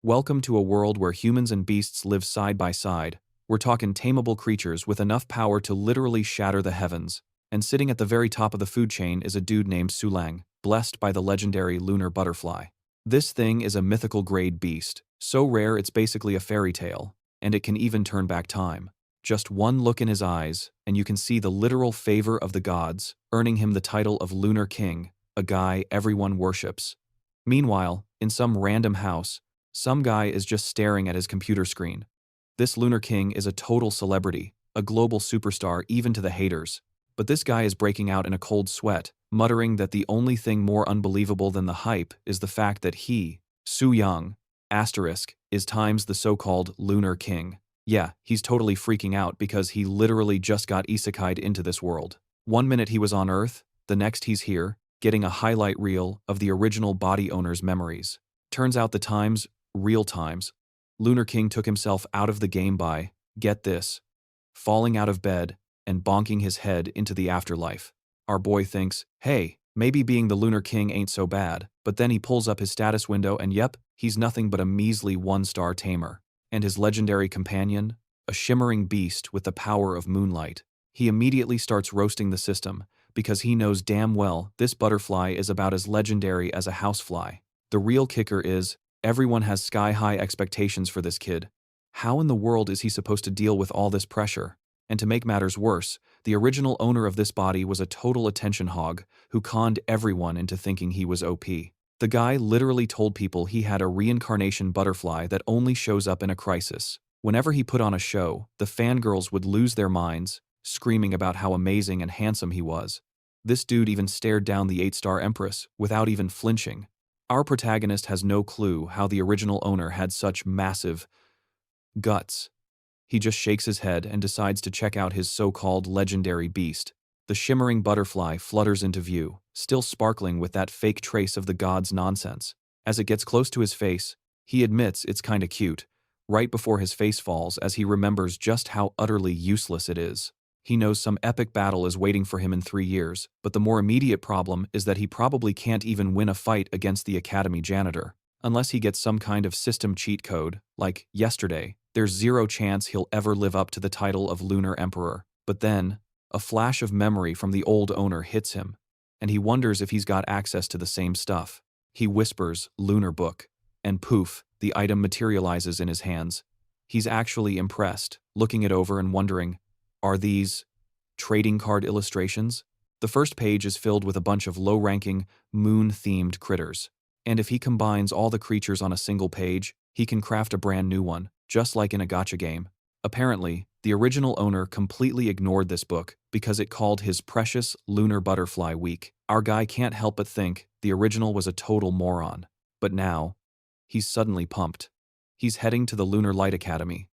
Welcome to a world where humans and beasts live side by side. We're talking tameable creatures with enough power to literally shatter the heavens. And sitting at the very top of the food chain is a dude named Su Leang, blessed by the legendary Lunar Butterfly. This thing is a mythical grade beast, so rare it's basically a fairy tale, and it can even turn back time. Just one look in his eyes, and you can see the literal favor of the gods, earning him the title of Lunar King, a guy everyone worships. Meanwhile, in some random house, some guy is just staring at his computer screen. This Lunar King is a total celebrity, a global superstar even to the haters. But this guy is breaking out in a cold sweat, muttering that the only thing more unbelievable than the hype is the fact that he, Su Leang, is times the so-called Lunar King. Yeah, he's totally freaking out because he literally just got isekai'd into this world. One minute he was on Earth, the next he's here, getting a highlight reel of the original body owner's memories. Turns out the times, real times, Lunar King took himself out of the game by, get this, falling out of bed and bonking his head into the afterlife. Our boy thinks, hey, maybe being the Lunar King ain't so bad, but then he pulls up his status window and yep, he's nothing but a measly one-star tamer. And his legendary companion, a shimmering beast with the power of moonlight. He immediately starts roasting the system, because he knows damn well this butterfly is about as legendary as a housefly. The real kicker is, everyone has sky-high expectations for this kid. How in the world is he supposed to deal with all this pressure? And to make matters worse, the original owner of this body was a total attention hog who conned everyone into thinking he was OP. The guy literally told people he had a reincarnation butterfly that only shows up in a crisis. Whenever he put on a show, the fangirls would lose their minds, screaming about how amazing and handsome he was. This dude even stared down the 8-star Empress without even flinching. Our protagonist has no clue how the original owner had such massive guts. He just shakes his head and decides to check out his so-called legendary beast. The shimmering butterfly flutters into view, still sparkling with that fake trace of the god's nonsense. As it gets close to his face, he admits it's kinda cute, right before his face falls as he remembers just how utterly useless it is. He knows some epic battle is waiting for him in 3 years, but the more immediate problem is that he probably can't even win a fight against the academy janitor. Unless he gets some kind of system cheat code, like yesterday, there's zero chance he'll ever live up to the title of Lunar Emperor. But then, a flash of memory from the old owner hits him, and he wonders if he's got access to the same stuff. He whispers, Lunar Book, and poof, the item materializes in his hands. He's actually impressed, looking it over and wondering, are these trading card illustrations? The first page is filled with a bunch of low-ranking, moon-themed critters. And if he combines all the creatures on a single page, he can craft a brand new one, just like in a gacha game. Apparently, the original owner completely ignored this book because it called his precious Lunar Butterfly weak. Our guy can't help but think the original was a total moron. But now, he's suddenly pumped. He's heading to the Lunar Light Academy,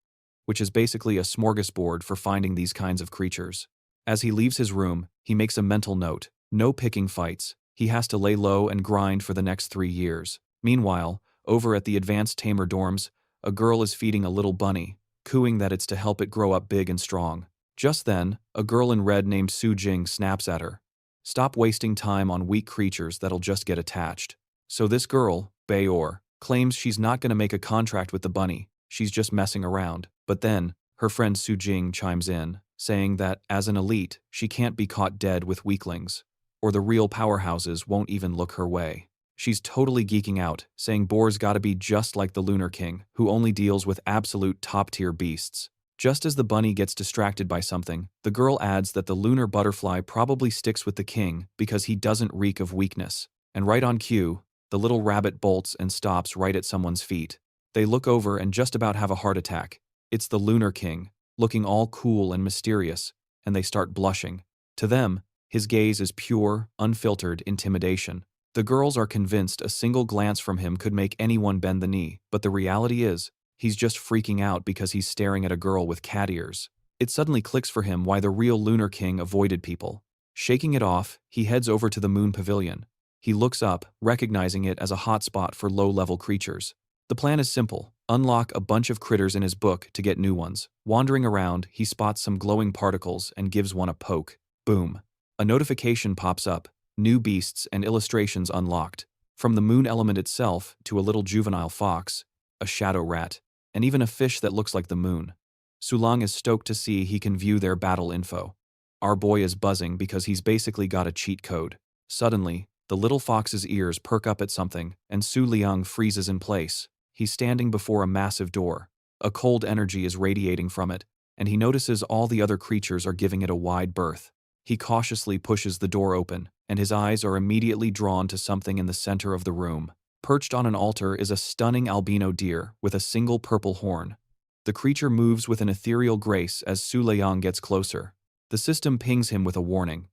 which is basically a smorgasbord for finding these kinds of creatures. As he leaves his room, he makes a mental note, no picking fights. He has to lay low and grind for the next 3 years. Meanwhile, over at the advanced tamer dorms, a girl is feeding a little bunny, cooing that it's to help it grow up big and strong. Just then, a girl in red named Su Jing snaps at her. Stop wasting time on weak creatures that'll just get attached. So this girl, Bayor, claims she's not going to make a contract with the bunny, she's just messing around. But then, her friend Su Jing chimes in, saying that, as an elite, she can't be caught dead with weaklings, or the real powerhouses won't even look her way. She's totally geeking out, saying Boar's gotta be just like the Lunar King, who only deals with absolute top-tier beasts. Just as the bunny gets distracted by something, the girl adds that the Lunar Butterfly probably sticks with the king because he doesn't reek of weakness. And right on cue, the little rabbit bolts and stops right at someone's feet. They look over and just about have a heart attack. It's the Lunar King, looking all cool and mysterious, and they start blushing. To them, his gaze is pure, unfiltered intimidation. The girls are convinced a single glance from him could make anyone bend the knee, but the reality is, he's just freaking out because he's staring at a girl with cat ears. It suddenly clicks for him why the real Lunar King avoided people. Shaking it off, he heads over to the moon pavilion. He looks up, recognizing it as a hotspot for low-level creatures. The plan is simple. Unlock a bunch of critters in his book to get new ones. Wandering around, he spots some glowing particles and gives one a poke. Boom. A notification pops up. New beasts and illustrations unlocked. From the moon element itself to a little juvenile fox, a shadow rat, and even a fish that looks like the moon. Su Leang is stoked to see he can view their battle info. Our boy is buzzing because he's basically got a cheat code. Suddenly, the little fox's ears perk up at something, and Su Leang freezes in place. He's standing before a massive door. A cold energy is radiating from it, and he notices all the other creatures are giving it a wide berth. He cautiously pushes the door open, and his eyes are immediately drawn to something in the center of the room. Perched on an altar is a stunning albino deer with a single purple horn. The creature moves with an ethereal grace as Su Leang gets closer. The system pings him with a warning.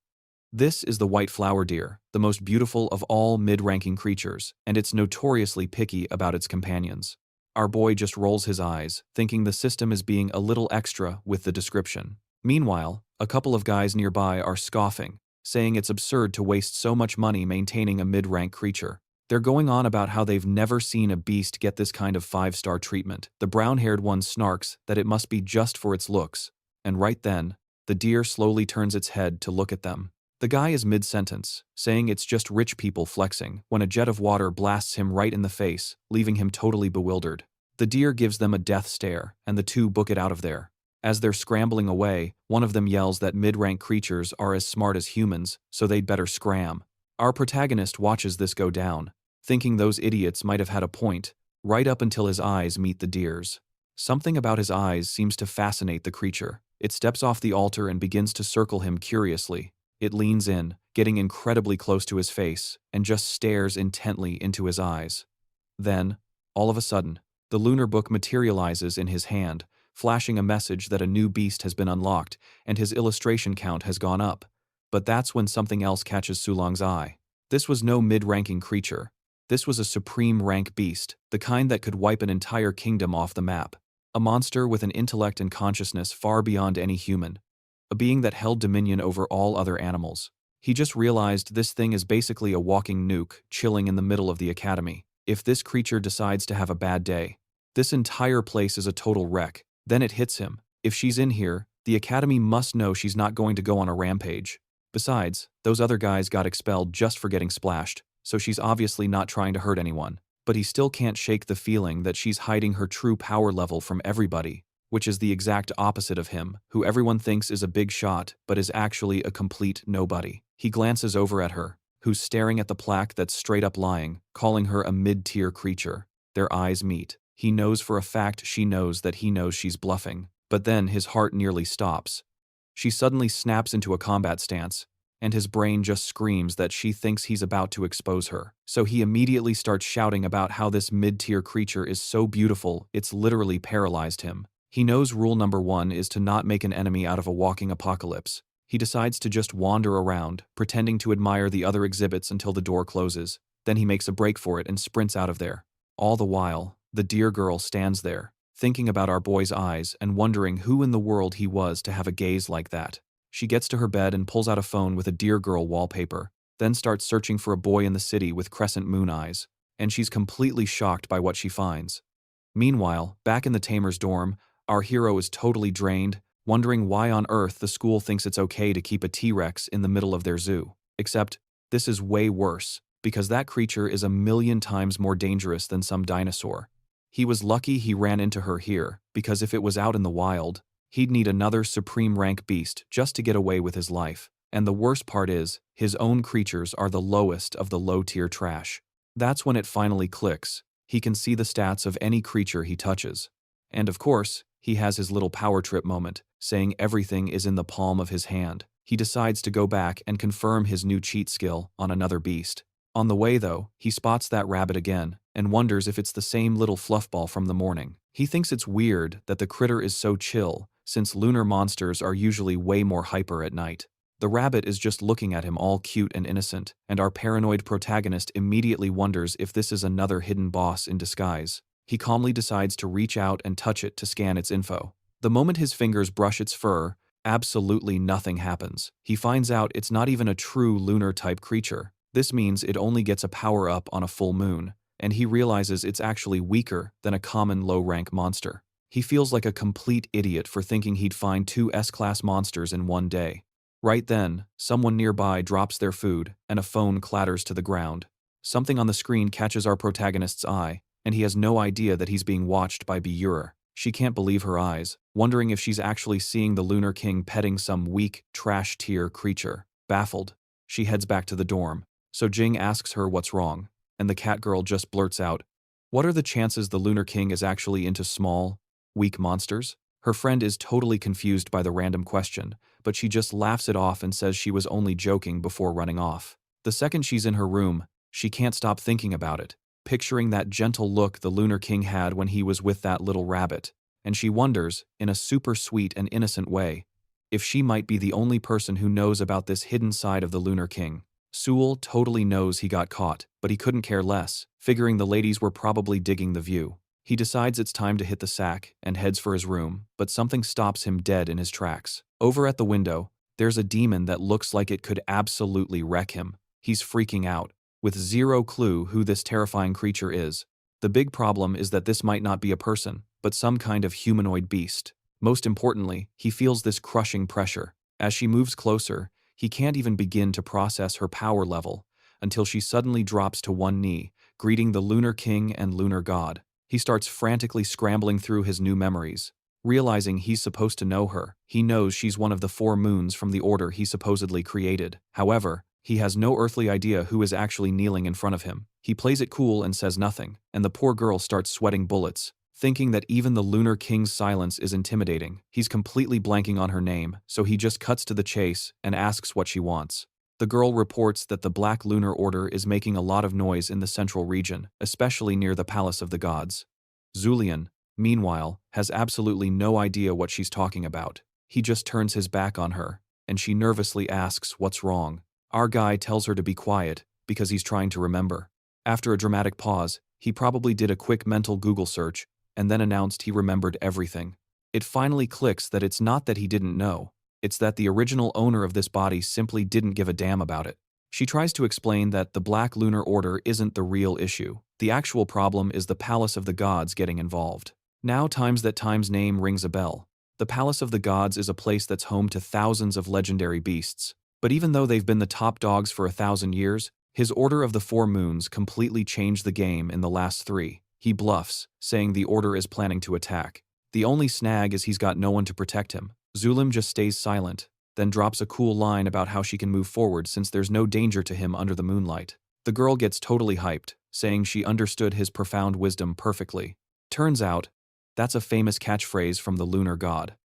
This is the white flower deer, the most beautiful of all mid-ranking creatures, and it's notoriously picky about its companions. Our boy just rolls his eyes, thinking the system is being a little extra with the description. Meanwhile, a couple of guys nearby are scoffing, saying it's absurd to waste so much money maintaining a mid-rank creature. They're going on about how they've never seen a beast get this kind of 5-star treatment. The brown-haired one snarks that it must be just for its looks, and right then, the deer slowly turns its head to look at them. The guy is mid-sentence, saying it's just rich people flexing, when a jet of water blasts him right in the face, leaving him totally bewildered. The deer gives them a death stare, and the two book it out of there. As they're scrambling away, one of them yells that mid-rank creatures are as smart as humans, so they'd better scram. Our protagonist watches this go down, thinking those idiots might have had a point, right up until his eyes meet the deer's. Something about his eyes seems to fascinate the creature. It steps off the altar and begins to circle him curiously. It leans in, getting incredibly close to his face, and just stares intently into his eyes. Then, all of a sudden, the lunar book materializes in his hand, flashing a message that a new beast has been unlocked, and his illustration count has gone up. But that's when something else catches Su Leang's eye. This was no mid-ranking creature. This was a supreme rank beast, the kind that could wipe an entire kingdom off the map. A monster with an intellect and consciousness far beyond any human. A being that held dominion over all other animals. He just realized this thing is basically a walking nuke, chilling in the middle of the academy. If this creature decides to have a bad day, this entire place is a total wreck. Then it hits him. If she's in here, the academy must know she's not going to go on a rampage. Besides, those other guys got expelled just for getting splashed, so she's obviously not trying to hurt anyone. But he still can't shake the feeling that she's hiding her true power level from everybody, which is the exact opposite of him, who everyone thinks is a big shot but is actually a complete nobody. He glances over at her, who's staring at the plaque that's straight up lying, calling her a mid-tier creature. Their eyes meet. He knows for a fact she knows that he knows she's bluffing, but then his heart nearly stops. She suddenly snaps into a combat stance, and his brain just screams that she thinks he's about to expose her. So he immediately starts shouting about how this mid-tier creature is so beautiful it's literally paralyzed him. He knows rule number 1 is to not make an enemy out of a walking apocalypse. He decides to just wander around, pretending to admire the other exhibits until the door closes. Then he makes a break for it and sprints out of there. All the while, the deer girl stands there, thinking about our boy's eyes and wondering who in the world he was to have a gaze like that. She gets to her bed and pulls out a phone with a deer girl wallpaper, then starts searching for a boy in the city with crescent moon eyes, and she's completely shocked by what she finds. Meanwhile, back in the tamer's dorm, our hero is totally drained, wondering why on earth the school thinks it's okay to keep a T-Rex in the middle of their zoo. Except, this is way worse, because that creature is 1,000,000 times more dangerous than some dinosaur. He was lucky he ran into her here, because if it was out in the wild, he'd need another supreme rank beast just to get away with his life. And the worst part is, his own creatures are the lowest of the low-tier trash. That's when it finally clicks. He can see the stats of any creature he touches. And of course, he has his little power trip moment, saying everything is in the palm of his hand. He decides to go back and confirm his new cheat skill on another beast. On the way though, he spots that rabbit again, and wonders if it's the same little fluffball from the morning. He thinks it's weird that the critter is so chill, since lunar monsters are usually way more hyper at night. The rabbit is just looking at him all cute and innocent, and our paranoid protagonist immediately wonders if this is another hidden boss in disguise. He calmly decides to reach out and touch it to scan its info. The moment his fingers brush its fur, absolutely nothing happens. He finds out it's not even a true lunar-type creature. This means it only gets a power-up on a full moon, and he realizes it's actually weaker than a common low-rank monster. He feels like a complete idiot for thinking he'd find 2 S-class monsters in one day. Right then, someone nearby drops their food, and a phone clatters to the ground. Something on the screen catches our protagonist's eye, and he has no idea that he's being watched by Biyur. She can't believe her eyes, wondering if she's actually seeing the Lunar King petting some weak, trash-tier creature. Baffled, she heads back to the dorm, so Jing asks her what's wrong, and the cat girl just blurts out, "What are the chances the Lunar King is actually into small, weak monsters?" Her friend is totally confused by the random question, but she just laughs it off and says she was only joking before running off. The second she's in her room, she can't stop thinking about it, picturing that gentle look the Lunar King had when he was with that little rabbit, and she wonders, in a super sweet and innocent way, if she might be the only person who knows about this hidden side of the Lunar King. Sewell totally knows he got caught, but he couldn't care less, figuring the ladies were probably digging the view. He decides it's time to hit the sack and heads for his room, but something stops him dead in his tracks. Over at the window, there's a demon that looks like it could absolutely wreck him. He's freaking out, with zero clue who this terrifying creature is. The big problem is that this might not be a person, but some kind of humanoid beast. Most importantly, he feels this crushing pressure. As she moves closer, he can't even begin to process her power level, until she suddenly drops to one knee, greeting the Lunar King and Lunar God. He starts frantically scrambling through his new memories. Realizing he's supposed to know her, he knows she's one of the 4 moons from the order he supposedly created. However, he has no earthly idea who is actually kneeling in front of him. He plays it cool and says nothing, and the poor girl starts sweating bullets, thinking that even the Lunar King's silence is intimidating. He's completely blanking on her name, so he just cuts to the chase and asks what she wants. The girl reports that the Black Lunar Order is making a lot of noise in the central region, especially near the Palace of the Gods. Su Leang, meanwhile, has absolutely no idea what she's talking about. He just turns his back on her, and she nervously asks what's wrong. Our guy tells her to be quiet, because he's trying to remember. After a dramatic pause, he probably did a quick mental Google search, and then announced he remembered everything. It finally clicks that it's not that he didn't know, it's that the original owner of this body simply didn't give a damn about it. She tries to explain that the Black Lunar Order isn't the real issue. The actual problem is the Palace of the Gods getting involved. Now Time's name rings a bell. The Palace of the Gods is a place that's home to thousands of legendary beasts. But even though they've been the top dogs for 1,000 years, his Order of the 4 Moons completely changed the game in the last 3. He bluffs, saying the Order is planning to attack. The only snag is he's got no one to protect him. Su Leang just stays silent, then drops a cool line about how she can move forward since there's no danger to him under the moonlight. The girl gets totally hyped, saying she understood his profound wisdom perfectly. Turns out, that's a famous catchphrase from the Lunar God.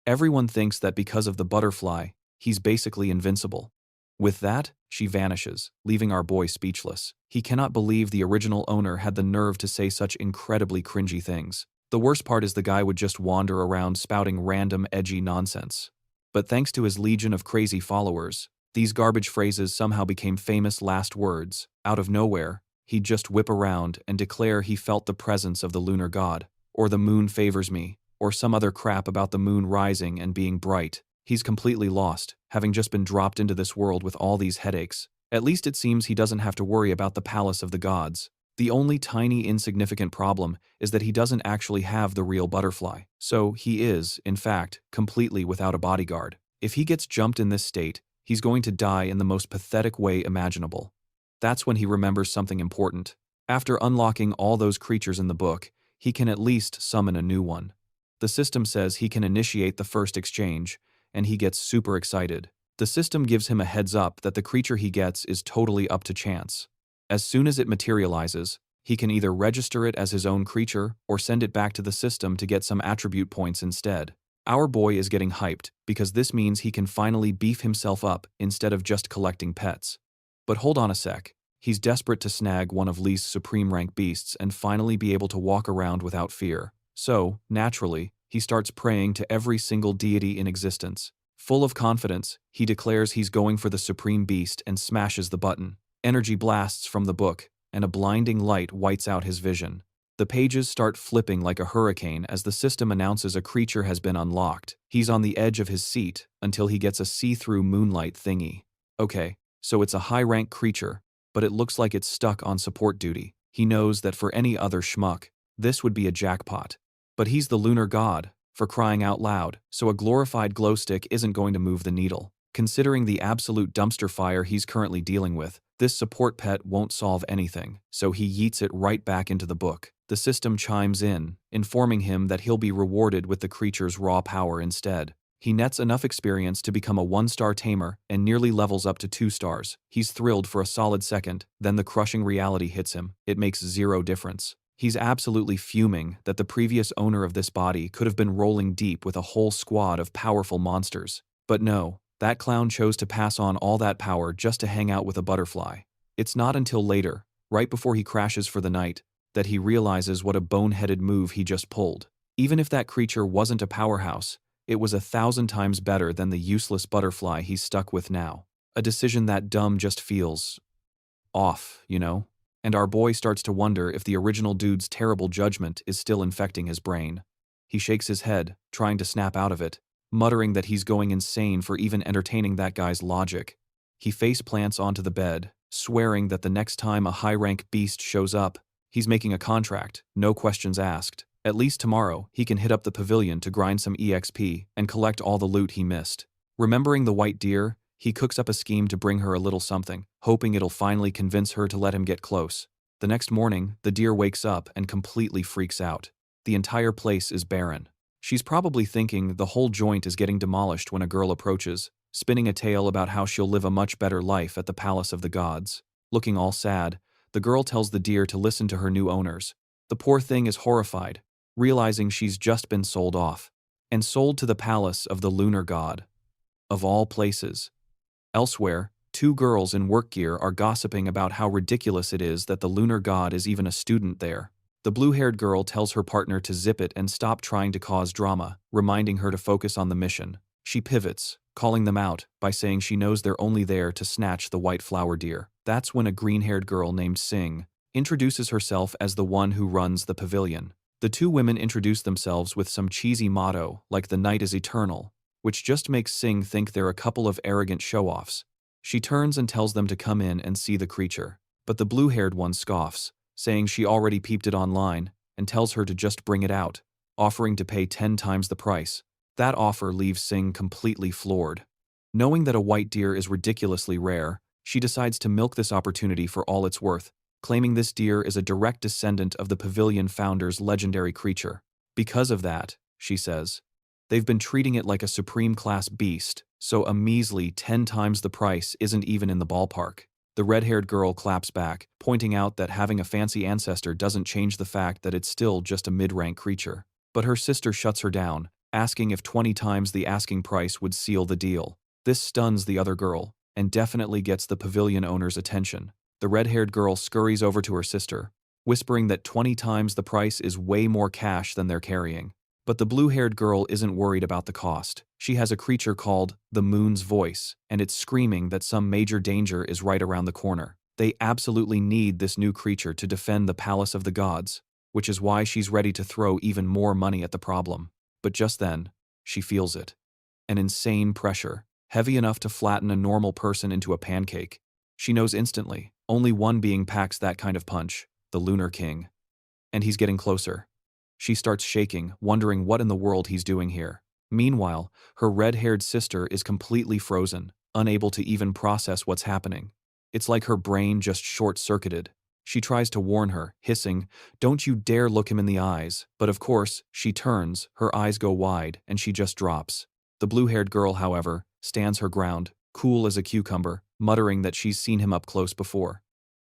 Everyone thinks that because of the butterfly, he's basically invincible. With that, she vanishes, leaving our boy speechless. He cannot believe the original owner had the nerve to say such incredibly cringy things. The worst part is the guy would just wander around spouting random edgy nonsense. But thanks to his legion of crazy followers, these garbage phrases somehow became famous last words. Out of nowhere, he'd just whip around and declare he felt the presence of the Lunar God, or the moon favors me, or some other crap about the moon rising and being bright. He's completely lost, having just been dropped into this world with all these headaches. At least it seems he doesn't have to worry about the Palace of the Gods. The only tiny insignificant problem is that he doesn't actually have the real butterfly. So he is, in fact, completely without a bodyguard. If he gets jumped in this state, he's going to die in the most pathetic way imaginable. That's when he remembers something important. After unlocking all those creatures in the book, he can at least summon a new one. The system says he can initiate the first exchange, and he gets super excited. The system gives him a heads up that the creature he gets is totally up to chance. As soon as it materializes, he can either register it as his own creature or send it back to the system to get some attribute points instead. Our boy is getting hyped because this means he can finally beef himself up instead of just collecting pets. But hold on a sec. He's desperate to snag one of Lee's supreme rank beasts and finally be able to walk around without fear. So, naturally, he starts praying to every single deity in existence. Full of confidence, he declares he's going for the supreme beast and smashes the button. Energy blasts from the book, and a blinding light whites out his vision. The pages start flipping like a hurricane as the system announces a creature has been unlocked. He's on the edge of his seat until he gets a see-through moonlight thingy. Okay, so it's a high-rank creature, but it looks like it's stuck on support duty. He knows that for any other schmuck, this would be a jackpot. But he's the Lunar God, for crying out loud, so a glorified glow stick isn't going to move the needle. Considering the absolute dumpster fire he's currently dealing with, this support pet won't solve anything, so he yeets it right back into the book. The system chimes in, informing him that he'll be rewarded with the creature's raw power instead. He nets enough experience to become a 1-star tamer and nearly levels up to 2 stars. He's thrilled for a solid second, then the crushing reality hits him. It makes zero difference. He's absolutely fuming that the previous owner of this body could have been rolling deep with a whole squad of powerful monsters. But no, that clown chose to pass on all that power just to hang out with a butterfly. It's not until later, right before he crashes for the night, that he realizes what a boneheaded move he just pulled. Even if that creature wasn't a powerhouse, it was 1,000 times better than the useless butterfly he's stuck with now. A decision that dumb just feels off, you know? And our boy starts to wonder if the original dude's terrible judgment is still infecting his brain. He shakes his head, trying to snap out of it, muttering that he's going insane for even entertaining that guy's logic. He face plants onto the bed, swearing that the next time a high-rank beast shows up, he's making a contract, no questions asked. At least tomorrow, he can hit up the pavilion to grind some EXP and collect all the loot he missed. Remembering the white deer, he cooks up a scheme to bring her a little something, hoping it'll finally convince her to let him get close. The next morning, the deer wakes up and completely freaks out. The entire place is barren. She's probably thinking the whole joint is getting demolished when a girl approaches, spinning a tale about how she'll live a much better life at the palace of the gods. Looking all sad, the girl tells the deer to listen to her new owners. The poor thing is horrified, realizing she's just been sold off, and sold to the palace of the Lunar God. Of all places. Elsewhere, 2 girls in work gear are gossiping about how ridiculous it is that the Lunar God is even a student there. The blue-haired girl tells her partner to zip it and stop trying to cause drama, reminding her to focus on the mission. She pivots, calling them out by saying she knows they're only there to snatch the white flower deer. That's when a green-haired girl named Sing introduces herself as the one who runs the pavilion. The 2 women introduce themselves with some cheesy motto like "the night is eternal," which just makes Sing think they're a couple of arrogant show-offs. She turns and tells them to come in and see the creature, but the blue-haired one scoffs, saying she already peeped it online, and tells her to just bring it out, offering to pay 10 times the price. That offer leaves Sing completely floored. Knowing that a white deer is ridiculously rare, she decides to milk this opportunity for all it's worth, claiming this deer is a direct descendant of the pavilion founder's legendary creature. Because of that, she says, they've been treating it like a supreme-class beast, so a measly 10 times the price isn't even in the ballpark. The red-haired girl claps back, pointing out that having a fancy ancestor doesn't change the fact that it's still just a mid-rank creature. But her sister shuts her down, asking if 20 times the asking price would seal the deal. This stuns the other girl, and definitely gets the pavilion owner's attention. The red-haired girl scurries over to her sister, whispering that 20 times the price is way more cash than they're carrying. But the blue-haired girl isn't worried about the cost. She has a creature called the Moon's Voice, and it's screaming that some major danger is right around the corner. They absolutely need this new creature to defend the palace of the gods, which is why she's ready to throw even more money at the problem. But just then, she feels it. An insane pressure, heavy enough to flatten a normal person into a pancake. She knows instantly, only one being packs that kind of punch, the Lunar King. And he's getting closer. She starts shaking, wondering what in the world he's doing here. Meanwhile, her red-haired sister is completely frozen, unable to even process what's happening. It's like her brain just short-circuited. She tries to warn her, hissing, "Don't you dare look him in the eyes." But of course, she turns, her eyes go wide, and she just drops. The blue-haired girl, however, stands her ground, cool as a cucumber, muttering that she's seen him up close before.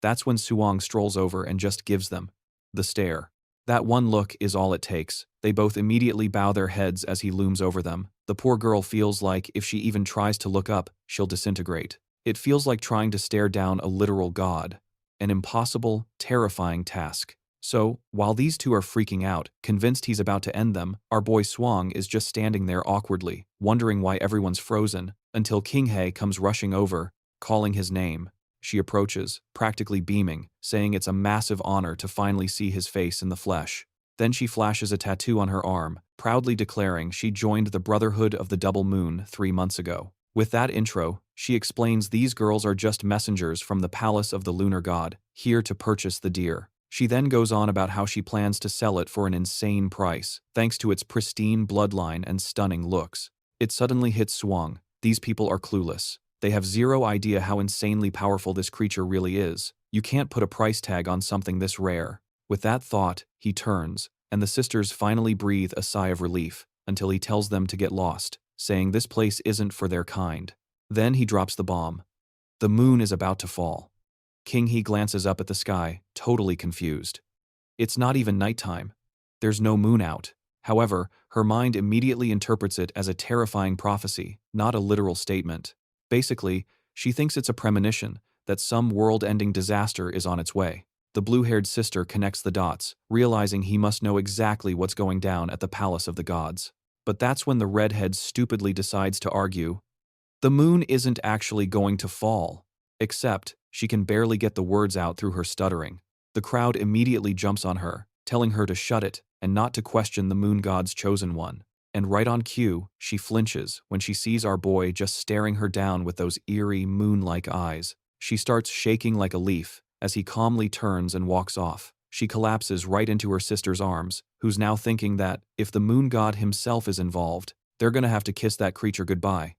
That's when Su Leang strolls over and just gives them the stare. That one look is all it takes. They both immediately bow their heads as he looms over them. The poor girl feels like if she even tries to look up, she'll disintegrate. It feels like trying to stare down a literal god. An impossible, terrifying task. So, while these 2 are freaking out, convinced he's about to end them, our boy Swang is just standing there awkwardly, wondering why everyone's frozen, until King He comes rushing over, calling his name. She approaches, practically beaming, saying it's a massive honor to finally see his face in the flesh. Then she flashes a tattoo on her arm, proudly declaring she joined the Brotherhood of the Double Moon 3 months ago. With that intro, she explains these girls are just messengers from the palace of the Lunar God, here to purchase the deer. She then goes on about how she plans to sell it for an insane price, thanks to its pristine bloodline and stunning looks. It suddenly hits Swang. These people are clueless. They have zero idea how insanely powerful this creature really is. You can't put a price tag on something this rare. With that thought, he turns, and the sisters finally breathe a sigh of relief until he tells them to get lost, saying this place isn't for their kind. Then he drops the bomb. The moon is about to fall. King He glances up at the sky, totally confused. It's not even nighttime. There's no moon out. However, her mind immediately interprets it as a terrifying prophecy, not a literal statement. Basically, she thinks it's a premonition that some world-ending disaster is on its way. The blue-haired sister connects the dots, realizing he must know exactly what's going down at the Palace of the Gods. But that's when the redhead stupidly decides to argue. The moon isn't actually going to fall. Except, she can barely get the words out through her stuttering. The crowd immediately jumps on her, telling her to shut it and not to question the moon god's chosen one. And right on cue, she flinches when she sees our boy just staring her down with those eerie, moon-like eyes. She starts shaking like a leaf as he calmly turns and walks off. She collapses right into her sister's arms, who's now thinking that, if the moon god himself is involved, they're gonna have to kiss that creature goodbye.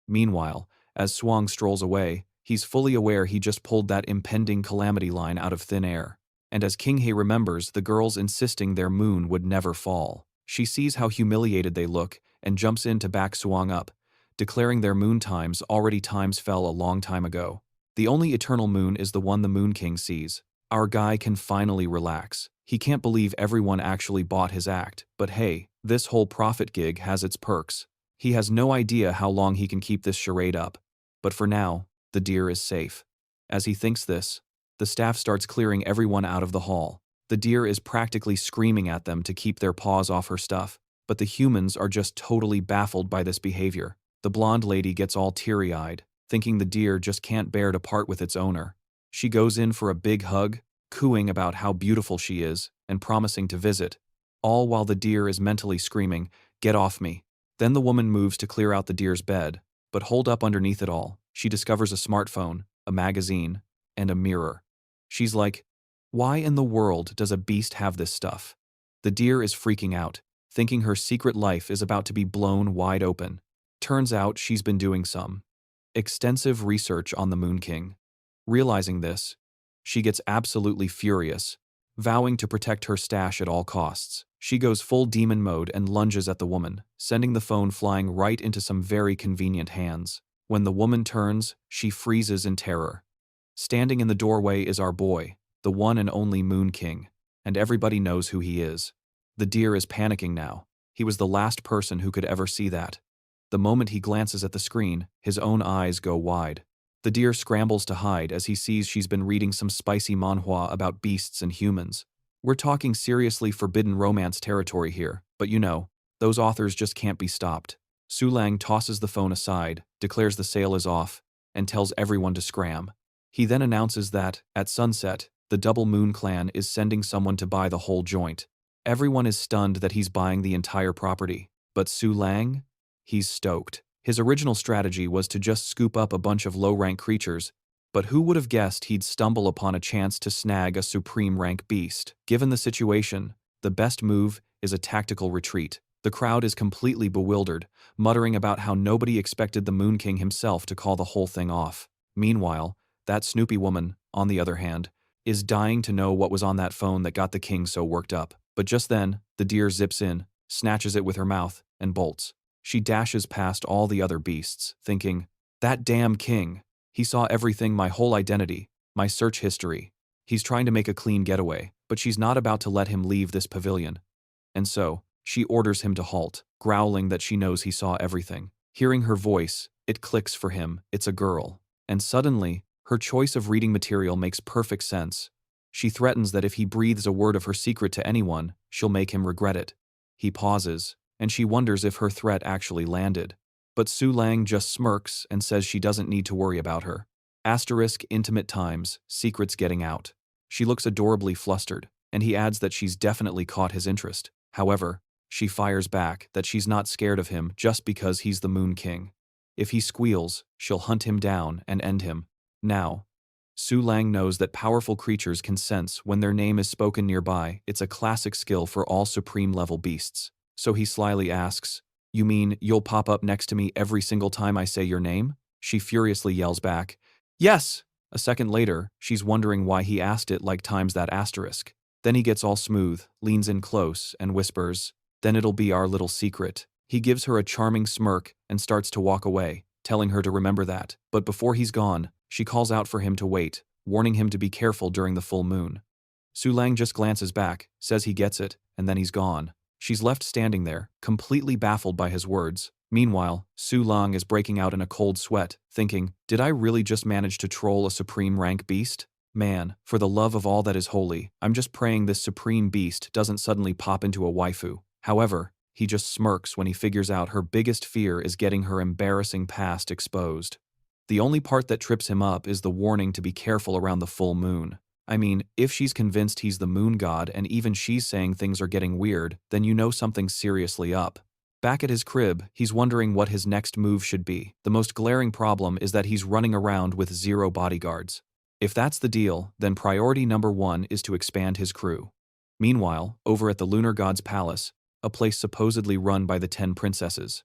Meanwhile, as Suang strolls away, he's fully aware he just pulled that impending calamity line out of thin air. And as King He remembers the girls insisting their moon would never fall, she sees how humiliated they look and jumps in to back Suang up, declaring their moon times already times fell a long time ago. The only eternal moon is the one the Moon King sees. Our guy can finally relax. He can't believe everyone actually bought his act, but hey, this whole profit gig has its perks. He has no idea how long he can keep this charade up. But for now, the deer is safe. As he thinks this, the staff starts clearing everyone out of the hall. The deer is practically screaming at them to keep their paws off her stuff, but the humans are just totally baffled by this behavior. The blonde lady gets all teary-eyed, thinking the deer just can't bear to part with its owner. She goes in for a big hug, cooing about how beautiful she is and promising to visit, all while the deer is mentally screaming, "Get off me." Then the woman moves to clear out the deer's bed, but holed up underneath it all, she discovers a smartphone, a magazine, and a mirror. She's like, why in the world does a beast have this stuff? The deer is freaking out, thinking her secret life is about to be blown wide open. Turns out she's been doing some extensive research on the Moon King. Realizing this, she gets absolutely furious, vowing to protect her stash at all costs. She goes full demon mode and lunges at the woman, sending the phone flying right into some very convenient hands. When the woman turns, she freezes in terror. Standing in the doorway is our boy, the one and only Moon King, and everybody knows who he is. The deer is panicking now. He was the last person who could ever see that. The moment he glances at the screen, his own eyes go wide. The deer scrambles to hide as he sees she's been reading some spicy manhwa about beasts and humans. We're talking seriously forbidden romance territory here, but you know, those authors just can't be stopped. Su Leang tosses the phone aside, declares the sale is off, and tells everyone to scram. He then announces that, at sunset, the Double Moon clan is sending someone to buy the whole joint. Everyone is stunned that he's buying the entire property, but Su Leang? He's stoked. His original strategy was to just scoop up a bunch of low-rank creatures, but who would have guessed he'd stumble upon a chance to snag a supreme rank beast? Given the situation, the best move is a tactical retreat. The crowd is completely bewildered, muttering about how nobody expected the Moon King himself to call the whole thing off. Meanwhile, that Snoopy woman, on the other hand, is dying to know what was on that phone that got the king so worked up. But just then, the deer zips in, snatches it with her mouth, and bolts. She dashes past all the other beasts, thinking, that damn king. He saw everything, my whole identity, my search history. He's trying to make a clean getaway, but she's not about to let him leave this pavilion. And so, she orders him to halt, growling that she knows he saw everything. Hearing her voice, it clicks for him, it's a girl. And suddenly, her choice of reading material makes perfect sense. She threatens that if he breathes a word of her secret to anyone, she'll make him regret it. He pauses, and she wonders if her threat actually landed. But Su Leang just smirks and says she doesn't need to worry about her. Asterisk intimate times, secrets getting out. She looks adorably flustered, and he adds that she's definitely caught his interest. However, she fires back that she's not scared of him just because he's the Moon King. If he squeals, she'll hunt him down and end him. Now, Su Leang knows that powerful creatures can sense when their name is spoken nearby. It's a classic skill for all supreme-level beasts. So he slyly asks, "You mean you'll pop up next to me every single time I say your name?" She furiously yells back, "Yes!" A second later, she's wondering why he asked it like times that asterisk. Then he gets all smooth, leans in close, and whispers, "Then it'll be our little secret." He gives her a charming smirk and starts to walk away, telling her to remember that. But before he's gone, she calls out for him to wait, warning him to be careful during the full moon. Su Leang just glances back, says he gets it, and then he's gone. She's left standing there, completely baffled by his words. Meanwhile, Su Leang is breaking out in a cold sweat, thinking, did I really just manage to troll a supreme rank beast? Man, for the love of all that is holy, I'm just praying this supreme beast doesn't suddenly pop into a waifu. However, he just smirks when he figures out her biggest fear is getting her embarrassing past exposed. The only part that trips him up is the warning to be careful around the full moon. I mean, if she's convinced he's the moon god and even she's saying things are getting weird, then you know something's seriously up. Back at his crib, he's wondering what his next move should be. The most glaring problem is that he's running around with 0 bodyguards. If that's the deal, then priority number 1 is to expand his crew. Meanwhile, over at the Lunar God's palace, a place supposedly run by the 10 princesses.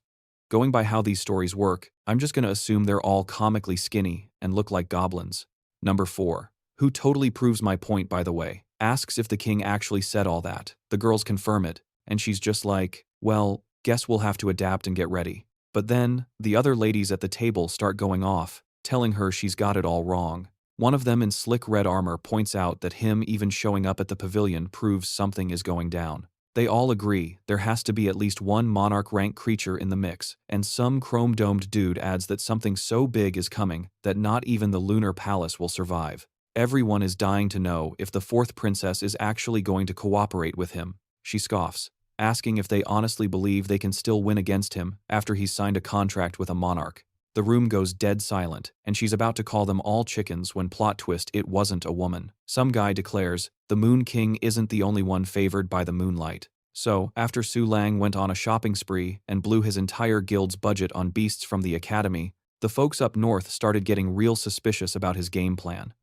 Going by how these stories work, I'm just gonna assume they're all comically skinny and look like goblins. Number 4. Who totally proves my point, by the way, asks if the king actually said all that. The girls confirm it, and she's just like, well, guess we'll have to adapt and get ready. But then, the other ladies at the table start going off, telling her she's got it all wrong. One of them in slick red armor points out that him even showing up at the pavilion proves something is going down. They all agree there has to be at least one monarch rank creature in the mix, and some chrome-domed dude adds that something so big is coming that not even the Lunar Palace will survive. Everyone is dying to know if the 4th princess is actually going to cooperate with him. She scoffs, asking if they honestly believe they can still win against him after he's signed a contract with a monarch. The room goes dead silent, and she's about to call them all chickens when plot twist it wasn't a woman. Some guy declares, the Moon King isn't the only one favored by the moonlight. So, after Su Leang went on a shopping spree and blew his entire guild's budget on beasts from the academy, the folks up north started getting real suspicious about his game plan.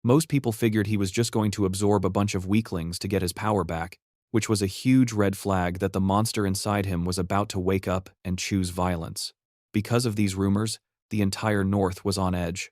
Most people figured he was just going to absorb a bunch of weaklings to get his power back, which was a huge red flag that the monster inside him was about to wake up and choose violence. Because of these rumors, the entire North was on edge.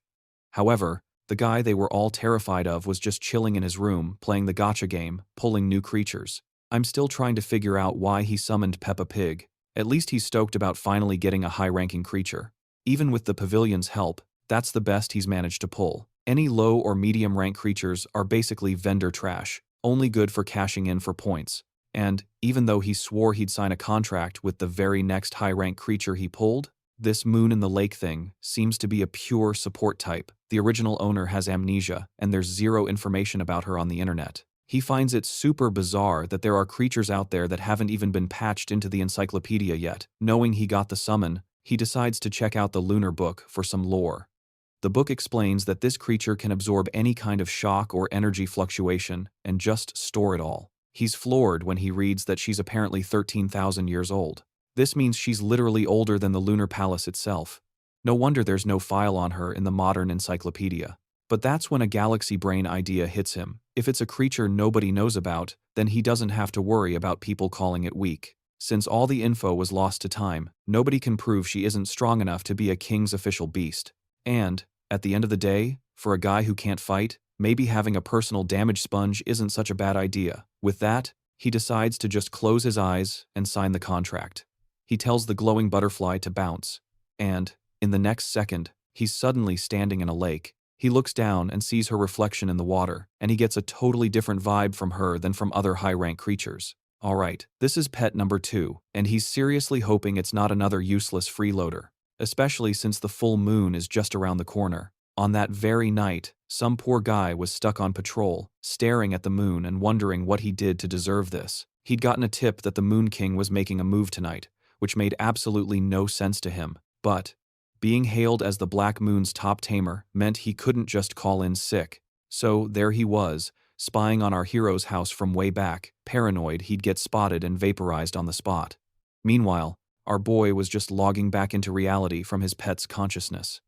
However, the guy they were all terrified of was just chilling in his room, playing the gacha game, pulling new creatures. I'm still trying to figure out why he summoned Peppa Pig. At least he's stoked about finally getting a high-ranking creature. Even with the pavilion's help, that's the best he's managed to pull. Any low or medium-rank creatures are basically vendor trash, only good for cashing in for points. And, even though he swore he'd sign a contract with the very next high-rank creature he pulled, this Moon in the Lake thing seems to be a pure support type. The original owner has amnesia, and there's 0 information about her on the internet. He finds it super bizarre that there are creatures out there that haven't even been patched into the encyclopedia yet. Knowing he got the summon, he decides to check out the Lunar Book for some lore. The book explains that this creature can absorb any kind of shock or energy fluctuation and just store it all. He's floored when he reads that she's apparently 13,000 years old. This means she's literally older than the Lunar Palace itself. No wonder there's no file on her in the modern encyclopedia. But that's when a galaxy brain idea hits him. If it's a creature nobody knows about, then he doesn't have to worry about people calling it weak. Since all the info was lost to time, nobody can prove she isn't strong enough to be a king's official beast. And, at the end of the day, for a guy who can't fight, maybe having a personal damage sponge isn't such a bad idea. With that, he decides to just close his eyes and sign the contract. He tells the glowing butterfly to bounce. And, in the next second, he's suddenly standing in a lake. He looks down and sees her reflection in the water, and he gets a totally different vibe from her than from other high-rank creatures. Alright, this is pet number 2, and he's seriously hoping it's not another useless freeloader, especially since the full moon is just around the corner. On that very night, some poor guy was stuck on patrol, staring at the moon and wondering what he did to deserve this. He'd gotten a tip that the Moon King was making a move tonight, which made absolutely no sense to him, but being hailed as the Black Moon's top tamer meant he couldn't just call in sick. So there he was, spying on our hero's house from way back, paranoid he'd get spotted and vaporized on the spot. Meanwhile, our boy was just logging back into reality from his pet's consciousness.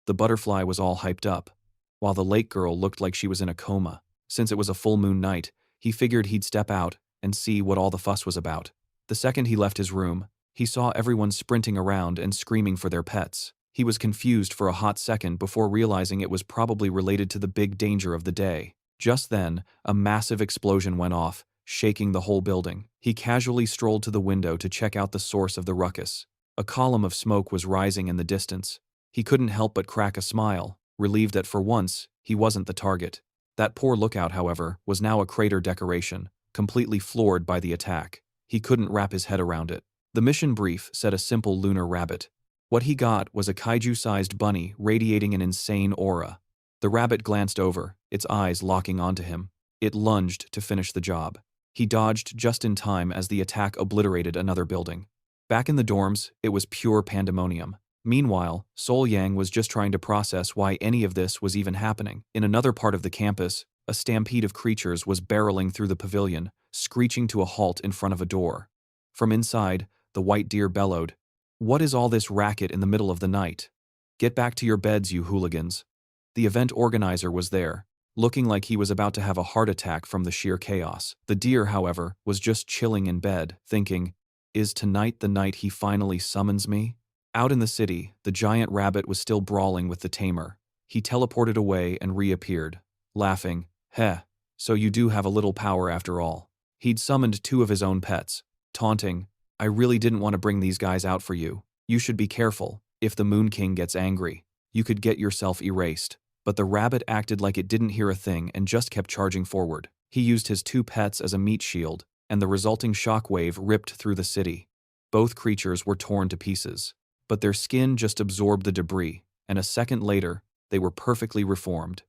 The butterfly was all hyped up, while the lake girl looked like she was in a coma. Since it was a full moon night, he figured he'd step out and see what all the fuss was about. The second he left his room, he saw everyone sprinting around and screaming for their pets. He was confused for a hot second before realizing it was probably related to the big danger of the day. Just then, a massive explosion went off, shaking the whole building. He casually strolled to the window to check out the source of the ruckus. A column of smoke was rising in the distance. He couldn't help but crack a smile, relieved that for once, he wasn't the target. That poor lookout, however, was now a crater decoration, completely floored by the attack. He couldn't wrap his head around it. The mission brief said a simple lunar rabbit. What he got was a kaiju-sized bunny radiating an insane aura. The rabbit glanced over, its eyes locking onto him. It lunged to finish the job. He dodged just in time as the attack obliterated another building. Back in the dorms, it was pure pandemonium. Meanwhile, Su Leang was just trying to process why any of this was even happening. In another part of the campus, a stampede of creatures was barreling through the pavilion, screeching to a halt in front of a door. From inside, the white deer bellowed, "What is all this racket in the middle of the night? Get back to your beds, you hooligans." The event organizer was there, looking like he was about to have a heart attack from the sheer chaos. The deer, however, was just chilling in bed, thinking, "Is tonight the night he finally summons me?" Out in the city, the giant rabbit was still brawling with the tamer. He teleported away and reappeared, laughing, "Heh, so you do have a little power after all." He'd summoned two of his own pets, taunting, "I really didn't want to bring these guys out for you. You should be careful. If the Moon King gets angry, you could get yourself erased." But the rabbit acted like it didn't hear a thing and just kept charging forward. He used his two pets as a meat shield, and the resulting shockwave ripped through the city. Both creatures were torn to pieces, but their skin just absorbed the debris, and a second later, they were perfectly reformed.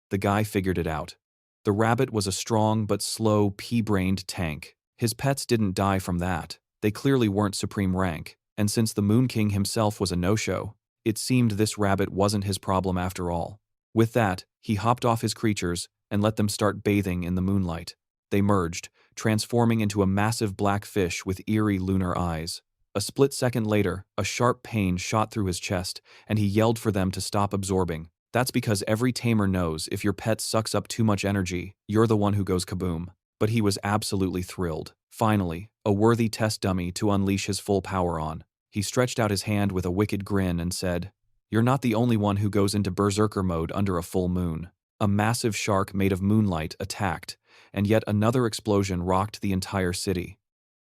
The guy figured it out. The rabbit was a strong but slow, pea-brained tank. His pets didn't die from that. They clearly weren't supreme rank, and since the Moon King himself was a no-show, it seemed this rabbit wasn't his problem after all. With that, he hopped off his creatures and let them start bathing in the moonlight. They merged, transforming into a massive black fish with eerie lunar eyes. A split second later, a sharp pain shot through his chest, and he yelled for them to stop absorbing. That's because every tamer knows if your pet sucks up too much energy, you're the one who goes kaboom. But he was absolutely thrilled. Finally, a worthy test dummy to unleash his full power on. He stretched out his hand with a wicked grin and said, "You're not the only one who goes into berserker mode under a full moon." A massive shark made of moonlight attacked, and yet another explosion rocked the entire city.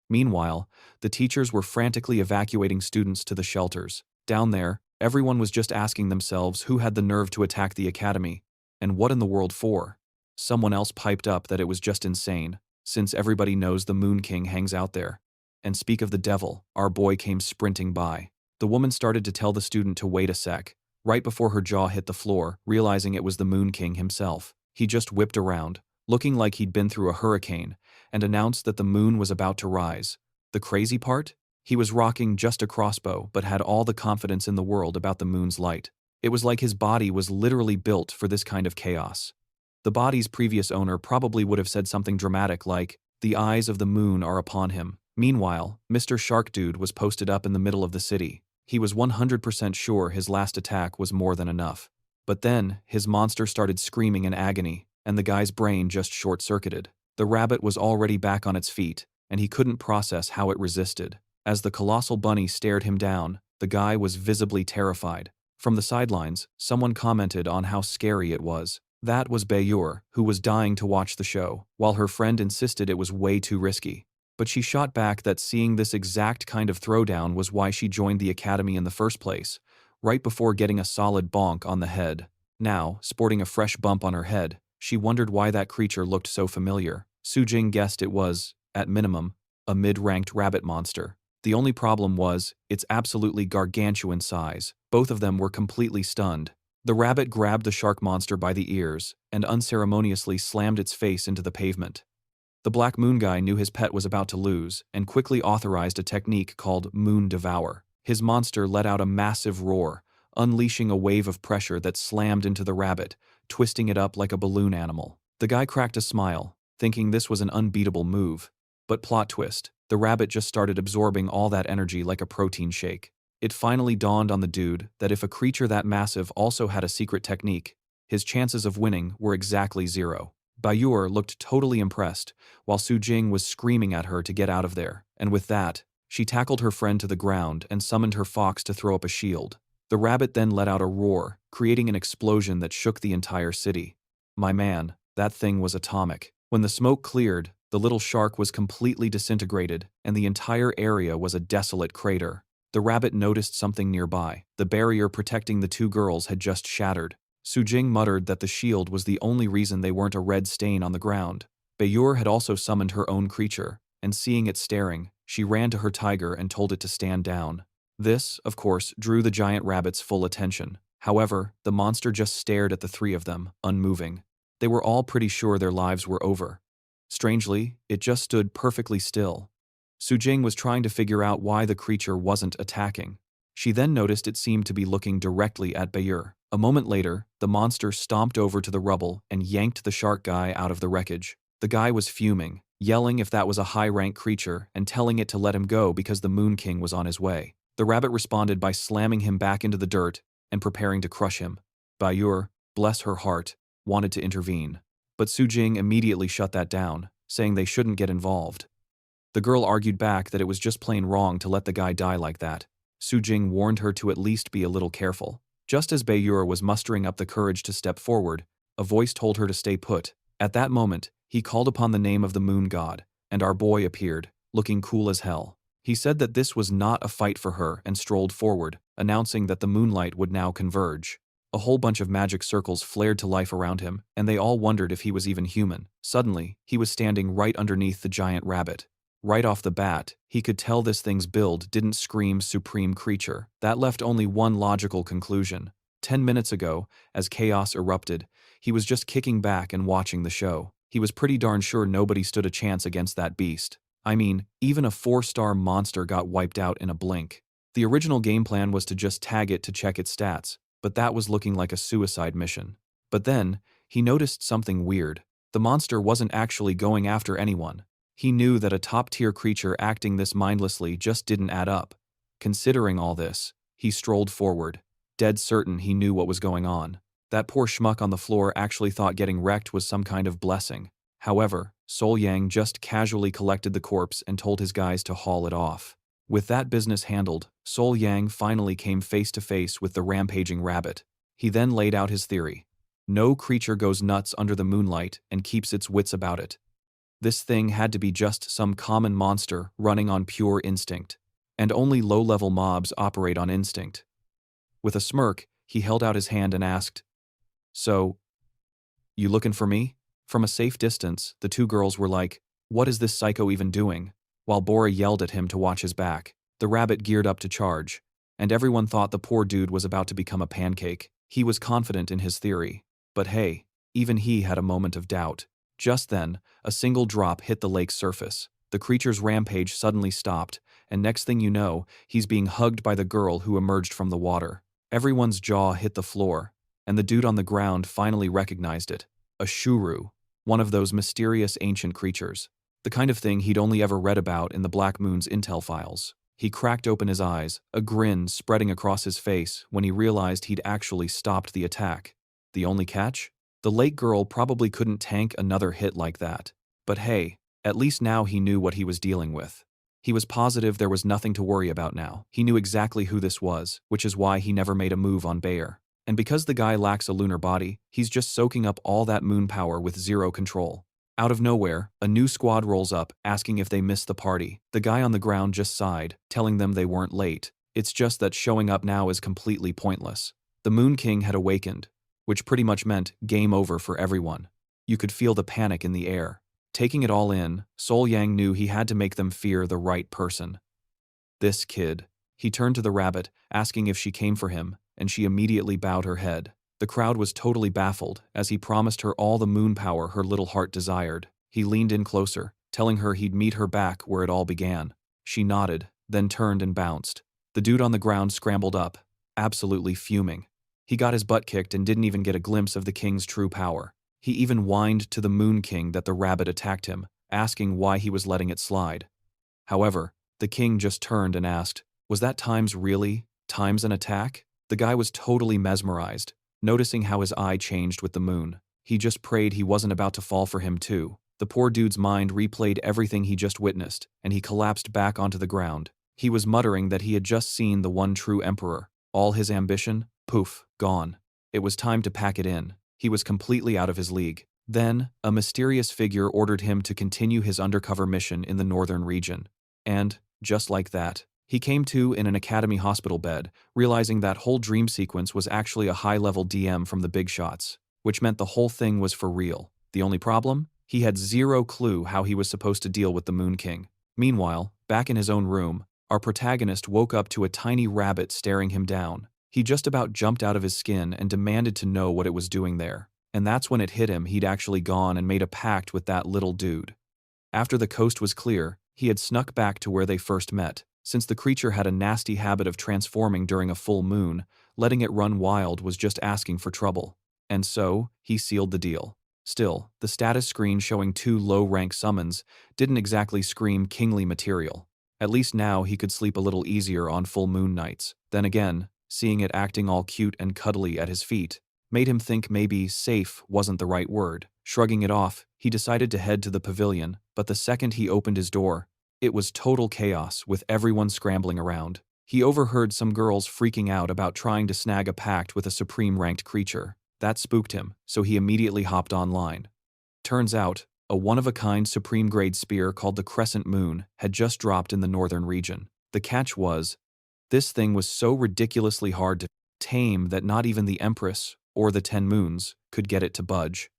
Meanwhile, the teachers were frantically evacuating students to the shelters. Down there, everyone was just asking themselves who had the nerve to attack the academy, and what in the world for. Someone else piped up that it was just insane, since everybody knows the Moon King hangs out there. And speak of the devil, our boy came sprinting by. The woman started to tell the student to wait a sec, right before her jaw hit the floor, realizing it was the Moon King himself. He just whipped around, looking like he'd been through a hurricane, and announced that the moon was about to rise. The crazy part? He was rocking just a crossbow, but had all the confidence in the world about the moon's light. It was like his body was literally built for this kind of chaos. The body's previous owner probably would have said something dramatic like, "The eyes of the moon are upon him." Meanwhile, Mr. Shark Dude was posted up in the middle of the city. He was 100% sure his last attack was more than enough. But then, his monster started screaming in agony, and the guy's brain just short-circuited. The rabbit was already back on its feet, and he couldn't process how it resisted. As the colossal bunny stared him down, the guy was visibly terrified. From the sidelines, someone commented on how scary it was. That was Bayur, who was dying to watch the show, while her friend insisted it was way too risky. But she shot back that seeing this exact kind of throwdown was why she joined the academy in the first place, right before getting a solid bonk on the head. Now, sporting a fresh bump on her head, she wondered why that creature looked so familiar. Su Jing guessed it was, at minimum, a mid-ranked rabbit monster. The only problem was, its absolutely gargantuan size. Both of them were completely stunned. The rabbit grabbed the shark monster by the ears and unceremoniously slammed its face into the pavement. The Black Moon guy knew his pet was about to lose and quickly authorized a technique called Moon Devour. His monster let out a massive roar, unleashing a wave of pressure that slammed into the rabbit, twisting it up like a balloon animal. The guy cracked a smile, thinking this was an unbeatable move. But plot twist, the rabbit just started absorbing all that energy like a protein shake. It finally dawned on the dude that if a creature that massive also had a secret technique, his chances of winning were exactly zero. Bayur looked totally impressed, while Su Jing was screaming at her to get out of there, and with that, she tackled her friend to the ground and summoned her fox to throw up a shield. The rabbit then let out a roar, creating an explosion that shook the entire city. "My man, That thing was atomic. When the smoke cleared, the little shark was completely disintegrated, and the entire area was a desolate crater. The rabbit noticed something nearby. The barrier protecting the two girls had just shattered. Su Jing muttered that the shield was the only reason they weren't a red stain on the ground. Bayur had also summoned her own creature, and seeing it staring, she ran to her tiger and told it to stand down. This, of course, drew the giant rabbit's full attention. However, the monster just stared at the three of them, unmoving. They were all pretty sure their lives were over. Strangely, it just stood perfectly still. Su Jing was trying to figure out why the creature wasn't attacking. She then noticed it seemed to be looking directly at Bayur. A moment later, the monster stomped over to the rubble and yanked the shark guy out of the wreckage. The guy was fuming, yelling if that was a high-rank creature and telling it to let him go because the Moon King was on his way. The rabbit responded by slamming him back into the dirt and preparing to crush him. Bayur, bless her heart, wanted to intervene. But Su Jing immediately shut that down, saying they shouldn't get involved. The girl argued back that it was just plain wrong to let the guy die like that. Su Jing warned her to at least be a little careful. Just as Bayur was mustering up the courage to step forward, a voice told her to stay put. At that moment, he called upon the name of the Moon God, and our boy appeared, looking cool as hell. He said that this was not a fight for her and strolled forward, announcing that the moonlight would now converge. A whole bunch of magic circles flared to life around him, and they all wondered if he was even human. Suddenly, he was standing right underneath the giant rabbit. Right off the bat, he could tell this thing's build didn't scream supreme creature. That left only one logical conclusion. 10 minutes ago, as chaos erupted, he was just kicking back and watching the show. He was pretty darn sure nobody stood a chance against that beast. I mean, even a 4-star monster got wiped out in a blink. The original game plan was to just tag it to check its stats, but that was looking like a suicide mission. But then, he noticed something weird. The monster wasn't actually going after anyone. He knew that a top-tier creature acting this mindlessly just didn't add up. Considering all this, he strolled forward, dead certain he knew what was going on. That poor schmuck on the floor actually thought getting wrecked was some kind of blessing. However, Su Leang just casually collected the corpse and told his guys to haul it off. With that business handled, Su Leang finally came face to face with the rampaging rabbit. He then laid out his theory. No creature goes nuts under the moonlight and keeps its wits about it. This thing had to be just some common monster running on pure instinct. And only low-level mobs operate on instinct. With a smirk, he held out his hand and asked, "So, you looking for me?" From a safe distance, the two girls were like, "What is this psycho even doing?" While Bora yelled at him to watch his back. The rabbit geared up to charge, and everyone thought the poor dude was about to become a pancake. He was confident in his theory. But hey, even he had a moment of doubt. Just then, a single drop hit the lake's surface. The creature's rampage suddenly stopped, and next thing you know, he's being hugged by the girl who emerged from the water. Everyone's jaw hit the floor, and the dude on the ground finally recognized it. A shuru, one of those mysterious ancient creatures. The kind of thing he'd only ever read about in the Black Moon's intel files. He cracked open his eyes, a grin spreading across his face when he realized he'd actually stopped the attack. The only catch? The lake girl probably couldn't tank another hit like that. But hey, at least now he knew what he was dealing with. He was positive there was nothing to worry about now. He knew exactly who this was, which is why he never made a move on Bayer. And because the guy lacks a lunar body, he's just soaking up all that moon power with zero control. Out of nowhere, a new squad rolls up, asking if they missed the party. The guy on the ground just sighed, telling them they weren't late. It's just that showing up now is completely pointless. The Moon King had awakened, which pretty much meant game over for everyone. You could feel the panic in the air. Taking it all in, Su Leang knew he had to make them fear the right person. This kid. He turned to the rabbit, asking if she came for him, and she immediately bowed her head. The crowd was totally baffled, as he promised her all the moon power her little heart desired. He leaned in closer, telling her he'd meet her back where it all began. She nodded, then turned and bounced. The dude on the ground scrambled up, absolutely fuming. He got his butt kicked and didn't even get a glimpse of the king's true power. He even whined to the Moon King that the rabbit attacked him, asking why he was letting it slide. However, the king just turned and asked, "Was that times really? Times an attack?" The guy was totally mesmerized, noticing how his eye changed with the moon. He just prayed he wasn't about to fall for him too. The poor dude's mind replayed everything he just witnessed, and he collapsed back onto the ground. He was muttering that he had just seen the one true emperor. All his ambition, poof, gone. It was time to pack it in. He was completely out of his league. Then, a mysterious figure ordered him to continue his undercover mission in the northern region. And, just like that, he came to in an academy hospital bed, realizing that whole dream sequence was actually a high-level DM from the big shots, which meant the whole thing was for real. The only problem? He had zero clue how he was supposed to deal with the Moon King. Meanwhile, back in his own room, our protagonist woke up to a tiny rabbit staring him down. He just about jumped out of his skin and demanded to know what it was doing there. And that's when it hit him he'd actually gone and made a pact with that little dude. After the coast was clear, he had snuck back to where they first met. Since the creature had a nasty habit of transforming during a full moon, letting it run wild was just asking for trouble. And so, he sealed the deal. Still, the status screen showing 2 low-rank summons didn't exactly scream kingly material. At least now he could sleep a little easier on full moon nights. Then again, seeing it acting all cute and cuddly at his feet made him think maybe safe wasn't the right word. Shrugging it off, he decided to head to the pavilion, but the second he opened his door, it was total chaos with everyone scrambling around. He overheard some girls freaking out about trying to snag a pact with a supreme-ranked creature. That spooked him, so he immediately hopped online. Turns out, a one-of-a-kind supreme-grade spear called the Crescent Moon had just dropped in the northern region. The catch was, this thing was so ridiculously hard to tame that not even the Empress or the 10 Moons could get it to budge.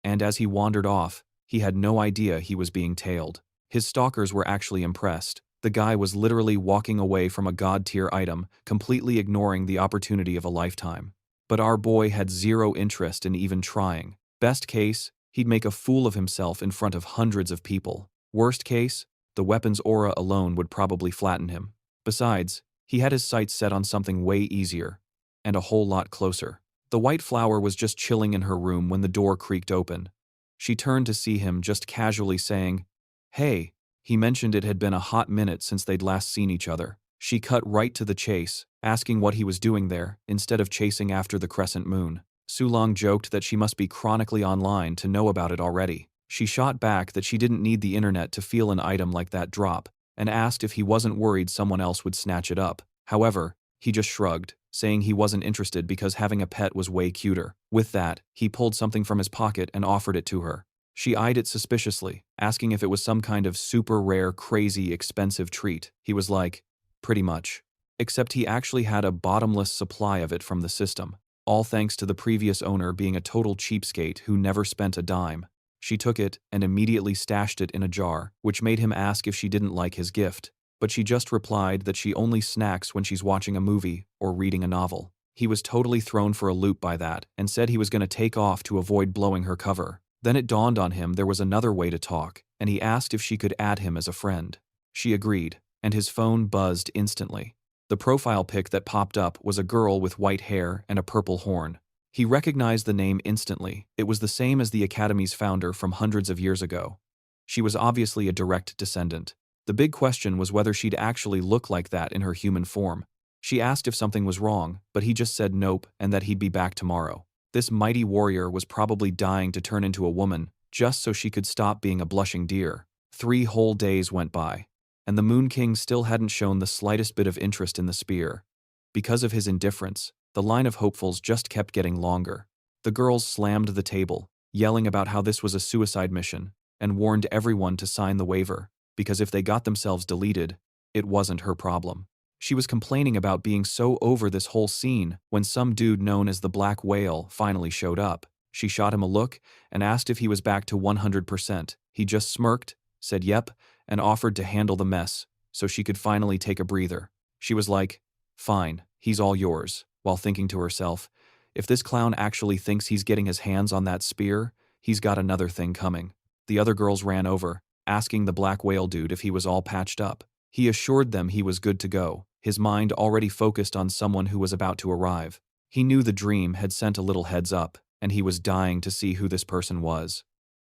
And as he wandered off, he had no idea he was being tailed. His stalkers were actually impressed. The guy was literally walking away from a god-tier item, completely ignoring the opportunity of a lifetime. But our boy had zero interest in even trying. Best case, he'd make a fool of himself in front of hundreds of people. Worst case, the weapon's aura alone would probably flatten him. Besides, he had his sights set on something way easier, and a whole lot closer. The white flower was just chilling in her room when the door creaked open. She turned to see him just casually saying, "Hey." He mentioned it had been a hot minute since they'd last seen each other. She cut right to the chase, asking what he was doing there, instead of chasing after the crescent moon. Su Leang joked that she must be chronically online to know about it already. She shot back that she didn't need the internet to feel an item like that drop, and asked if he wasn't worried someone else would snatch it up. However, he just shrugged, saying he wasn't interested because having a pet was way cuter. With that, he pulled something from his pocket and offered it to her. She eyed it suspiciously, asking if it was some kind of super rare, crazy, expensive treat. He was like, pretty much. Except he actually had a bottomless supply of it from the system, all thanks to the previous owner being a total cheapskate who never spent a dime. She took it and immediately stashed it in a jar, which made him ask if she didn't like his gift. But she just replied that she only snacks when she's watching a movie or reading a novel. He was totally thrown for a loop by that and said he was going to take off to avoid blowing her cover. Then it dawned on him there was another way to talk, and he asked if she could add him as a friend. She agreed, and his phone buzzed instantly. The profile pic that popped up was a girl with white hair and a purple horn. He recognized the name instantly. It was the same as the Academy's founder from hundreds of years ago. She was obviously a direct descendant. The big question was whether she'd actually look like that in her human form. She asked if something was wrong, but he just said nope and that he'd be back tomorrow. This mighty warrior was probably dying to turn into a woman, just so she could stop being a blushing deer. 3 whole days went by, and the Moon King still hadn't shown the slightest bit of interest in the spear. Because of his indifference, the line of hopefuls just kept getting longer. The girls slammed the table, yelling about how this was a suicide mission, and warned everyone to sign the waiver, because if they got themselves deleted, it wasn't her problem. She was complaining about being so over this whole scene when some dude known as the Black Whale finally showed up. She shot him a look and asked if he was back to 100%. He just smirked, said yep, and offered to handle the mess so she could finally take a breather. She was like, "Fine, he's all yours," while thinking to herself, if this clown actually thinks he's getting his hands on that spear, he's got another thing coming. The other girls ran over, asking the Black Whale dude if he was all patched up. He assured them he was good to go, his mind already focused on someone who was about to arrive. He knew the dream had sent a little heads up, and he was dying to see who this person was.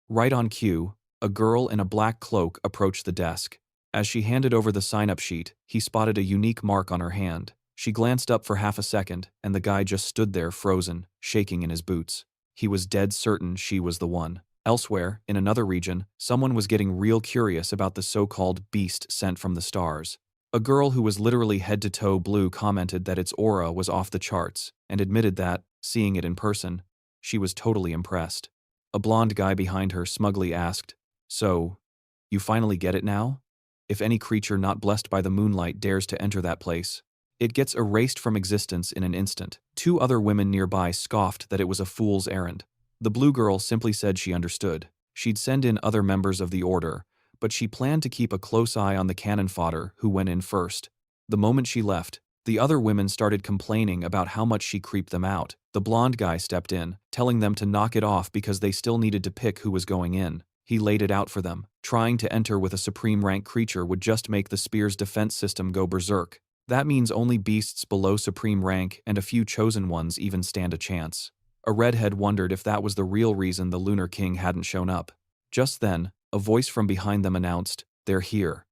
Right on cue, a girl in a black cloak approached the desk. As she handed over the sign-up sheet, he spotted a unique mark on her hand. She glanced up for half a second, and the guy just stood there frozen, shaking in his boots. He was dead certain she was the one. Elsewhere, in another region, someone was getting real curious about the so-called beast sent from the stars. A girl who was literally head-to-toe blue commented that its aura was off the charts, and admitted that, seeing it in person, she was totally impressed. A blonde guy behind her smugly asked, "So, you finally get it now? If any creature not blessed by the moonlight dares to enter that place, it gets erased from existence in an instant." Two other women nearby scoffed that it was a fool's errand. The blue girl simply said she understood. She'd send in other members of the order, but she planned to keep a close eye on the cannon fodder who went in first. The moment she left, the other women started complaining about how much she creeped them out. The blonde guy stepped in, telling them to knock it off because they still needed to pick who was going in. He laid it out for them. Trying to enter with a supreme rank creature would just make the spear's defense system go berserk. That means only beasts below supreme rank and a few chosen ones even stand a chance. A redhead wondered if that was the real reason the Lunar King hadn't shown up. Just then, a voice from behind them announced, "They're here."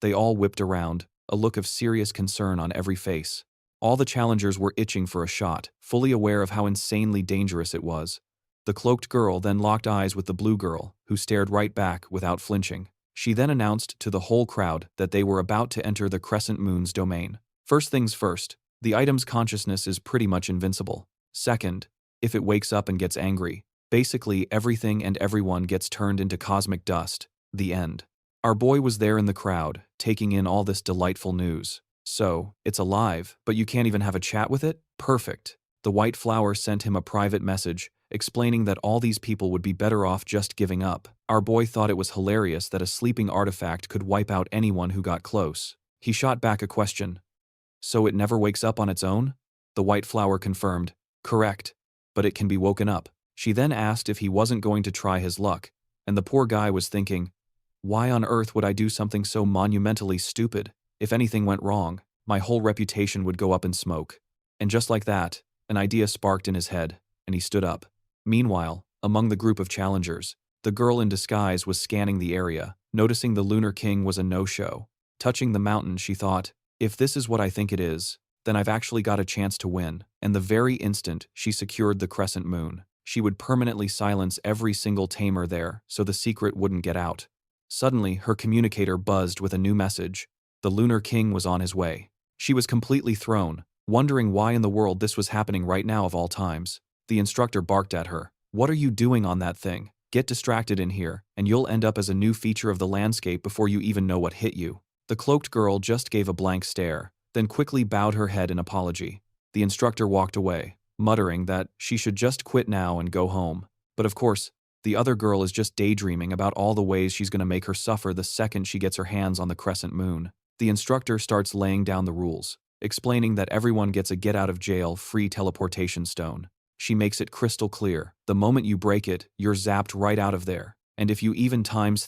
They all whipped around, a look of serious concern on every face. All the challengers were itching for a shot, fully aware of how insanely dangerous it was. The cloaked girl then locked eyes with the blue girl, who stared right back without flinching. She then announced to the whole crowd that they were about to enter the crescent moon's domain. First things first, the item's consciousness is pretty much invincible. Second, if it wakes up and gets angry, basically everything and everyone gets turned into cosmic dust. The end. Our boy was there in the crowd, taking in all this delightful news. "So, it's alive, but you can't even have a chat with it? Perfect." The white flower sent him a private message, explaining that all these people would be better off just giving up. Our boy thought it was hilarious that a sleeping artifact could wipe out anyone who got close. He shot back a question. "So it never wakes up on its own?" The white flower confirmed, "Correct, but it can be woken up." She then asked if he wasn't going to try his luck, and the poor guy was thinking, "Why on earth would I do something so monumentally stupid? If anything went wrong, my whole reputation would go up in smoke." And just like that, an idea sparked in his head, and he stood up. Meanwhile, among the group of challengers, the girl in disguise was scanning the area, noticing the Lunar King was a no-show. Touching the mountain, she thought, "If this is what I think it is, then I've actually got a chance to win." And the very instant she secured the crescent moon, she would permanently silence every single tamer there so the secret wouldn't get out. Suddenly, her communicator buzzed with a new message. The Lunar King was on his way. She was completely thrown, wondering why in the world this was happening right now of all times. The instructor barked at her. "What are you doing on that thing? Get distracted in here, and you'll end up as a new feature of the landscape before you even know what hit you." The cloaked girl just gave a blank stare, then quickly bowed her head in apology. The instructor walked away, muttering that she should just quit now and go home. But of course, the other girl is just daydreaming about all the ways she's going to make her suffer the second she gets her hands on the crescent moon. The instructor starts laying down the rules, explaining that everyone gets a get-out-of-jail-free teleportation stone. She makes it crystal clear. The moment you break it, you're zapped right out of there. And if you even times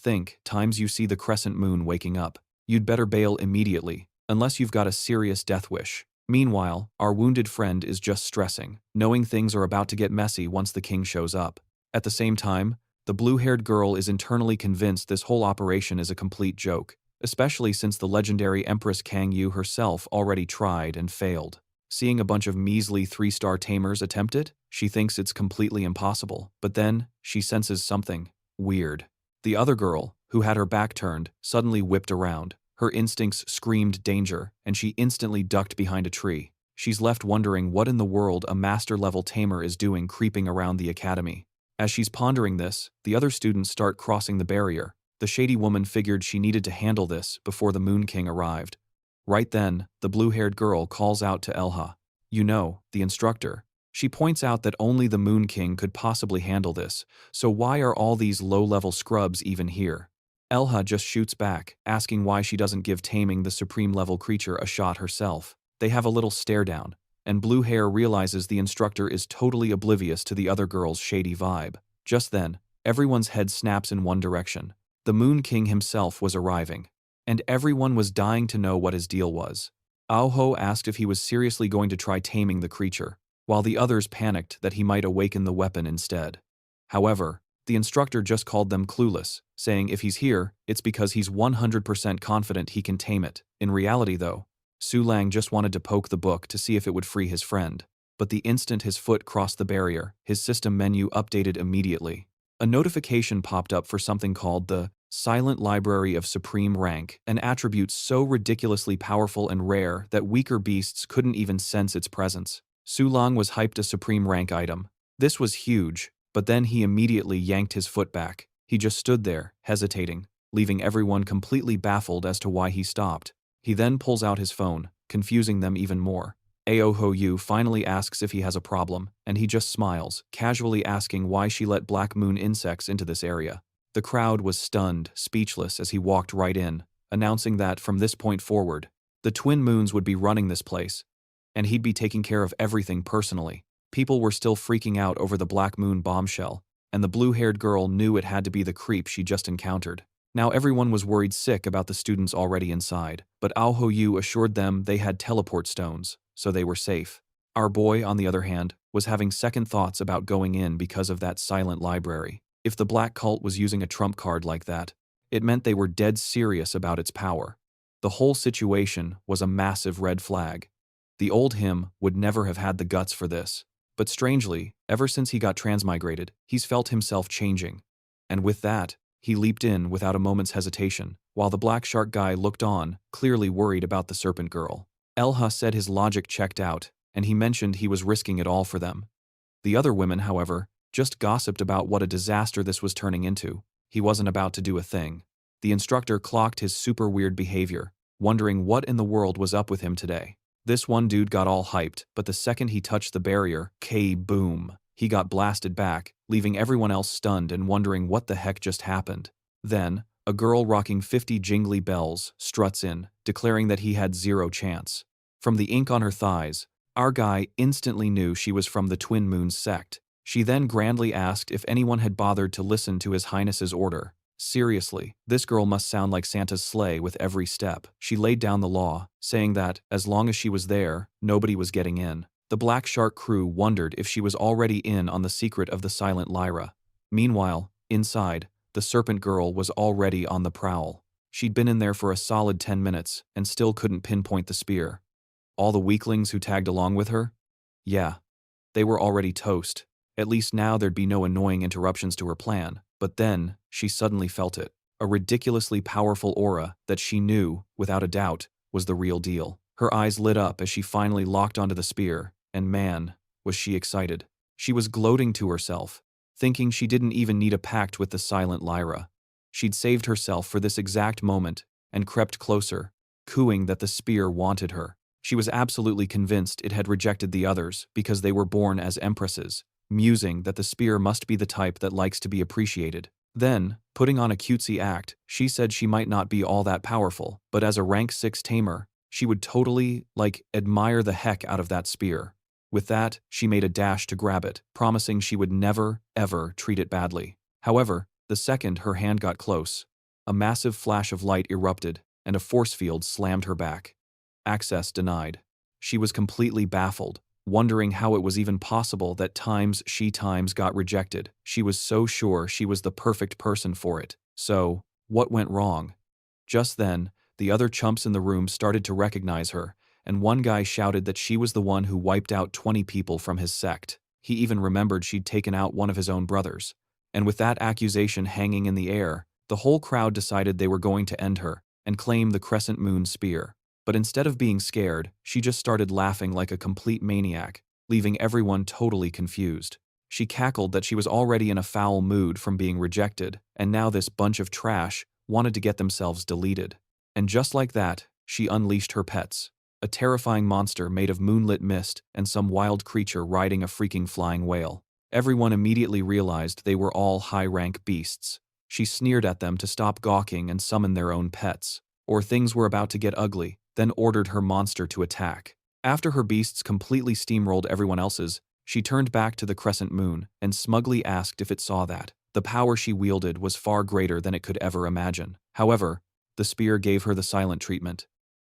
you see the crescent moon waking up, you'd better bail immediately, unless you've got a serious death wish. Meanwhile, our wounded friend is just stressing, knowing things are about to get messy once the king shows up. At the same time, the blue-haired girl is internally convinced this whole operation is a complete joke, especially since the legendary Empress Kang Yu herself already tried and failed. Seeing a bunch of measly 3-star tamers attempt it, she thinks it's completely impossible, but then, she senses something weird. The other girl, who had her back turned, suddenly whipped around. Her instincts screamed danger, and she instantly ducked behind a tree. She's left wondering what in the world a master-level tamer is doing creeping around the academy. As she's pondering this, the other students start crossing the barrier. The shady woman figured she needed to handle this before the Moon King arrived. Right then, the blue-haired girl calls out to Elha. "You know, the instructor." She points out that only the Moon King could possibly handle this, so why are all these low-level scrubs even here? Elha just shoots back, asking why she doesn't give taming the supreme-level creature a shot herself. They have a little stare-down, and Blue Hair realizes the instructor is totally oblivious to the other girl's shady vibe. Just then, everyone's head snaps in one direction. The Moon King himself was arriving, and everyone was dying to know what his deal was. Aoho asked if he was seriously going to try taming the creature, while the others panicked that he might awaken the weapon instead. However, the instructor just called them clueless, saying if he's here, it's because he's 100% confident he can tame it. In reality though, Su Leang just wanted to poke the book to see if it would free his friend. But the instant his foot crossed the barrier, his system menu updated immediately. A notification popped up for something called the Silent Library of Supreme Rank, an attribute so ridiculously powerful and rare that weaker beasts couldn't even sense its presence. Su Leang was hyped a Supreme Rank item. This was huge. But then he immediately yanked his foot back. He just stood there, hesitating, leaving everyone completely baffled as to why he stopped. He then pulls out his phone, confusing them even more. Aoho Yu finally asks if he has a problem, and he just smiles, casually asking why she let black moon insects into this area. The crowd was stunned, speechless as he walked right in, announcing that from this point forward, the twin moons would be running this place, and he'd be taking care of everything personally. People were still freaking out over the black moon bombshell, and the blue-haired girl knew it had to be the creep she just encountered. Now everyone was worried sick about the students already inside, but Aoho Yu assured them they had teleport stones, so they were safe. Our boy, on the other hand, was having second thoughts about going in because of that silent library. If the black cult was using a trump card like that, it meant they were dead serious about its power. The whole situation was a massive red flag. The old him would never have had the guts for this. But strangely, ever since he got transmigrated, he's felt himself changing. And with that, he leaped in without a moment's hesitation, while the black shark guy looked on, clearly worried about the serpent girl. Elha said his logic checked out, and he mentioned he was risking it all for them. The other women, however, just gossiped about what a disaster this was turning into. He wasn't about to do a thing. The instructor clocked his super weird behavior, wondering what in the world was up with him today. This one dude got all hyped, but the second he touched the barrier, K-boom, he got blasted back, leaving everyone else stunned and wondering what the heck just happened. Then, a girl rocking 50 jingly bells struts in, declaring that he had zero chance. From the ink on her thighs, our guy instantly knew she was from the Twin Moons sect. She then grandly asked if anyone had bothered to listen to His Highness's order. Seriously, this girl must sound like Santa's sleigh with every step. She laid down the law, saying that, as long as she was there, nobody was getting in. The Black Shark crew wondered if she was already in on the secret of the silent lyra. Meanwhile, inside, the serpent girl was already on the prowl. She'd been in there for a solid 10 minutes, and still couldn't pinpoint the spear. All the weaklings who tagged along with her? Yeah, they were already toast. At least now there'd be no annoying interruptions to her plan. But then, she suddenly felt it. A ridiculously powerful aura that she knew, without a doubt, was the real deal. Her eyes lit up as she finally locked onto the spear, and man, was she excited. She was gloating to herself, thinking she didn't even need a pact with the silent lyra. She'd saved herself for this exact moment, and crept closer, cooing that the spear wanted her. She was absolutely convinced it had rejected the others because they were born as empresses, musing that the spear must be the type that likes to be appreciated. Then, putting on a cutesy act, she said she might not be all that powerful, but as a rank 6 tamer, she would totally, admire the heck out of that spear. With that, she made a dash to grab it, promising she would never, ever treat it badly. However, the second her hand got close, a massive flash of light erupted, and a force field slammed her back. Access denied. She was completely baffled, wondering how it was even possible that she got rejected. She was so sure she was the perfect person for it. So, what went wrong? Just then, the other chumps in the room started to recognize her, and one guy shouted that she was the one who wiped out 20 people from his sect. He even remembered she'd taken out one of his own brothers. And with that accusation hanging in the air, the whole crowd decided they were going to end her and claim the crescent moon spear. But instead of being scared, she just started laughing like a complete maniac, leaving everyone totally confused. She cackled that she was already in a foul mood from being rejected, and now this bunch of trash wanted to get themselves deleted. And just like that, she unleashed her pets. A terrifying monster made of moonlit mist and some wild creature riding a freaking flying whale. Everyone immediately realized they were all high-rank beasts. She sneered at them to stop gawking and summon their own pets, or things were about to get ugly, then ordered her monster to attack. After her beasts completely steamrolled everyone else's, she turned back to the crescent moon and smugly asked if it saw that. The power she wielded was far greater than it could ever imagine. However, the spear gave her the silent treatment.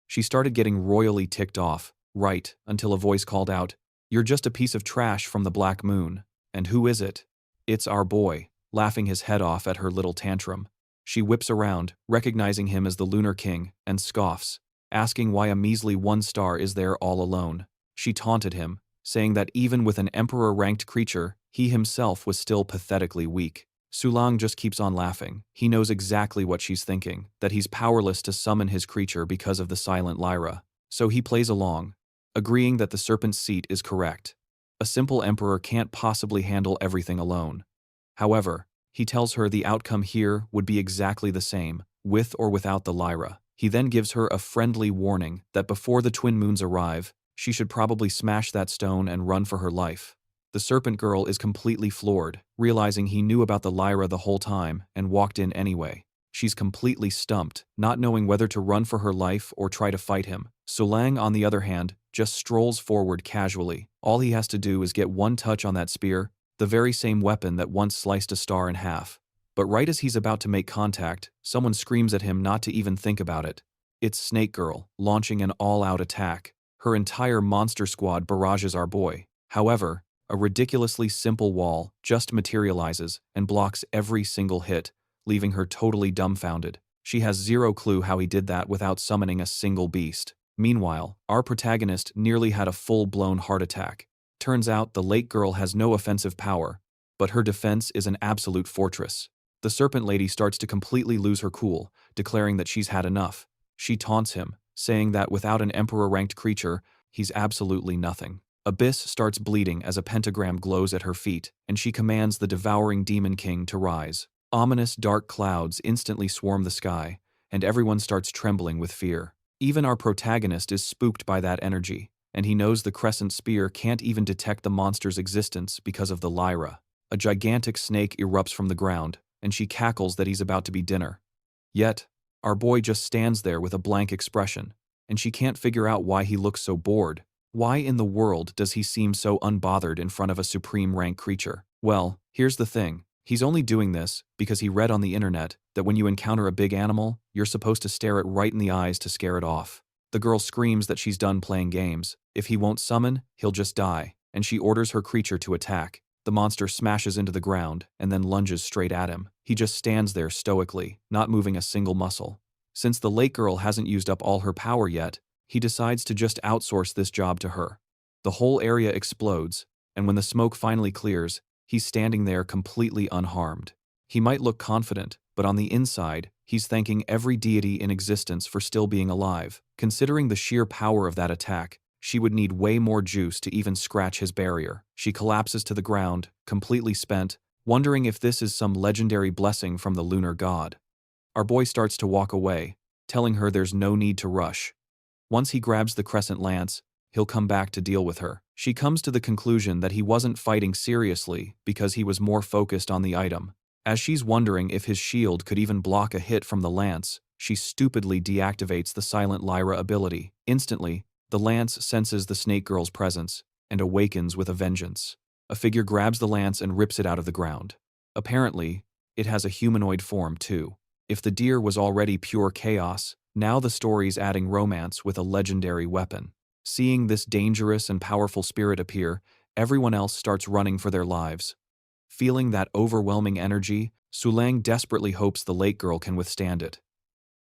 She started getting royally ticked off, right, until a voice called out, "You're just a piece of trash from the Black Moon. And who is it?" "It's our boy," laughing his head off at her little tantrum. She whips around, recognizing him as the Lunar King, and scoffs, asking why a measly 1 star is there all alone. She taunted him, saying that even with an emperor-ranked creature, he himself was still pathetically weak. Su Leang just keeps on laughing. He knows exactly what she's thinking, that he's powerless to summon his creature because of the silent lyra. So he plays along, agreeing that the serpent's seat is correct. A simple emperor can't possibly handle everything alone. However, he tells her the outcome here would be exactly the same, with or without the lyra. He then gives her a friendly warning that before the twin moons arrive, she should probably smash that stone and run for her life. The serpent girl is completely floored, realizing he knew about the lyra the whole time and walked in anyway. She's completely stumped, not knowing whether to run for her life or try to fight him. Su Leang, on the other hand, just strolls forward casually. All he has to do is get one touch on that spear, the very same weapon that once sliced a star in half. But right as he's about to make contact, someone screams at him not to even think about it. It's Snake Girl, launching an all-out attack. Her entire monster squad barrages our boy. However, a ridiculously simple wall just materializes and blocks every single hit, leaving her totally dumbfounded. She has zero clue how he did that without summoning a single beast. Meanwhile, our protagonist nearly had a full-blown heart attack. Turns out the lake girl has no offensive power, but her defense is an absolute fortress. The serpent lady starts to completely lose her cool, declaring that she's had enough. She taunts him, saying that without an emperor-ranked creature, he's absolutely nothing. Abyss starts bleeding as a pentagram glows at her feet, and she commands the devouring demon king to rise. Ominous dark clouds instantly swarm the sky, and everyone starts trembling with fear. Even our protagonist is spooked by that energy, and he knows the crescent spear can't even detect the monster's existence because of the lyra. A gigantic snake erupts from the ground, and she cackles that he's about to be dinner. Yet, our boy just stands there with a blank expression, and she can't figure out why he looks so bored. Why in the world does he seem so unbothered in front of a supreme rank creature? Well, here's the thing. He's only doing this because he read on the internet that when you encounter a big animal, you're supposed to stare it right in the eyes to scare it off. The girl screams that she's done playing games. If he won't summon, he'll just die, and she orders her creature to attack. The monster smashes into the ground and then lunges straight at him. He just stands there stoically, not moving a single muscle. Since the lake girl hasn't used up all her power yet, he decides to just outsource this job to her. The whole area explodes, and when the smoke finally clears, he's standing there completely unharmed. He might look confident, but on the inside, he's thanking every deity in existence for still being alive. Considering the sheer power of that attack, she would need way more juice to even scratch his barrier. She collapses to the ground, completely spent, wondering if this is some legendary blessing from the Lunar God. Our boy starts to walk away, telling her there's no need to rush. Once he grabs the crescent lance, he'll come back to deal with her. She comes to the conclusion that he wasn't fighting seriously because he was more focused on the item. As she's wondering if his shield could even block a hit from the lance, she stupidly deactivates the Silent Lyra ability. Instantly, the lance senses the snake girl's presence and awakens with a vengeance. A figure grabs the lance and rips it out of the ground. Apparently, it has a humanoid form too. If the deer was already pure chaos, now the story's adding romance with a legendary weapon. Seeing this dangerous and powerful spirit appear, everyone else starts running for their lives. Feeling that overwhelming energy, Su Leang desperately hopes the lake girl can withstand it.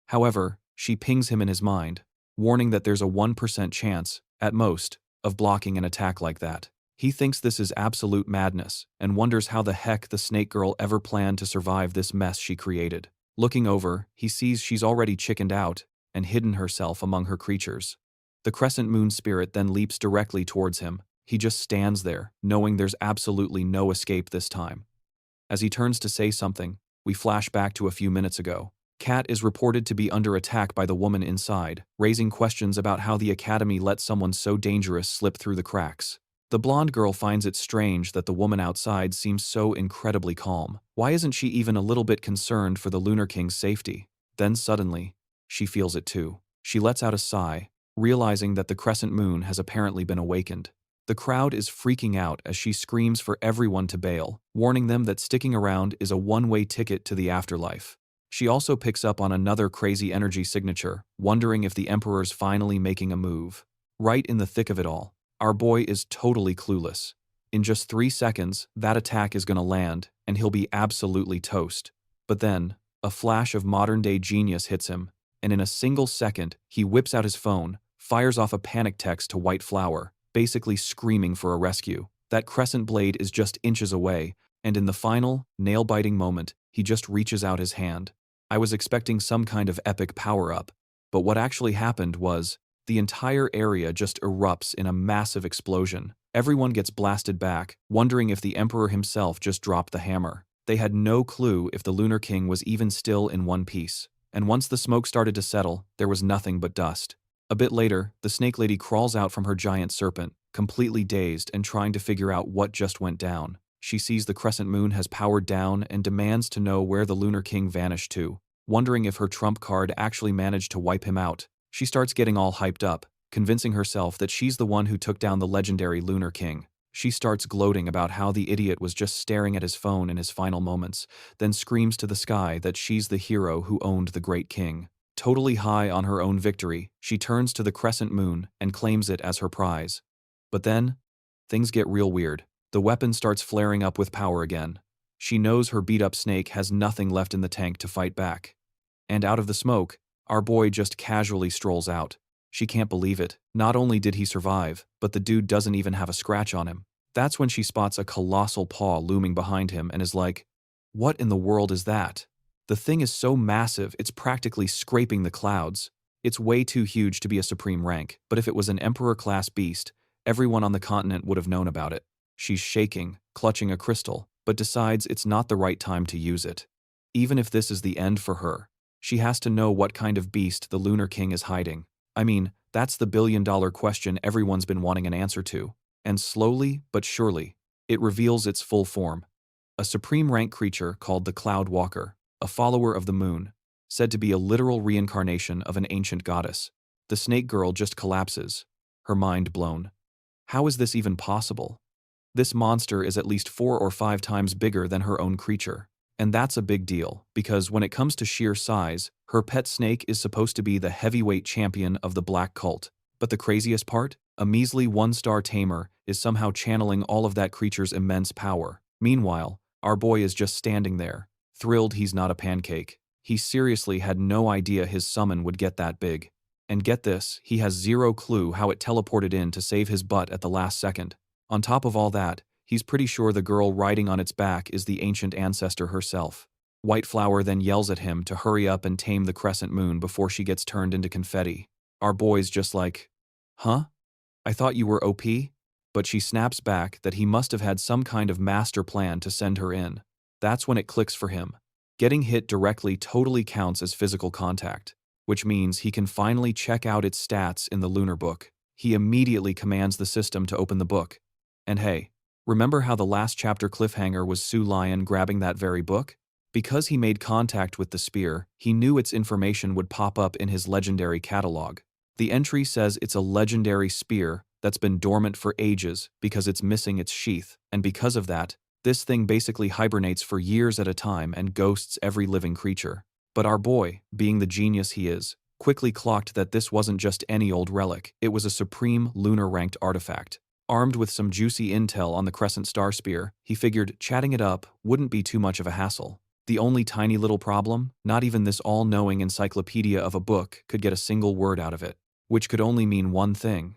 However, she pings him in his mind, warning that there's a 1% chance, at most, of blocking an attack like that. He thinks this is absolute madness, and wonders how the heck the snake girl ever planned to survive this mess she created. Looking over, he sees she's already chickened out and hidden herself among her creatures. The crescent moon spirit then leaps directly towards him. He just stands there, knowing there's absolutely no escape this time. As he turns to say something, we flash back to a few minutes ago. Kat is reported to be under attack by the woman inside, raising questions about how the academy let someone so dangerous slip through the cracks. The blonde girl finds it strange that the woman outside seems so incredibly calm. Why isn't she even a little bit concerned for the Lunar King's safety? Then suddenly, she feels it too. She lets out a sigh, realizing that the crescent moon has apparently been awakened. The crowd is freaking out as she screams for everyone to bail, warning them that sticking around is a one-way ticket to the afterlife. She also picks up on another crazy energy signature, wondering if the Emperor's finally making a move. Right in the thick of it all, our boy is totally clueless. In just 3 seconds, that attack is gonna land, and he'll be absolutely toast. But then, a flash of modern-day genius hits him, and in a single second, he whips out his phone, fires off a panic text to White Flower, basically screaming for a rescue. That crescent blade is just inches away, and in the final, nail-biting moment, he just reaches out his hand. I was expecting some kind of epic power-up, but what actually happened was, the entire area just erupts in a massive explosion. Everyone gets blasted back, wondering if the Emperor himself just dropped the hammer. They had no clue if the Lunar King was even still in one piece. And once the smoke started to settle, there was nothing but dust. A bit later, the snake lady crawls out from her giant serpent, completely dazed and trying to figure out what just went down. She sees the crescent moon has powered down and demands to know where the Lunar King vanished to. Wondering if her trump card actually managed to wipe him out, she starts getting all hyped up, convincing herself that she's the one who took down the legendary Lunar King. She starts gloating about how the idiot was just staring at his phone in his final moments, then screams to the sky that she's the hero who owned the great king. Totally high on her own victory, she turns to the crescent moon and claims it as her prize. But then, things get real weird. The weapon starts flaring up with power again. She knows her beat-up snake has nothing left in the tank to fight back. And out of the smoke, our boy just casually strolls out. She can't believe it. Not only did he survive, but the dude doesn't even have a scratch on him. That's when she spots a colossal paw looming behind him and is like, "What in the world is that?" The thing is so massive it's practically scraping the clouds. It's way too huge to be a supreme rank, but if it was an emperor-class beast, everyone on the continent would have known about it. She's shaking, clutching a crystal, but decides it's not the right time to use it. Even if this is the end for her, she has to know what kind of beast the Lunar King is hiding. I mean, that's the billion-dollar question everyone's been wanting an answer to. And slowly, but surely, it reveals its full form. A supreme rank creature called the Cloud Walker, a follower of the moon, said to be a literal reincarnation of an ancient goddess. The snake girl just collapses, her mind blown. How is this even possible? This monster is at least 4 or 5 times bigger than her own creature. And that's a big deal, because when it comes to sheer size, her pet snake is supposed to be the heavyweight champion of the black cult. But the craziest part? A measly 1-star tamer is somehow channeling all of that creature's immense power. Meanwhile, our boy is just standing there, thrilled he's not a pancake. He seriously had no idea his summon would get that big. And get this, he has zero clue how it teleported in to save his butt at the last second. On top of all that, he's pretty sure the girl riding on its back is the ancient ancestor herself. White Flower then yells at him to hurry up and tame the crescent moon before she gets turned into confetti. Our boy's just like, "Huh? I thought you were OP?" But she snaps back that he must have had some kind of master plan to send her in. That's when it clicks for him. Getting hit directly totally counts as physical contact, which means he can finally check out its stats in the Lunar Book. He immediately commands the system to open the book. And hey, remember how the last chapter cliffhanger was Su Leang grabbing that very book? Because he made contact with the spear, he knew its information would pop up in his legendary catalog. The entry says it's a legendary spear that's been dormant for ages because it's missing its sheath, and because of that, this thing basically hibernates for years at a time and ghosts every living creature. But our boy, being the genius he is, quickly clocked that this wasn't just any old relic, it was a supreme lunar-ranked artifact. Armed with some juicy intel on the Crescent Star Spear, he figured chatting it up wouldn't be too much of a hassle. The only tiny little problem, not even this all-knowing encyclopedia of a book could get a single word out of it, which could only mean one thing.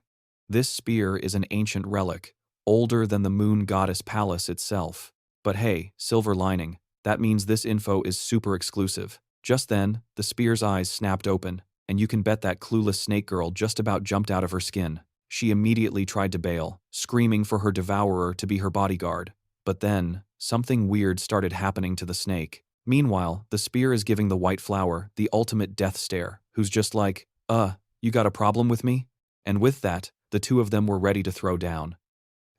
This spear is an ancient relic, older than the moon goddess palace itself. But hey, silver lining, that means this info is super exclusive. Just then, the spear's eyes snapped open, and you can bet that clueless snake girl just about jumped out of her skin. She immediately tried to bail, screaming for her devourer to be her bodyguard. But then, something weird started happening to the snake. Meanwhile, the spear is giving the White Flower the ultimate death stare, who's just like, you got a problem with me? And with that, the two of them were ready to throw down.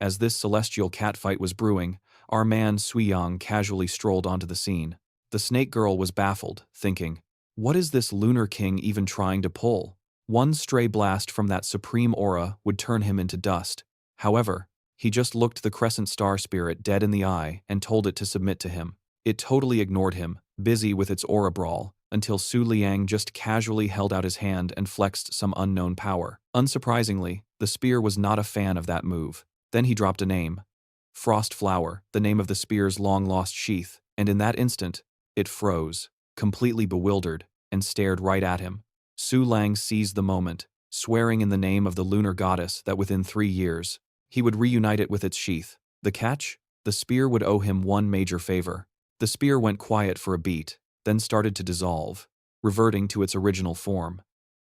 As this celestial catfight was brewing, our man Su Leang casually strolled onto the scene. The snake girl was baffled, thinking, what is this Lunar King even trying to pull? One stray blast from that supreme aura would turn him into dust. However, he just looked the Crescent Star Spirit dead in the eye and told it to submit to him. It totally ignored him, busy with its aura brawl, until Su Leang just casually held out his hand and flexed some unknown power. Unsurprisingly, the spear was not a fan of that move. Then he dropped a name. Frost Flower, the name of the spear's long-lost sheath, and in that instant, it froze, completely bewildered, and stared right at him. Su Leang seized the moment, swearing in the name of the lunar goddess that within 3 years, he would reunite it with its sheath. The catch? The spear would owe him one major favor. The spear went quiet for a beat, then started to dissolve, reverting to its original form.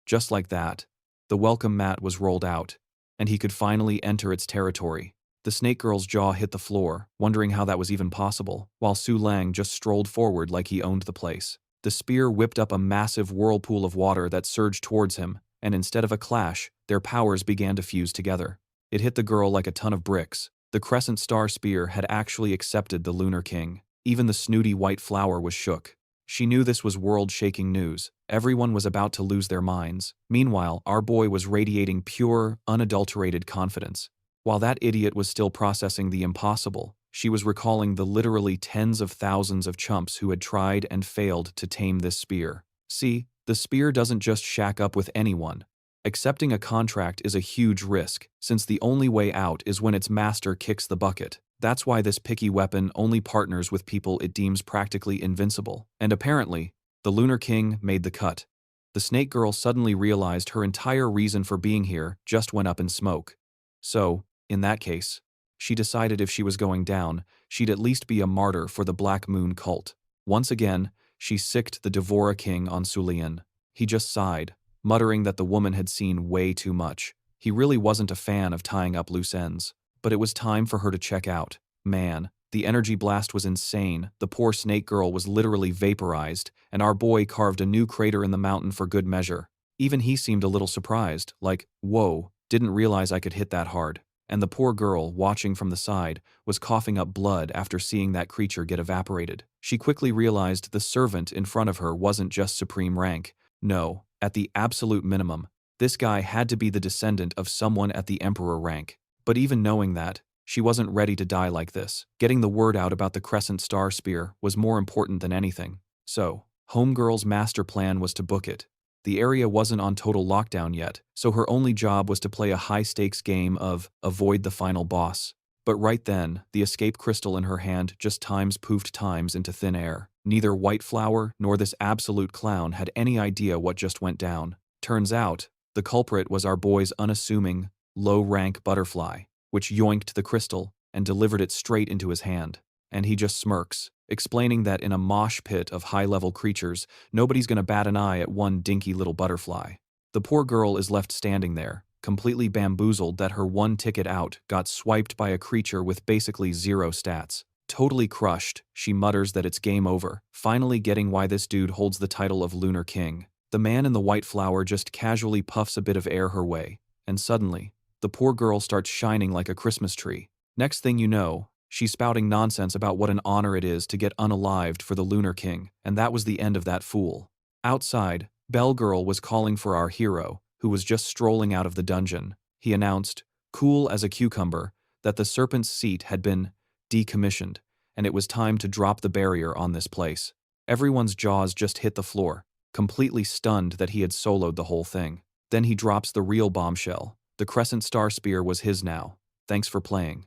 Just like that, the welcome mat was rolled out, and he could finally enter its territory. The snake girl's jaw hit the floor, wondering how that was even possible, while Su Leang just strolled forward like he owned the place. The spear whipped up a massive whirlpool of water that surged towards him, and instead of a clash, their powers began to fuse together. It hit the girl like a ton of bricks. The crescent star spear had actually accepted the Lunar King. Even the snooty white flower was shook. She knew this was world-shaking news. Everyone was about to lose their minds. Meanwhile, our boy was radiating pure, unadulterated confidence. While that idiot was still processing the impossible, she was recalling the literally tens of thousands of chumps who had tried and failed to tame this spear. See, the spear doesn't just shack up with anyone. Accepting a contract is a huge risk, since the only way out is when its master kicks the bucket. That's why this picky weapon only partners with people it deems practically invincible. And apparently, the Lunar King made the cut. The snake girl suddenly realized her entire reason for being here just went up in smoke. So, in that case, she decided if she was going down, she'd at least be a martyr for the Black Moon cult. Once again, she sicked the Devourer King on Su Leang. He just sighed, muttering that the woman had seen way too much. He really wasn't a fan of tying up loose ends. But it was time for her to check out. Man, the energy blast was insane. The poor snake girl was literally vaporized, and our boy carved a new crater in the mountain for good measure. Even he seemed a little surprised, like, whoa, didn't realize I could hit that hard. And the poor girl, watching from the side, was coughing up blood after seeing that creature get evaporated. She quickly realized the servant in front of her wasn't just supreme rank. No, at the absolute minimum, this guy had to be the descendant of someone at the emperor rank. But even knowing that, she wasn't ready to die like this. Getting the word out about the crescent star spear was more important than anything. So, Homegirl's master plan was to book it. The area wasn't on total lockdown yet, so her only job was to play a high-stakes game of avoid the final boss. But right then, the escape crystal in her hand just poofed times into thin air. Neither White Flower nor this absolute clown had any idea what just went down. Turns out, the culprit was our boy's unassuming, low-rank butterfly, which yoinked the crystal and delivered it straight into his hand. And he just smirks, explaining that in a mosh pit of high-level creatures, nobody's gonna bat an eye at one dinky little butterfly. The poor girl is left standing there, completely bamboozled that her one ticket out got swiped by a creature with basically zero stats. Totally crushed, she mutters that it's game over, finally getting why this dude holds the title of Lunar King. The man in the white flower just casually puffs a bit of air her way, and suddenly, the poor girl starts shining like a Christmas tree. Next thing you know, she's spouting nonsense about what an honor it is to get unalived for the Lunar King, and that was the end of that fool. Outside, Bell Girl was calling for our hero, who was just strolling out of the dungeon. He announced, cool as a cucumber, that the serpent's seat had been decommissioned, and it was time to drop the barrier on this place. Everyone's jaws just hit the floor, completely stunned that he had soloed the whole thing. Then he drops the real bombshell. The crescent star spear was his now. Thanks for playing.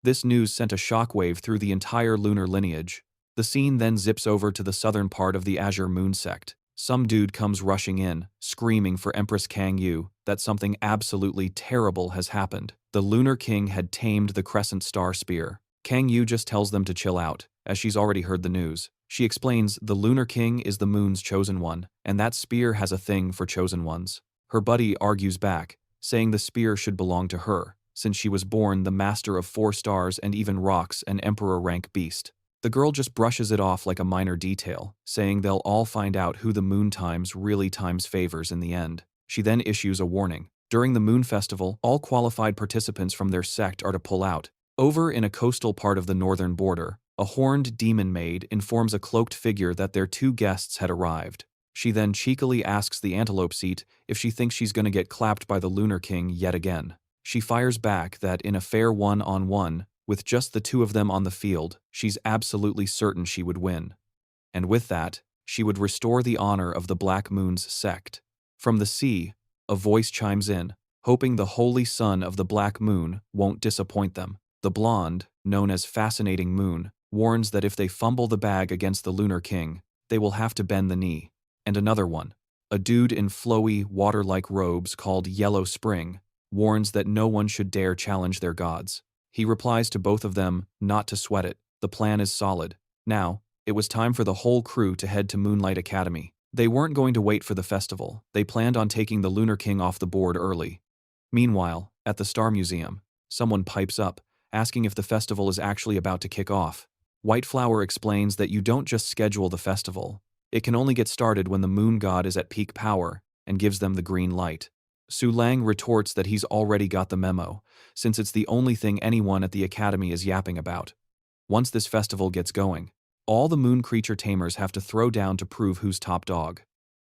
This news sent a shockwave through the entire lunar lineage. The scene then zips over to the southern part of the Azure Moon sect. Some dude comes rushing in, screaming for Empress Kang Yu that something absolutely terrible has happened. The Lunar King had tamed the crescent star spear. Kang Yu just tells them to chill out, as she's already heard the news. She explains the Lunar King is the moon's chosen one, and that spear has a thing for chosen ones. Her buddy argues back, saying the spear should belong to her, since she was born the master of 4 stars and even rocks an emperor rank beast. The girl just brushes it off like a minor detail, saying they'll all find out who the moon really times favors in the end. She then issues a warning. During the moon festival, all qualified participants from their sect are to pull out. Over in a coastal part of the northern border, a horned demon maid informs a cloaked figure that their 2 guests had arrived. She then cheekily asks the antelope seat if she thinks she's going to get clapped by the Lunar King yet again. She fires back that in a fair one-on-one, with just the 2 of them on the field, she's absolutely certain she would win. And with that, she would restore the honor of the Black Moon's sect. From the sea, a voice chimes in, hoping the holy sun of the Black Moon won't disappoint them. The blonde, known as Fascinating Moon, warns that if they fumble the bag against the Lunar King, they will have to bend the knee. And another one, a dude in flowy, water-like robes called Yellow Spring, warns that no one should dare challenge their gods. He replies to both of them not to sweat it. The plan is solid. Now, it was time for the whole crew to head to Moonlight Academy. They weren't going to wait for the festival. They planned on taking the Lunar King off the board early. Meanwhile, at the Star Museum, someone pipes up, asking if the festival is actually about to kick off. White Flower explains that you don't just schedule the festival. It can only get started when the moon god is at peak power, and gives them the green light. Su Leang retorts that he's already got the memo, since it's the only thing anyone at the academy is yapping about. Once this festival gets going, all the moon creature tamers have to throw down to prove who's top dog.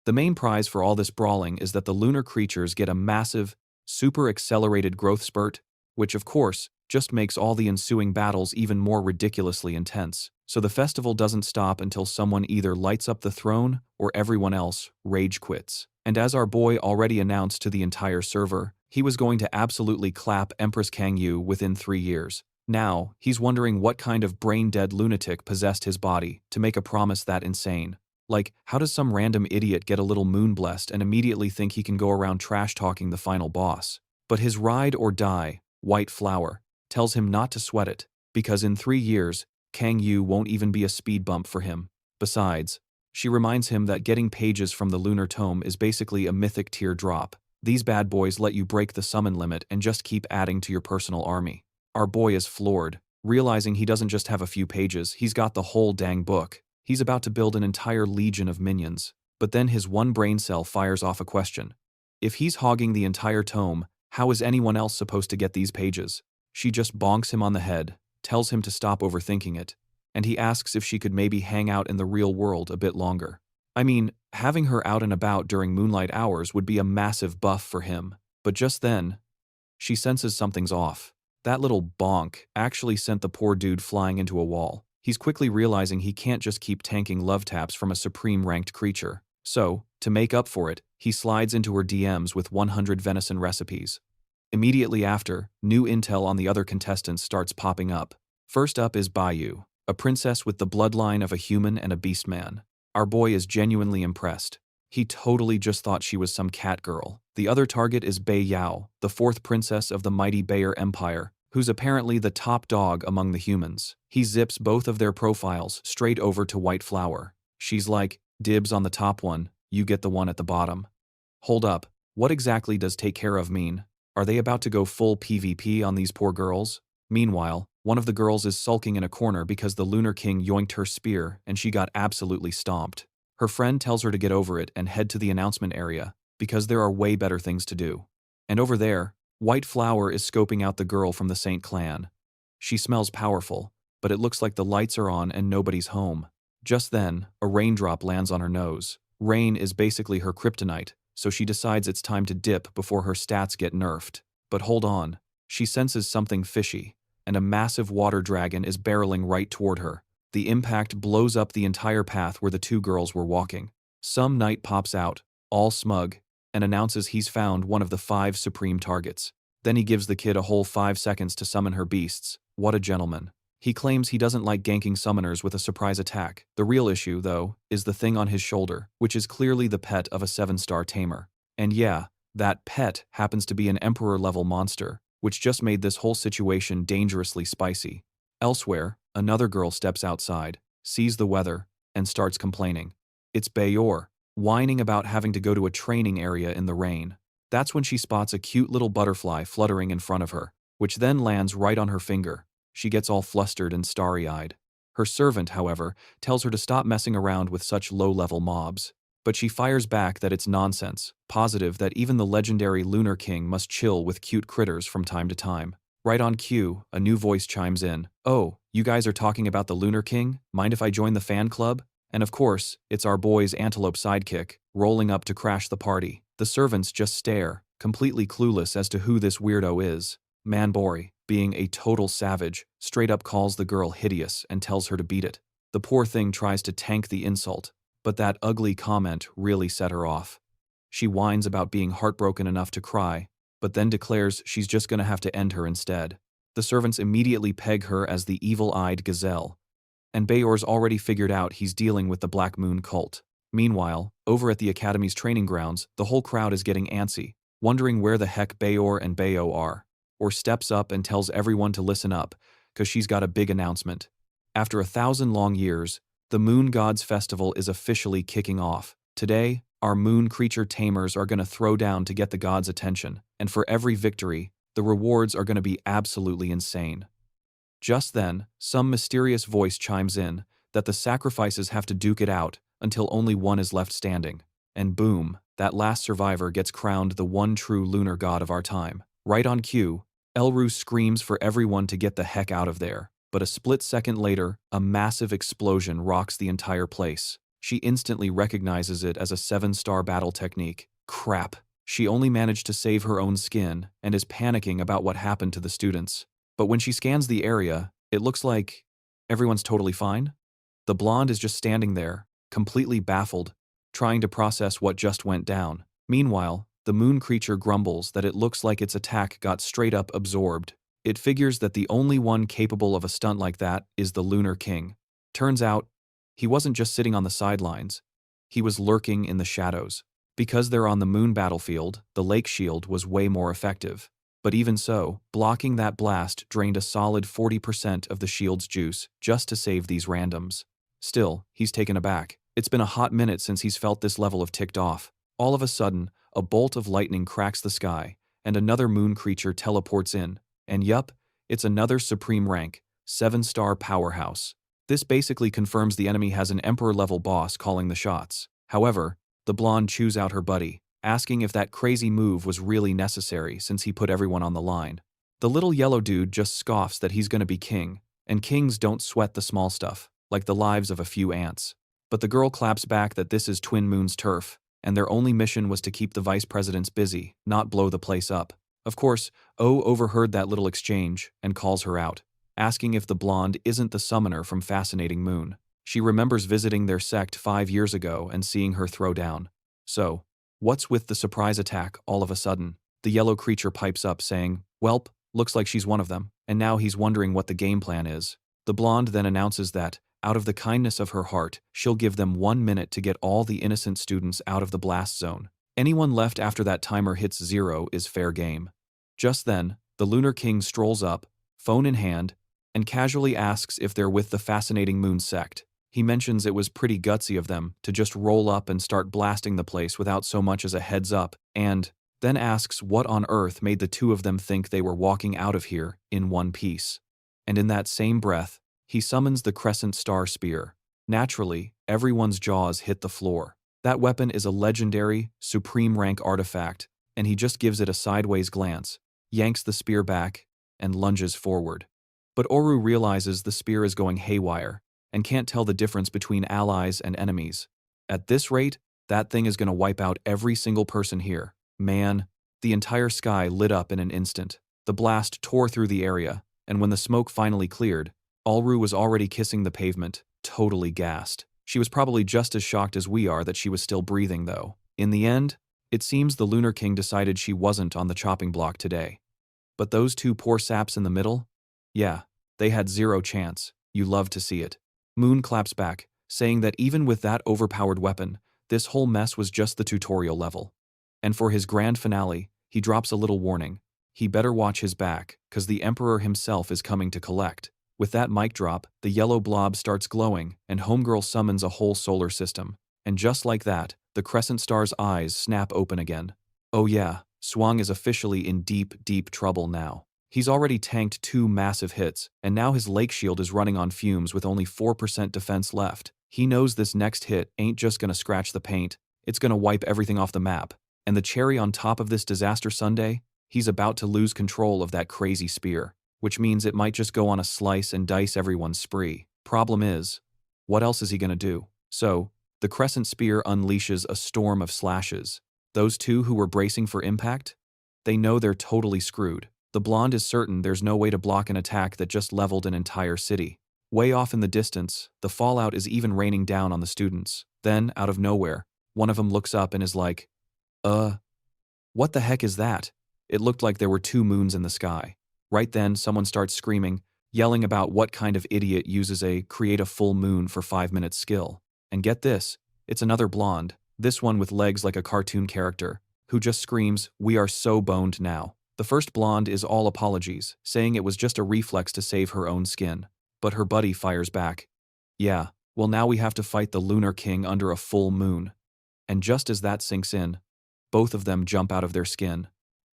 The main prize for all this brawling is that the lunar creatures get a massive, super accelerated growth spurt, which of course, just makes all the ensuing battles even more ridiculously intense. So the festival doesn't stop until someone either lights up the throne or everyone else rage quits. And as our boy already announced to the entire server, he was going to absolutely clap Empress Kangyu within 3 years. Now, he's wondering what kind of brain-dead lunatic possessed his body to make a promise that insane. Like, how does some random idiot get a little moon-blessed and immediately think he can go around trash-talking the final boss? But his ride or die, White Flower, tells him not to sweat it, because in 3 years, Kang Yu won't even be a speed bump for him. Besides, she reminds him that getting pages from the Lunar Tome is basically a mythic tier drop. These bad boys let you break the summon limit and just keep adding to your personal army. Our boy is floored, realizing he doesn't just have a few pages, he's got the whole dang book. He's about to build an entire legion of minions. But then his one brain cell fires off a question. If he's hogging the entire tome, how is anyone else supposed to get these pages? She just bonks him on the head, tells him to stop overthinking it, and he asks if she could maybe hang out in the real world a bit longer. I mean, having her out and about during moonlight hours would be a massive buff for him, but just then, she senses something's off. That little bonk actually sent the poor dude flying into a wall. He's quickly realizing he can't just keep tanking love taps from a supreme-ranked creature. So, to make up for it, he slides into her DMs with 100 venison recipes. Immediately after, new intel on the other contestants starts popping up. First up is Bayu, a princess with the bloodline of a human and a beast man. Our boy is genuinely impressed. He totally just thought she was some cat girl. The other target is Bei Yao, the 4th princess of the mighty Bayer Empire, who's apparently the top dog among the humans. He zips both of their profiles straight over to White Flower. She's like, dibs on the top one, you get the one at the bottom. Hold up, what exactly does take care of mean? Are they about to go full PvP on these poor girls? Meanwhile, one of the girls is sulking in a corner because the Lunar King yoinked her spear and she got absolutely stomped. Her friend tells her to get over it and head to the announcement area, because there are way better things to do. And over there, White Flower is scoping out the girl from the Saint clan. She smells powerful, but it looks like the lights are on and nobody's home. Just then, a raindrop lands on her nose. Rain is basically her kryptonite, so she decides it's time to dip before her stats get nerfed. But hold on, she senses something fishy, and a massive water dragon is barreling right toward her. The impact blows up the entire path where the 2 girls were walking. Some knight pops out, all smug, and announces he's found one of the 5 supreme targets. Then he gives the kid a whole 5 seconds to summon her beasts. What a gentleman. He claims he doesn't like ganking summoners with a surprise attack. The real issue, though, is the thing on his shoulder, which is clearly the pet of a 7-star tamer. And yeah, that pet happens to be an emperor-level monster, which just made this whole situation dangerously spicy. Elsewhere, another girl steps outside, sees the weather, and starts complaining. It's Bayor, whining about having to go to a training area in the rain. That's when she spots a cute little butterfly fluttering in front of her, which then lands right on her finger. She gets all flustered and starry-eyed. Her servant, however, tells her to stop messing around with such low-level mobs. But she fires back that it's nonsense, positive that even the legendary Lunar King must chill with cute critters from time to time. Right on cue, a new voice chimes in. Oh, you guys are talking about the Lunar King? Mind if I join the fan club? And of course, it's our boy's antelope sidekick, rolling up to crash the party. The servants just stare, completely clueless as to who this weirdo is. Manboy, being a total savage, straight up calls the girl hideous and tells her to beat it. The poor thing tries to tank the insult, but that ugly comment really set her off. She whines about being heartbroken enough to cry, but then declares she's just gonna have to end her instead. The servants immediately peg her as the evil-eyed gazelle, and Bayor's already figured out he's dealing with the Black Moon cult. Meanwhile, over at the Academy's training grounds, the whole crowd is getting antsy, wondering where the heck Bayor and Bayo are. Or steps up and tells everyone to listen up, cause she's got a big announcement. After 1,000 long years, the Moon God's Festival is officially kicking off. Today, our moon creature tamers are gonna throw down to get the gods' attention, and for every victory, the rewards are gonna be absolutely insane. Just then, some mysterious voice chimes in that the sacrifices have to duke it out until only one is left standing. And boom, that last survivor gets crowned the one true lunar god of our time. Right on cue, Elru screams for everyone to get the heck out of there. But a split second later, a massive explosion rocks the entire place. She instantly recognizes it as a 7-star battle technique. Crap. She only managed to save her own skin and is panicking about what happened to the students. But when she scans the area, it looks like everyone's totally fine. The blonde is just standing there, completely baffled, trying to process what just went down. Meanwhile, the moon creature grumbles that it looks like its attack got straight up absorbed. It figures that the only one capable of a stunt like that is the Lunar King. Turns out, he wasn't just sitting on the sidelines. He was lurking in the shadows. Because they're on the moon battlefield, the lake shield was way more effective. But even so, blocking that blast drained a solid 40% of the shield's juice just to save these randoms. Still, he's taken aback. It's been a hot minute since he's felt this level of ticked off. All of a sudden, a bolt of lightning cracks the sky, and another moon creature teleports in. And yup, it's another supreme rank, 7-star powerhouse. This basically confirms the enemy has an emperor-level boss calling the shots. However, the blonde chews out her buddy, asking if that crazy move was really necessary since he put everyone on the line. The little yellow dude just scoffs that he's gonna be king, and kings don't sweat the small stuff, like the lives of a few ants. But the girl claps back that this is Twin Moon's turf, and their only mission was to keep the vice presidents busy, not blow the place up. Of course, O overheard that little exchange and calls her out, asking if the blonde isn't the summoner from Fascinating Moon. She remembers visiting their sect 5 years ago and seeing her throw down. So, what's with the surprise attack all of a sudden? The yellow creature pipes up saying, "Welp, looks like she's one of them," and now he's wondering what the game plan is. The blonde then announces that, out of the kindness of her heart, she'll give them 1 minute to get all the innocent students out of the blast zone. Anyone left after that timer hits 0 is fair game. Just then, the Lunar King strolls up, phone in hand, and casually asks if they're with the Fascinating Moon sect. He mentions it was pretty gutsy of them to just roll up and start blasting the place without so much as a heads up, and then asks what on earth made the two of them think they were walking out of here in one piece. And in that same breath, he summons the Crescent Star Spear. Naturally, everyone's jaws hit the floor. That weapon is a legendary, supreme rank artifact, and he just gives it a sideways glance, yanks the spear back, and lunges forward. But Oru realizes the spear is going haywire, and can't tell the difference between allies and enemies. At this rate, that thing is going to wipe out every single person here. Man, the entire sky lit up in an instant. The blast tore through the area, and when the smoke finally cleared, Ulru was already kissing the pavement, totally gassed. She was probably just as shocked as we are that she was still breathing, though. In the end, it seems the Lunar King decided she wasn't on the chopping block today. But those two poor saps in the middle? Yeah, they had 0 chance. You love to see it. Moon claps back, saying that even with that overpowered weapon, this whole mess was just the tutorial level. And for his grand finale, he drops a little warning. He better watch his back, 'cause the Emperor himself is coming to collect. With that mic drop, the yellow blob starts glowing, and Homegirl summons a whole solar system. And just like that, the Crescent Star's eyes snap open again. Oh yeah, Swang is officially in deep, deep trouble now. He's already tanked 2 massive hits, and now his lake shield is running on fumes with only 4% defense left. He knows this next hit ain't just gonna scratch the paint, it's gonna wipe everything off the map. And the cherry on top of this disaster sundae, he's about to lose control of that crazy spear, which means it might just go on a slice and dice everyone's spree. Problem is, what else is he gonna do? So, the Crescent Spear unleashes a storm of slashes. Those two who were bracing for impact? They know they're totally screwed. The blonde is certain there's no way to block an attack that just leveled an entire city. Way off in the distance, the fallout is even raining down on the students. Then, out of nowhere, one of them looks up and is like, what the heck is that? It looked like there were 2 moons in the sky. Right then, someone starts screaming, yelling about what kind of idiot uses a create a full moon for 5 minutes skill. And get this, it's another blonde, this one with legs like a cartoon character, who just screams, "We are so boned now." The first blonde is all apologies, saying it was just a reflex to save her own skin. But her buddy fires back. Yeah, well now we have to fight the Lunar King under a full moon. And just as that sinks in, both of them jump out of their skin.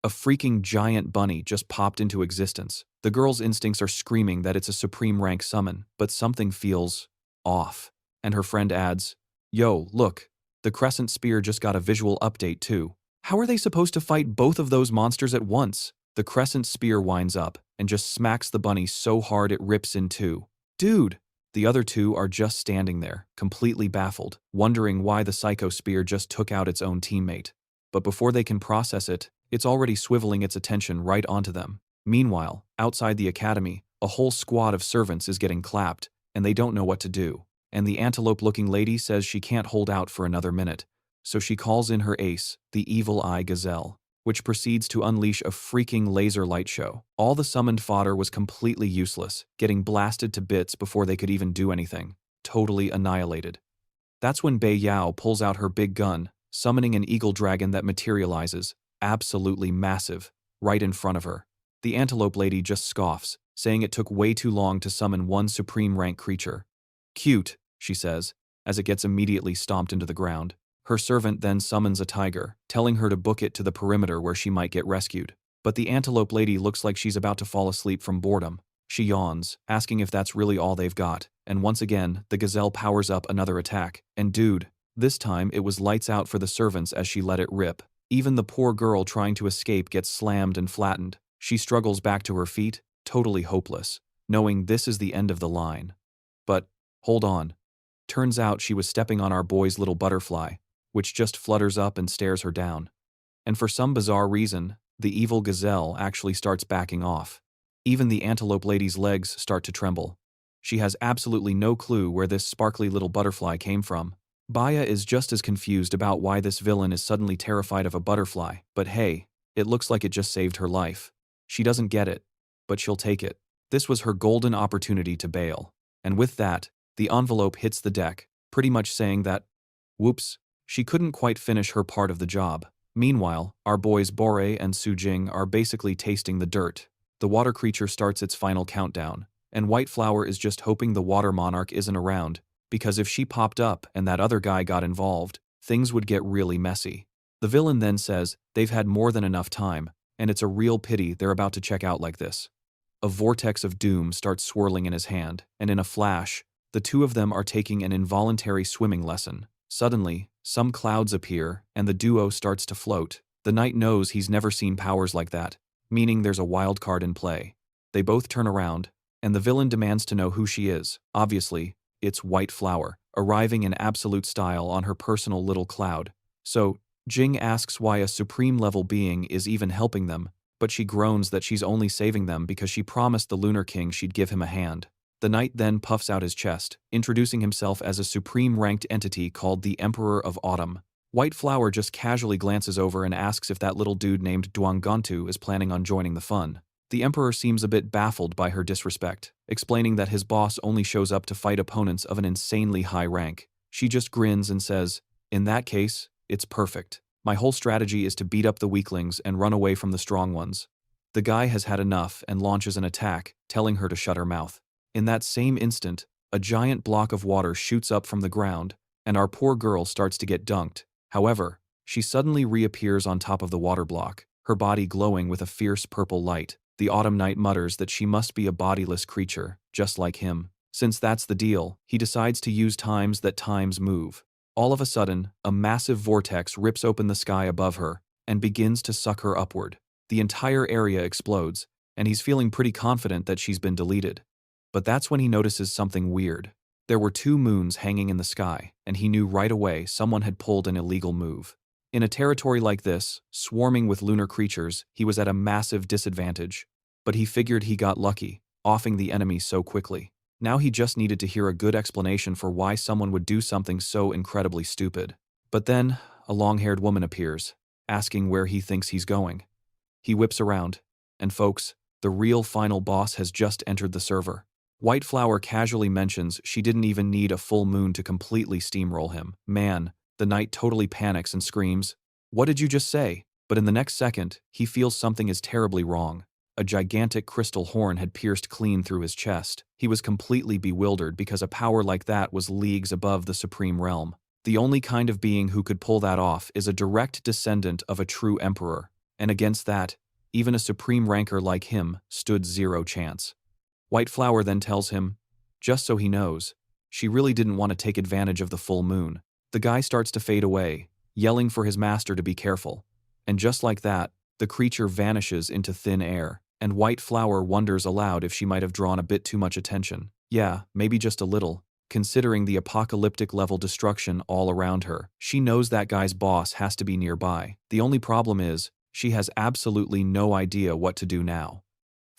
A freaking giant bunny just popped into existence. The girl's instincts are screaming that it's a supreme rank summon, but something feels off. And her friend adds, "Yo, look, the crescent spear just got a visual update too. How are they supposed to fight both of those monsters at once?" The crescent spear winds up and just smacks the bunny so hard it rips in two. Dude! The other two are just standing there, completely baffled, wondering why the psycho spear just took out its own teammate. But before they can process it, it's already swiveling its attention right onto them. Meanwhile, outside the academy, a whole squad of servants is getting clapped, and they don't know what to do. And the antelope-looking lady says she can't hold out for another minute, so she calls in her ace, the Evil Eye Gazelle, which proceeds to unleash a freaking laser light show. All the summoned fodder was completely useless, getting blasted to bits before they could even do anything. Totally annihilated. That's when Bei Yao pulls out her big gun, summoning an eagle dragon that materializes, absolutely massive, right in front of her. The antelope lady just scoffs, saying it took way too long to summon one supreme rank creature. "Cute," she says, as it gets immediately stomped into the ground. Her servant then summons a tiger, telling her to book it to the perimeter where she might get rescued. But the antelope lady looks like she's about to fall asleep from boredom. She yawns, asking if that's really all they've got, and once again, the gazelle powers up another attack. And dude, this time it was lights out for the servants as she let it rip. Even the poor girl trying to escape gets slammed and flattened. She struggles back to her feet, totally hopeless, knowing this is the end of the line. But, hold on. Turns out she was stepping on our boy's little butterfly, which just flutters up and stares her down. And for some bizarre reason, the evil gazelle actually starts backing off. Even the antelope lady's legs start to tremble. She has absolutely no clue where this sparkly little butterfly came from. Baya is just as confused about why this villain is suddenly terrified of a butterfly, but hey, it looks like it just saved her life. She doesn't get it, but she'll take it. This was her golden opportunity to bail. And with that, the envelope hits the deck, pretty much saying that, whoops, she couldn't quite finish her part of the job. Meanwhile, our boys Bore and Su Jing are basically tasting the dirt. The water creature starts its final countdown, and White Flower is just hoping the water monarch isn't around, because if she popped up and that other guy got involved, things would get really messy. The villain then says they've had more than enough time, and it's a real pity they're about to check out like this. A vortex of doom starts swirling in his hand, and in a flash, the two of them are taking an involuntary swimming lesson. Suddenly, some clouds appear, and the duo starts to float. The knight knows he's never seen powers like that, meaning there's a wild card in play. They both turn around, and the villain demands to know who she is. Obviously, it's White Flower, arriving in absolute style on her personal little cloud. So, Jing asks why a supreme-level being is even helping them, but she groans that she's only saving them because she promised the Lunar King she'd give him a hand. The knight then puffs out his chest, introducing himself as a supreme-ranked entity called the Emperor of Autumn. White Flower just casually glances over and asks if that little dude named Duangantu is planning on joining the fun. The Emperor seems a bit baffled by her disrespect, explaining that his boss only shows up to fight opponents of an insanely high rank. She just grins and says, "In that case, it's perfect. My whole strategy is to beat up the weaklings and run away from the strong ones." The guy has had enough and launches an attack, telling her to shut her mouth. In that same instant, a giant block of water shoots up from the ground, and our poor girl starts to get dunked. However, she suddenly reappears on top of the water block, her body glowing with a fierce purple light. The Autumn Knight mutters that she must be a bodiless creature, just like him. Since that's the deal, he decides to use times that times move. All of a sudden, a massive vortex rips open the sky above her and begins to suck her upward. The entire area explodes, and he's feeling pretty confident that she's been deleted. But that's when he notices something weird. There were 2 moons hanging in the sky, and he knew right away someone had pulled an illegal move. In a territory like this, swarming with lunar creatures, he was at a massive disadvantage. But he figured he got lucky, offing the enemy so quickly. Now he just needed to hear a good explanation for why someone would do something so incredibly stupid. But then, a long-haired woman appears, asking where he thinks he's going. He whips around, and folks, the real final boss has just entered the server. White Flower casually mentions she didn't even need a full moon to completely steamroll him. Man, the knight totally panics and screams, "What did you just say?" But in the next second, he feels something is terribly wrong. A gigantic crystal horn had pierced clean through his chest. He was completely bewildered because a power like that was leagues above the supreme realm. The only kind of being who could pull that off is a direct descendant of a true emperor. And against that, even a supreme ranker like him stood zero chance. White Flower then tells him, just so he knows, she really didn't want to take advantage of the full moon. The guy starts to fade away, yelling for his master to be careful. And just like that, the creature vanishes into thin air, and White Flower wonders aloud if she might have drawn a bit too much attention. Yeah, maybe just a little, considering the apocalyptic level destruction all around her. She knows that guy's boss has to be nearby. The only problem is, she has absolutely no idea what to do now.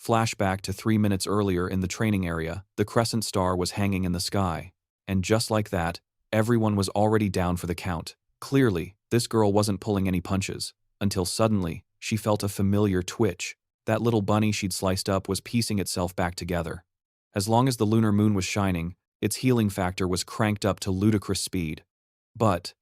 Flashback to 3 minutes earlier in the training area, the crescent star was hanging in the sky. And just like that, everyone was already down for the count. Clearly, this girl wasn't pulling any punches, until suddenly, she felt a familiar twitch. That little bunny she'd sliced up was piecing itself back together. As long as the lunar moon was shining, its healing factor was cranked up to ludicrous speed. But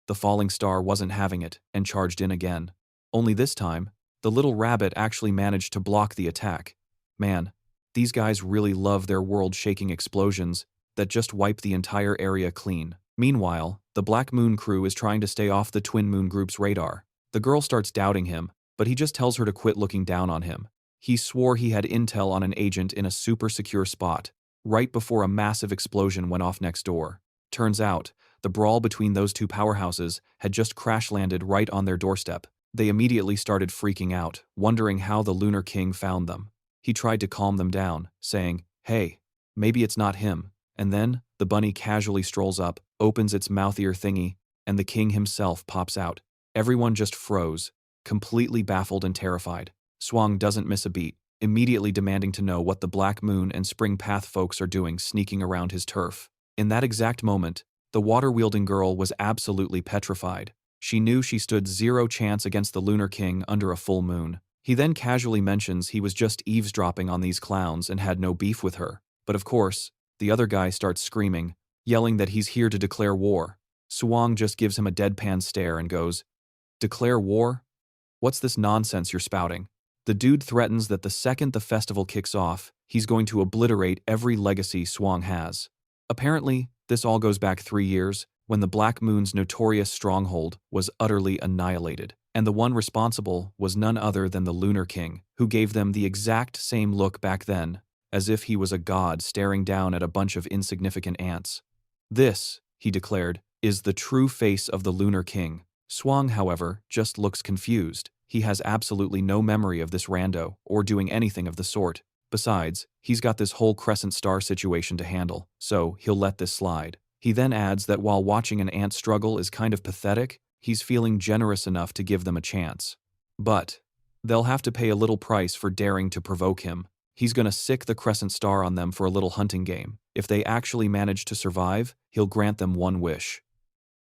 the falling star wasn't having it and charged in again. Only this time, the little rabbit actually managed to block the attack. Man, these guys really love their world-shaking explosions that just wipe the entire area clean. Meanwhile, the Black Moon crew is trying to stay off the Twin Moon group's radar. The girl starts doubting him, but he just tells her to quit looking down on him. He swore he had intel on an agent in a super secure spot, right before a massive explosion went off next door. Turns out, the brawl between those two powerhouses had just crash-landed right on their doorstep. They immediately started freaking out, wondering how the Lunar King found them. He tried to calm them down, saying, "Hey, maybe it's not him." And then, the bunny casually strolls up, opens its mouth-ear thingy, and the king himself pops out. Everyone just froze, completely baffled and terrified. Swang doesn't miss a beat, immediately demanding to know what the Black Moon and Spring Path folks are doing sneaking around his turf. In that exact moment, the water-wielding girl was absolutely petrified. She knew she stood zero chance against the Lunar King under a full moon. He then casually mentions he was just eavesdropping on these clowns and had no beef with her. But of course, the other guy starts screaming, yelling that he's here to declare war. Swang just gives him a deadpan stare and goes, "Declare war? What's this nonsense you're spouting?" The dude threatens that the second the festival kicks off, he's going to obliterate every legacy Swang has. Apparently, this all goes back 3 years, when the Black Moon's notorious stronghold was utterly annihilated, and the one responsible was none other than the Lunar King, who gave them the exact same look back then, as if he was a god staring down at a bunch of insignificant ants. "This," he declared, "is the true face of the Lunar King." Swang, however, just looks confused. He has absolutely no memory of this rando, or doing anything of the sort. Besides, he's got this whole crescent star situation to handle, so he'll let this slide. He then adds that while watching an ant struggle is kind of pathetic, he's feeling generous enough to give them a chance. But they'll have to pay a little price for daring to provoke him. He's gonna sick the crescent star on them for a little hunting game. If they actually manage to survive, he'll grant them one wish.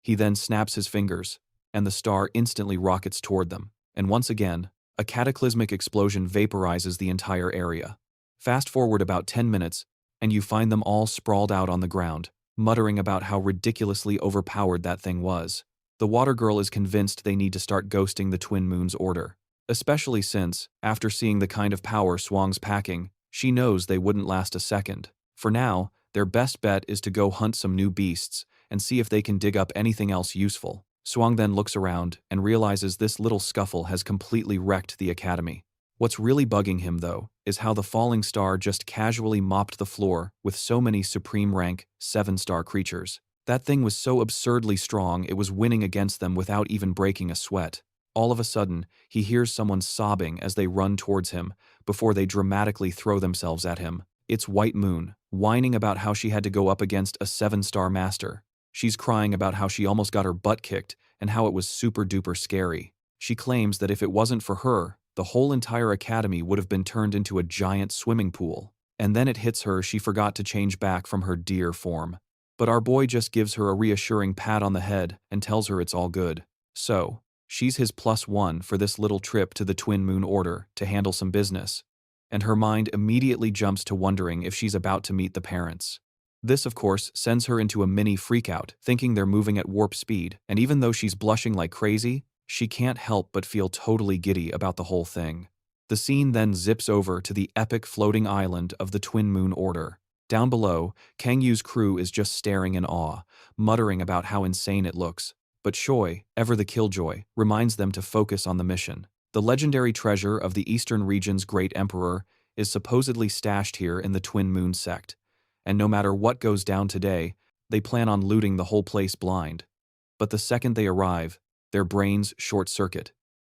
He then snaps his fingers, and the star instantly rockets toward them. And once again, a cataclysmic explosion vaporizes the entire area. Fast forward about 10 minutes, and you find them all sprawled out on the ground, muttering about how ridiculously overpowered that thing was. The water girl is convinced they need to start ghosting the Twin Moon's order, especially since, after seeing the kind of power Swang's packing, she knows they wouldn't last a second. For now, their best bet is to go hunt some new beasts and see if they can dig up anything else useful. Swang then looks around and realizes this little scuffle has completely wrecked the academy. What's really bugging him, though, is how the falling star just casually mopped the floor with so many supreme rank 7-star creatures. That thing was so absurdly strong it was winning against them without even breaking a sweat. All of a sudden, he hears someone sobbing as they run towards him before they dramatically throw themselves at him. It's White Moon, whining about how she had to go up against a 7-star master. She's crying about how she almost got her butt kicked and how it was super duper scary. She claims that if it wasn't for her, the whole entire academy would have been turned into a giant swimming pool. And then it hits her she forgot to change back from her deer form. But our boy just gives her a reassuring pat on the head and tells her it's all good. So, she's his +1 for this little trip to the Twin Moon Order to handle some business. And her mind immediately jumps to wondering if she's about to meet the parents. This, of course, sends her into a mini freakout, thinking they're moving at warp speed, and even though she's blushing like crazy, she can't help but feel totally giddy about the whole thing. The scene then zips over to the epic floating island of the Twin Moon Order. Down below, Kang Yu's crew is just staring in awe, muttering about how insane it looks. But Choi, ever the killjoy, reminds them to focus on the mission. The legendary treasure of the eastern region's great emperor is supposedly stashed here in the Twin Moon sect, and no matter what goes down today, they plan on looting the whole place blind. But the second they arrive, their brains short-circuit.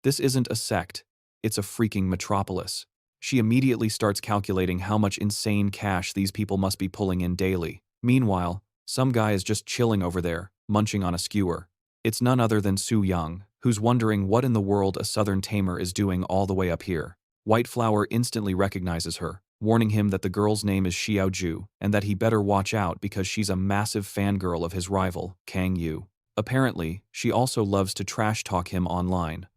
This isn't a sect, it's a freaking metropolis. She immediately starts calculating how much insane cash these people must be pulling in daily. Meanwhile, some guy is just chilling over there, munching on a skewer. It's none other than Su Leang, who's wondering what in the world a southern tamer is doing all the way up here. White Flower instantly recognizes her, warning him that the girl's name is Xiaoju and that he better watch out because she's a massive fangirl of his rival, Kang Yu. Apparently, she also loves to trash-talk him online.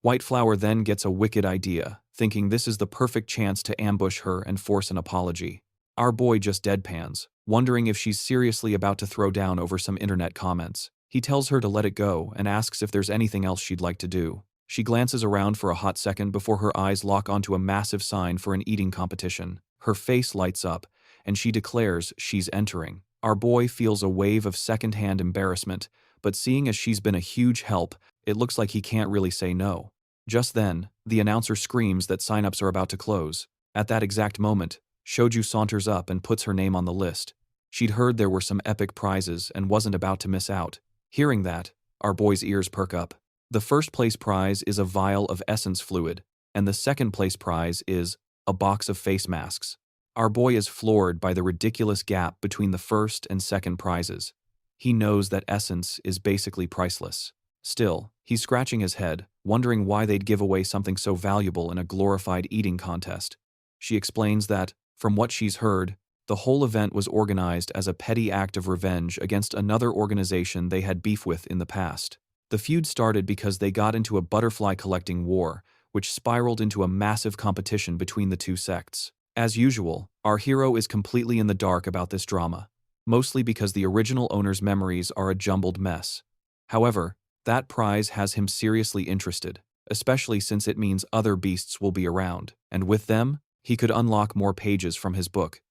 White Flower then gets a wicked idea, thinking this is the perfect chance to ambush her and force an apology. Our boy just deadpans, wondering if she's seriously about to throw down over some internet comments. He tells her to let it go and asks if there's anything else she'd like to do. She glances around for a hot second before her eyes lock onto a massive sign for an eating competition. Her face lights up, and she declares she's entering. Our boy feels a wave of second-hand embarrassment, but seeing as she's been a huge help, it looks like he can't really say no. Just then, the announcer screams that sign-ups are about to close. At that exact moment, Shoju saunters up and puts her name on the list. She'd heard there were some epic prizes and wasn't about to miss out. Hearing that, our boy's ears perk up. The first place prize is a vial of essence fluid, and the second place prize is a box of face masks. Our boy is floored by the ridiculous gap between the first and second prizes. He knows that essence is basically priceless. Still, he's scratching his head, wondering why they'd give away something so valuable in a glorified eating contest. She explains that, from what she's heard, the whole event was organized as a petty act of revenge against another organization they had beef with in the past. The feud started because they got into a butterfly collecting war, which spiraled into a massive competition between the two sects. As usual, our hero is completely in the dark about this drama, mostly because the original owner's memories are a jumbled mess. However, that prize has him seriously interested, especially since it means other beasts will be around, and with them, he could unlock more pages from his book.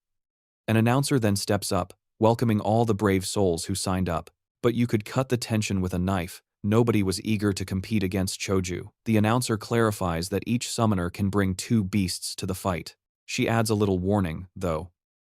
An announcer then steps up, welcoming all the brave souls who signed up. But you could cut the tension with a knife. Nobody was eager to compete against Choju. The announcer clarifies that each summoner can bring 2 beasts to the fight. She adds a little warning, though.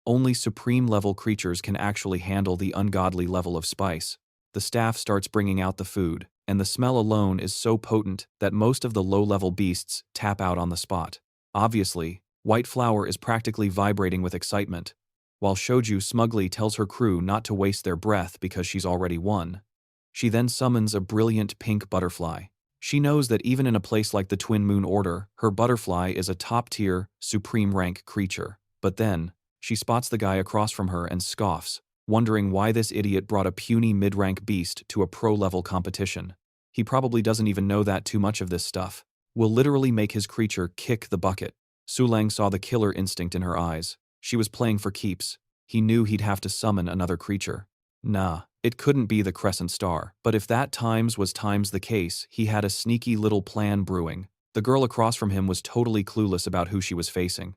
Only supreme-level creatures can actually handle the ungodly level of spice. The staff starts bringing out the food, and the smell alone is so potent that most of the low-level beasts tap out on the spot. Obviously, White Flower is practically vibrating with excitement, while Shoju smugly tells her crew not to waste their breath because she's already won. She then summons a brilliant pink butterfly. She knows that even in a place like the Twin Moon Order, her butterfly is a top-tier, supreme-rank creature. But then, she spots the guy across from her and scoffs, wondering why this idiot brought a puny mid-rank beast to a pro-level competition. He probably doesn't even know that too much of this stuff. Will literally make his creature kick the bucket. Su Leang saw the killer instinct in her eyes. She was playing for keeps. He knew he'd have to summon another creature. Nah, it couldn't be the Crescent Star. But if that times the case, he had a sneaky little plan brewing. The girl across from him was totally clueless about who she was facing.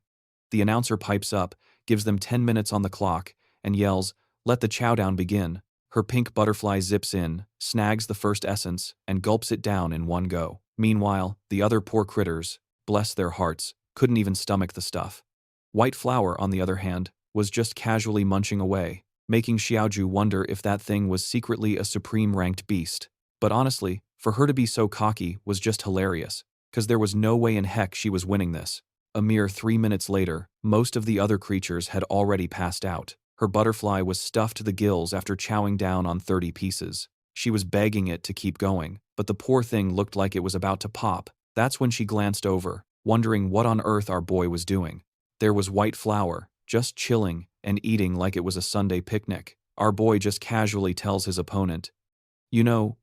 The announcer pipes up, gives them 10 minutes on the clock, and yells, "Let the chowdown begin." Her pink butterfly zips in, snags the first essence, and gulps it down in one go. Meanwhile, the other poor critters, bless their hearts, couldn't even stomach the stuff. White Flower, on the other hand, was just casually munching away, making Xiaoju wonder if that thing was secretly a supreme-ranked beast. But honestly, for her to be so cocky was just hilarious, cause there was no way in heck she was winning this. A mere 3 minutes later, most of the other creatures had already passed out. Her butterfly was stuffed to the gills after chowing down on 30 pieces. She was begging it to keep going, but the poor thing looked like it was about to pop. That's when she glanced over, wondering what on earth our boy was doing. There was White Flower, just chilling and eating like it was a Sunday picnic. Our boy just casually tells his opponent, "You know,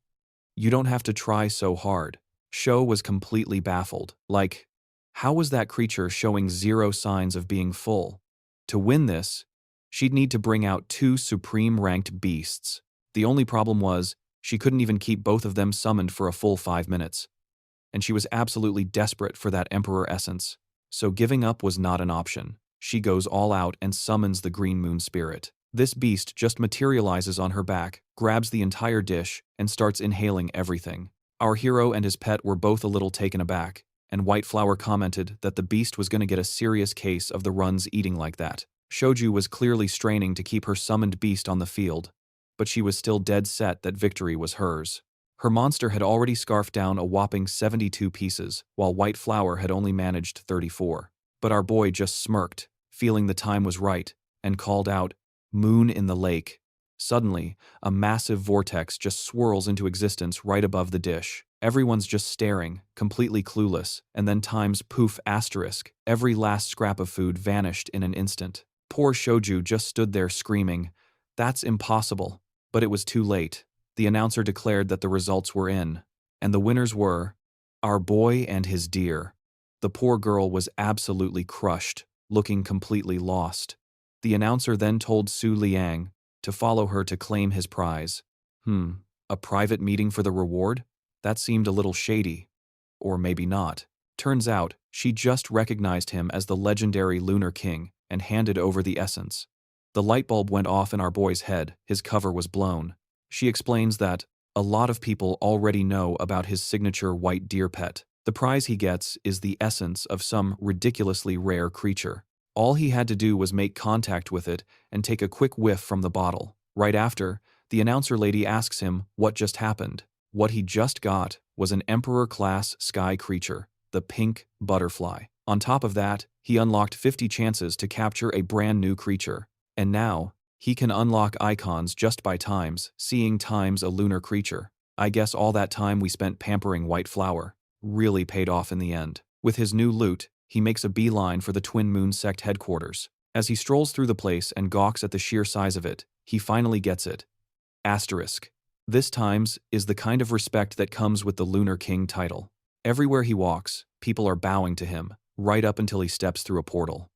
you don't have to try so hard." Sho was completely baffled. Like, how was that creature showing zero signs of being full? To win this, she'd need to bring out 2 supreme-ranked beasts. The only problem was, she couldn't even keep both of them summoned for a full 5 minutes. And she was absolutely desperate for that Emperor essence. So giving up was not an option. She goes all out and summons the Green Moon Spirit. This beast just materializes on her back, grabs the entire dish, and starts inhaling everything. Our hero and his pet were both a little taken aback. and White Flower commented that the beast was going to get a serious case of the runs eating like that. Shoju was clearly straining to keep her summoned beast on the field, but she was still dead set that victory was hers. Her monster had already scarfed down a whopping 72 pieces, while White Flower had only managed 34. But our boy just smirked, feeling the time was right, and called out, "Moon in the lake." Suddenly, a massive vortex just swirls into existence right above the dish. Everyone's just staring, completely clueless, and then times poof asterisk, every last scrap of food vanished in an instant. Poor Shoju just stood there screaming, "That's impossible." But it was too late. The announcer declared that the results were in, and the winners were our boy and his deer. The poor girl was absolutely crushed, looking completely lost. The announcer then told Su Leang to follow her to claim his prize. A private meeting for the reward? That seemed a little shady. Or maybe not. Turns out, she just recognized him as the legendary Lunar King and handed over the essence. The light bulb went off in our boy's head, his cover was blown. She explains that a lot of people already know about his signature white deer pet. The prize he gets is the essence of some ridiculously rare creature. All he had to do was make contact with it and take a quick whiff from the bottle. Right after, the announcer lady asks him what just happened. What he just got was an Emperor-class sky creature, the pink butterfly. On top of that, he unlocked 50 chances to capture a brand new creature. And now, he can unlock icons just by seeing times a lunar creature. I guess all that time we spent pampering White Flower really paid off in the end. With his new loot, he makes a beeline for the Twin Moon Sect headquarters. As he strolls through the place and gawks at the sheer size of it, he finally gets it. Asterisk. This times is the kind of respect that comes with the Lunar King title. Everywhere he walks, people are bowing to him, right up until he steps through a portal.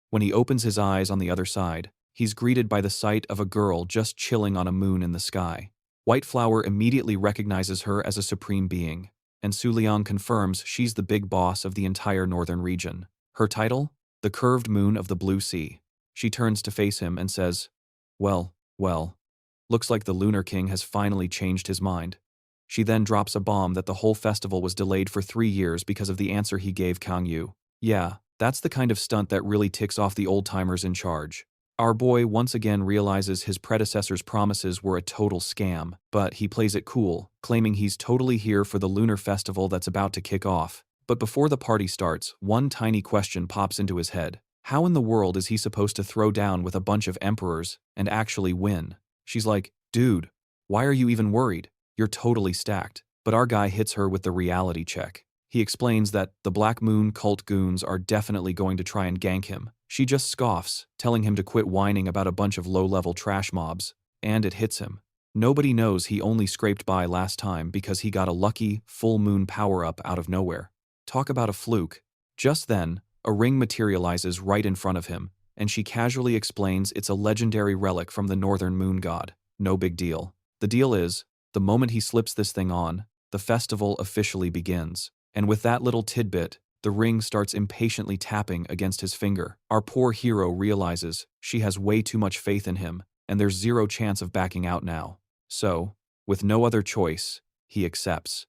When he opens his eyes on the other side, he's greeted by the sight of a girl just chilling on a moon in the sky. White Flower immediately recognizes her as a supreme being, and Su Leang confirms she's the big boss of the entire northern region. Her title? The Curved Moon of the Blue Sea. She turns to face him and says, well, looks like the Lunar King has finally changed his mind. She then drops a bomb that the whole festival was delayed for 3 years because of the answer he gave Kang Yu. Yeah, that's the kind of stunt that really ticks off the old-timers in charge. Our boy once again realizes his predecessor's promises were a total scam, but he plays it cool, claiming he's totally here for the lunar festival that's about to kick off. But before the party starts, one tiny question pops into his head. How in the world is he supposed to throw down with a bunch of emperors and actually win? She's like, "Dude, why are you even worried? You're totally stacked." But our guy hits her with the reality check. He explains that the Black Moon cult goons are definitely going to try and gank him. She just scoffs, telling him to quit whining about a bunch of low-level trash mobs, and it hits him. Nobody knows he only scraped by last time because he got a lucky, full moon power-up out of nowhere. Talk about a fluke. Just then, a ring materializes right in front of him, and she casually explains it's a legendary relic from the Northern Moon God. No big deal. The deal is, the moment he slips this thing on, the festival officially begins. And with that little tidbit, the ring starts impatiently tapping against his finger. Our poor hero realizes she has way too much faith in him, and there's zero chance of backing out now. So, with no other choice, he accepts.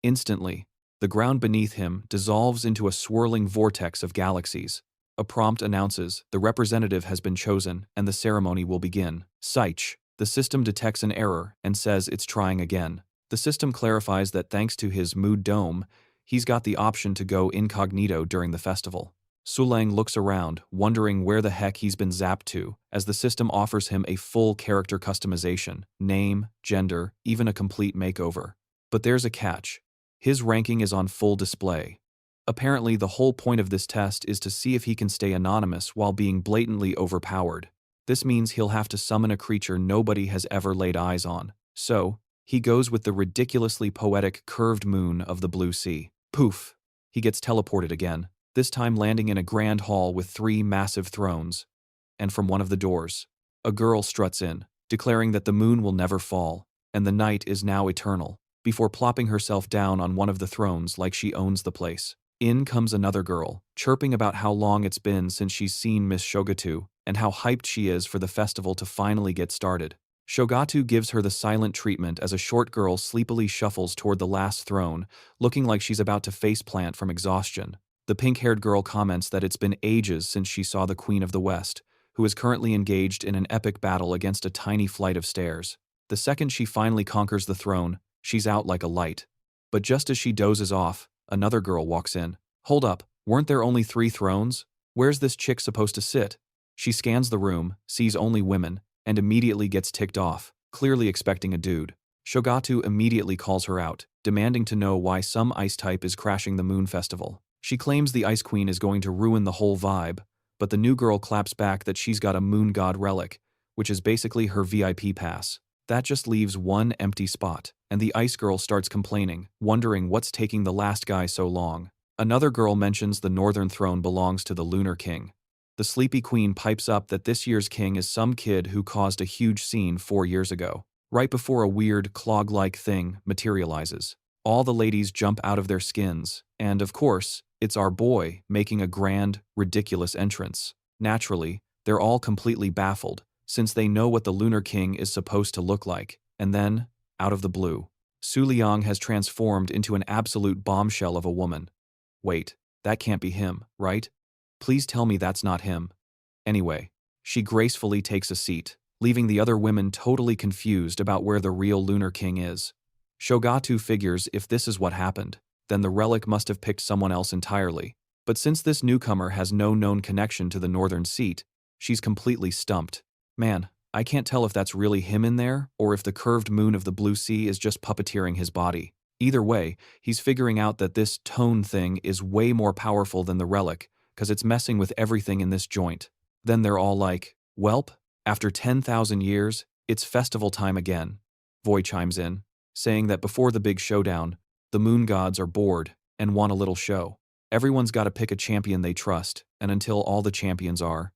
Instantly, the ground beneath him dissolves into a swirling vortex of galaxies. A prompt announces the representative has been chosen and the ceremony will begin. Psych. The system detects an error and says it's trying again. The system clarifies that thanks to his mood dome, he's got the option to go incognito during the festival. Su Leang looks around, wondering where the heck he's been zapped to, as the system offers him a full character customization, name, gender, even a complete makeover. But there's a catch. His ranking is on full display. Apparently, the whole point of this test is to see if he can stay anonymous while being blatantly overpowered. This means he'll have to summon a creature nobody has ever laid eyes on. So, he goes with the ridiculously poetic curved moon of the blue sea. Poof! He gets teleported again, this time landing in a grand hall with 3 massive thrones. And from one of the doors, a girl struts in, declaring that the moon will never fall, and the night is now eternal, before plopping herself down on one of the thrones like she owns the place. In comes another girl, chirping about how long it's been since she's seen Miss Shogatu, and how hyped she is for the festival to finally get started. Shogatu gives her the silent treatment as a short girl sleepily shuffles toward the last throne, looking like she's about to faceplant from exhaustion. The pink-haired girl comments that it's been ages since she saw the Queen of the West, who is currently engaged in an epic battle against a tiny flight of stairs. The second she finally conquers the throne, she's out like a light. But just as she dozes off, another girl walks in. Hold up, weren't there only 3 thrones? Where's this chick supposed to sit? She scans the room, sees only women, and immediately gets ticked off, clearly expecting a dude. Shogatu immediately calls her out, demanding to know why some ice type is crashing the moon festival. She claims the Ice Queen is going to ruin the whole vibe, but the new girl claps back that she's got a moon god relic, which is basically her VIP pass. That just leaves one empty spot, and the ice girl starts complaining, wondering what's taking the last guy so long. Another girl mentions the northern throne belongs to the Lunar King. The sleepy queen pipes up that this year's king is some kid who caused a huge scene 4 years ago, right before a weird, clog-like thing materializes. All the ladies jump out of their skins, and of course, it's our boy making a grand, ridiculous entrance. Naturally, they're all completely baffled, since they know what the Lunar King is supposed to look like, and then, out of the blue, Su Leang has transformed into an absolute bombshell of a woman. Wait, that can't be him, right? Please tell me that's not him. Anyway, she gracefully takes a seat, leaving the other women totally confused about where the real Lunar King is. Shogatu figures if this is what happened, then the relic must have picked someone else entirely. But since this newcomer has no known connection to the northern seat, she's completely stumped. Man, I can't tell if that's really him in there, or if the curved moon of the blue sea is just puppeteering his body. Either way, he's figuring out that this tone thing is way more powerful than the relic, because it's messing with everything in this joint. Then they're all like, "Welp, after 10,000 years, it's festival time again." Voy chimes in, saying that before the big showdown, the moon gods are bored and want a little show. Everyone's got to pick a champion they trust, and until all the champions are,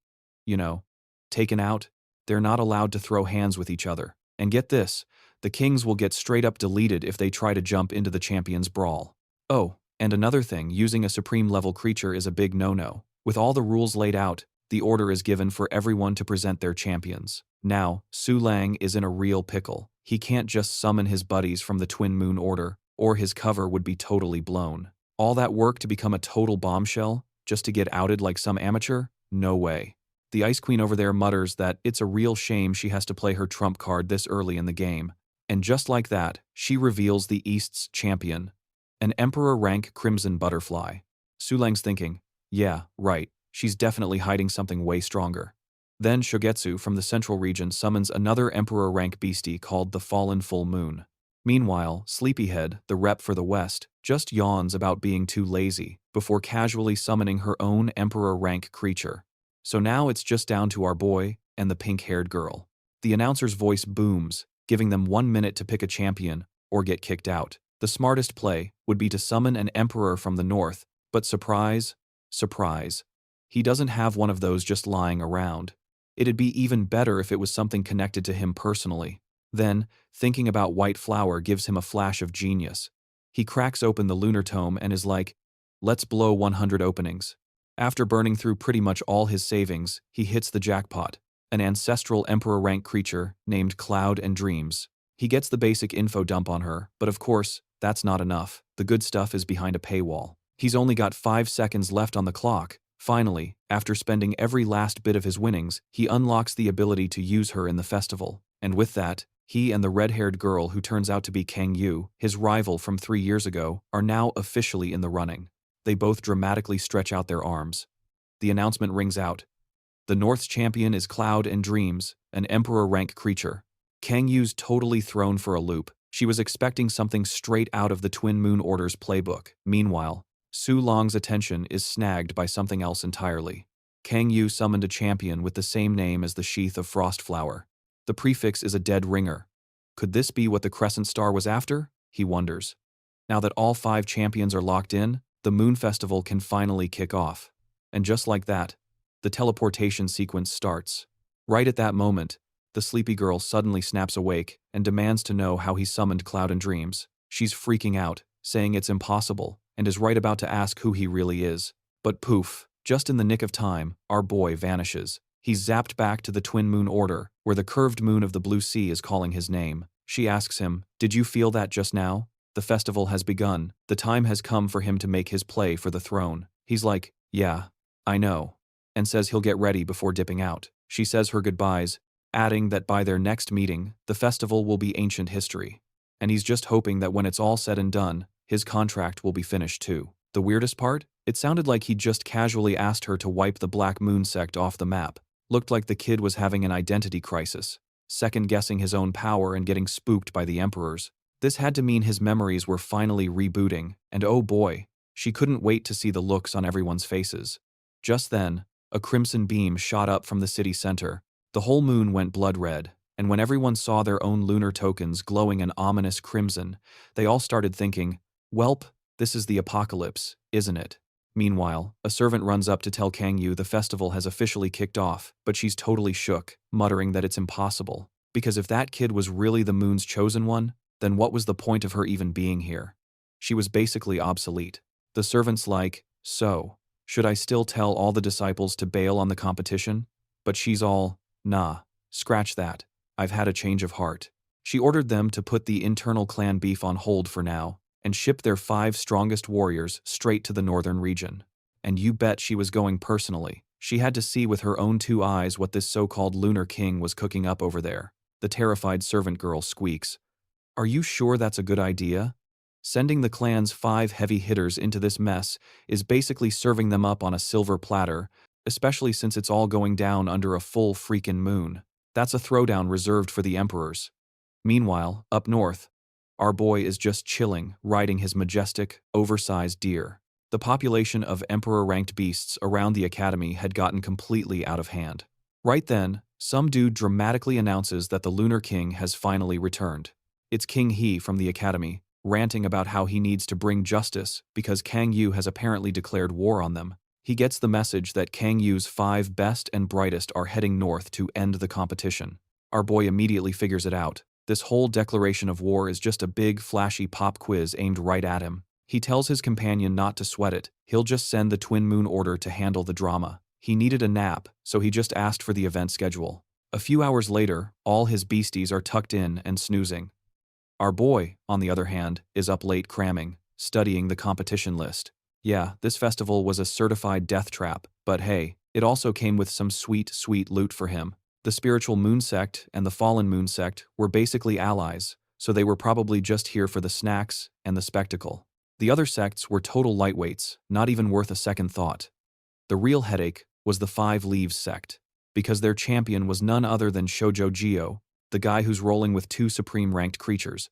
taken out, they're not allowed to throw hands with each other. And get this, the kings will get straight up deleted if they try to jump into the champions' brawl. Oh, and another thing, using a supreme level creature is a big no-no. With all the rules laid out, the order is given for everyone to present their champions. Now, Su Leang is in a real pickle. He can't just summon his buddies from the Twin Moon Order, or his cover would be totally blown. All that work to become a total bombshell, just to get outed like some amateur? No way. The Ice Queen over there mutters that it's a real shame she has to play her trump card this early in the game. And just like that, she reveals the East's champion, an Emperor rank Crimson Butterfly. Su Leang's thinking, yeah, right, she's definitely hiding something way stronger. Then Shogetsu from the central region summons another Emperor rank beastie called the Fallen Full Moon. Meanwhile, Sleepyhead, the rep for the West, just yawns about being too lazy, before casually summoning her own Emperor rank creature. So now it's just down to our boy and the pink-haired girl. The announcer's voice booms, giving them 1 minute to pick a champion or get kicked out. The smartest play would be to summon an emperor from the north, but surprise, surprise, he doesn't have one of those just lying around. It'd be even better if it was something connected to him personally. Then, thinking about White Flower gives him a flash of genius. He cracks open the lunar tome and is like, let's blow 100 openings. After burning through pretty much all his savings, he hits the jackpot, an ancestral emperor rank creature named Cloud and Dreams. He gets the basic info dump on her, but of course, that's not enough. The good stuff is behind a paywall. He's only got 5 seconds left on the clock. Finally, after spending every last bit of his winnings, he unlocks the ability to use her in the festival. And with that, he and the red-haired girl who turns out to be Kang Yu, his rival from 3 years ago, are now officially in the running. They both dramatically stretch out their arms. The announcement rings out. The North's champion is Cloud and Dreams, an Emperor rank creature. Kang Yu's totally thrown for a loop. She was expecting something straight out of the Twin Moon Order's playbook. Meanwhile, Su Leang's attention is snagged by something else entirely. Kang Yu summoned a champion with the same name as the Sheath of Frostflower. The prefix is a dead ringer. Could this be what the Crescent Star was after? He wonders. Now that all 5 champions are locked in, the Moon Festival can finally kick off. And just like that, the teleportation sequence starts. Right at that moment, the sleepy girl suddenly snaps awake and demands to know how he summoned Cloud and Dreams. She's freaking out, saying it's impossible, and is right about to ask who he really is. But poof, just in the nick of time, our boy vanishes. He's zapped back to the twin moon order, where the curved moon of the blue sea is calling his name. She asks him, "Did you feel that just now? The festival has begun. The time has come for him to make his play for the throne." He's like, "Yeah, I know," and says he'll get ready before dipping out. She says her goodbyes, adding that by their next meeting, the festival will be ancient history. And he's just hoping that when it's all said and done, his contract will be finished too. The weirdest part? It sounded like he just casually asked her to wipe the Black Moon sect off the map. Looked like the kid was having an identity crisis, second-guessing his own power and getting spooked by the emperors. This had to mean his memories were finally rebooting, and oh boy, she couldn't wait to see the looks on everyone's faces. Just then, a crimson beam shot up from the city center. The whole moon went blood red, and when everyone saw their own lunar tokens glowing an ominous crimson, they all started thinking, "Welp, this is the apocalypse, isn't it?" Meanwhile, a servant runs up to tell Kang Yu the festival has officially kicked off, but she's totally shook, muttering that it's impossible. Because if that kid was really the moon's chosen one, then what was the point of her even being here? She was basically obsolete. The servant's like, "So, should I still tell all the disciples to bail on the competition?" But she's all, "Nah, scratch that. I've had a change of heart." She ordered them to put the internal clan beef on hold for now, and ship their 5 strongest warriors straight to the northern region. And you bet she was going personally. She had to see with her own 2 eyes what this so-called Lunar King was cooking up over there. The terrified servant girl squeaks, "Are you sure that's a good idea? Sending the clan's 5 heavy hitters into this mess is basically serving them up on a silver platter, especially since it's all going down under a full freaking moon. That's a throwdown reserved for the emperors." Meanwhile, up north, our boy is just chilling, riding his majestic, oversized deer. The population of emperor-ranked beasts around the academy had gotten completely out of hand. Right then, some dude dramatically announces that the Lunar King has finally returned. It's King He from the academy, ranting about how he needs to bring justice because Kang Yu has apparently declared war on them. He gets the message that Kang Yu's 5 best and brightest are heading north to end the competition. Our boy immediately figures it out. This whole declaration of war is just a big, flashy pop quiz aimed right at him. He tells his companion not to sweat it. He'll just send the Twin Moon Order to handle the drama. He needed a nap, so he just asked for the event schedule. A few hours later, all his beasties are tucked in and snoozing. Our boy, on the other hand, is up late cramming, studying the competition list. Yeah, this festival was a certified death trap, but hey, it also came with some sweet, sweet loot for him. The spiritual moon sect and the fallen moon sect were basically allies, so they were probably just here for the snacks and the spectacle. The other sects were total lightweights, not even worth a second thought. The real headache was the 5 Leaves sect, because their champion was none other than Shoujo Gio, the guy who's rolling with 2 supreme-ranked creatures.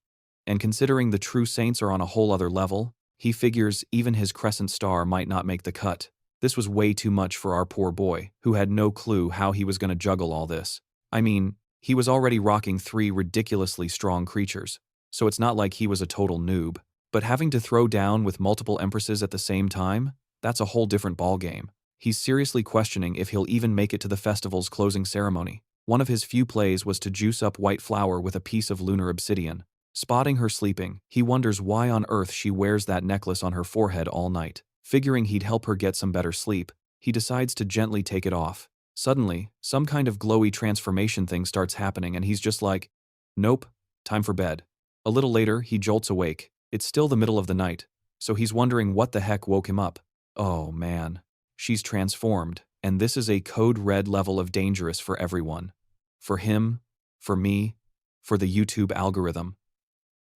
And considering the true saints are on a whole other level, he figures even his crescent star might not make the cut. This was way too much for our poor boy, who had no clue how he was going to juggle all this. I mean, he was already rocking 3 ridiculously strong creatures, so it's not like he was a total noob. But having to throw down with multiple empresses at the same time? That's a whole different ballgame. He's seriously questioning if he'll even make it to the festival's closing ceremony. One of his few plays was to juice up white flour with a piece of lunar obsidian. Spotting her sleeping, he wonders why on earth she wears that necklace on her forehead all night. Figuring he'd help her get some better sleep, he decides to gently take it off. Suddenly, some kind of glowy transformation thing starts happening and he's just like, "Nope, time for bed." A little later, he jolts awake. It's still the middle of the night, so he's wondering what the heck woke him up. Oh man, she's transformed, and this is a code red level of dangerous for everyone. For him, for me, for the YouTube algorithm.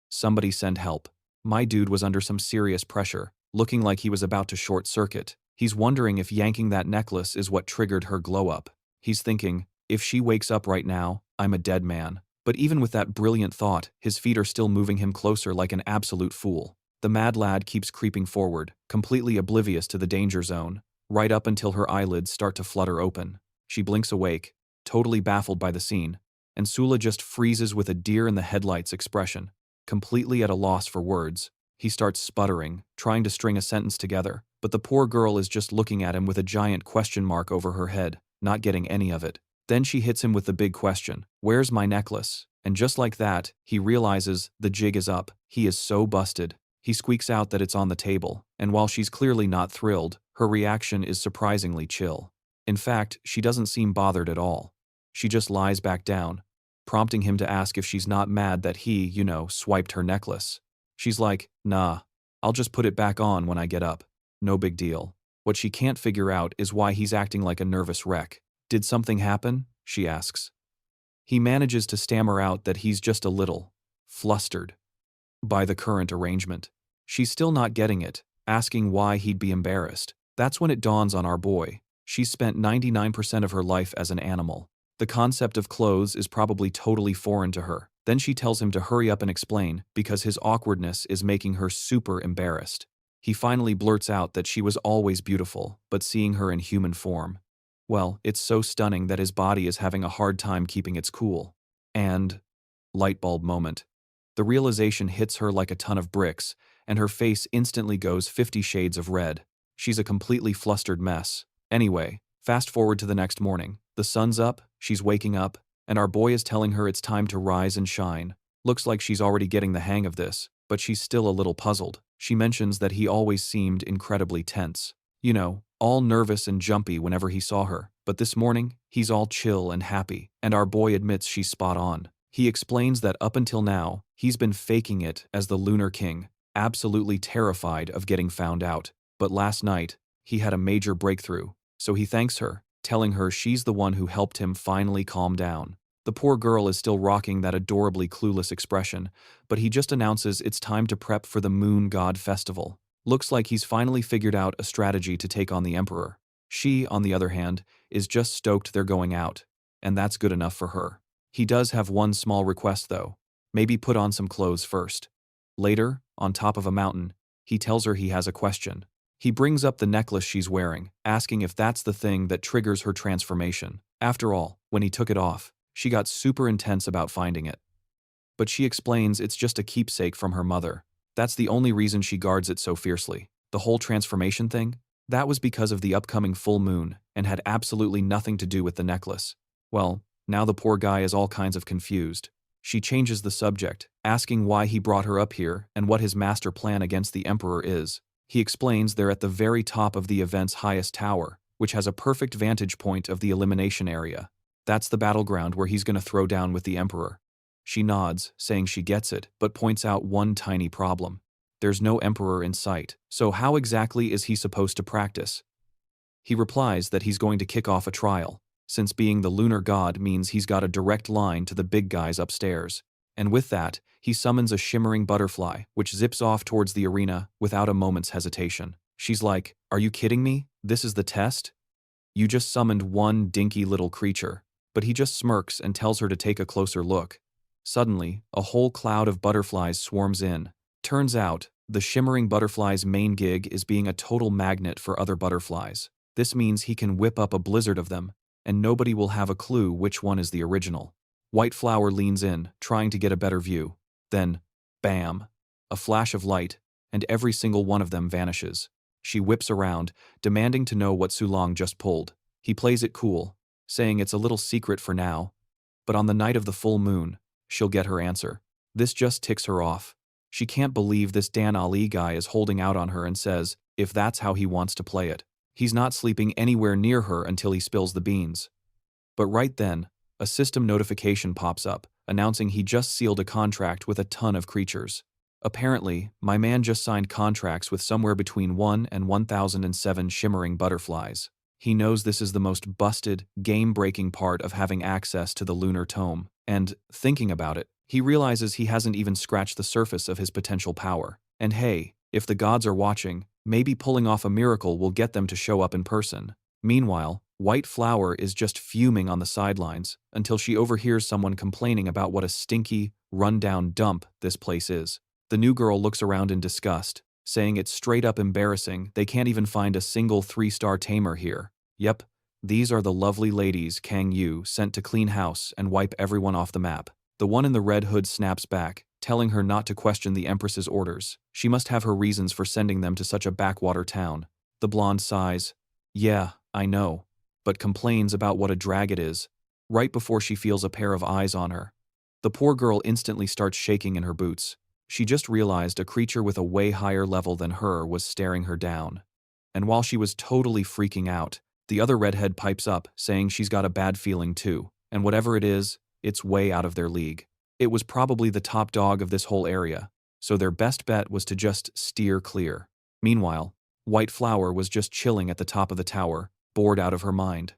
Somebody send help. My dude was under some serious pressure, looking like he was about to short circuit. He's wondering if yanking that necklace is what triggered her glow up. He's thinking, if she wakes up right now, I'm a dead man. But even with that brilliant thought, his feet are still moving him closer like an absolute fool. The mad lad keeps creeping forward, completely oblivious to the danger zone, right up until her eyelids start to flutter open. She blinks awake, totally baffled by the scene, and Sula just freezes with a deer in the headlights expression, completely at a loss for words. He starts sputtering, trying to string a sentence together, but the poor girl is just looking at him with a giant question mark over her head, not getting any of it. Then she hits him with the big question, "Where's my necklace?" And just like that, he realizes the jig is up. He is so busted. He squeaks out that it's on the table, and while she's clearly not thrilled, her reaction is surprisingly chill. In fact, she doesn't seem bothered at all. She just lies back down, prompting him to ask if she's not mad that he, swiped her necklace. She's like, nah, I'll just put it back on when I get up. No big deal. What she can't figure out is why he's acting like a nervous wreck. Did something happen? She asks. He manages to stammer out that he's just a little flustered by the current arrangement. She's still not getting it, asking why he'd be embarrassed. That's when it dawns on our boy. She's spent 99% of her life as an animal. The concept of clothes is probably totally foreign to her. Then she tells him to hurry up and explain, because his awkwardness is making her super embarrassed. He finally blurts out that she was always beautiful, but seeing her in human form, well, it's so stunning that his body is having a hard time keeping its cool. And light bulb moment. The realization hits her like a ton of bricks, and her face instantly goes 50 shades of red. She's a completely flustered mess. Anyway, fast forward to the next morning. The sun's up, she's waking up, and our boy is telling her it's time to rise and shine. Looks like she's already getting the hang of this, but she's still a little puzzled. She mentions that he always seemed incredibly tense. All nervous and jumpy whenever he saw her. But this morning, he's all chill and happy, and our boy admits she's spot on. He explains that up until now, he's been faking it as the Lunar King, absolutely terrified of getting found out. But last night, he had a major breakthrough, so he thanks her, telling her she's the one who helped him finally calm down. The poor girl is still rocking that adorably clueless expression, but he just announces it's time to prep for the Moon God Festival. Looks like he's finally figured out a strategy to take on the Emperor. She, on the other hand, is just stoked they're going out, and that's good enough for her. He does have one small request though. Maybe put on some clothes first. Later, on top of a mountain, he tells her he has a question. He brings up the necklace she's wearing, asking if that's the thing that triggers her transformation. After all, when he took it off, she got super intense about finding it. But she explains it's just a keepsake from her mother. That's the only reason she guards it so fiercely. The whole transformation thing? That was because of the upcoming full moon and had absolutely nothing to do with the necklace. Well, now the poor guy is all kinds of confused. She changes the subject, asking why he brought her up here and what his master plan against the Emperor is. He explains they're at the very top of the event's highest tower, which has a perfect vantage point of the elimination area. That's the battleground where he's going to throw down with the Emperor. She nods, saying she gets it, but points out one tiny problem. There's no Emperor in sight, so how exactly is he supposed to practice? He replies that he's going to kick off a trial, since being the Lunar God means he's got a direct line to the big guys upstairs. And with that, he summons a Shimmering Butterfly, which zips off towards the arena without a moment's hesitation. She's like, "Are you kidding me? This is the test? You just summoned one dinky little creature." But he just smirks and tells her to take a closer look. Suddenly, a whole cloud of butterflies swarms in. Turns out, the Shimmering Butterfly's main gig is being a total magnet for other butterflies. This means he can whip up a blizzard of them, and nobody will have a clue which one is the original. White Flower leans in, trying to get a better view. Then, bam! A flash of light, and every single one of them vanishes. She whips around, demanding to know what Su Leang just pulled. He plays it cool, saying it's a little secret for now, but on the night of the full moon, she'll get her answer. This just ticks her off. She can't believe this Dan Ali guy is holding out on her and says, if that's how he wants to play it, he's not sleeping anywhere near her until he spills the beans. But right then, a system notification pops up, announcing he just sealed a contract with a ton of creatures. Apparently, my man just signed contracts with somewhere between 1 and 1007 shimmering butterflies. He knows this is the most busted, game-breaking part of having access to the Lunar Tome, and, thinking about it, he realizes he hasn't even scratched the surface of his potential power. And hey, if the gods are watching, maybe pulling off a miracle will get them to show up in person. Meanwhile, White Flower is just fuming on the sidelines until she overhears someone complaining about what a stinky, run-down dump this place is. The new girl looks around in disgust, saying it's straight up embarrassing they can't even find a single 3-star tamer here. Yep, these are the lovely ladies Kang Yu sent to clean house and wipe everyone off the map. The one in the red hood snaps back, telling her not to question the Empress's orders. She must have her reasons for sending them to such a backwater town. The blonde sighs. Yeah, I know, but complains about what a drag it is, right before she feels a pair of eyes on her. The poor girl instantly starts shaking in her boots. She just realized a creature with a way higher level than her was staring her down. And while she was totally freaking out, The other redhead pipes up, saying she's got a bad feeling too, and whatever it is, it's way out of their league. It was probably the top dog of this whole area, so their best bet was to just steer clear. Meanwhile, White Flower was just chilling at the top of the tower, bored out of her mind.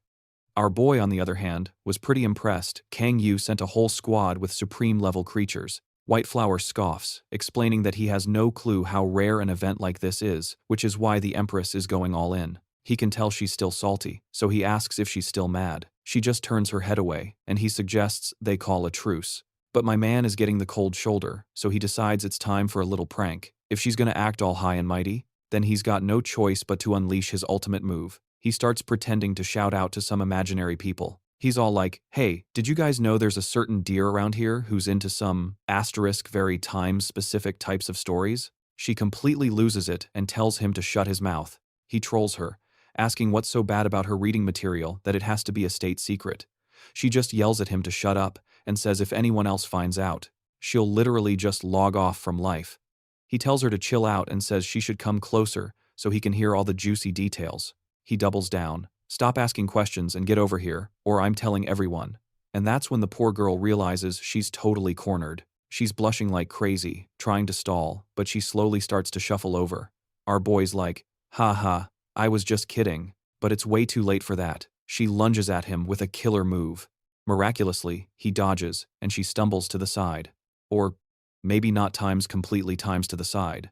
Our boy, on the other hand, was pretty impressed. Kang Yu sent a whole squad with supreme-level creatures. White Flower scoffs, explaining that he has no clue how rare an event like this is, which is why the Empress is going all in. He can tell she's still salty, so he asks if she's still mad. She just turns her head away, and he suggests they call a truce. But my man is getting the cold shoulder, so he decides it's time for a little prank. If she's gonna act all high and mighty, then he's got no choice but to unleash his ultimate move. He starts pretending to shout out to some imaginary people. He's all like, "Hey, did you guys know there's a certain deer around here who's into some asterisk very time-specific types of stories?" She completely loses it and tells him to shut his mouth. He trolls her, asking what's so bad about her reading material that it has to be a state secret. She just yells at him to shut up and says if anyone else finds out, she'll literally just log off from life. He tells her to chill out and says she should come closer so he can hear all the juicy details. He doubles down. "Stop asking questions and get over here, or I'm telling everyone." And that's when the poor girl realizes she's totally cornered. She's blushing like crazy, trying to stall, but she slowly starts to shuffle over. Our boy's like, "Ha ha, I was just kidding," but it's way too late for that. She lunges at him with a killer move. Miraculously, he dodges, and she stumbles to the side. Or maybe not completely times to the side.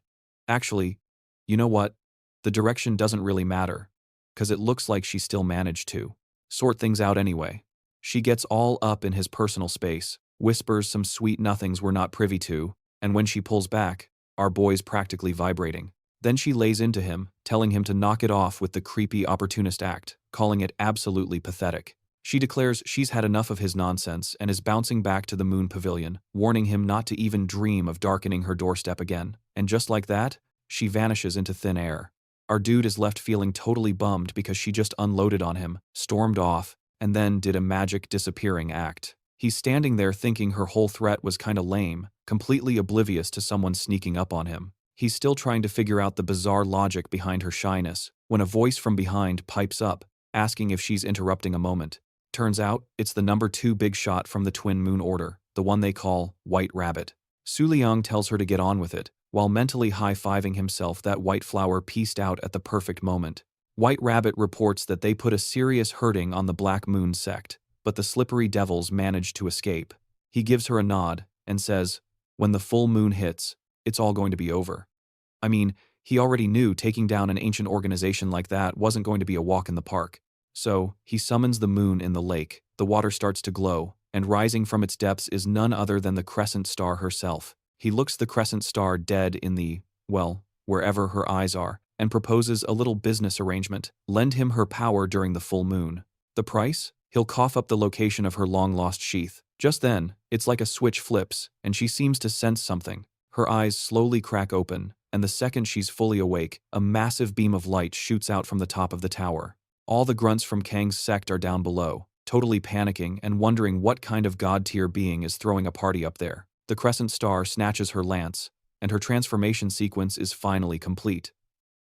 Actually, you know what? The direction doesn't really matter, 'cause it looks like she still managed to sort things out anyway. She gets all up in his personal space, whispers some sweet nothings we're not privy to, and when she pulls back, our boy's practically vibrating. Then she lays into him, telling him to knock it off with the creepy opportunist act, calling it absolutely pathetic. She declares she's had enough of his nonsense and is bouncing back to the moon pavilion, warning him not to even dream of darkening her doorstep again. And just like that, she vanishes into thin air. Our dude is left feeling totally bummed because she just unloaded on him, stormed off, and then did a magic disappearing act. He's standing there thinking her whole threat was kinda lame, completely oblivious to someone sneaking up on him. He's still trying to figure out the bizarre logic behind her shyness, when a voice from behind pipes up, asking if she's interrupting a moment. Turns out, it's the number 2 big shot from the Twin Moon Order, the one they call White Rabbit. Su Leang tells her to get on with it, while mentally high-fiving himself that White Flower pieced out at the perfect moment. White Rabbit reports that they put a serious hurting on the Black Moon sect, but the slippery devils managed to escape. He gives her a nod and says, "When the full moon hits, it's all going to be over." I mean, he already knew taking down an ancient organization like that wasn't going to be a walk in the park. So, he summons the moon in the lake, the water starts to glow, and rising from its depths is none other than the crescent star herself. He looks the crescent star dead in the, well, wherever her eyes are, and proposes a little business arrangement: lend him her power during the full moon. The price? He'll cough up the location of her long-lost sheath. Just then, it's like a switch flips, and she seems to sense something. Her eyes slowly crack open, and the second she's fully awake, a massive beam of light shoots out from the top of the tower. All the grunts from Kang's sect are down below, totally panicking and wondering what kind of god-tier being is throwing a party up there. The crescent star snatches her lance, and her transformation sequence is finally complete.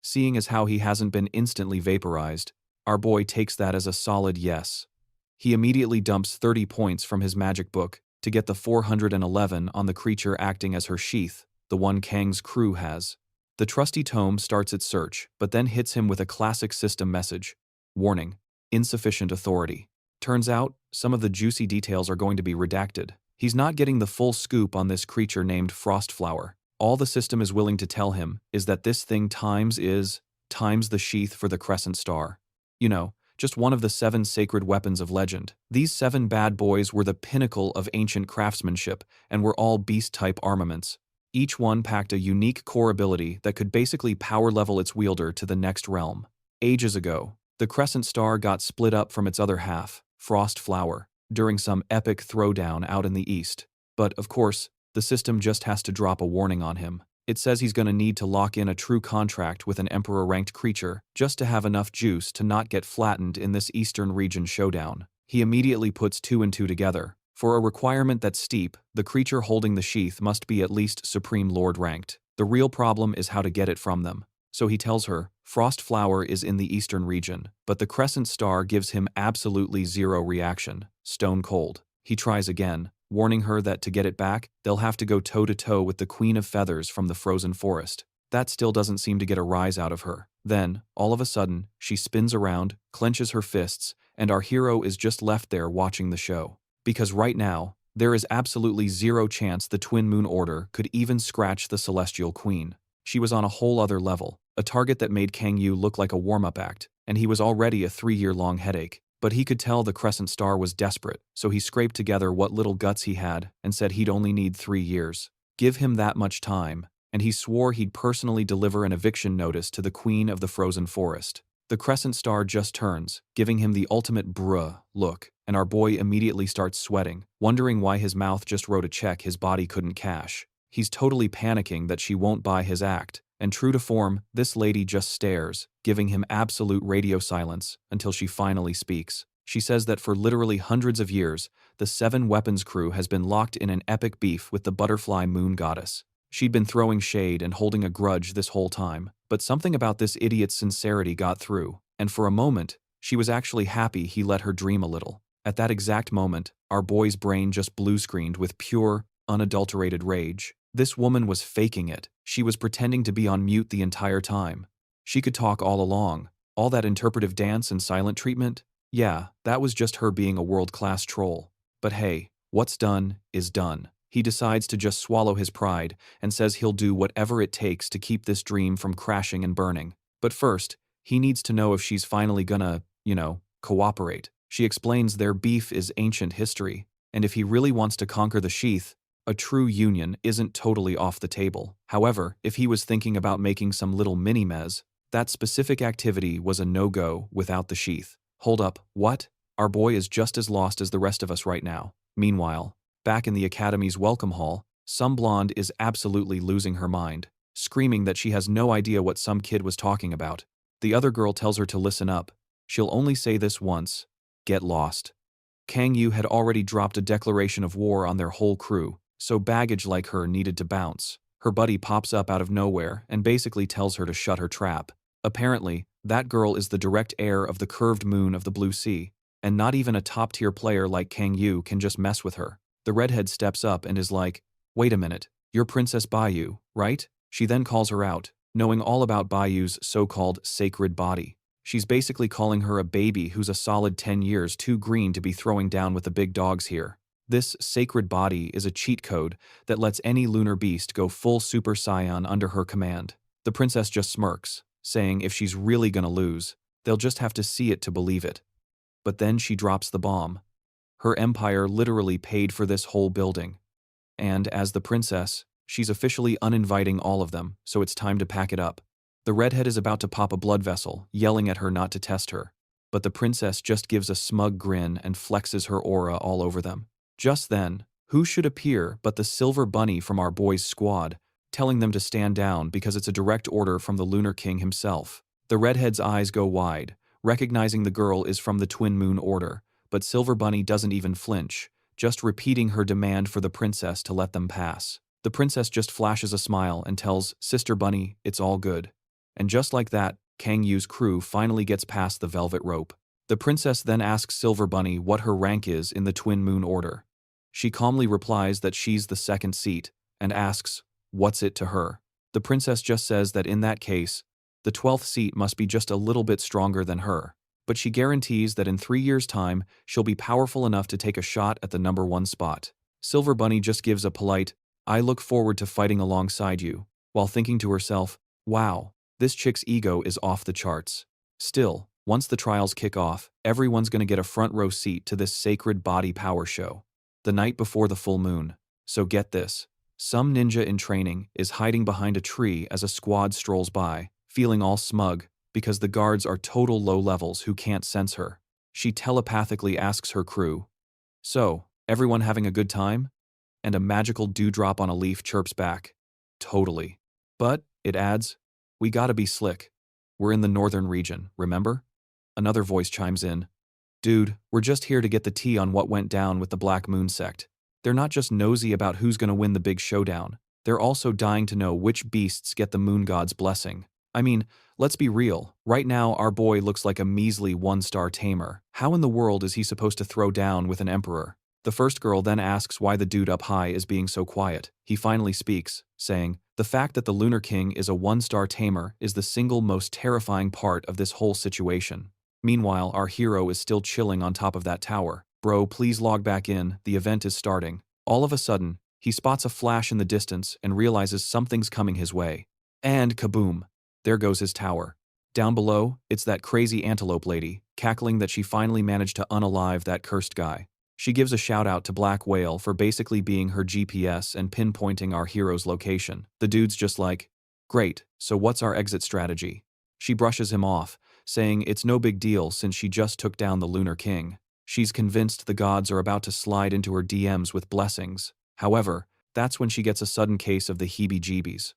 Seeing as how he hasn't been instantly vaporized, our boy takes that as a solid yes. He immediately dumps 30 points from his magic book to get the 411 on the creature acting as her sheath, the one Kang's crew has. The trusty tome starts its search, but then hits him with a classic system message. Warning: insufficient authority. Turns out, some of the juicy details are going to be redacted. He's not getting the full scoop on this creature named Frostflower. All the system is willing to tell him is that this thing times the sheath for the crescent star. You know, just one of the 7 sacred weapons of legend. These 7 bad boys were the pinnacle of ancient craftsmanship and were all beast-type armaments. Each one packed a unique core ability that could basically power level its wielder to the next realm. Ages ago, the crescent star got split up from its other half, Frostflower, during some epic throwdown out in the east. But, of course, the system just has to drop a warning on him. It says he's going to need to lock in a true contract with an Emperor-ranked creature just to have enough juice to not get flattened in this Eastern region showdown. He immediately puts 2 and 2 together. For a requirement that's steep, the creature holding the sheath must be at least Supreme Lord ranked. The real problem is how to get it from them. So he tells her, Frost Flower is in the eastern region, but the crescent star gives him absolutely zero reaction, stone cold. He tries again, warning her that to get it back, they'll have to go toe-to-toe with the Queen of Feathers from the frozen forest. That still doesn't seem to get a rise out of her. Then, all of a sudden, she spins around, clenches her fists, and our hero is just left there watching the show. Because right now, there is absolutely zero chance the Twin Moon Order could even scratch the Celestial Queen. She was on a whole other level, a target that made Kang Yu look like a warm-up act, and he was already a 3-year-long headache. But he could tell the Crescent Star was desperate, so he scraped together what little guts he had and said he'd only need 3 years. Give him that much time, and he swore he'd personally deliver an eviction notice to the Queen of the Frozen Forest. The Crescent Star just turns, giving him the ultimate bruh look, and our boy immediately starts sweating, wondering why his mouth just wrote a check his body couldn't cash. He's totally panicking that she won't buy his act, and true to form, this lady just stares, giving him absolute radio silence until she finally speaks. She says that for literally hundreds of years, the Seven Weapons crew has been locked in an epic beef with the butterfly moon goddess. She'd been throwing shade and holding a grudge this whole time, but something about this idiot's sincerity got through, and for a moment, she was actually happy he let her dream a little. At that exact moment, our boy's brain just blue-screened with pure, unadulterated rage. This woman was faking it. She was pretending to be on mute the entire time. She could talk all along. All that interpretive dance and silent treatment? Yeah, that was just her being a world-class troll. But hey, what's done is done. He decides to just swallow his pride and says he'll do whatever it takes to keep this dream from crashing and burning. But first, he needs to know if she's finally gonna, cooperate. She explains their beef is ancient history, and if he really wants to conquer the sheath, a true union isn't totally off the table. However, if he was thinking about making some little mini-mez, that specific activity was a no-go without the sheath. Hold up, what? Our boy is just as lost as the rest of us right now. Meanwhile, back in the Academy's welcome hall, some blonde is absolutely losing her mind, screaming that she has no idea what some kid was talking about. The other girl tells her to listen up. She'll only say this once. Get lost. Kang Yu had already dropped a declaration of war on their whole crew, so baggage like her needed to bounce. Her buddy pops up out of nowhere and basically tells her to shut her trap. Apparently, that girl is the direct heir of the curved moon of the Blue Sea, and not even a top-tier player like Kang Yu can just mess with her. The redhead steps up and is like, wait a minute, you're Princess Bayou, right? She then calls her out, knowing all about Bayou's so-called sacred body. She's basically calling her a baby who's a solid 10 years too green to be throwing down with the big dogs here. This sacred body is a cheat code that lets any lunar beast go full Super Saiyan under her command. The princess just smirks, saying if she's really gonna lose, they'll just have to see it to believe it. But then she drops the bomb. Her empire literally paid for this whole building. And as the princess, she's officially uninviting all of them, so it's time to pack it up. The redhead is about to pop a blood vessel, yelling at her not to test her. But the princess just gives a smug grin and flexes her aura all over them. Just then, who should appear but the silver bunny from our boys' squad, telling them to stand down because it's a direct order from the Lunar King himself. The redhead's eyes go wide, recognizing the girl is from the Twin Moon Order, but Silver Bunny doesn't even flinch, just repeating her demand for the princess to let them pass. The princess just flashes a smile and tells Sister Bunny it's all good. And just like that, Kang Yu's crew finally gets past the velvet rope. The princess then asks Silver Bunny what her rank is in the Twin Moon Order. She calmly replies that she's the second seat, and asks, what's it to her? The princess just says that in that case, the 12th seat must be just a little bit stronger than her, but she guarantees that in 3 years' time, she'll be powerful enough to take a shot at the number 1 spot. Silver Bunny just gives a polite, I look forward to fighting alongside you, while thinking to herself, wow, this chick's ego is off the charts. Still, once the trials kick off, everyone's gonna get a front row seat to this sacred body power show. The night before the full moon. So get this. Some ninja in training is hiding behind a tree as a squad strolls by, feeling all smug, because the guards are total low levels who can't sense her. She telepathically asks her crew, so, everyone having a good time? And a magical dewdrop on a leaf chirps back, totally. But, it adds, we gotta be slick. We're in the northern region, remember? Another voice chimes in, dude, we're just here to get the tea on what went down with the Black Moon sect. They're not just nosy about who's gonna win the big showdown, they're also dying to know which beasts get the moon god's blessing. I mean, let's be real. Right now, our boy looks like a measly one-star tamer. How in the world is he supposed to throw down with an emperor? The first girl then asks why the dude up high is being so quiet. He finally speaks, saying, "The fact that the Lunar King is a one-star tamer is the single most terrifying part of this whole situation." Meanwhile, our hero is still chilling on top of that tower. "Bro, please log back in, the event is starting." All of a sudden, he spots a flash in the distance and realizes something's coming his way. And kaboom! There goes his tower. Down below, it's that crazy antelope lady, cackling that she finally managed to unalive that cursed guy. She gives a shout out to Black Whale for basically being her GPS and pinpointing our hero's location. The dude's just like, "Great, so what's our exit strategy?" She brushes him off, saying it's no big deal since she just took down the Lunar King. She's convinced the gods are about to slide into her DMs with blessings. However, that's when she gets a sudden case of the heebie-jeebies.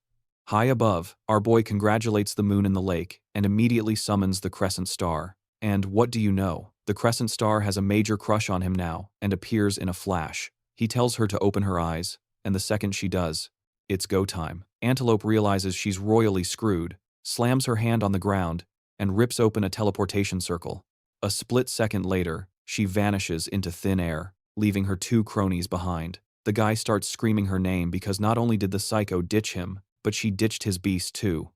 High above, our boy congratulates the moon in the lake and immediately summons the crescent star. And what do you know? The crescent star has a major crush on him now and appears in a flash. He tells her to open her eyes, and the second she does, it's go time. Antelope realizes she's royally screwed, slams her hand on the ground, and rips open a teleportation circle. A split second later, she vanishes into thin air, leaving her two cronies behind. The guy starts screaming her name because not only did the psycho ditch him, but she ditched his beast too.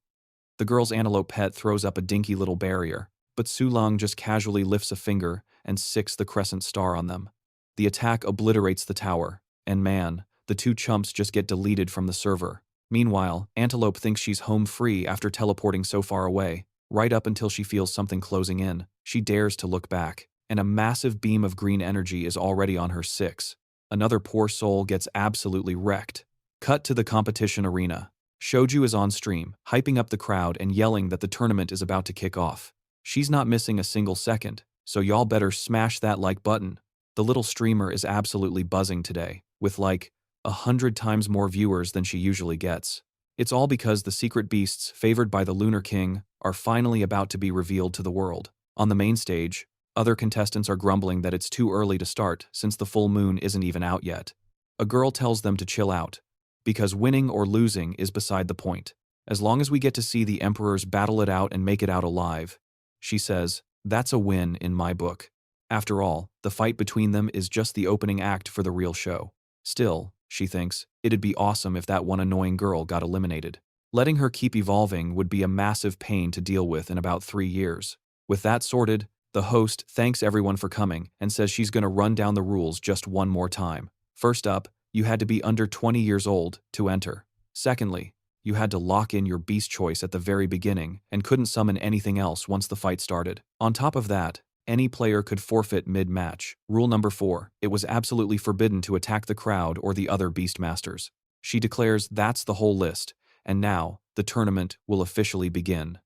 The girl's antelope pet throws up a dinky little barrier, but Su Leang just casually lifts a finger and sicks the crescent star on them. The attack obliterates the tower, and man, the two chumps just get deleted from the server. Meanwhile, Antelope thinks she's home free after teleporting so far away, right up until she feels something closing in. She dares to look back, and a massive beam of green energy is already on her 6. Another poor soul gets absolutely wrecked. Cut to the competition arena. Shoju is on stream, hyping up the crowd and yelling that the tournament is about to kick off. She's not missing a single second, so y'all better smash that like button. The little streamer is absolutely buzzing today, with like 100 times more viewers than she usually gets. It's all because the secret beasts favored by the Lunar King are finally about to be revealed to the world. On the main stage, other contestants are grumbling that it's too early to start since the full moon isn't even out yet. A girl tells them to chill out, because winning or losing is beside the point. As long as we get to see the emperors battle it out and make it out alive, she says, that's a win in my book. After all, the fight between them is just the opening act for the real show. Still, she thinks, it'd be awesome if that one annoying girl got eliminated. Letting her keep evolving would be a massive pain to deal with in about 3 years. With that sorted, the host thanks everyone for coming and says she's going to run down the rules just one more time. First up, you had to be under 20 years old to enter. Secondly, you had to lock in your beast choice at the very beginning and couldn't summon anything else once the fight started. On top of that, any player could forfeit mid-match. Rule number 4, it was absolutely forbidden to attack the crowd or the other beastmasters. She declares that's the whole list, and now, the tournament will officially begin.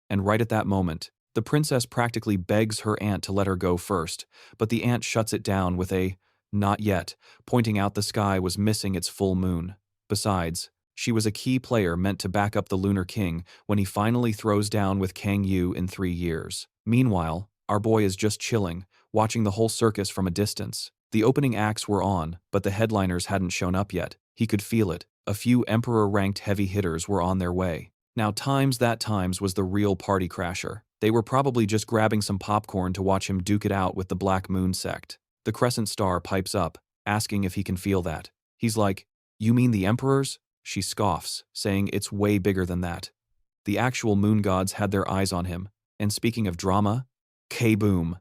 And right at that moment, the princess practically begs her aunt to let her go first, but the aunt shuts it down with a "not yet," pointing out the sky was missing its full moon. Besides, she was a key player meant to back up the Lunar King when he finally throws down with Kang Yu in 3 years. Meanwhile, our boy is just chilling, watching the whole circus from a distance. The opening acts were on, but the headliners hadn't shown up yet. He could feel it. A few Emperor-ranked heavy hitters were on their way. Now Times was the real party crasher. They were probably just grabbing some popcorn to watch him duke it out with the Black Moon sect. The Crescent Star pipes up, asking if he can feel that. He's like, "You mean the Emperors?" She scoffs, saying it's way bigger than that. The actual moon gods had their eyes on him, and speaking of drama, K-boom.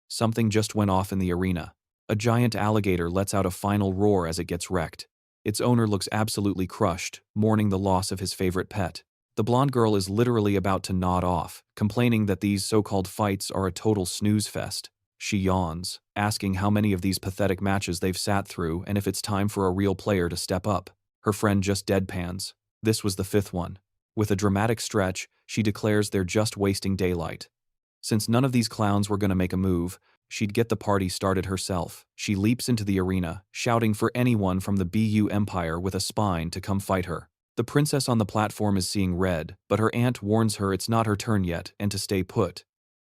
Something just went off in the arena. A giant alligator lets out a final roar as it gets wrecked. Its owner looks absolutely crushed, mourning the loss of his favorite pet. The blonde girl is literally about to nod off, complaining that these so-called fights are a total snooze fest. She yawns, asking how many of these pathetic matches they've sat through and if it's time for a real player to step up. Her friend just deadpans. This was the 5th one. With a dramatic stretch, she declares they're just wasting daylight. Since none of these clowns were going to make a move, she'd get the party started herself. She leaps into the arena, shouting for anyone from the BU Empire with a spine to come fight her. The princess on the platform is seeing red, but her aunt warns her it's not her turn yet and to stay put.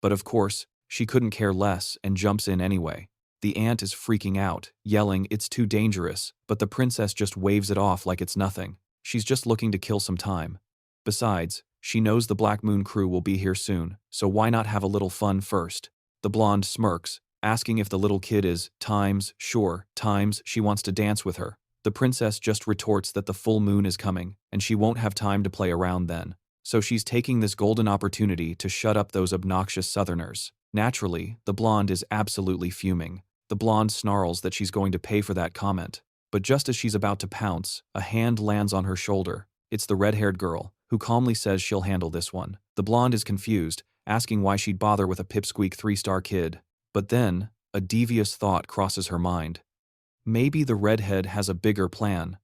But of course, she couldn't care less and jumps in anyway. The aunt is freaking out, yelling it's too dangerous, but the princess just waves it off like it's nothing. She's just looking to kill some time. Besides, She knows the Black Moon crew will be here soon, so why not have a little fun first? The blonde smirks, asking if the little kid is sure, she wants to dance with her. The princess just retorts that the full moon is coming, and she won't have time to play around then. So she's taking this golden opportunity to shut up those obnoxious southerners. Naturally, the blonde is absolutely fuming. The blonde snarls that she's going to pay for that comment. But just as she's about to pounce, a hand lands on her shoulder. It's the red-haired girl, who calmly says she'll handle this one. The blonde is confused, asking why she'd bother with a pipsqueak 3-star kid. But then, a devious thought crosses her mind. Maybe the redhead has a bigger plan.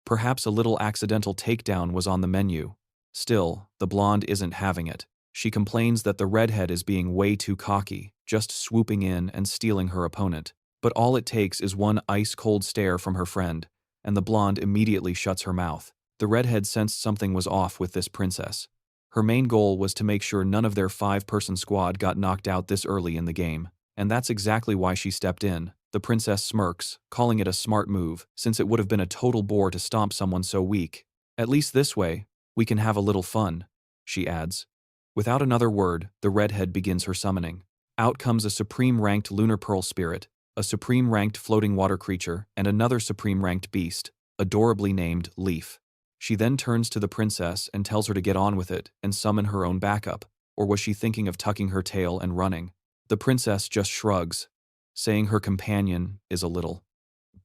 Perhaps a little accidental takedown was on the menu. Still, the blonde isn't having it. She complains that the redhead is being way too cocky, just swooping in and stealing her opponent. But all it takes is one ice-cold stare from her friend, and the blonde immediately shuts her mouth. The redhead sensed something was off with this princess. Her main goal was to make sure none of their 5-person squad got knocked out this early in the game. And that's exactly why she stepped in. The princess smirks, calling it a smart move, since it would have been a total bore to stomp someone so weak. At least this way, we can have a little fun, she adds. Without another word, the redhead begins her summoning. Out comes a supreme-ranked lunar pearl spirit, a supreme-ranked floating water creature, and another supreme-ranked beast, adorably named Leaf. She then turns to the princess and tells her to get on with it and summon her own backup, or was she thinking of tucking her tail and running? The princess just shrugs, saying her companion is a little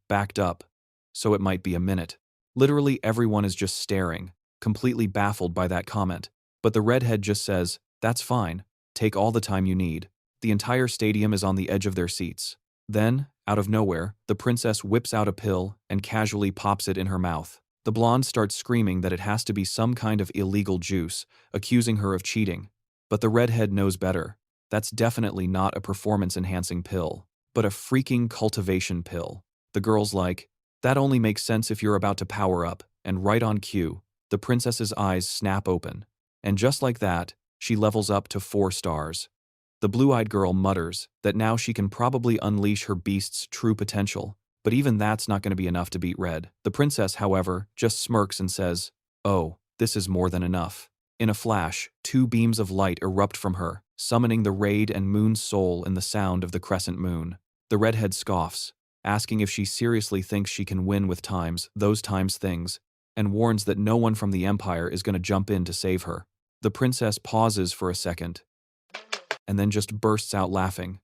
backed up, so it might be a minute. Literally everyone is just staring, completely baffled by that comment. But the redhead just says, "That's fine, take all the time you need." The entire stadium is on the edge of their seats. Then, out of nowhere, the princess whips out a pill and casually pops it in her mouth. The blonde starts screaming that it has to be some kind of illegal juice, accusing her of cheating. But the redhead knows better. That's definitely not a performance-enhancing pill, but a freaking cultivation pill. The girl's like, "That only makes sense if you're about to power up," and right on cue, the princess's eyes snap open. And just like that, she levels up to 4 stars. The blue-eyed girl mutters that now she can probably unleash her beast's true potential, but even that's not going to be enough to beat Red. The princess, however, just smirks and says, "Oh, this is more than enough." In a flash, 2 beams of light erupt from her, summoning the Raid and Moon's soul in the sound of the crescent moon. The redhead scoffs, asking if she seriously thinks she can win with those times things, and warns that no one from the Empire is going to jump in to save her. The princess pauses for a second, and then just bursts out laughing,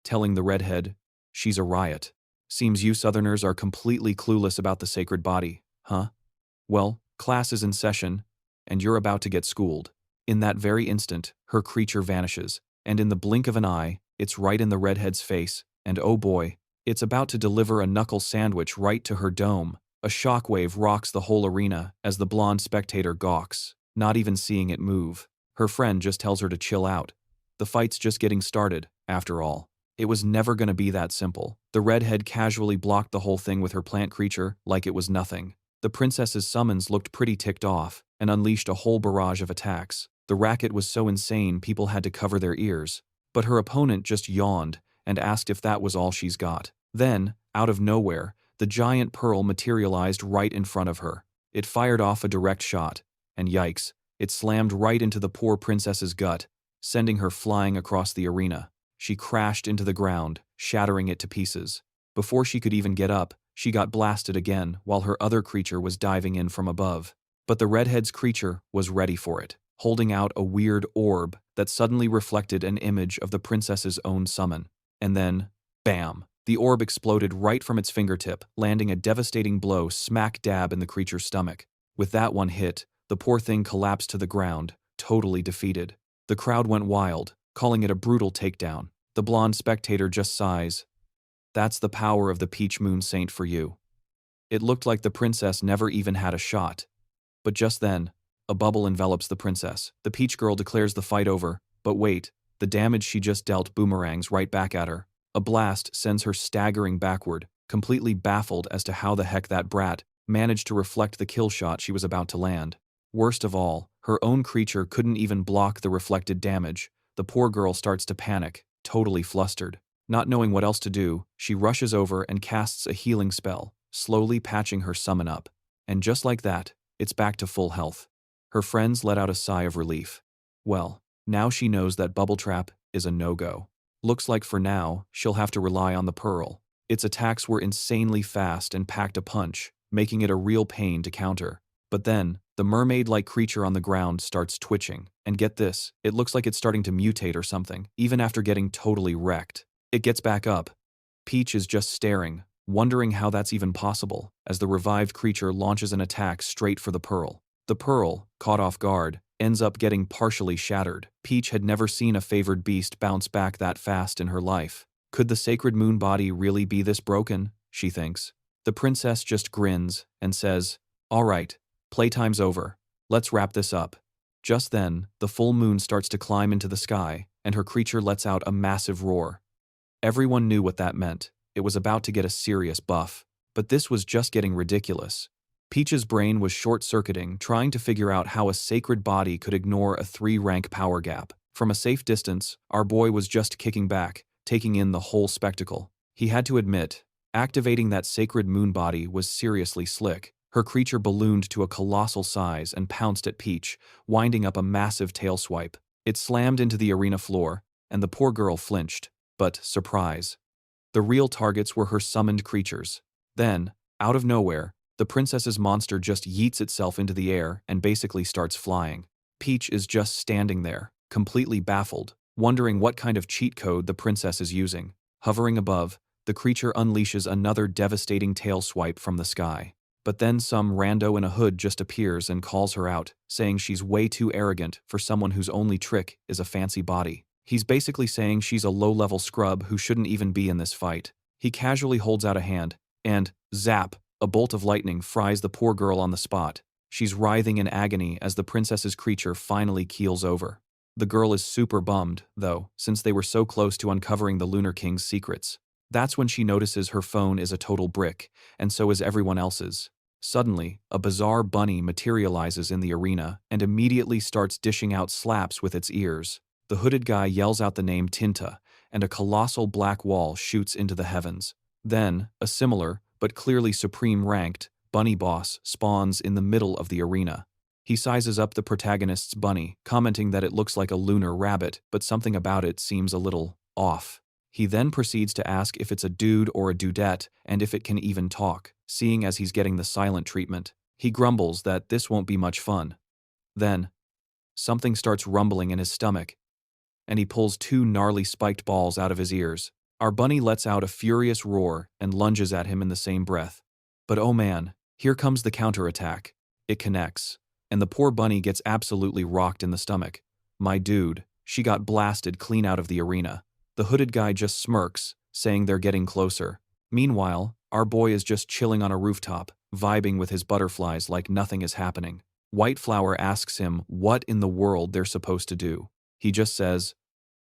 telling the redhead she's a riot. "Seems you Southerners are completely clueless about the sacred body, huh? Well, class is in session, and you're about to get schooled." In that very instant, her creature vanishes, and in the blink of an eye, it's right in the redhead's face, and oh boy, it's about to deliver a knuckle sandwich right to her dome. A shockwave rocks the whole arena as the blonde spectator gawks, not even seeing it move. Her friend just tells her to chill out. The fight's just getting started, after all. It was never going to be that simple. The redhead casually blocked the whole thing with her plant creature like it was nothing. The princess's summons looked pretty ticked off and unleashed a whole barrage of attacks. The racket was so insane people had to cover their ears. But her opponent just yawned and asked if that was all she's got. Then, out of nowhere, the giant pearl materialized right in front of her. It fired off a direct shot, and yikes, it slammed right into the poor princess's gut, sending her flying across the arena. She crashed into the ground, shattering it to pieces. Before she could even get up, she got blasted again while her other creature was diving in from above. But the redhead's creature was ready for it, holding out a weird orb that suddenly reflected an image of the princess's own summon. And then, bam! The orb exploded right from its fingertip, landing a devastating blow smack dab in the creature's stomach. With that one hit, the poor thing collapsed to the ground, totally defeated. The crowd went wild, calling it a brutal takedown. The blonde spectator just sighs. That's the power of the Peach Moon Saint for you. It looked like the princess never even had a shot. But just then, a bubble envelops the princess. The Peach Girl declares the fight over, but wait, the damage she just dealt boomerangs right back at her. A blast sends her staggering backward, completely baffled as to how the heck that brat managed to reflect the kill shot she was about to land. Worst of all, her own creature couldn't even block the reflected damage. The poor girl starts to panic, totally flustered. Not knowing what else to do, she rushes over and casts a healing spell, slowly patching her summon up. And just like that, it's back to full health. Her friends let out a sigh of relief. Well, now she knows that Bubble Trap is a no-go. Looks like for now, she'll have to rely on the pearl. Its attacks were insanely fast and packed a punch, making it a real pain to counter. But then, the mermaid-like creature on the ground starts twitching. And get this, it looks like it's starting to mutate or something, even after getting totally wrecked. It gets back up. Peach is just staring, wondering how that's even possible, as the revived creature launches an attack straight for the pearl. The pearl, caught off guard, ends up getting partially shattered. Peach had never seen a favored beast bounce back that fast in her life. Could the sacred moon body really be this broken? She thinks. The princess just grins and says, "All right, playtime's over. Let's wrap this up." Just then, the full moon starts to climb into the sky, and her creature lets out a massive roar. Everyone knew what that meant. It was about to get a serious buff. But this was just getting ridiculous. Peach's brain was short-circuiting, trying to figure out how a sacred body could ignore a 3-rank power gap. From a safe distance, our boy was just kicking back, taking in the whole spectacle. He had to admit, activating that sacred moon body was seriously slick. Her creature ballooned to a colossal size and pounced at Peach, winding up a massive tail swipe. It slammed into the arena floor, and the poor girl flinched. But, surprise, the real targets were her summoned creatures. Then, out of nowhere, the princess's monster just yeets itself into the air and basically starts flying. Peach is just standing there, completely baffled, wondering what kind of cheat code the princess is using. Hovering above, the creature unleashes another devastating tail swipe from the sky. But then some rando in a hood just appears and calls her out, saying she's way too arrogant for someone whose only trick is a fancy body. He's basically saying she's a low-level scrub who shouldn't even be in this fight. He casually holds out a hand, and, zap, a bolt of lightning fries the poor girl on the spot. She's writhing in agony as the princess's creature finally keels over. The girl is super bummed, though, since they were so close to uncovering the Lunar King's secrets. That's when she notices her phone is a total brick, and so is everyone else's. Suddenly, a bizarre bunny materializes in the arena and immediately starts dishing out slaps with its ears. The hooded guy yells out the name Tinta, and a colossal black wall shoots into the heavens. Then, a similar, but clearly supreme-ranked, bunny boss spawns in the middle of the arena. He sizes up the protagonist's bunny, commenting that it looks like a lunar rabbit, but something about it seems a little off. He then proceeds to ask if it's a dude or a dudette, and if it can even talk, seeing as he's getting the silent treatment. He grumbles that this won't be much fun. Then, something starts rumbling in his stomach, and he pulls 2 gnarly spiked balls out of his ears. Our bunny lets out a furious roar and lunges at him in the same breath. But oh man, here comes the counterattack. It connects, and the poor bunny gets absolutely rocked in the stomach. My dude, she got blasted clean out of the arena. The hooded guy just smirks, saying they're getting closer. Meanwhile, our boy is just chilling on a rooftop, vibing with his butterflies like nothing is happening. White Flower asks him what in the world they're supposed to do. He just says,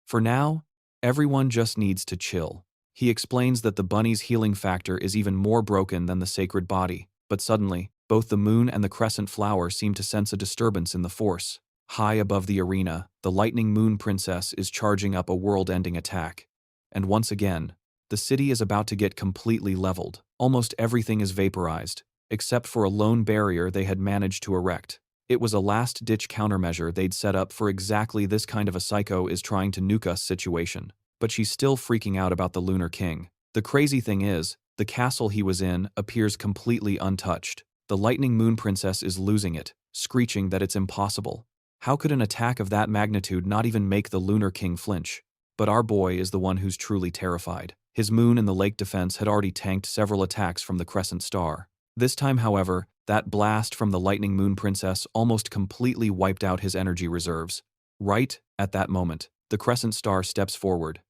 "For now, everyone just needs to chill." He explains that the bunny's healing factor is even more broken than the sacred body, but suddenly, both the moon and the crescent flower seem to sense a disturbance in the force. High above the arena, the lightning moon princess is charging up a world-ending attack. And once again, the city is about to get completely leveled. Almost everything is vaporized, except for a lone barrier they had managed to erect. It was a last-ditch countermeasure they'd set up for exactly this kind of a psycho is trying to nuke us situation. But she's still freaking out about the Lunar King. The crazy thing is, the castle he was in appears completely untouched. The lightning moon princess is losing it, screeching that it's impossible. How could an attack of that magnitude not even make the Lunar King flinch? But our boy is the one who's truly terrified. His moon in the lake defense had already tanked several attacks from the crescent star. This time, however, that blast from the lightning moon princess almost completely wiped out his energy reserves. Right at that moment, the crescent star steps forward,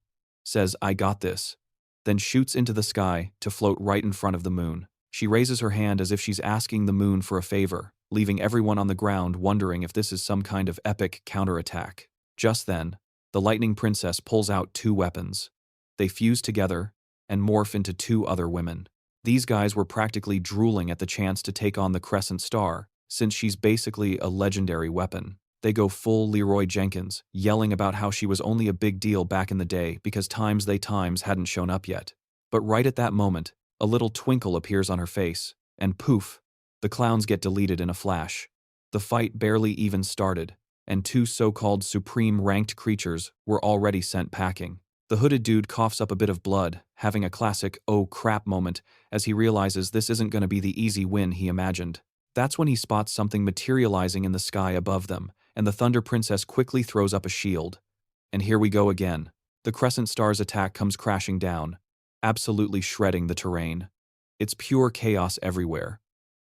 says, "I got this," then shoots into the sky to float right in front of the moon. She raises her hand as if she's asking the moon for a favor, leaving everyone on the ground wondering if this is some kind of epic counterattack. Just then, the lightning princess pulls out 2 weapons. They fuse together and morph into 2 other women. These guys were practically drooling at the chance to take on the crescent star, since she's basically a legendary weapon. They go full Leroy Jenkins, yelling about how she was only a big deal back in the day because times hadn't shown up yet. But right at that moment, a little twinkle appears on her face, and poof, the clowns get deleted in a flash. The fight barely even started, and two so-called supreme ranked creatures were already sent packing. The hooded dude coughs up a bit of blood, having a classic "oh crap" moment as he realizes this isn't going to be the easy win he imagined. That's when he spots something materializing in the sky above them, and the Thunder Princess quickly throws up a shield. And here we go again. The Crescent Star's attack comes crashing down, absolutely shredding the terrain. It's pure chaos everywhere,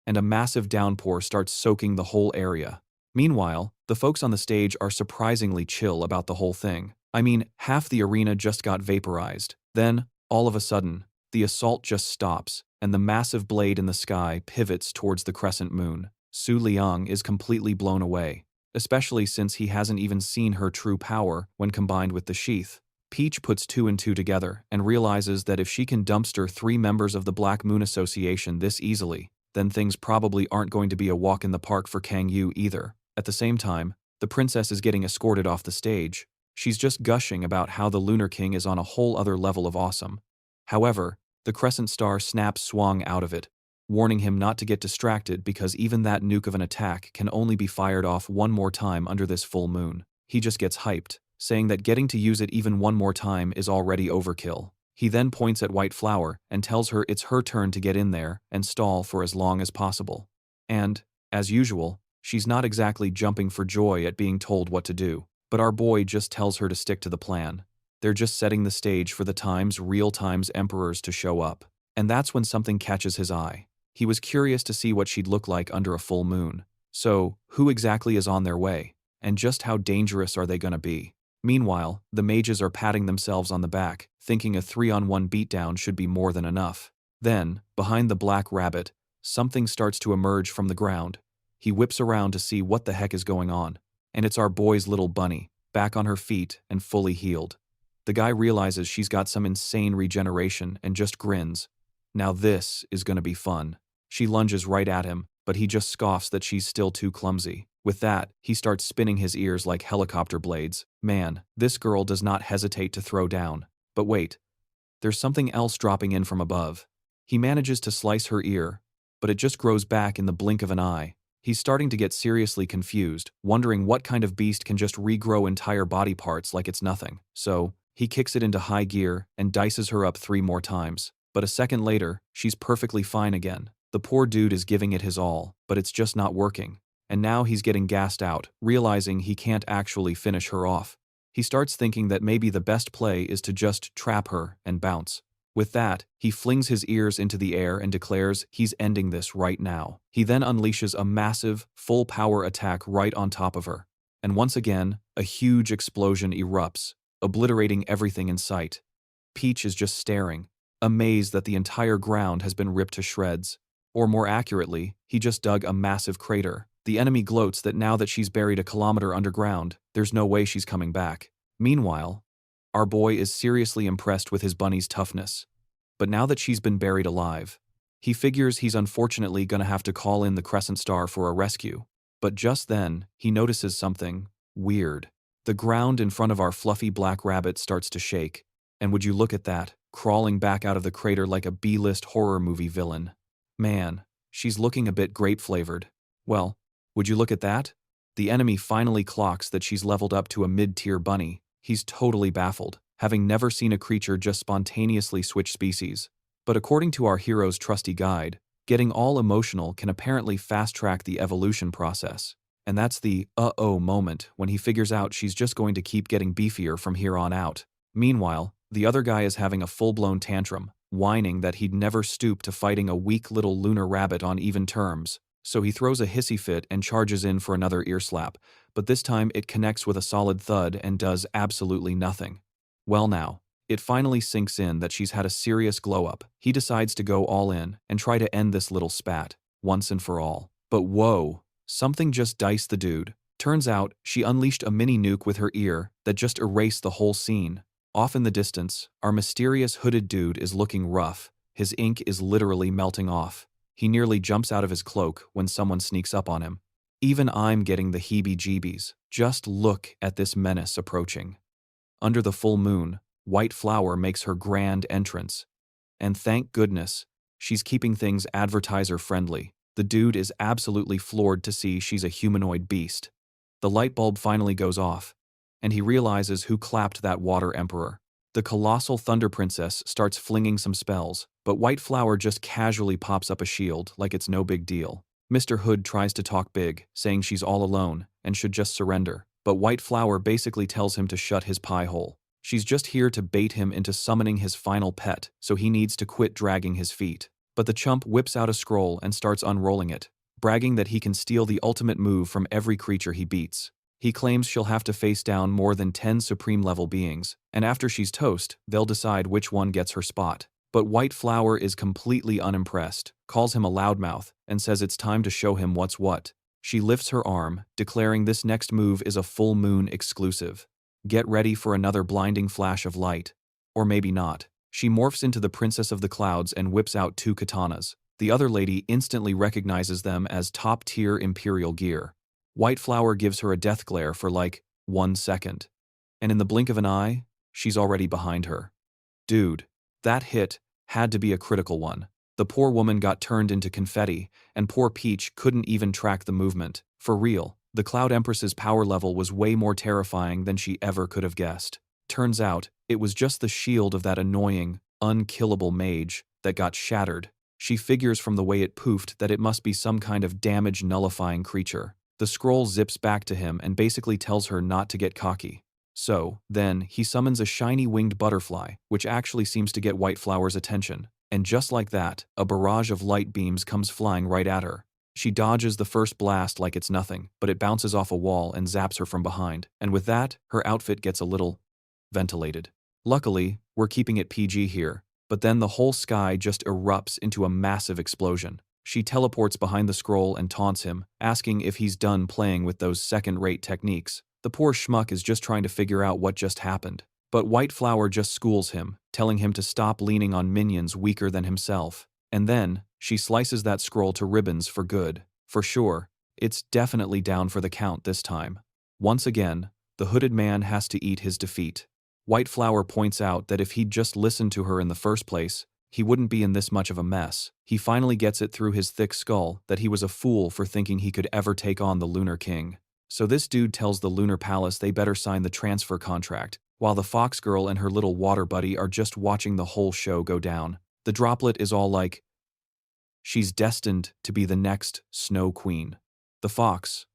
and a massive downpour starts soaking the whole area. Meanwhile, the folks on the stage are surprisingly chill about the whole thing. I mean, half the arena just got vaporized. Then, all of a sudden, the assault just stops, and the massive blade in the sky pivots towards the crescent moon. Su Leang is completely blown away, especially since he hasn't even seen her true power when combined with the sheath. Peach puts two and two together and realizes that if she can dumpster 3 members of the Black Moon Association this easily, then things probably aren't going to be a walk in the park for Kang Yu either. At the same time, the princess is getting escorted off the stage. She's just gushing about how the Lunar King is on a whole other level of awesome. However, the Crescent Star snaps swung out of it, warning him not to get distracted because even that nuke of an attack can only be fired off one more time under this full moon. He just gets hyped, saying that getting to use it even one more time is already overkill. He then points at White Flower and tells her it's her turn to get in there and stall for as long as possible. And, as usual, she's not exactly jumping for joy at being told what to do, but our boy just tells her to stick to the plan. They're just setting the stage for the Times Real Times Emperors to show up. And that's when something catches his eye. He was curious to see what she'd look like under a full moon. So, who exactly is on their way? And just how dangerous are they gonna be? Meanwhile, the mages are patting themselves on the back, thinking a 3-on-1 beatdown should be more than enough. Then, behind the Black Rabbit, something starts to emerge from the ground. He whips around to see what the heck is going on. And it's our boy's little bunny, back on her feet and fully healed. The guy realizes she's got some insane regeneration and just grins. Now this is gonna be fun. She lunges right at him, but he just scoffs that she's still too clumsy. With that, he starts spinning his ears like helicopter blades. Man, this girl does not hesitate to throw down. But wait, there's something else dropping in from above. He manages to slice her ear, but it just grows back in the blink of an eye. He's starting to get seriously confused, wondering what kind of beast can just regrow entire body parts like it's nothing. So, he kicks it into high gear and dices her up 3 more times. But a second later, she's perfectly fine again. The poor dude is giving it his all, but it's just not working. And now he's getting gassed out, realizing he can't actually finish her off. He starts thinking that maybe the best play is to just trap her and bounce. With that, he flings his ears into the air and declares he's ending this right now. He then unleashes a massive, full-power attack right on top of her. And once again, a huge explosion erupts, obliterating everything in sight. Peach is just staring, amazed that the entire ground has been ripped to shreds. Or more accurately, he just dug a massive crater. The enemy gloats that now that she's buried a kilometer underground, there's no way she's coming back. Meanwhile, our boy is seriously impressed with his bunny's toughness. But now that she's been buried alive, he figures he's unfortunately gonna have to call in the Crescent Star for a rescue. But just then, he notices something weird. The ground in front of our fluffy black rabbit starts to shake. And would you look at that, crawling back out of the crater like a B-list horror movie villain. Man, she's looking a bit grape-flavored. Well, would you look at that? The enemy finally clocks that she's leveled up to a mid-tier bunny. He's totally baffled, having never seen a creature just spontaneously switch species. But according to our hero's trusty guide, getting all emotional can apparently fast-track the evolution process. And that's the uh-oh moment when he figures out she's just going to keep getting beefier from here on out. Meanwhile, the other guy is having a full-blown tantrum, whining that he'd never stoop to fighting a weak little lunar rabbit on even terms. So he throws a hissy fit and charges in for another ear slap, but this time it connects with a solid thud and does absolutely nothing. Well now, it finally sinks in that she's had a serious glow-up. He decides to go all in and try to end this little spat, once and for all. But whoa, something just diced the dude. Turns out, she unleashed a mini nuke with her ear that just erased the whole scene. Off in the distance, our mysterious hooded dude is looking rough. His ink is literally melting off. He nearly jumps out of his cloak when someone sneaks up on him. Even I'm getting the heebie-jeebies. Just look at this menace approaching. Under the full moon, White Flower makes her grand entrance. And thank goodness, she's keeping things advertiser-friendly. The dude is absolutely floored to see she's a humanoid beast. The light bulb finally goes off, and he realizes who clapped that water emperor. The colossal Thunder Princess starts flinging some spells, but White Flower just casually pops up a shield like it's no big deal. Mr. Hood tries to talk big, saying she's all alone and should just surrender, but White Flower basically tells him to shut his pie hole. She's just here to bait him into summoning his final pet, so he needs to quit dragging his feet. But the chump whips out a scroll and starts unrolling it, bragging that he can steal the ultimate move from every creature he beats. He claims she'll have to face down more than 10 supreme-level beings, and after she's toast, they'll decide which one gets her spot. But White Flower is completely unimpressed, calls him a loudmouth, and says it's time to show him what's what. She lifts her arm, declaring this next move is a full moon exclusive. Get ready for another blinding flash of light. Or maybe not. She morphs into the Princess of the Clouds and whips out 2 katanas. The other lady instantly recognizes them as top-tier Imperial gear. White Flower gives her a death glare for like 1 second. And in the blink of an eye, she's already behind her. Dude, that hit had to be a critical one. The poor woman got turned into confetti, and poor Peach couldn't even track the movement. For real, the Cloud Empress's power level was way more terrifying than she ever could have guessed. Turns out, it was just the shield of that annoying, unkillable mage that got shattered. She figures from the way it poofed that it must be some kind of damage-nullifying creature. The scroll zips back to him and basically tells her not to get cocky. So, then, he summons a shiny winged butterfly, which actually seems to get White Flower's attention. And just like that, a barrage of light beams comes flying right at her. She dodges the first blast like it's nothing, but it bounces off a wall and zaps her from behind, and with that, her outfit gets a little ventilated. Luckily, we're keeping it PG here, but then the whole sky just erupts into a massive explosion. She teleports behind the scroll and taunts him, asking if he's done playing with those second-rate techniques. The poor schmuck is just trying to figure out what just happened. But White Flower just schools him, telling him to stop leaning on minions weaker than himself. And then, she slices that scroll to ribbons for good. For sure, it's definitely down for the count this time. Once again, the hooded man has to eat his defeat. White Flower points out that if he'd just listened to her in the first place, he wouldn't be in this much of a mess. He finally gets it through his thick skull that he was a fool for thinking he could ever take on the Lunar King. So this dude tells the Lunar Palace they better sign the transfer contract, while the Fox Girl and her little water buddy are just watching the whole show go down. The droplet is all like, she's destined to be the next Snow Queen. The Fox,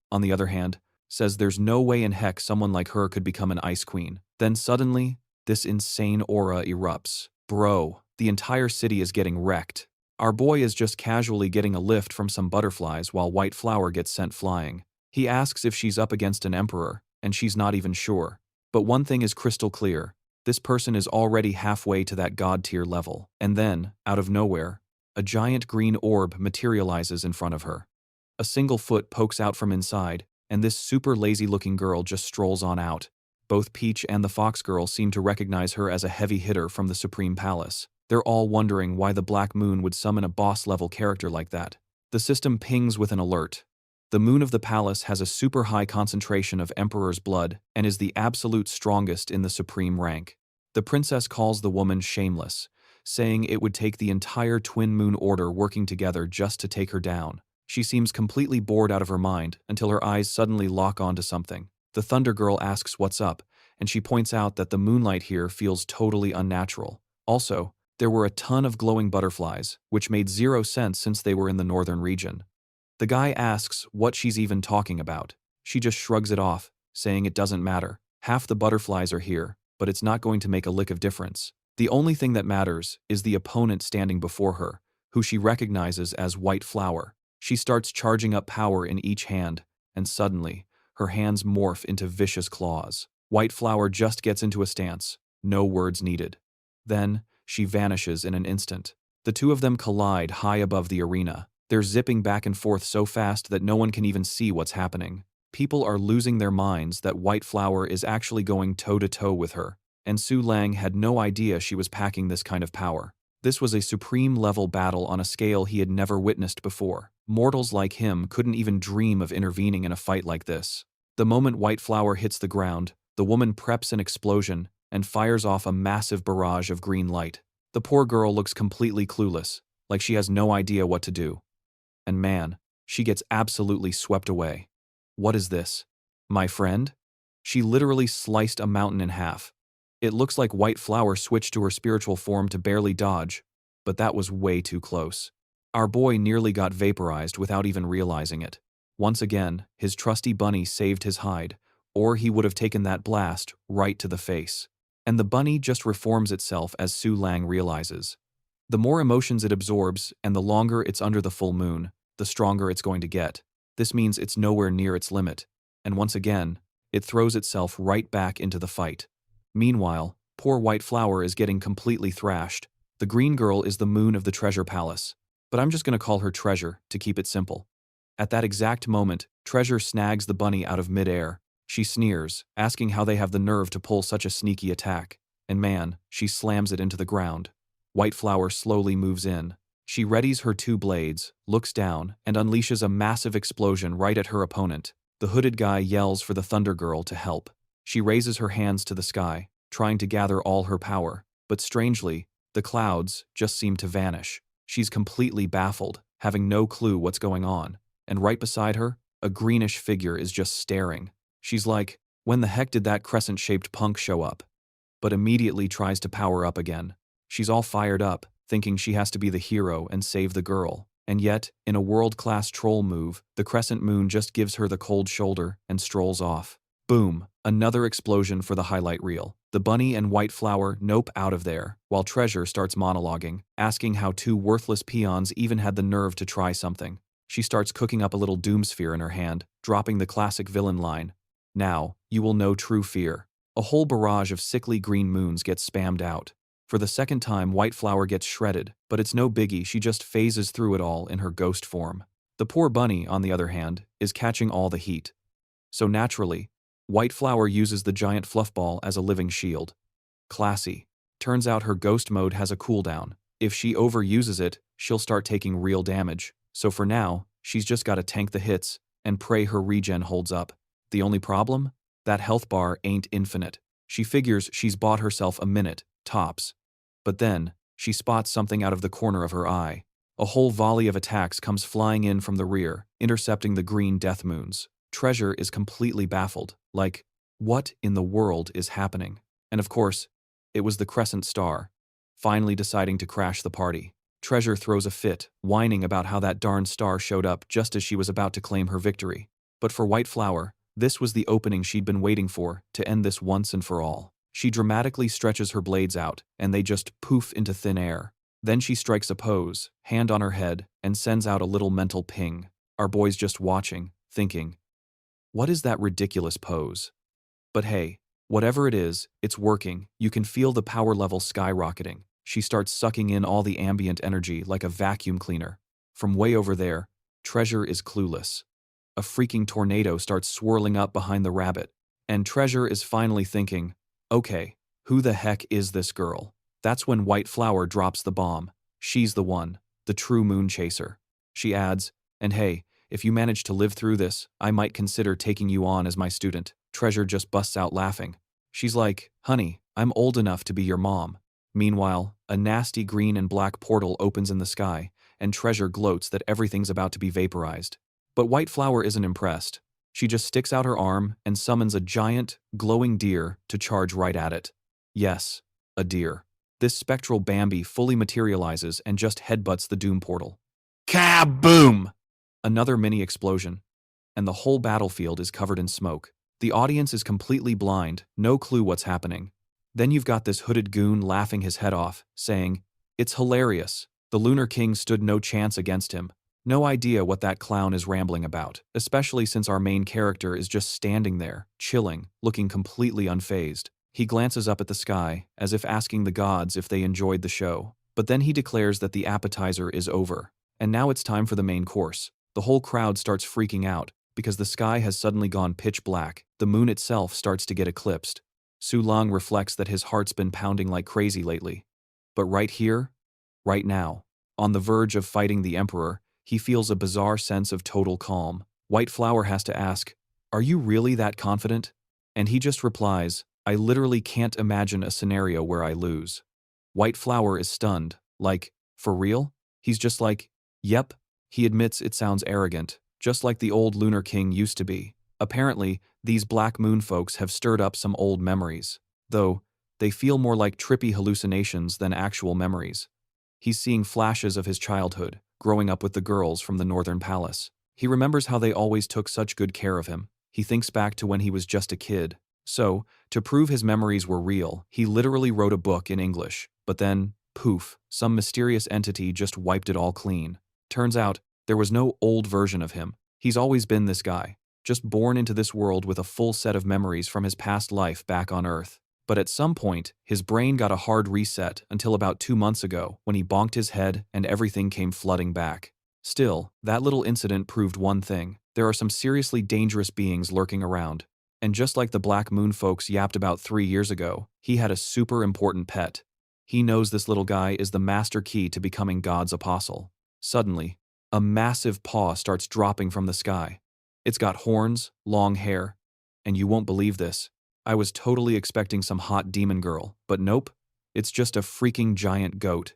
on the other hand, says there's no way in heck someone like her could become an Ice Queen. Then suddenly, this insane aura erupts. Bro, the entire city is getting wrecked. Our boy is just casually getting a lift from some butterflies while White Flower gets sent flying. He asks if she's up against an emperor, and she's not even sure. But one thing is crystal clear. This person is already halfway to that god tier level. And then, out of nowhere, a giant green orb materializes in front of her. A single foot pokes out from inside, and this super lazy-looking girl just strolls on out. Both Peach and the Fox Girl seem to recognize her as a heavy hitter from the Supreme Palace. They're all wondering why the Black Moon would summon a boss-level character like that. The system pings with an alert. The moon of the palace has a super high concentration of Emperor's blood and is the absolute strongest in the supreme rank. The princess calls the woman shameless, saying it would take the entire Twin Moon Order working together just to take her down. She seems completely bored out of her mind until her eyes suddenly lock onto something. The Thunder Girl asks what's up, and she points out that the moonlight here feels totally unnatural. Also, there were a ton of glowing butterflies, which made zero sense since they were in the northern region. The guy asks what she's even talking about. She just shrugs it off, saying it doesn't matter. Half the butterflies are here, but it's not going to make a lick of difference. The only thing that matters is the opponent standing before her, who she recognizes as White Flower. She starts charging up power in each hand, and suddenly, her hands morph into vicious claws. White Flower just gets into a stance, no words needed. Then, she vanishes in an instant. The two of them collide high above the arena. They're zipping back and forth so fast that no one can even see what's happening. People are losing their minds that White Flower is actually going toe-to-toe with her, and Su Leang had no idea she was packing this kind of power. This was a supreme-level battle on a scale he had never witnessed before. Mortals like him couldn't even dream of intervening in a fight like this. The moment White Flower hits the ground, the woman preps an explosion and fires off a massive barrage of green light. The poor girl looks completely clueless, like she has no idea what to do. and man, she gets absolutely swept away. What is this? My friend? She literally sliced a mountain in half. It looks like White Flower switched to her spiritual form to barely dodge, but that was way too close. Our boy nearly got vaporized without even realizing it. Once again, his trusty bunny saved his hide, or he would have taken that blast right to the face. And the bunny just reforms itself as Su Leang realizes. The more emotions it absorbs and the longer it's under the full moon, the stronger it's going to get. This means it's nowhere near its limit, and once again, it throws itself right back into the fight. Meanwhile, poor White Flower is getting completely thrashed. The green girl is the moon of the treasure palace, but I'm just going to call her Treasure to keep it simple. At that exact moment, Treasure snags the bunny out of midair. She sneers, asking how they have the nerve to pull such a sneaky attack, and man, she slams it into the ground. White Flower slowly moves in. She readies her two blades, looks down, and unleashes a massive explosion right at her opponent. The hooded guy yells for the Thunder Girl to help. She raises her hands to the sky, trying to gather all her power, but strangely, the clouds just seem to vanish. She's completely baffled, having no clue what's going on, and right beside her, a greenish figure is just staring. She's like, when the heck did that crescent-shaped punk show up? But immediately tries to power up again. She's all fired up, thinking she has to be the hero and save the girl. And yet, in a world-class troll move, the crescent moon just gives her the cold shoulder and strolls off. Boom, another explosion for the highlight reel. The bunny and White Flower nope out of there, while Treasure starts monologuing, asking how two worthless peons even had the nerve to try something. She starts cooking up a little doom sphere in her hand, dropping the classic villain line. Now, you will know true fear. A whole barrage of sickly green moons gets spammed out. For the second time, White Flower gets shredded, but it's no biggie, she just phases through it all in her ghost form. The poor bunny, on the other hand, is catching all the heat. So naturally, White Flower uses the giant fluff ball as a living shield. Classy. Turns out her ghost mode has a cooldown. If she overuses it, she'll start taking real damage. So for now, she's just gotta tank the hits and pray her regen holds up. The only problem? That health bar ain't infinite. She figures she's bought herself a minute, tops. But then, she spots something out of the corner of her eye. A whole volley of attacks comes flying in from the rear, intercepting the green death moons. Treasure is completely baffled, like, what in the world is happening? And of course, it was the crescent star, finally deciding to crash the party. Treasure throws a fit, whining about how that darn star showed up just as she was about to claim her victory. But for White Flower, this was the opening she'd been waiting for, to end this once and for all. She dramatically stretches her blades out, and they just poof into thin air. Then she strikes a pose, hand on her head, and sends out a little mental ping. Our boy's just watching, thinking, what is that ridiculous pose? But hey, whatever it is, it's working. You can feel the power level skyrocketing. She starts sucking in all the ambient energy like a vacuum cleaner. From way over there, Treasure is clueless. A freaking tornado starts swirling up behind the rabbit, and Treasure is finally thinking, okay, who the heck is this girl? That's when White Flower drops the bomb. She's the one, the true moon chaser. She adds, and hey, if you manage to live through this, I might consider taking you on as my student. Treasure just busts out laughing. She's like, honey, I'm old enough to be your mom. Meanwhile, a nasty green and black portal opens in the sky, and Treasure gloats that everything's about to be vaporized. But White Flower isn't impressed. She just sticks out her arm and summons a giant, glowing deer to charge right at it. Yes, a deer. This spectral Bambi fully materializes and just headbutts the doom portal. Kaboom! Another mini explosion, and the whole battlefield is covered in smoke. The audience is completely blind, no clue what's happening. Then you've got this hooded goon laughing his head off, saying, it's hilarious. The Lunar King stood no chance against him. No idea what that clown is rambling about, especially since our main character is just standing there, chilling, looking completely unfazed. He glances up at the sky, as if asking the gods if they enjoyed the show. But then he declares that the appetizer is over, and now it's time for the main course. The whole crowd starts freaking out, because the sky has suddenly gone pitch black. The moon itself starts to get eclipsed. Su Leang reflects that his heart's been pounding like crazy lately. But right here, right now, on the verge of fighting the Emperor, he feels a bizarre sense of total calm. White Flower has to ask, are you really that confident? And he just replies, I literally can't imagine a scenario where I lose. White Flower is stunned, like, for real? He's just like, yep, He admits it sounds arrogant, just like the old Lunar King used to be. Apparently, these Black Moon folks have stirred up some old memories, though they feel more like trippy hallucinations than actual memories. He's seeing flashes of his childhood, growing up with the girls from the Northern Palace. He remembers how they always took such good care of him. He thinks back to when he was just a kid. So, to prove his memories were real, he literally wrote a book in English. But then, poof, some mysterious entity just wiped it all clean. Turns out, there was no old version of him. He's always been this guy, just born into this world with a full set of memories from his past life back on Earth. But at some point, his brain got a hard reset until about 2 months ago when he bonked his head and everything came flooding back. Still, that little incident proved one thing. There are some seriously dangerous beings lurking around. And just like the Black Moon folks yapped about 3 years ago, he had a super important pet. He knows this little guy is the master key to becoming God's apostle. Suddenly, a massive paw starts dropping from the sky. It's got horns, long hair, and you won't believe this. I was totally expecting some hot demon girl, but nope, it's just a freaking giant goat.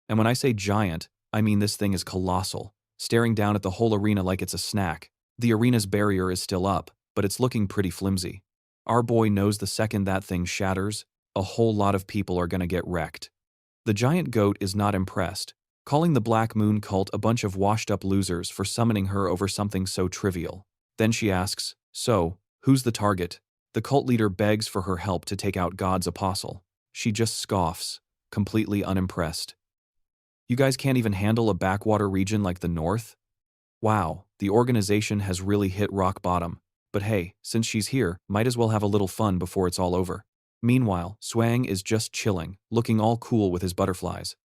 And when I say giant, I mean this thing is colossal, staring down at the whole arena like it's a snack. The arena's barrier is still up, but it's looking pretty flimsy. Our boy knows the second that thing shatters, a whole lot of people are gonna get wrecked. The giant goat is not impressed, calling the Black Moon cult a bunch of washed-up losers for summoning her over something so trivial. Then she asks, "So, who's the target?" The cult leader begs for her help to take out God's apostle. She just scoffs, completely unimpressed. "You guys can't even handle a backwater region like the North?" Wow, the organization has really hit rock bottom. But hey, since she's here, might as well have a little fun before it's all over. Meanwhile, Su Leang is just chilling, looking all cool with his butterflies.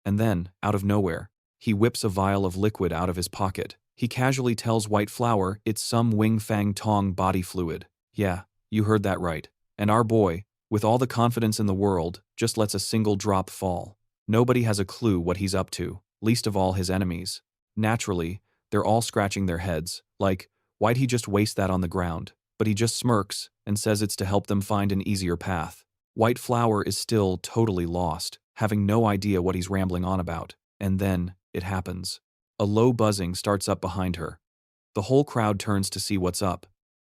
And then, out of nowhere, he whips a vial of liquid out of his pocket. He casually tells White Flower it's some Wing Fang Tong body fluid. Yeah, you heard that right. And our boy, with all the confidence in the world, just lets a single drop fall. Nobody has a clue what he's up to, least of all his enemies. Naturally, they're all scratching their heads, like, why'd he just waste that on the ground? But he just smirks and says it's to help them find an easier path. White Flower is still totally lost, having no idea what he's rambling on about. And then, it happens. A low buzzing starts up behind her. The whole crowd turns to see what's up.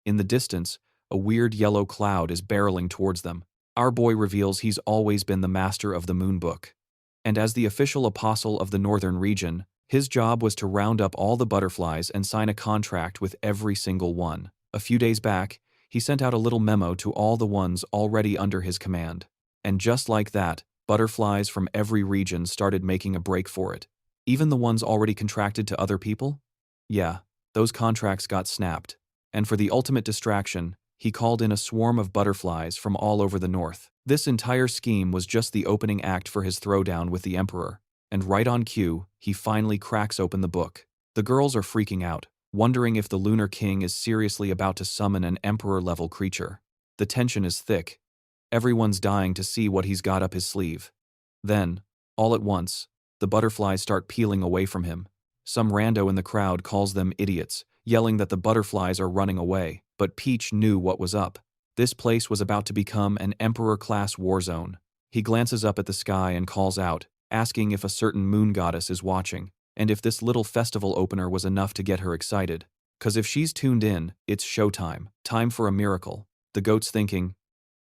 In the distance, a weird yellow cloud is barreling towards them. Our boy reveals he's always been the master of the Moon Book. And as the official apostle of the northern region, his job was to round up all the butterflies and sign a contract with every single one. A few days back, he sent out a little memo to all the ones already under his command. And just like that, butterflies from every region started making a break for it. Even the ones already contracted to other people? Yeah, those contracts got snapped. And for the ultimate distraction, he called in a swarm of butterflies from all over the north. This entire scheme was just the opening act for his throwdown with the Emperor. And right on cue, he finally cracks open the book. The girls are freaking out, wondering if the Lunar King is seriously about to summon an Emperor-level creature. The tension is thick. Everyone's dying to see what he's got up his sleeve. Then, all at once, the butterflies start peeling away from him. Some rando in the crowd calls them idiots, yelling that the butterflies are running away. But Peach knew what was up. This place was about to become an Emperor-class war zone. He glances up at the sky and calls out, asking if a certain moon goddess is watching, and if this little festival opener was enough to get her excited. 'Cause if she's tuned in, it's showtime, time for a miracle. The goat's thinking,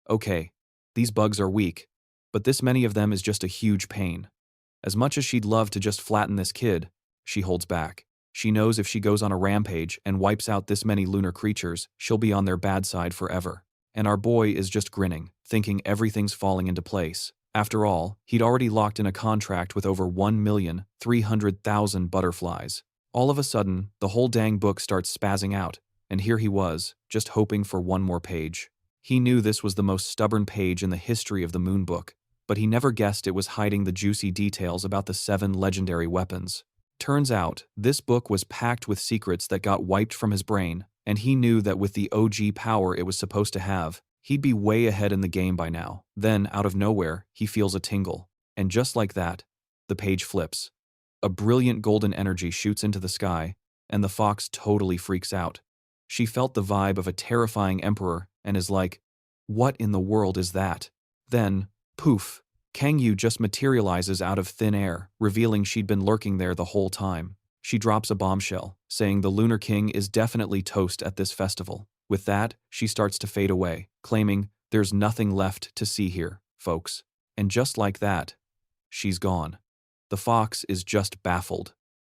okay, these bugs are weak, but this many of them is just a huge pain. As much as she'd love to just flatten this kid, she holds back. She knows if she goes on a rampage and wipes out this many lunar creatures, she'll be on their bad side forever. And our boy is just grinning, thinking everything's falling into place. After all, he'd already locked in a contract with over 1,300,000 butterflies. All of a sudden, the whole dang book starts spazzing out, and here he was, just hoping for one more page. He knew this was the most stubborn page in the history of the Moon Book, but he never guessed it was hiding the juicy details about the 7 legendary weapons. Turns out, this book was packed with secrets that got wiped from his brain, and he knew that with the OG power it was supposed to have, he'd be way ahead in the game by now. Then, out of nowhere, he feels a tingle. And just like that, the page flips. A brilliant golden energy shoots into the sky, and the fox totally freaks out. She felt the vibe of a terrifying emperor and is like, what in the world is that? Then, poof, Kang Yu just materializes out of thin air, revealing she'd been lurking there the whole time. she drops a bombshell, saying the Lunar King is definitely toast at this festival. With that, she starts to fade away, claiming, "There's nothing left to see here, folks." And just like that, she's gone. The fox is just baffled,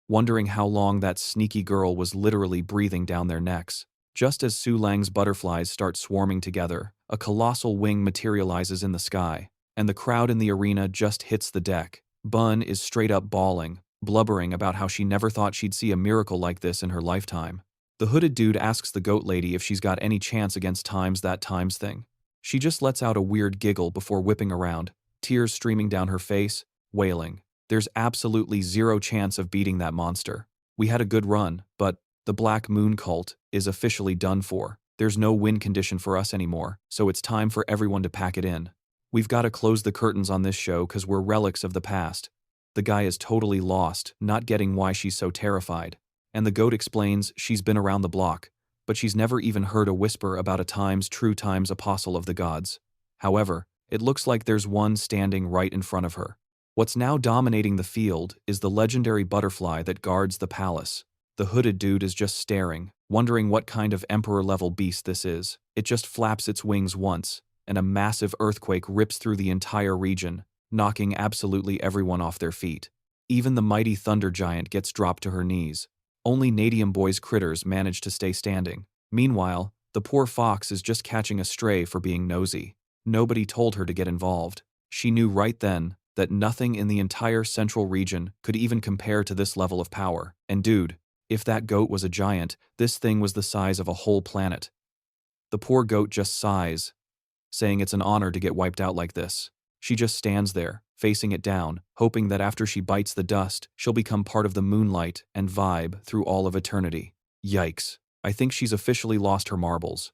wondering how long that sneaky girl was literally breathing down their necks. Just as Su Leang's butterflies start swarming together, a colossal wing materializes in the sky, and the crowd in the arena just hits the deck. Bun is straight up bawling, blubbering about how she never thought she'd see a miracle like this in her lifetime. The hooded dude asks the goat lady if she's got any chance against that times thing. She just lets out a weird giggle before whipping around, tears streaming down her face, wailing, "There's absolutely zero chance of beating that monster. We had a good run, but the Black Moon cult is officially done for. There's no win condition for us anymore, so it's time for everyone to pack it in. We've got to close the curtains on this show because we're relics of the past." The guy is totally lost, not getting why she's so terrified. And the goat explains she's been around the block, but she's never even heard a whisper about a true times apostle of the gods. However, it looks like there's one standing right in front of her. What's now dominating the field is the legendary butterfly that guards the palace. The hooded dude is just staring, wondering what kind of emperor-level beast this is. It just flaps its wings once, and a massive earthquake rips through the entire region, knocking absolutely everyone off their feet. Even the mighty thunder giant gets dropped to her knees. Only Nadium Boy's critters manage to stay standing. Meanwhile, the poor fox is just catching a stray for being nosy. Nobody told her to get involved. She knew right then that nothing in the entire central region could even compare to this level of power. And dude, if that goat was a giant, this thing was the size of a whole planet. The poor goat just sighs, saying it's an honor to get wiped out like this. She just stands there, facing it down, hoping that after she bites the dust, she'll become part of the moonlight and vibe through all of eternity. Yikes. I think she's officially lost her marbles.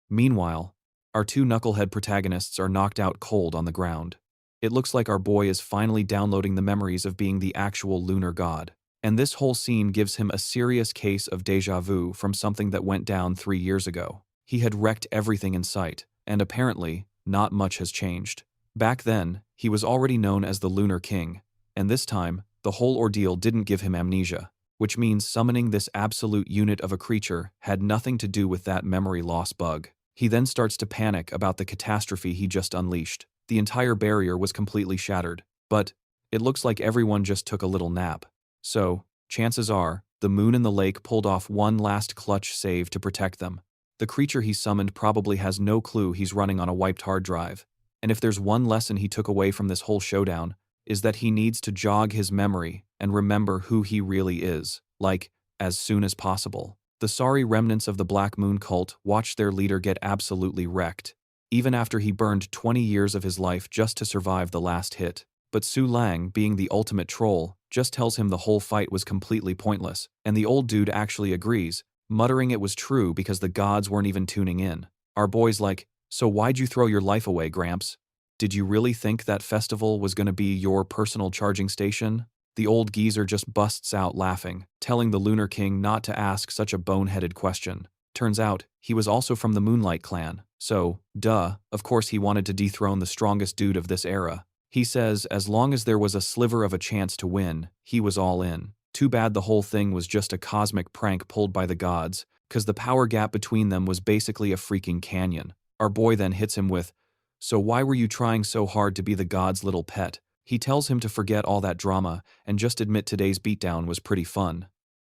Meanwhile, our two knucklehead protagonists are knocked out cold on the ground. It looks like our boy is finally downloading the memories of being the actual Lunar God. And this whole scene gives him a serious case of déjà vu from something that went down 3 years ago. He had wrecked everything in sight, and apparently, not much has changed. Back then, he was already known as the Lunar King, and this time, the whole ordeal didn't give him amnesia, which means summoning this absolute unit of a creature had nothing to do with that memory loss bug. He then starts to panic about the catastrophe he just unleashed. The entire barrier was completely shattered, but it looks like everyone just took a little nap. So, chances are, the moon and the lake pulled off one last clutch save to protect them. The creature he summoned probably has no clue he's running on a wiped hard drive. And if there's one lesson he took away from this whole showdown, is that he needs to jog his memory and remember who he really is, like, as soon as possible. The sorry remnants of the Black Moon cult watched their leader get absolutely wrecked, even after he burned 20 years of his life just to survive the last hit. But Su Leang, being the ultimate troll, just tells him the whole fight was completely pointless, and the old dude actually agrees, muttering it was true because the gods weren't even tuning in. Our boy's like, "So why'd you throw your life away, Gramps? Did you really think that festival was gonna be your personal charging station?" The old geezer just busts out laughing, telling the Lunar King not to ask such a boneheaded question. Turns out, he was also from the Moonlight clan, so, duh, of course he wanted to dethrone the strongest dude of this era. He says as long as there was a sliver of a chance to win, he was all in. Too bad the whole thing was just a cosmic prank pulled by the gods, cause the power gap between them was basically a freaking canyon. Our boy then hits him with, "So why were you trying so hard to be the god's little pet?" He tells him to forget all that drama and just admit today's beatdown was pretty fun.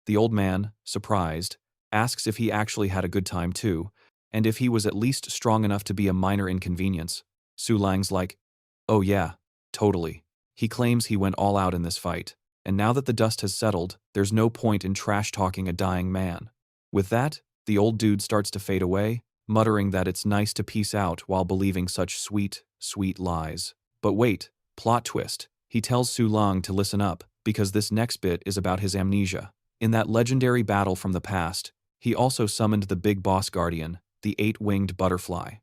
The old man, surprised, asks if he actually had a good time too, and if he was at least strong enough to be a minor inconvenience. Su Leang's like, "Oh yeah, totally." He claims he went all out in this fight, and now that the dust has settled, there's no point in trash-talking a dying man. With that, the old dude starts to fade away, muttering that it's nice to peace out while believing such sweet, sweet lies. But wait, plot twist. He tells Su Leang to listen up, because this next bit is about his amnesia. In that legendary battle from the past, he also summoned the big boss guardian, the 8-winged butterfly.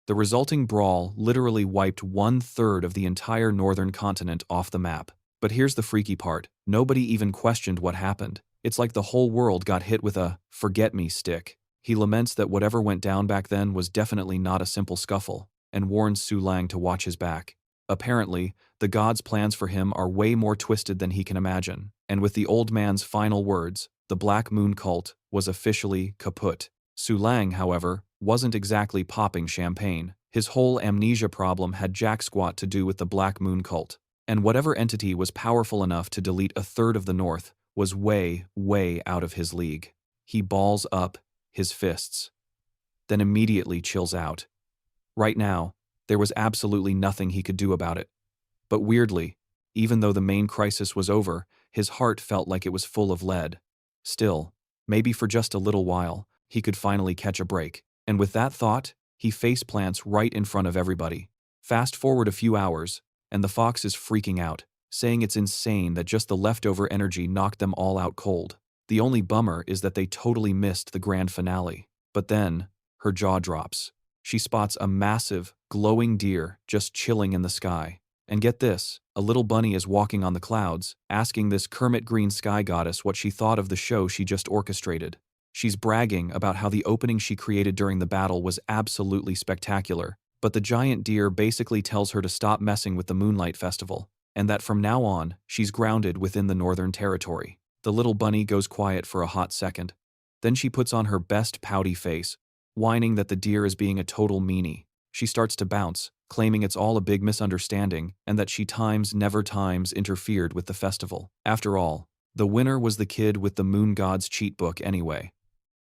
The resulting brawl literally wiped 1/3 of the entire northern continent off the map. But here's the freaky part, nobody even questioned what happened. It's like the whole world got hit with a forget-me stick. He laments that whatever went down back then was definitely not a simple scuffle, and warns Su Leang to watch his back. Apparently, the god's plans for him are way more twisted than he can imagine, and with the old man's final words, the Black Moon cult was officially kaput. Su Leang, however, wasn't exactly popping champagne. His whole amnesia problem had jack squat to do with the Black Moon cult, and whatever entity was powerful enough to delete a third of the North was way, way out of his league. He balls up his fists, then immediately chills out. Right now, there was absolutely nothing he could do about it. But weirdly, even though the main crisis was over, his heart felt like it was full of lead. Still, maybe for just a little while, he could finally catch a break. And with that thought, he face plants right in front of everybody. Fast forward a few hours, and the fox is freaking out, saying it's insane that just the leftover energy knocked them all out cold. The only bummer is that they totally missed the grand finale. But then, her jaw drops. She spots a massive, glowing deer just chilling in the sky. And get this, a little bunny is walking on the clouds, asking this Kermit Green Sky Goddess what she thought of the show she just orchestrated. She's bragging about how the opening she created during the battle was absolutely spectacular, but the giant deer basically tells her to stop messing with the Moonlight Festival, and that from now on, she's grounded within the Northern Territory. The little bunny goes quiet for a hot second. Then she puts on her best pouty face, whining that the deer is being a total meanie. She starts to bounce, claiming it's all a big misunderstanding and that she never interfered with the festival. After all, the winner was the kid with the Moon God's cheat book anyway.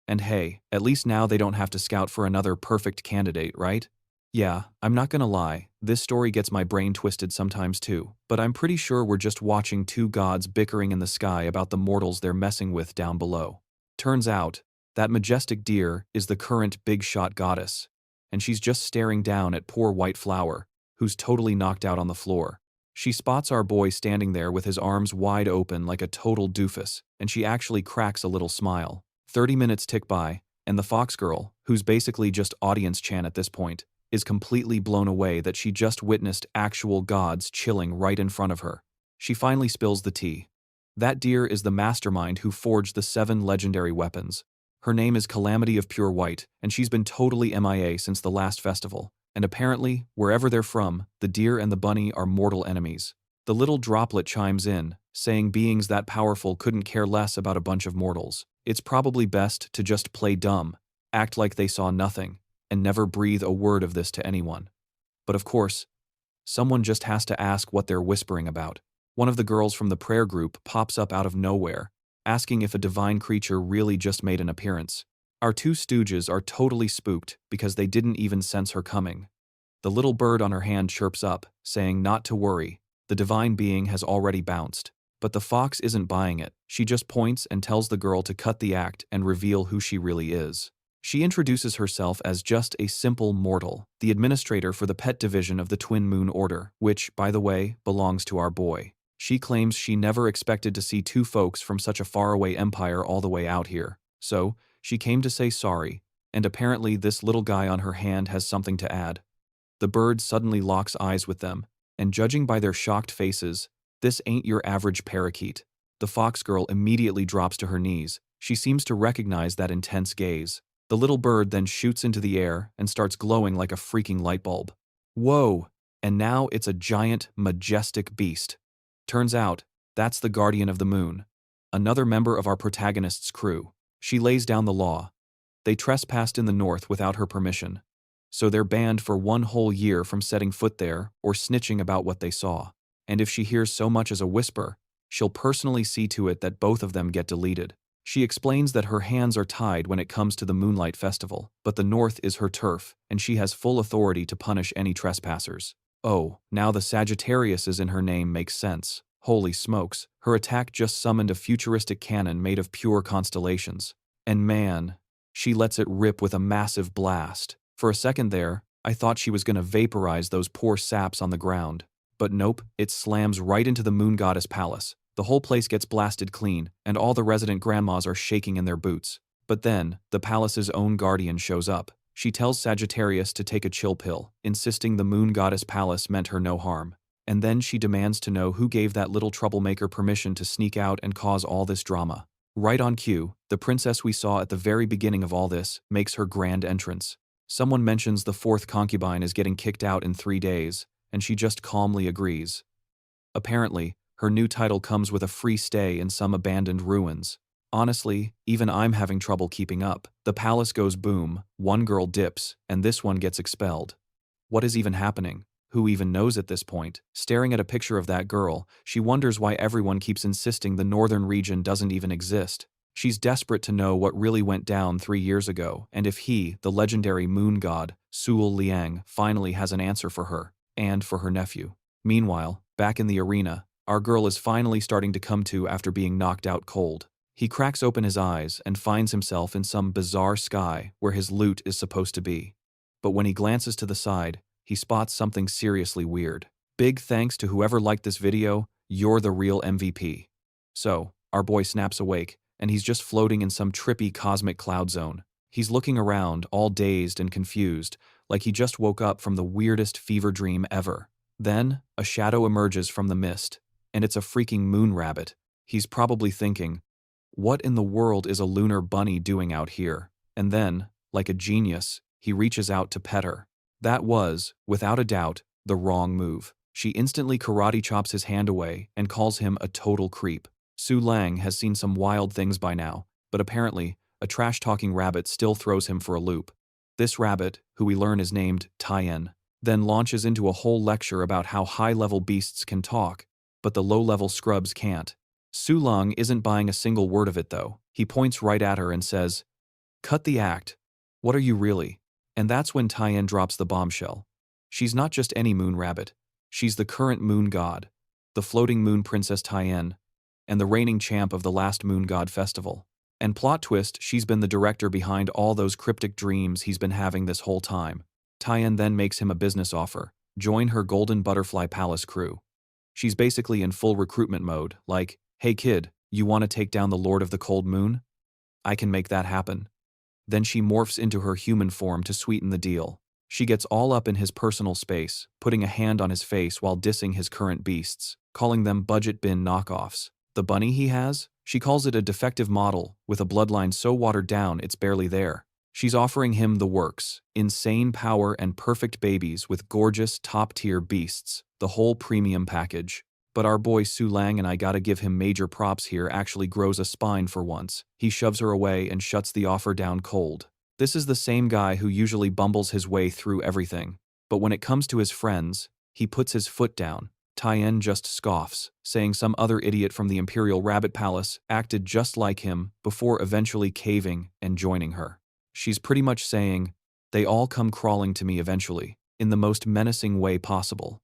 And hey, at least now they don't have to scout for another perfect candidate, right? Yeah, I'm not gonna lie, this story gets my brain twisted sometimes too, but I'm pretty sure we're just watching two gods bickering in the sky about the mortals they're messing with down below. Turns out, that majestic deer is the current big shot goddess, and she's just staring down at poor White Flower, who's totally knocked out on the floor. She spots our boy standing there with his arms wide open like a total doofus, and she actually cracks a little smile. 30 minutes tick by, and the fox girl, who's basically just audience chan at this point, is completely blown away that she just witnessed actual gods chilling right in front of her. She finally spills the tea. That deer is the mastermind who forged the 7 legendary weapons. Her name is Calamity of Pure White, and she's been totally MIA since the last festival. And apparently, wherever they're from, the deer and the bunny are mortal enemies. The little droplet chimes in, saying beings that powerful couldn't care less about a bunch of mortals. It's probably best to just play dumb, act like they saw nothing, and never breathe a word of this to anyone. But of course, someone just has to ask what they're whispering about. One of the girls from the prayer group pops up out of nowhere, asking if a divine creature really just made an appearance. Our two stooges are totally spooked because they didn't even sense her coming. The little bird on her hand chirps up, saying not to worry, the divine being has already bounced. But the fox isn't buying it. She just points and tells the girl to cut the act and reveal who she really is. She introduces herself as just a simple mortal, the administrator for the pet division of the Twin Moon Order, which, by the way, belongs to our boy. She claims she never expected to see two folks from such a faraway empire all the way out here. So, she came to say sorry, and apparently this little guy on her hand has something to add. The bird suddenly locks eyes with them, and judging by their shocked faces, this ain't your average parakeet. The fox girl immediately drops to her knees. She seems to recognize that intense gaze. The little bird then shoots into the air and starts glowing like a freaking light bulb. Whoa! And now it's a giant, majestic beast. Turns out, that's the Guardian of the Moon, another member of our protagonist's crew. She lays down the law. They trespassed in the north without her permission, so they're banned for 1 whole year from setting foot there or snitching about what they saw. And if she hears so much as a whisper, she'll personally see to it that both of them get deleted. She explains that her hands are tied when it comes to the Moonlight Festival, but the north is her turf, and she has full authority to punish any trespassers. Oh, now the Sagittarius in her name makes sense. Holy smokes, her attack just summoned a futuristic cannon made of pure constellations. And man, she lets it rip with a massive blast. For a second there, I thought she was gonna vaporize those poor saps on the ground. But nope, it slams right into the Moon Goddess Palace. The whole place gets blasted clean, and all the resident grandmas are shaking in their boots. But then, the palace's own guardian shows up. She tells Sagittarius to take a chill pill, insisting the Moon Goddess Palace meant her no harm. And then she demands to know who gave that little troublemaker permission to sneak out and cause all this drama. Right on cue, the princess we saw at the very beginning of all this makes her grand entrance. Someone mentions the 4th concubine is getting kicked out in 3 days, and she just calmly agrees. Apparently, her new title comes with a free stay in some abandoned ruins. Honestly, even I'm having trouble keeping up. The palace goes boom, one girl dips, and this one gets expelled. What is even happening? Who even knows at this point? Staring at a picture of that girl, she wonders why everyone keeps insisting the northern region doesn't even exist. She's desperate to know what really went down 3 years ago, and if he, the legendary moon god, Su Leang, finally has an answer for her, and for her nephew. Meanwhile, back in the arena, our girl is finally starting to come to after being knocked out cold. He cracks open his eyes and finds himself in some bizarre sky where his loot is supposed to be. But when he glances to the side, he spots something seriously weird. Big thanks to whoever liked this video, you're the real MVP. So, our boy snaps awake, and he's just floating in some trippy cosmic cloud zone. He's looking around, all dazed and confused, like he just woke up from the weirdest fever dream ever. Then, a shadow emerges from the mist, and it's a freaking moon rabbit. He's probably thinking, what in the world is a lunar bunny doing out here? And then, like a genius, he reaches out to pet her. That was, without a doubt, the wrong move. She instantly karate chops his hand away and calls him a total creep. Su Leang has seen some wild things by now, but apparently, a trash-talking rabbit still throws him for a loop. This rabbit, who we learn is named Tien, then launches into a whole lecture about how high-level beasts can talk, but the low-level scrubs can't. Su Leang isn't buying a single word of it though. He points right at her and says, "Cut the act. What are you really?" And that's when Tien drops the bombshell. She's not just any moon rabbit. She's the current moon god, the floating moon princess Tien, and the reigning champ of the last moon god festival. And plot twist, she's been the director behind all those cryptic dreams he's been having this whole time. Tien then makes him a business offer. Join her Golden Butterfly Palace crew. She's basically in full recruitment mode, like, hey kid, you want to take down the Lord of the Cold Moon? I can make that happen. Then she morphs into her human form to sweeten the deal. She gets all up in his personal space, putting a hand on his face while dissing his current beasts, calling them budget bin knockoffs. The bunny he has? She calls it a defective model, with a bloodline so watered down it's barely there. She's offering him the works, insane power and perfect babies with gorgeous, top-tier beasts, the whole premium package. But our boy Su Leang, and I gotta give him major props here, actually grows a spine for once. He shoves her away and shuts the offer down cold. This is the same guy who usually bumbles his way through everything. But when it comes to his friends, he puts his foot down. Tien just scoffs, saying some other idiot from the Imperial Rabbit Palace acted just like him before eventually caving and joining her. She's pretty much saying, they all come crawling to me eventually, in the most menacing way possible.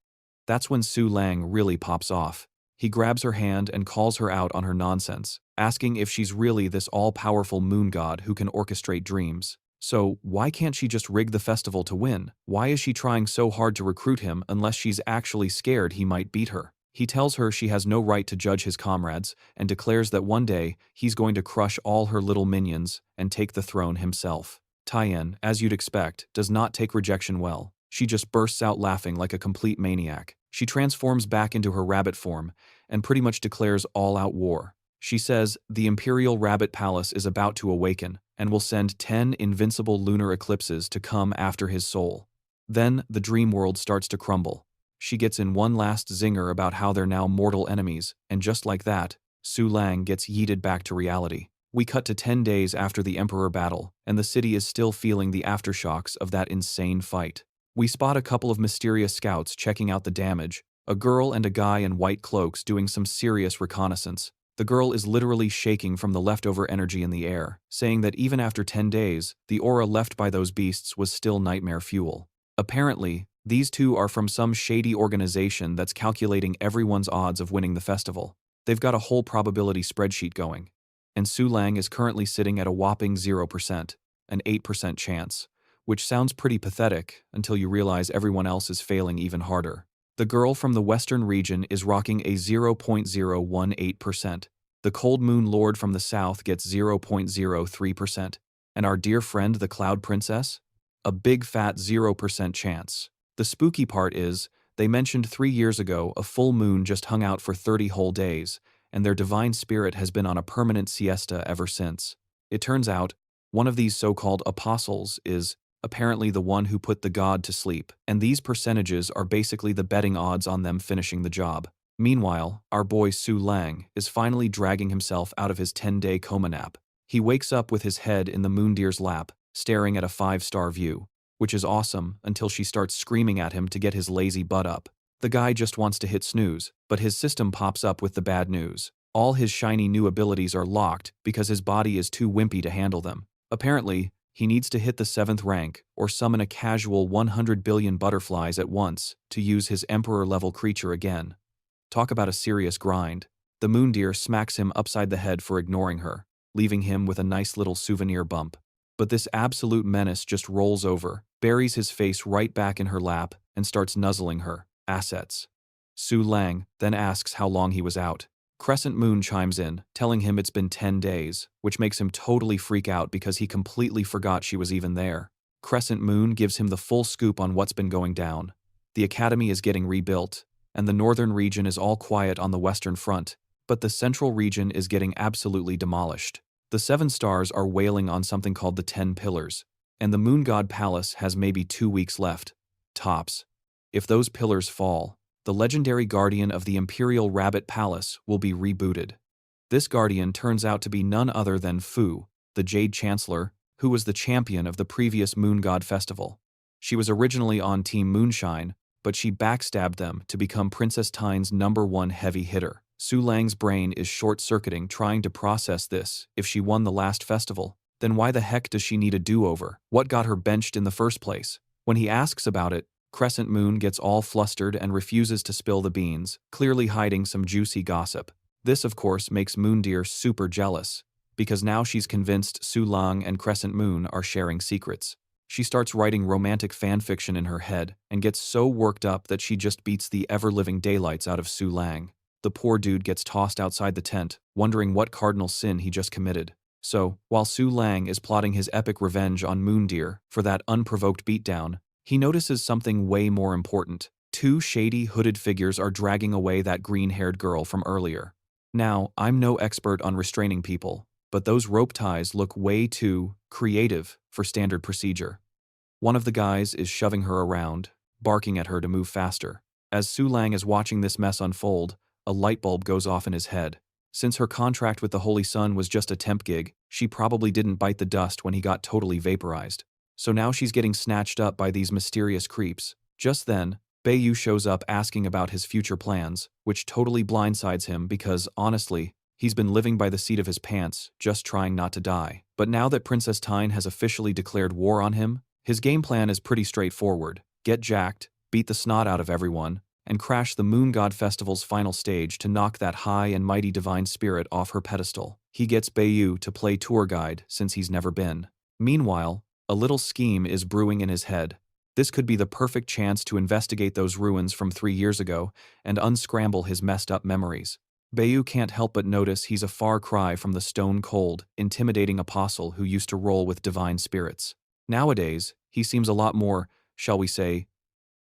That's when Su Leang really pops off. He grabs her hand and calls her out on her nonsense, asking if she's really this all-powerful moon god who can orchestrate dreams. So, why can't she just rig the festival to win? Why is she trying so hard to recruit him unless she's actually scared he might beat her? He tells her she has no right to judge his comrades and declares that one day he's going to crush all her little minions and take the throne himself. Tien, as you'd expect, does not take rejection well. She just bursts out laughing like a complete maniac. She transforms back into her rabbit form and pretty much declares all-out war. She says the Imperial Rabbit Palace is about to awaken and will send 10 invincible lunar eclipses to come after his soul. Then the dream world starts to crumble. She gets in one last zinger about how they're now mortal enemies, and just like that, Su Leang gets yeeted back to reality. We cut to 10 days after the Emperor battle, and the city is still feeling the aftershocks of that insane fight. We spot a couple of mysterious scouts checking out the damage, a girl and a guy in white cloaks doing some serious reconnaissance. The girl is literally shaking from the leftover energy in the air, saying that even after 10 days, the aura left by those beasts was still nightmare fuel. Apparently, these two are from some shady organization that's calculating everyone's odds of winning the festival. They've got a whole probability spreadsheet going. And Su Leang is currently sitting at a whopping 0%, an 8% chance, which sounds pretty pathetic until you realize everyone else is failing even harder. The girl from the western region is rocking a 0.018%. The Cold Moon Lord from the south gets 0.03%. And our dear friend the Cloud Princess? A big fat 0% chance. The spooky part is, they mentioned 3 years ago a full moon just hung out for 30 whole days, and their divine spirit has been on a permanent siesta ever since. It turns out, one of these so-called apostles is apparently the one who put the god to sleep, and these percentages are basically the betting odds on them finishing the job. Meanwhile, our boy Su Leang is finally dragging himself out of his 10-day coma nap. He wakes up with his head in the moondeer's lap, staring at a 5-star view, which is awesome until she starts screaming at him to get his lazy butt up. The guy just wants to hit snooze, but his system pops up with the bad news. All his shiny new abilities are locked because his body is too wimpy to handle them. Apparently, he needs to hit the 7th rank or summon a casual 100 billion butterflies at once to use his emperor-level creature again. Talk about a serious grind. The moondeer smacks him upside the head for ignoring her, leaving him with a nice little souvenir bump. But this absolute menace just rolls over, buries his face right back in her lap, and starts nuzzling her. Assets. Su Leang then asks how long he was out. Crescent Moon chimes in, telling him it's been 10 days, which makes him totally freak out because he completely forgot she was even there. Crescent Moon gives him the full scoop on what's been going down. The academy is getting rebuilt, and the northern region is all quiet on the western front, but the central region is getting absolutely demolished. The 7 stars are wailing on something called the 10 pillars, and the Moon God Palace has maybe 2 weeks left. Tops. If those pillars fall, the legendary guardian of the Imperial Rabbit Palace will be rebooted. This guardian turns out to be none other than Fu, the Jade Chancellor, who was the champion of the previous Moon God Festival. She was originally on Team Moonshine, but she backstabbed them to become Princess Tyne's #1 heavy hitter. Su Leang's brain is short-circuiting trying to process this. If she won the last festival, then why the heck does she need a do-over? What got her benched in the first place? When he asks about it, Crescent Moon gets all flustered and refuses to spill the beans, clearly hiding some juicy gossip. This, of course, makes Moondeer super jealous, because now she's convinced Su Leang and Crescent Moon are sharing secrets. She starts writing romantic fanfiction in her head and gets so worked up that she just beats the ever-living daylights out of Su Leang. The poor dude gets tossed outside the tent, wondering what cardinal sin he just committed. So, while Su Leang is plotting his epic revenge on Moondeer for that unprovoked beatdown, he notices something way more important. 2 shady hooded figures are dragging away that green-haired girl from earlier. Now, I'm no expert on restraining people, but those rope ties look way too creative for standard procedure. One of the guys is shoving her around, barking at her to move faster. As Su Leang is watching this mess unfold, a light bulb goes off in his head. Since her contract with the Holy Sun was just a temp gig, she probably didn't bite the dust when he got totally vaporized. So now she's getting snatched up by these mysterious creeps. Just then, Bayu shows up asking about his future plans, which totally blindsides him because, honestly, he's been living by the seat of his pants, just trying not to die. But now that Princess Tyne has officially declared war on him, his game plan is pretty straightforward. Get jacked, beat the snot out of everyone, and crash the Moon God Festival's final stage to knock that high and mighty divine spirit off her pedestal. He gets Bayu to play tour guide since he's never been. Meanwhile, a little scheme is brewing in his head. This could be the perfect chance to investigate those ruins from 3 years ago and unscramble his messed-up memories. Bayu can't help but notice he's a far cry from the stone-cold, intimidating apostle who used to roll with divine spirits. Nowadays, he seems a lot more, shall we say,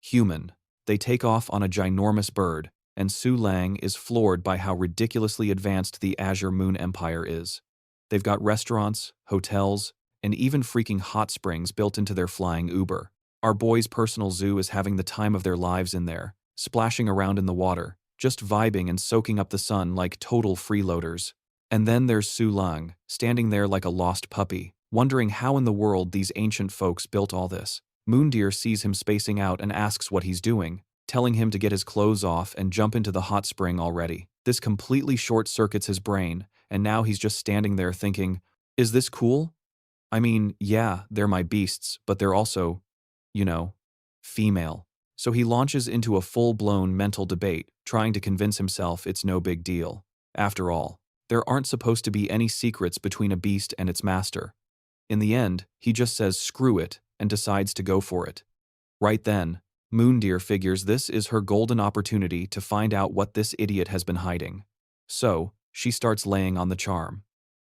human. They take off on a ginormous bird, and Su Leang is floored by how ridiculously advanced the Azure Moon Empire is. They've got restaurants, hotels, and even freaking hot springs built into their flying Uber. Our boy's personal zoo is having the time of their lives in there, splashing around in the water, just vibing and soaking up the sun like total freeloaders. And then there's Su Leang, standing there like a lost puppy, wondering how in the world these ancient folks built all this. Moondeer sees him spacing out and asks what he's doing, telling him to get his clothes off and jump into the hot spring already. This completely short-circuits his brain, and now he's just standing there thinking, is this cool? I mean, yeah, they're my beasts, but they're also, female. So he launches into a full-blown mental debate, trying to convince himself it's no big deal. After all, there aren't supposed to be any secrets between a beast and its master. In the end, he just says screw it and decides to go for it. Right then, Moondeer figures this is her golden opportunity to find out what this idiot has been hiding. So, she starts laying on the charm.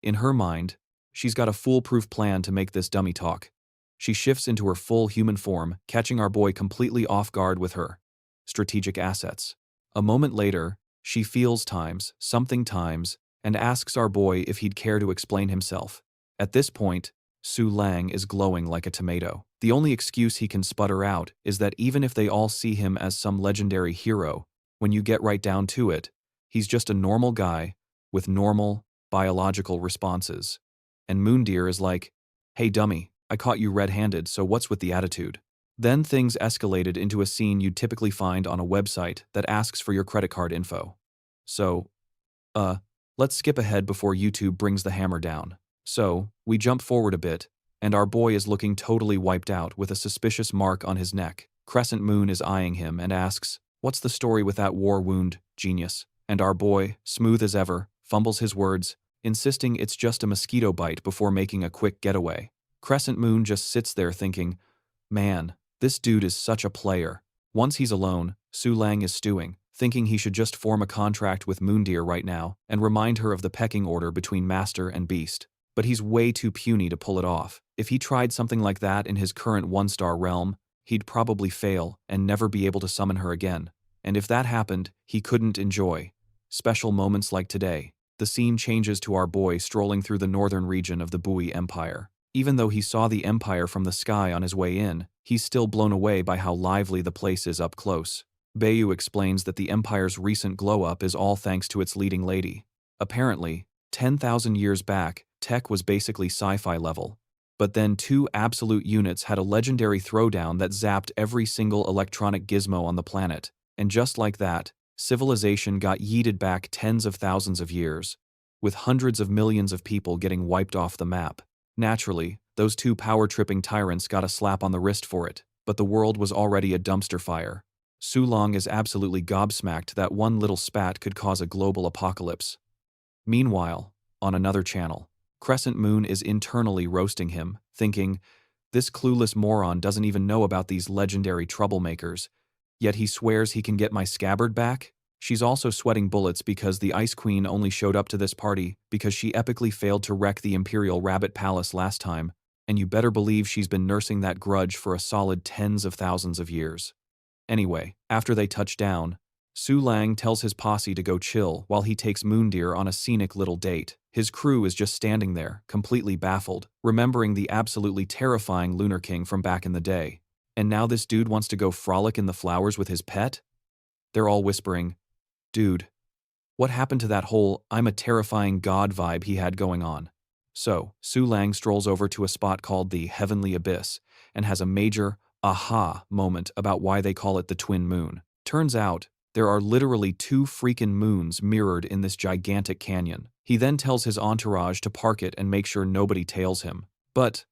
In her mind, she's got a foolproof plan to make this dummy talk. She shifts into her full human form, catching our boy completely off guard with her strategic assets. A moment later, she feels something times, and asks our boy if he'd care to explain himself. At this point, Su Leang is glowing like a tomato. The only excuse he can sputter out is that even if they all see him as some legendary hero, when you get right down to it, he's just a normal guy with normal, biological responses. And Moondeer is like, "Hey dummy, I caught you red-handed, so what's with the attitude?" Then things escalated into a scene you'd typically find on a website that asks for your credit card info. So, let's skip ahead before YouTube brings the hammer down. So, we jump forward a bit, and our boy is looking totally wiped out with a suspicious mark on his neck. Crescent Moon is eyeing him and asks, "What's the story with that war wound, genius?" And our boy, smooth as ever, fumbles his words, insisting it's just a mosquito bite before making a quick getaway. Crescent Moon just sits there thinking, man, this dude is such a player. Once he's alone, Su Leang is stewing, thinking he should just form a contract with Moondeer right now and remind her of the pecking order between master and beast. But he's way too puny to pull it off. If he tried something like that in his current one-star realm, he'd probably fail and never be able to summon her again. And if that happened, he couldn't enjoy special moments like today. The scene changes to our boy strolling through the northern region of the Bui Empire. Even though he saw the empire from the sky on his way in, he's still blown away by how lively the place is up close. Bayu explains that the empire's recent glow-up is all thanks to its leading lady. Apparently, 10,000 years back, tech was basically sci-fi level. But then two absolute units had a legendary throwdown that zapped every single electronic gizmo on the planet. And just like that, civilization got yeeted back tens of thousands of years, with hundreds of millions of people getting wiped off the map. Naturally, those two power-tripping tyrants got a slap on the wrist for it, but the world was already a dumpster fire. Su Leang is absolutely gobsmacked that one little spat could cause a global apocalypse. Meanwhile, on another channel, Crescent Moon is internally roasting him, thinking, this clueless moron doesn't even know about these legendary troublemakers, yet he swears he can get my scabbard back? She's also sweating bullets because the Ice Queen only showed up to this party because she epically failed to wreck the Imperial Rabbit Palace last time, and you better believe she's been nursing that grudge for a solid tens of thousands of years. Anyway, after they touch down, Su Leang tells his posse to go chill while he takes Moondeer on a scenic little date. His crew is just standing there, completely baffled, remembering the absolutely terrifying Lunar King from back in the day. And now this dude wants to go frolic in the flowers with his pet? They're all whispering, "Dude, what happened to that whole I'm a terrifying god vibe he had going on?" So, Su Leang strolls over to a spot called the Heavenly Abyss and has a major aha moment about why they call it the Twin Moon. Turns out, there are literally two freaking moons mirrored in this gigantic canyon. He then tells his entourage to park it and make sure nobody tails him. But,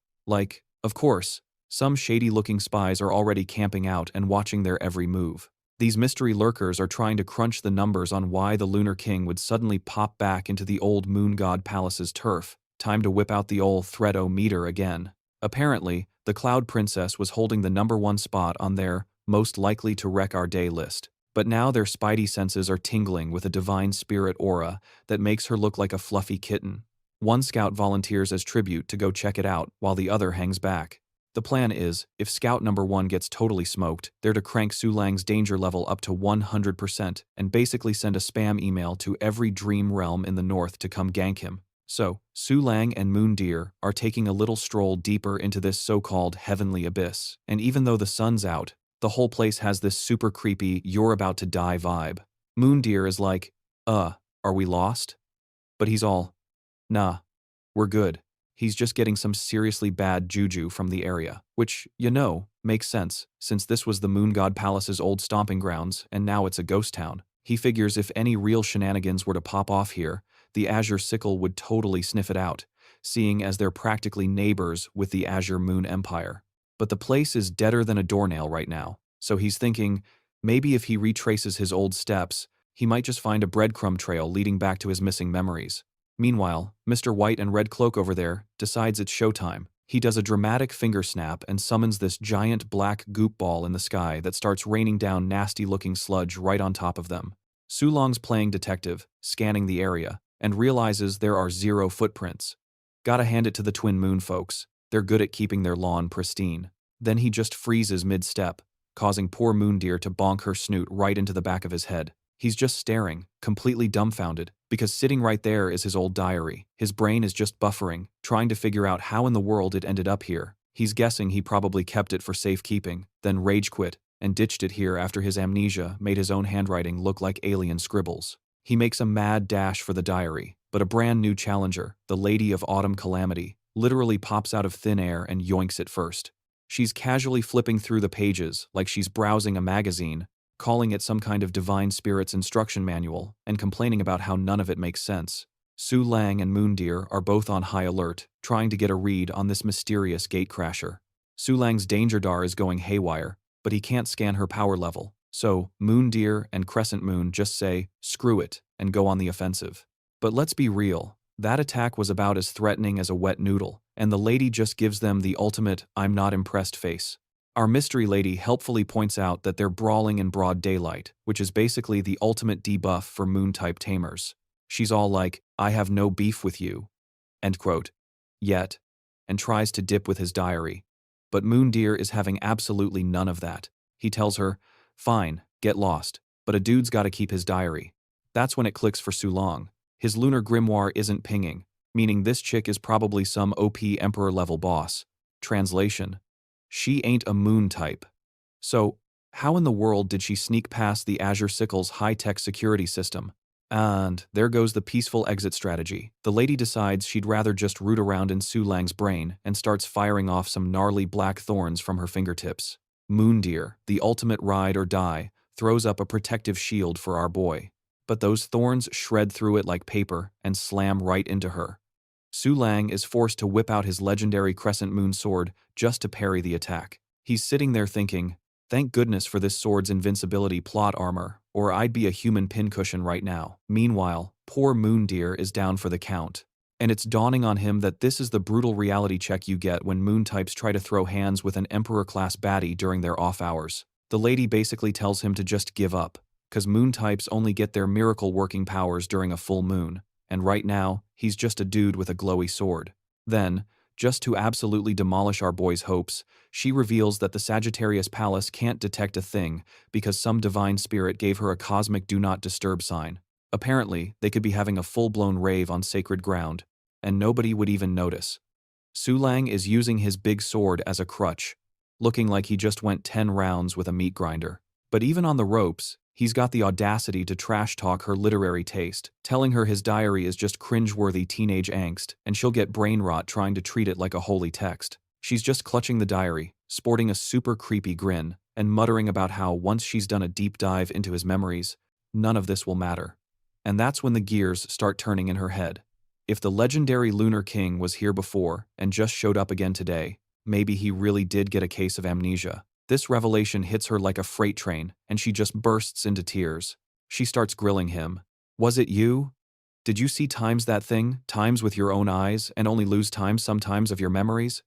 of course, some shady-looking spies are already camping out and watching their every move. These mystery lurkers are trying to crunch the numbers on why the Lunar King would suddenly pop back into the old Moon God Palace's turf. Time to whip out the old thread-o-meter again. Apparently, the Cloud Princess was holding the #1 spot on their most likely to wreck our day list. But now their spidey senses are tingling with a divine spirit aura that makes her look like a fluffy kitten. One scout volunteers as tribute to go check it out while the other hangs back. The plan is, if scout #1 gets totally smoked, they're to crank Su Leang's danger level up to 100% and basically send a spam email to every dream realm in the north to come gank him. So, Su Leang and Moondeer are taking a little stroll deeper into this so-called heavenly abyss, and even though the sun's out, the whole place has this super creepy, you're about to die vibe. Moondeer is like, are we lost? But he's all, nah, we're good. He's just getting some seriously bad juju from the area, which, makes sense, since this was the Moon God Palace's old stomping grounds and now it's a ghost town. He figures if any real shenanigans were to pop off here, the Azure Sickle would totally sniff it out, seeing as they're practically neighbors with the Azure Moon Empire. But the place is deader than a doornail right now, so he's thinking, maybe if he retraces his old steps, he might just find a breadcrumb trail leading back to his missing memories. Meanwhile, Mr. White and Red Cloak over there decides it's showtime. He does a dramatic finger snap and summons this giant black goop ball in the sky that starts raining down nasty-looking sludge right on top of them. Su Leang's playing detective, scanning the area, and realizes there are 0 footprints. Gotta hand it to the Twin Moon folks. They're good at keeping their lawn pristine. Then he just freezes mid-step, causing poor Moondeer to bonk her snoot right into the back of his head. He's just staring, completely dumbfounded, Because sitting right there is his old diary. His brain is just buffering, trying to figure out how in the world it ended up here. He's guessing he probably kept it for safekeeping, then rage quit, and ditched it here after his amnesia made his own handwriting look like alien scribbles. He makes a mad dash for the diary, but a brand new challenger, the Lady of Autumn Calamity, literally pops out of thin air and yoinks it first. She's casually flipping through the pages like she's browsing a magazine, calling it some kind of divine spirit's instruction manual, and complaining about how none of it makes sense. Su Leang and Moondeer are both on high alert, trying to get a read on this mysterious gatecrasher. Su Leang's danger dar is going haywire, but he can't scan her power level, so Moondeer and Crescent Moon just say, "Screw it," and go on the offensive. But let's be real, that attack was about as threatening as a wet noodle, and the lady just gives them the ultimate "I'm not impressed" face. Our mystery lady helpfully points out that they're brawling in broad daylight, which is basically the ultimate debuff for moon-type tamers. She's all like, "I have no beef with you," end quote, yet, and tries to dip with his diary. But Moondeer is having absolutely none of that. He tells her, "Fine, get lost, but a dude's gotta keep his diary." That's when it clicks for Su Leang. His lunar grimoire isn't pinging, meaning this chick is probably some OP emperor-level boss. Translation: she ain't a moon type. So, how in the world did she sneak past the Azure Sickle's high-tech security system? And there goes the peaceful exit strategy. The lady decides she'd rather just root around in Su Leang's brain and starts firing off some gnarly black thorns from her fingertips. Moondeer, the ultimate ride or die, throws up a protective shield for our boy. But those thorns shred through it like paper and slam right into her. Su Leang is forced to whip out his legendary Crescent Moon sword just to parry the attack. He's sitting there thinking, "Thank goodness for this sword's invincibility plot armor, or I'd be a human pincushion right now." Meanwhile, poor Moondeer is down for the count. And it's dawning on him that this is the brutal reality check you get when moon types try to throw hands with an Emperor-class baddie during their off hours. The lady basically tells him to just give up, cause moon types only get their miracle working powers during a full moon, and right now, he's just a dude with a glowy sword. Then, just to absolutely demolish our boy's hopes, she reveals that the Sagittarius Palace can't detect a thing because some divine spirit gave her a cosmic do not disturb sign. Apparently, they could be having a full-blown rave on sacred ground, and nobody would even notice. Su Leang is using his big sword as a crutch, looking like he just went 10 rounds with a meat grinder. But even on the ropes, he's got the audacity to trash-talk her literary taste, telling her his diary is just cringe-worthy teenage angst, and she'll get brain rot trying to treat it like a holy text. She's just clutching the diary, sporting a super creepy grin, and muttering about how once she's done a deep dive into his memories, none of this will matter. And that's when the gears start turning in her head. If the legendary Lunar King was here before and just showed up again today, maybe he really did get a case of amnesia. This revelation hits her like a freight train, and she just bursts into tears. She starts grilling him. "Was it you? Did you see times that thing, times with your own eyes, and only lose times sometimes of your memories?"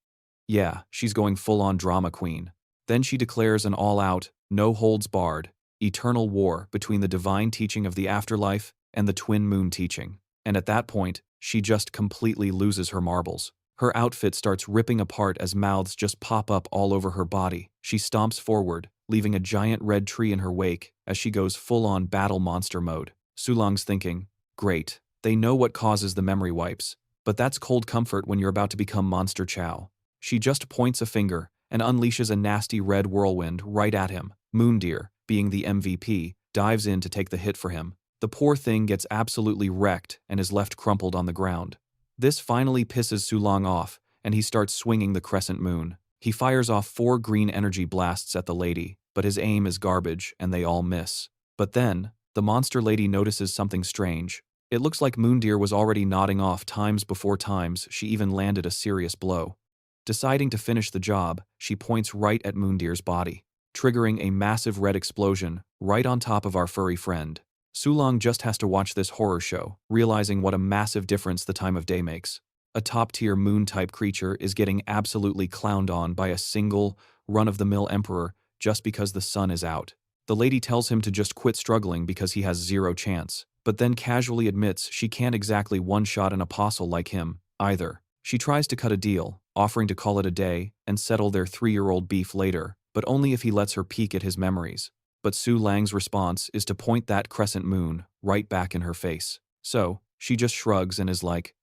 Yeah, she's going full-on drama queen. Then she declares an all-out, no-holds-barred, eternal war between the divine teaching of the afterlife and the twin moon teaching. And at that point, she just completely loses her marbles. Her outfit starts ripping apart as mouths just pop up all over her body. She stomps forward, leaving a giant red tree in her wake as she goes full-on battle monster mode. Su Leang's thinking, great, they know what causes the memory wipes, but that's cold comfort when you're about to become Monster Chow. She just points a finger and unleashes a nasty red whirlwind right at him. Moondeer, being the MVP, dives in to take the hit for him. The poor thing gets absolutely wrecked and is left crumpled on the ground. This finally pisses Su Leang off, and he starts swinging the crescent moon. He fires off 4 green energy blasts at the lady, but his aim is garbage and they all miss. But then, the monster lady notices something strange. It looks like Moondeer was already nodding off times before times she even landed a serious blow. Deciding to finish the job, she points right at Moondeer's body, triggering a massive red explosion right on top of our furry friend. Su Leang just has to watch this horror show, realizing what a massive difference the time of day makes. A top-tier moon-type creature is getting absolutely clowned on by a single, run-of-the-mill emperor just because the sun is out. The lady tells him to just quit struggling because he has 0 chance, but then casually admits she can't exactly one-shot an apostle like him, either. She tries to cut a deal, offering to call it a day and settle their 3-year-old beef later, but only if he lets her peek at his memories. But Su Leang's response is to point that crescent moon right back in her face. So, she just shrugs and is like,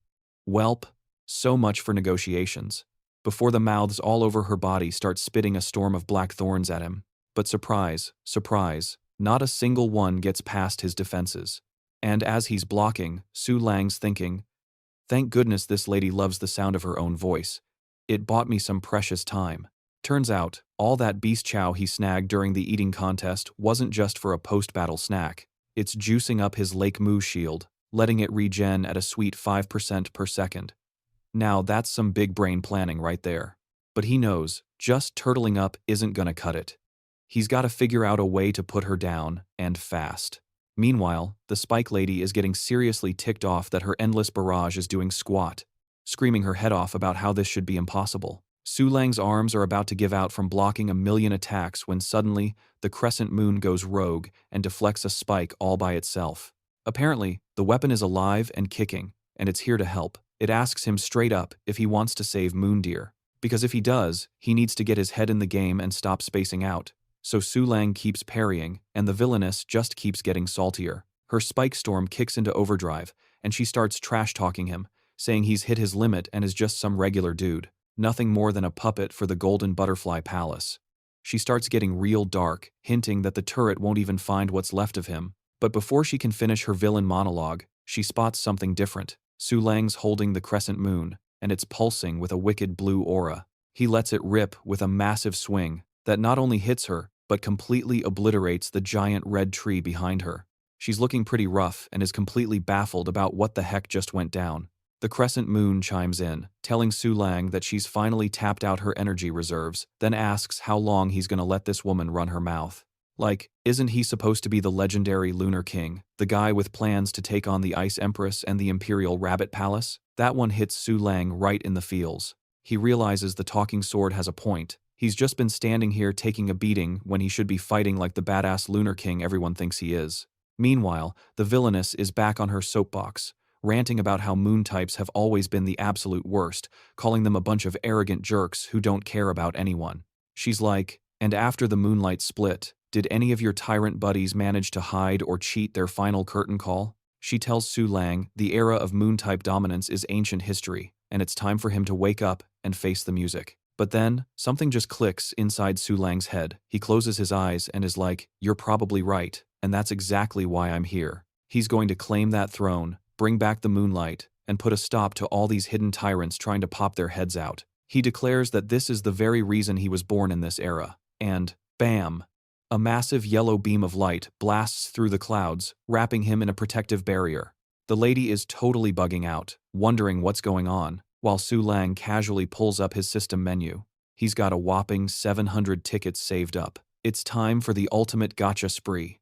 "Welp, so much for negotiations." Before the mouths all over her body start spitting a storm of black thorns at him. But surprise, surprise, not a single one gets past his defenses. And as he's blocking, Su Leang's thinking, "Thank goodness this lady loves the sound of her own voice. It bought me some precious time." Turns out, all that beast chow he snagged during the eating contest wasn't just for a post-battle snack. It's juicing up his Lake Mu shield, letting it regen at a sweet 5% per second. Now that's some big brain planning right there. But he knows, just turtling up isn't gonna cut it. He's gotta figure out a way to put her down, and fast. Meanwhile, the Spike Lady is getting seriously ticked off that her endless barrage is doing squat, screaming her head off about how this should be impossible. Su Leang's arms are about to give out from blocking a million attacks when suddenly, the crescent moon goes rogue and deflects a spike all by itself. Apparently, the weapon is alive and kicking, and it's here to help. It asks him straight up if he wants to save Moondeer. Because if he does, he needs to get his head in the game and stop spacing out. So Su Leang keeps parrying, and the villainess just keeps getting saltier. Her spike storm kicks into overdrive, and she starts trash-talking him, saying he's hit his limit and is just some regular dude. Nothing more than a puppet for the Golden Butterfly Palace. She starts getting real dark, hinting that the turret won't even find what's left of him. But before she can finish her villain monologue, she spots something different. Su Leang's holding the crescent moon, and it's pulsing with a wicked blue aura. He lets it rip with a massive swing that not only hits her, but completely obliterates the giant red tree behind her. She's looking pretty rough and is completely baffled about what the heck just went down. The crescent moon chimes in, telling Su Leang that she's finally tapped out her energy reserves, then asks how long he's gonna let this woman run her mouth. Like, isn't he supposed to be the legendary Lunar King, the guy with plans to take on the Ice Empress and the Imperial Rabbit Palace? That one hits Su Leang right in the feels. He realizes the talking sword has a point. He's just been standing here taking a beating when he should be fighting like the badass Lunar King everyone thinks he is. Meanwhile, the villainess is back on her soapbox, ranting about how moon types have always been the absolute worst, calling them a bunch of arrogant jerks who don't care about anyone. She's like, and after the moonlight split, did any of your tyrant buddies manage to hide or cheat their final curtain call? She tells Su Leang the era of moon-type dominance is ancient history, and it's time for him to wake up and face the music. But then, something just clicks inside Su Leang's head. He closes his eyes and is like, "You're probably right, and that's exactly why I'm here." He's going to claim that throne, bring back the moonlight, and put a stop to all these hidden tyrants trying to pop their heads out. He declares that this is the very reason he was born in this era. And, bam! A massive yellow beam of light blasts through the clouds, wrapping him in a protective barrier. The lady is totally bugging out, wondering what's going on, while Su Leang casually pulls up his system menu. He's got a whopping 700 tickets saved up. It's time for the ultimate gotcha spree.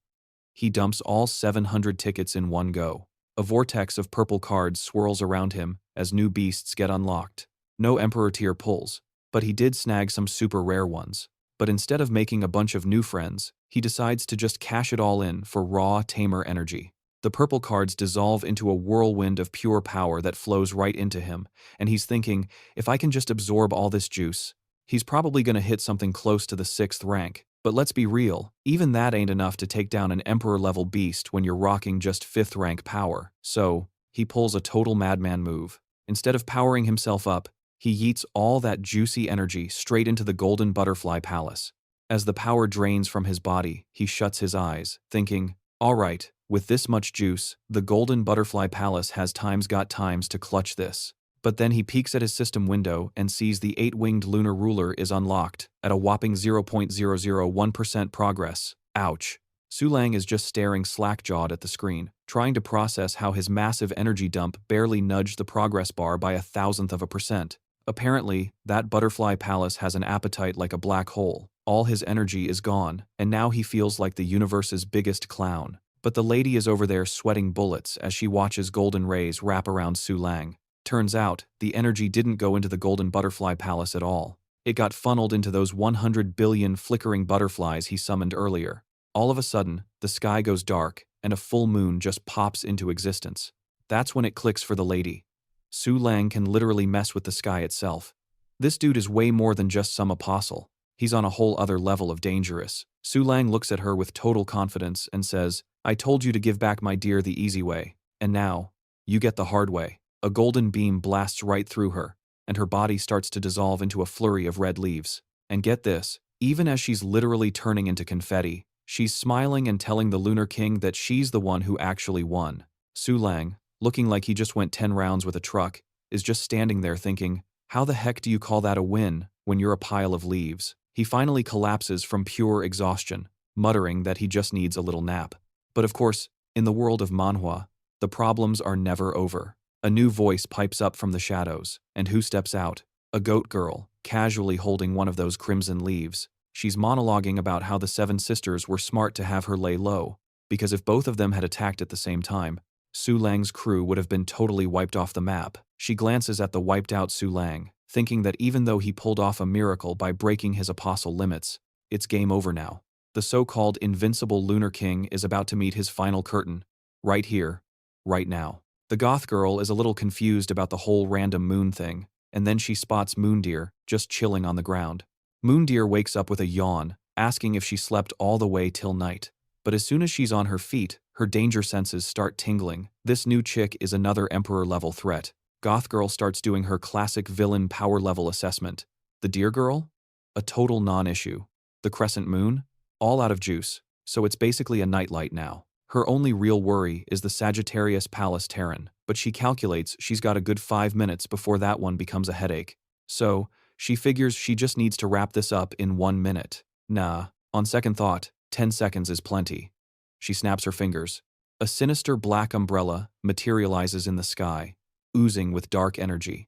He dumps all 700 tickets in one go. A vortex of purple cards swirls around him as new beasts get unlocked. No Emperor tier pulls, but he did snag some super rare ones. But instead of making a bunch of new friends, he decides to just cash it all in for raw tamer energy. The purple cards dissolve into a whirlwind of pure power that flows right into him, and he's thinking, if I can just absorb all this juice, he's probably gonna hit something close to the 6th rank. But let's be real, even that ain't enough to take down an Emperor-level beast when you're rocking just 5th rank power. So, he pulls a total madman move. Instead of powering himself up, he yeets all that juicy energy straight into the Golden Butterfly Palace. As the power drains from his body, he shuts his eyes, thinking, alright, with this much juice, the Golden Butterfly Palace has got times to clutch this. But then he peeks at his system window and sees the 8-winged lunar ruler is unlocked, at a whopping 0.001% progress. Ouch. Su Leang is just staring slack-jawed at the screen, trying to process how his massive energy dump barely nudged the progress bar by 0.001%. Apparently, that butterfly palace has an appetite like a black hole. All his energy is gone, and now he feels like the universe's biggest clown. But the lady is over there sweating bullets as she watches golden rays wrap around Su Leang. Turns out, the energy didn't go into the Golden Butterfly Palace at all. It got funneled into those 100 billion flickering butterflies he summoned earlier. All of a sudden, the sky goes dark, and a full moon just pops into existence. That's when it clicks for the lady. Su Leang can literally mess with the sky itself. This dude is way more than just some apostle. He's on a whole other level of dangerous. Su Leang looks at her with total confidence and says, I told you to give back my dear the easy way. And now, you get the hard way. A golden beam blasts right through her, and her body starts to dissolve into a flurry of red leaves. And get this, even as she's literally turning into confetti, she's smiling and telling the Lunar King that she's the one who actually won. Su Leang, looking like he just went 10 rounds with a truck, is just standing there thinking, how the heck do you call that a win when you're a pile of leaves? He finally collapses from pure exhaustion, muttering that he just needs a little nap. But of course, in the world of Manhwa, the problems are never over. A new voice pipes up from the shadows, and who steps out? A goat girl, casually holding one of those crimson leaves. She's monologuing about how the 7 sisters were smart to have her lay low, because if both of them had attacked at the same time, Su Leang's crew would have been totally wiped off the map. She glances at the wiped-out Su Leang, thinking that even though he pulled off a miracle by breaking his apostle limits, it's game over now. The so-called invincible Lunar King is about to meet his final curtain, right here, right now. The goth girl is a little confused about the whole random moon thing, and then she spots Moondeer just chilling on the ground. Moondeer wakes up with a yawn, asking if she slept all the way till night. But as soon as she's on her feet, her danger senses start tingling. This new chick is another Emperor-level threat. Goth girl starts doing her classic villain power level assessment. The deer girl? A total non-issue. The crescent moon? All out of juice, so it's basically a nightlight now. Her only real worry is the Sagittarius Pallas Terran, but she calculates she's got a good 5 minutes before that one becomes a headache. So, she figures she just needs to wrap this up in 1 minute. Nah, on second thought, 10 seconds is plenty. She snaps her fingers. A sinister black umbrella materializes in the sky, oozing with dark energy.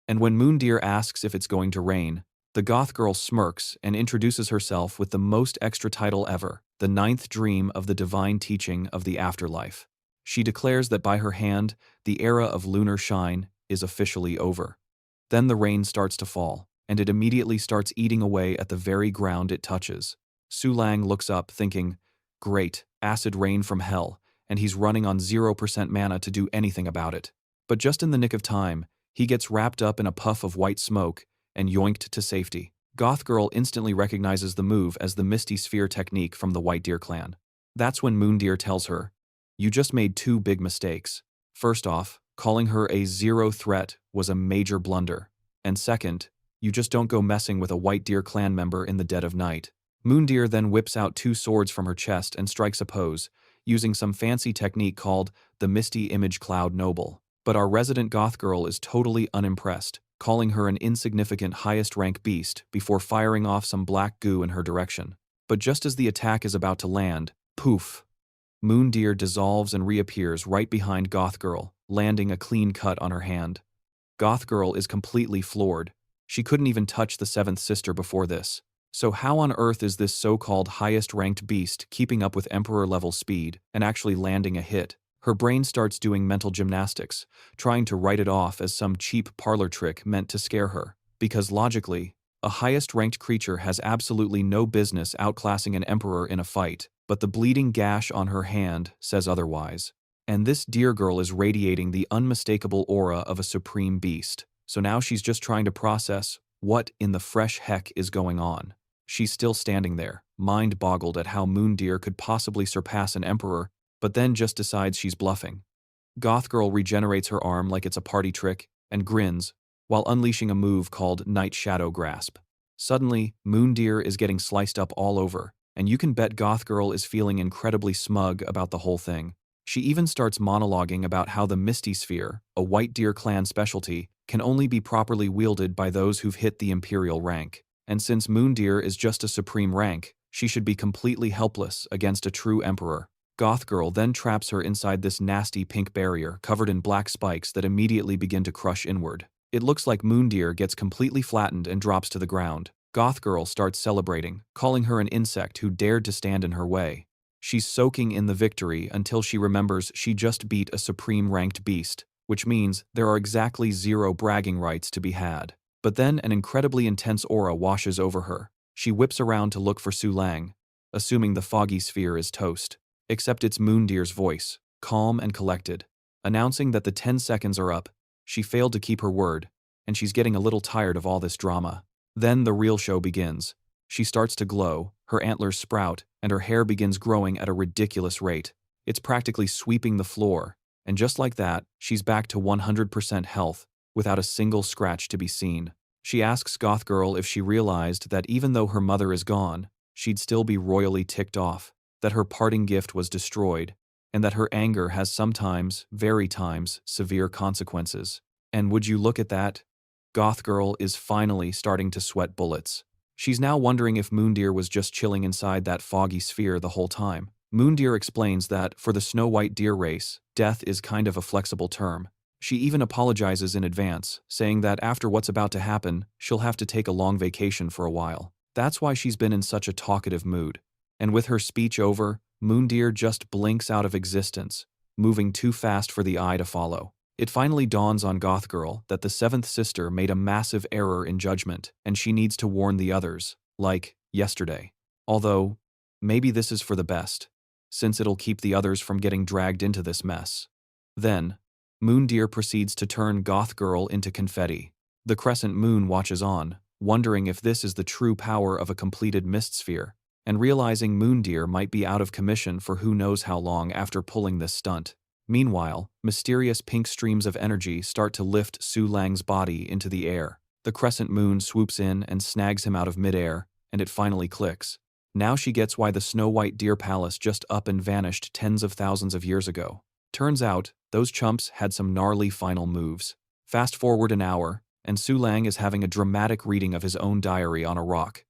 And when Moondeer asks if it's going to rain, the goth girl smirks and introduces herself with the most extra title ever, the 9th dream of the divine teaching of the afterlife. She declares that by her hand, the era of lunar shine is officially over. Then the rain starts to fall, and it immediately starts eating away at the very ground it touches. Su Leang looks up, thinking, great, acid rain from hell, and he's running on 0% mana to do anything about it. But just in the nick of time, he gets wrapped up in a puff of white smoke and yoinked to safety. Goth girl instantly recognizes the move as the Misty Sphere technique from the White Deer clan. That's when Moondeer tells her, you just made 2 big mistakes. First off, calling her a 0 threat was a major blunder. And second, you just don't go messing with a White Deer clan member in the dead of night. Moondeer then whips out 2 swords from her chest and strikes a pose, using some fancy technique called the Misty Image Cloud Noble. But our resident goth girl is totally unimpressed, calling her an insignificant highest rank beast before firing off some black goo in her direction. But just as the attack is about to land, poof! Moondeer dissolves and reappears right behind Goth Girl, landing a clean cut on her hand. Goth Girl is completely floored. She couldn't even touch the 7th sister before this. So how on earth is this so-called highest-ranked beast keeping up with Emperor-level speed and actually landing a hit? Her brain starts doing mental gymnastics, trying to write it off as some cheap parlor trick meant to scare her. Because logically, a highest-ranked creature has absolutely no business outclassing an emperor in a fight, but the bleeding gash on her hand says otherwise. And this deer girl is radiating the unmistakable aura of a supreme beast. So now she's just trying to process what in the fresh heck is going on. She's still standing there, mind-boggled at how Moondeer could possibly surpass an emperor, but then just decides she's bluffing. Goth Girl regenerates her arm like it's a party trick and grins, while unleashing a move called Night Shadow Grasp. Suddenly, Moondeer is getting sliced up all over, and you can bet Goth Girl is feeling incredibly smug about the whole thing. She even starts monologuing about how the Misty Sphere, a White Deer clan specialty, can only be properly wielded by those who've hit the Imperial rank. And since Moondeer is just a supreme rank, she should be completely helpless against a true emperor. Goth Girl then traps her inside this nasty pink barrier covered in black spikes that immediately begin to crush inward. It looks like Moondeer gets completely flattened and drops to the ground. Goth Girl starts celebrating, calling her an insect who dared to stand in her way. She's soaking in the victory until she remembers she just beat a supreme ranked beast, which means there are exactly 0 bragging rights to be had. But then an incredibly intense aura washes over her. She whips around to look for Su Leang, assuming the foggy sphere is toast. Except it's Moondeer's voice, calm and collected, announcing that the 10 seconds are up. She failed to keep her word, and she's getting a little tired of all this drama. Then the real show begins. She starts to glow, her antlers sprout, and her hair begins growing at a ridiculous rate. It's practically sweeping the floor, And just like that, she's back to 100% health, without a single scratch to be seen. She asks Goth Girl if she realized that even though her mother is gone, she'd still be royally ticked off, that her parting gift was destroyed, and that her anger has sometimes, very times, severe consequences. And would you look at that? Goth Girl is finally starting to sweat bullets. She's now wondering if Moondeer was just chilling inside that foggy sphere the whole time. Moondeer explains that, for the Snow White deer race, death is kind of a flexible term. She even apologizes in advance, saying that after what's about to happen, she'll have to take a long vacation for a while. That's why she's been in such a talkative mood. And with her speech over, Moondeer just blinks out of existence, moving too fast for the eye to follow. It finally dawns on Goth Girl that the seventh sister made a massive error in judgment, and she needs to warn the others, like yesterday. Although, maybe this is for the best, since it'll keep the others from getting dragged into this mess. Then, Moondeer proceeds to turn Goth Girl into confetti. The crescent moon watches on, wondering if this is the true power of a completed mist sphere, and realizing Moondeer might be out of commission for who knows how long after pulling this stunt. Meanwhile, mysterious pink streams of energy start to lift Su Leang's body into the air. The crescent moon swoops in and snags him out of midair, and it finally clicks. Now she gets why the Snow White Deer Palace just up and vanished tens of thousands of years ago. Turns out, those chumps had some gnarly final moves. Fast forward an hour, and Su Leang is having a dramatic reading of his own diary on a rock.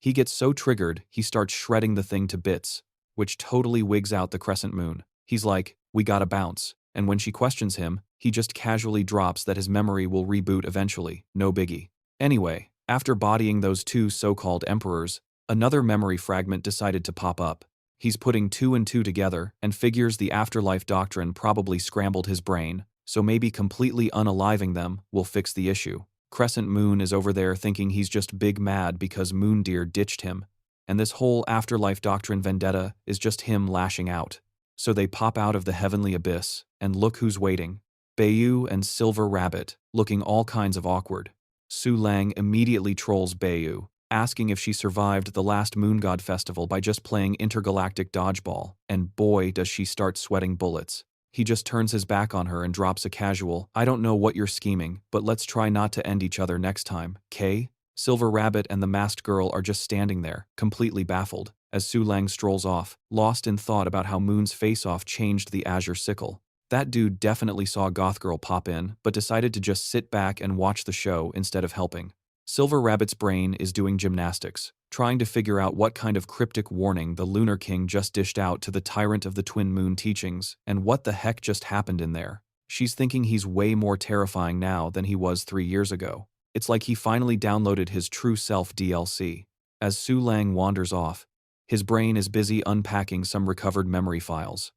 He gets so triggered, he starts shredding the thing to bits, which totally wigs out the crescent moon. He's like, "We gotta bounce," and when she questions him, he just casually drops that his memory will reboot eventually, no biggie. Anyway, after bodying those two so-called emperors, another memory fragment decided to pop up. He's putting two and two together and figures the afterlife doctrine probably scrambled his brain, so maybe completely unaliving them will fix the issue. Crescent Moon is over there thinking he's just big mad because Moondeer ditched him, and this whole afterlife doctrine vendetta is just him lashing out. So they pop out of the heavenly abyss, and look who's waiting. Bayu and Silver Rabbit, looking all kinds of awkward. Su Leang immediately trolls Bayu, asking if she survived the last Moon God festival by just playing intergalactic dodgeball, and boy does she start sweating bullets. He just turns his back on her and drops a casual, "I don't know what you're scheming, but let's try not to end each other next time, K?" Silver Rabbit and the masked girl are just standing there, completely baffled, as Su Leang strolls off, lost in thought about how Moon's face-off changed the Azure Sickle. That dude definitely saw Goth Girl pop in, but decided to just sit back and watch the show instead of helping. Silver Rabbit's brain is doing gymnastics, trying to figure out what kind of cryptic warning the Lunar King just dished out to the tyrant of the Twin Moon teachings, and what the heck just happened in there. She's thinking he's way more terrifying now than he was 3 years ago. It's like he finally downloaded his True Self DLC. As Su Leang wanders off, his brain is busy unpacking some recovered memory files.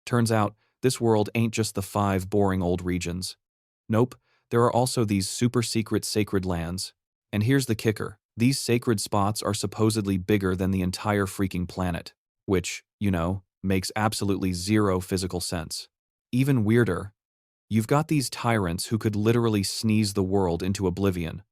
Turns out, this world ain't just the 5 boring old regions. Nope, there are also these super-secret sacred lands. And here's the kicker. These sacred spots are supposedly bigger than the entire freaking planet. Which, makes absolutely zero physical sense. Even weirder, you've got these tyrants who could literally sneeze the world into oblivion,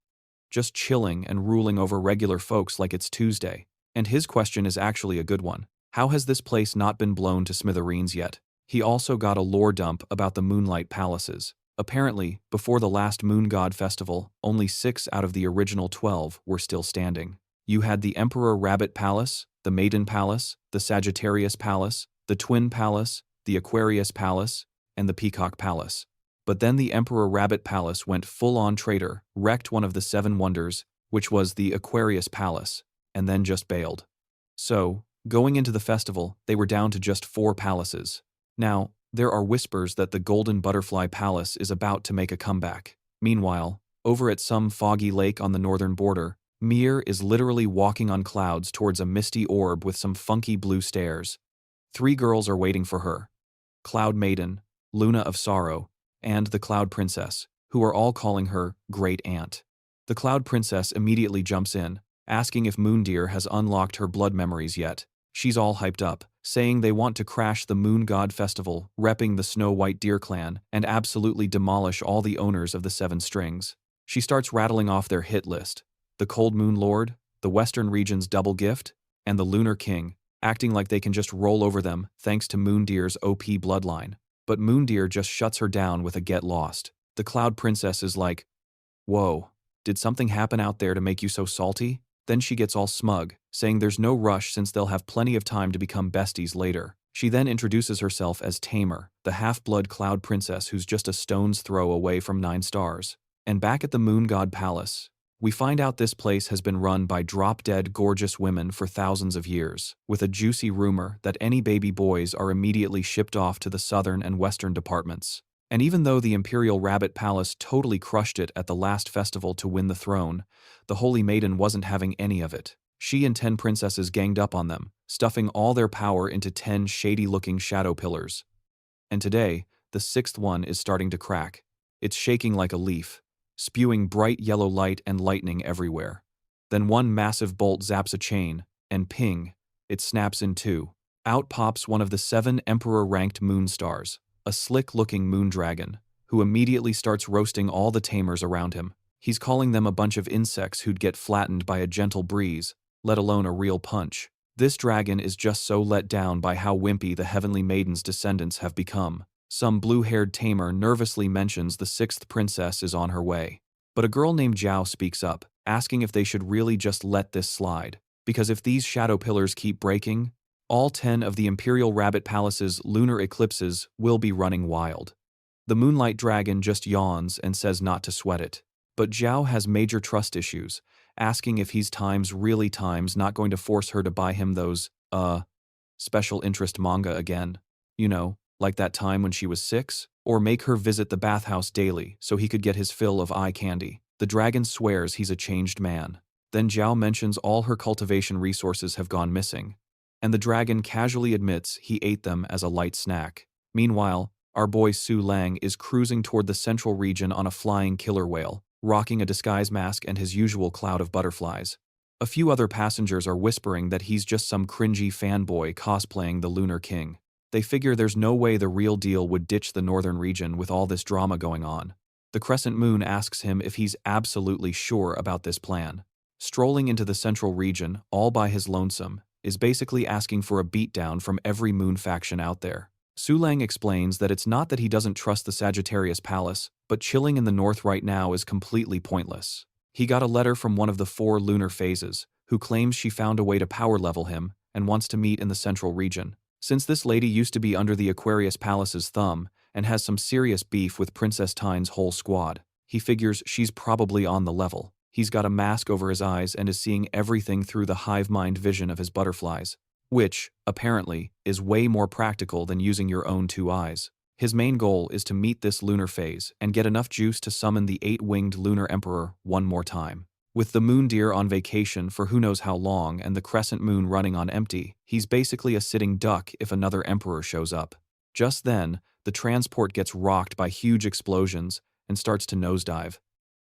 just chilling and ruling over regular folks like it's Tuesday. And his question is actually a good one. How has this place not been blown to smithereens yet? He also got a lore dump about the Moonlight Palaces. Apparently, before the last Moon God festival, only 6 out of the original 12 were still standing. You had the Emperor Rabbit Palace, the Maiden Palace, the Sagittarius Palace, the Twin Palace, the Aquarius Palace, and the Peacock Palace. But then the Emperor Rabbit Palace went full-on traitor, wrecked one of the 7 wonders, which was the Aquarius Palace, and then just bailed. So, going into the festival, they were down to just 4 palaces. Now, there are whispers that the Golden Butterfly Palace is about to make a comeback. Meanwhile, over at some foggy lake on the northern border, Mir is literally walking on clouds towards a misty orb with some funky blue stairs. 3 girls are waiting for her. Cloud Maiden, Luna of Sorrow, and the Cloud Princess, who are all calling her Great Aunt. The Cloud Princess immediately jumps in, asking if Moondeer has unlocked her blood memories yet. She's all hyped up, saying they want to crash the Moon God Festival, repping the Snow White Deer clan, and absolutely demolish all the owners of the 7 strings. She starts rattling off their hit list: the Cold Moon Lord, the Western Region's Double Gift, and the Lunar King, acting like they can just roll over them thanks to Moondeer's OP bloodline. but Moondeer just shuts her down with a get lost. The Cloud Princess is like, whoa, did something happen out there to make you so salty? Then she gets all smug, saying there's no rush since they'll have plenty of time to become besties later. She then introduces herself as Tamer, the half-blood Cloud Princess who's just a stone's throw away from 9 stars. And back at the Moon God Palace, we find out this place has been run by drop-dead gorgeous women for thousands of years, with a juicy rumor that any baby boys are immediately shipped off to the southern and western departments. And even though the Imperial Rabbit Palace totally crushed it at the last festival to win the throne, the Holy Maiden wasn't having any of it. She and 10 princesses ganged up on them, stuffing all their power into 10 shady-looking shadow pillars. And today, the 6th one is starting to crack. It's shaking like a leaf, spewing bright yellow light and lightning everywhere. Then one massive bolt zaps a chain, and ping, it snaps in two. Out pops one of the 7 Emperor-ranked moon stars, a slick-looking moon dragon, who immediately starts roasting all the tamers around him. He's calling them a bunch of insects who'd get flattened by a gentle breeze, let alone a real punch. This dragon is just so let down by how wimpy the Heavenly Maiden's descendants have become. Some blue-haired tamer nervously mentions the 6th princess is on her way. But a girl named Zhao speaks up, asking if they should really just let this slide, because if these shadow pillars keep breaking, all 10 of the Imperial Rabbit Palace's lunar eclipses will be running wild. The Moonlight Dragon just yawns and says not to sweat it. But Zhao has major trust issues, asking if he's really not going to force her to buy him those, special interest manga again. You know, like that time when she was 6? Or make her visit the bathhouse daily so he could get his fill of eye candy. The dragon swears he's a changed man. Then Zhao mentions all her cultivation resources have gone missing, and the dragon casually admits he ate them as a light snack. Meanwhile, our boy Su Leang is cruising toward the central region on a flying killer whale, rocking a disguise mask and his usual cloud of butterflies. A few other passengers are whispering that he's just some cringy fanboy cosplaying the Lunar King. They figure there's no way the real deal would ditch the northern region with all this drama going on. The Crescent Moon asks him if he's absolutely sure about this plan. Strolling into the central region, all by his lonesome, is basically asking for a beatdown from every moon faction out there. Su Leang explains that it's not that he doesn't trust the Sagittarius Palace, but chilling in the north right now is completely pointless. He got a letter from one of the 4 lunar phases, who claims she found a way to power level him and wants to meet in the central region. Since this lady used to be under the Aquarius Palace's thumb and has some serious beef with Princess Tyne's whole squad, he figures she's probably on the level. He's got a mask over his eyes and is seeing everything through the hive mind vision of his butterflies, which, apparently, is way more practical than using your own 2 eyes. His main goal is to meet this lunar phase and get enough juice to summon the 8-winged Lunar Emperor one more time. With the moon deer on vacation for who knows how long and the crescent moon running on empty, he's basically a sitting duck if another emperor shows up. Just then, the transport gets rocked by huge explosions and starts to nosedive.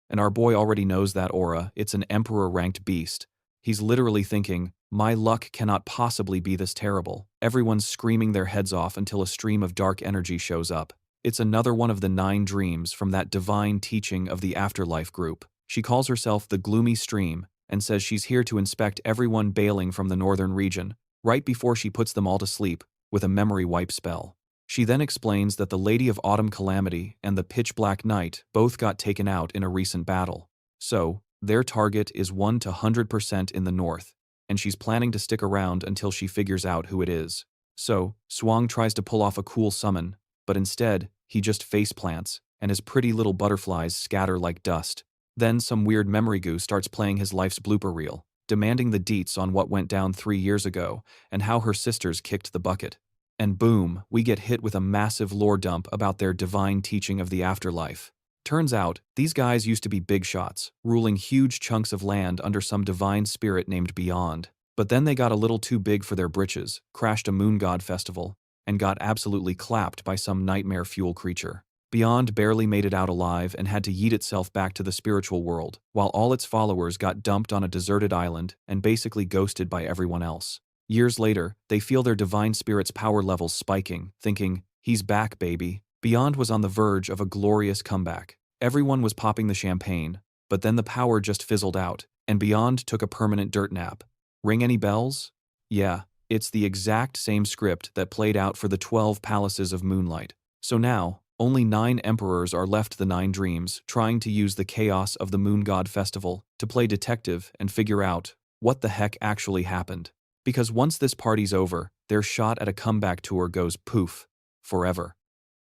And our boy already knows that aura, it's an emperor-ranked beast. He's literally thinking, my luck cannot possibly be this terrible. Everyone's screaming their heads off until a stream of dark energy shows up. It's another one of the 9 dreams from that divine teaching of the Afterlife group. She calls herself the Gloomy Stream and says she's here to inspect everyone bailing from the northern region, right before she puts them all to sleep with a memory wipe spell. She then explains that the Lady of Autumn Calamity and the Pitch Black Knight both got taken out in a recent battle. So, their target is 1 to 100% in the north, and she's planning to stick around until she figures out who it is. So, Swang tries to pull off a cool summon, but instead, he just face plants, and his pretty little butterflies scatter like dust. Then some weird memory goo starts playing his life's blooper reel, demanding the deets on what went down 3 years ago and how her sisters kicked the bucket. And boom, we get hit with a massive lore dump about their divine teaching of the afterlife. Turns out, these guys used to be big shots, ruling huge chunks of land under some divine spirit named Beyond. But then they got a little too big for their britches, crashed a moon god festival, and got absolutely clapped by some nightmare fuel creature. Beyond barely made it out alive and had to yeet itself back to the spiritual world, while all its followers got dumped on a deserted island and basically ghosted by everyone else. Years later, they feel their divine spirit's power levels spiking, thinking, he's back, baby. Beyond was on the verge of a glorious comeback. Everyone was popping the champagne, but then the power just fizzled out, and Beyond took a permanent dirt nap. Ring any bells? Yeah, it's the exact same script that played out for the 12 Palaces of Moonlight. So now, only 9 emperors are left the 9 dreams, trying to use the chaos of the Moon God Festival to play detective and figure out what the heck actually happened. Because once this party's over, their shot at a comeback tour goes poof, forever.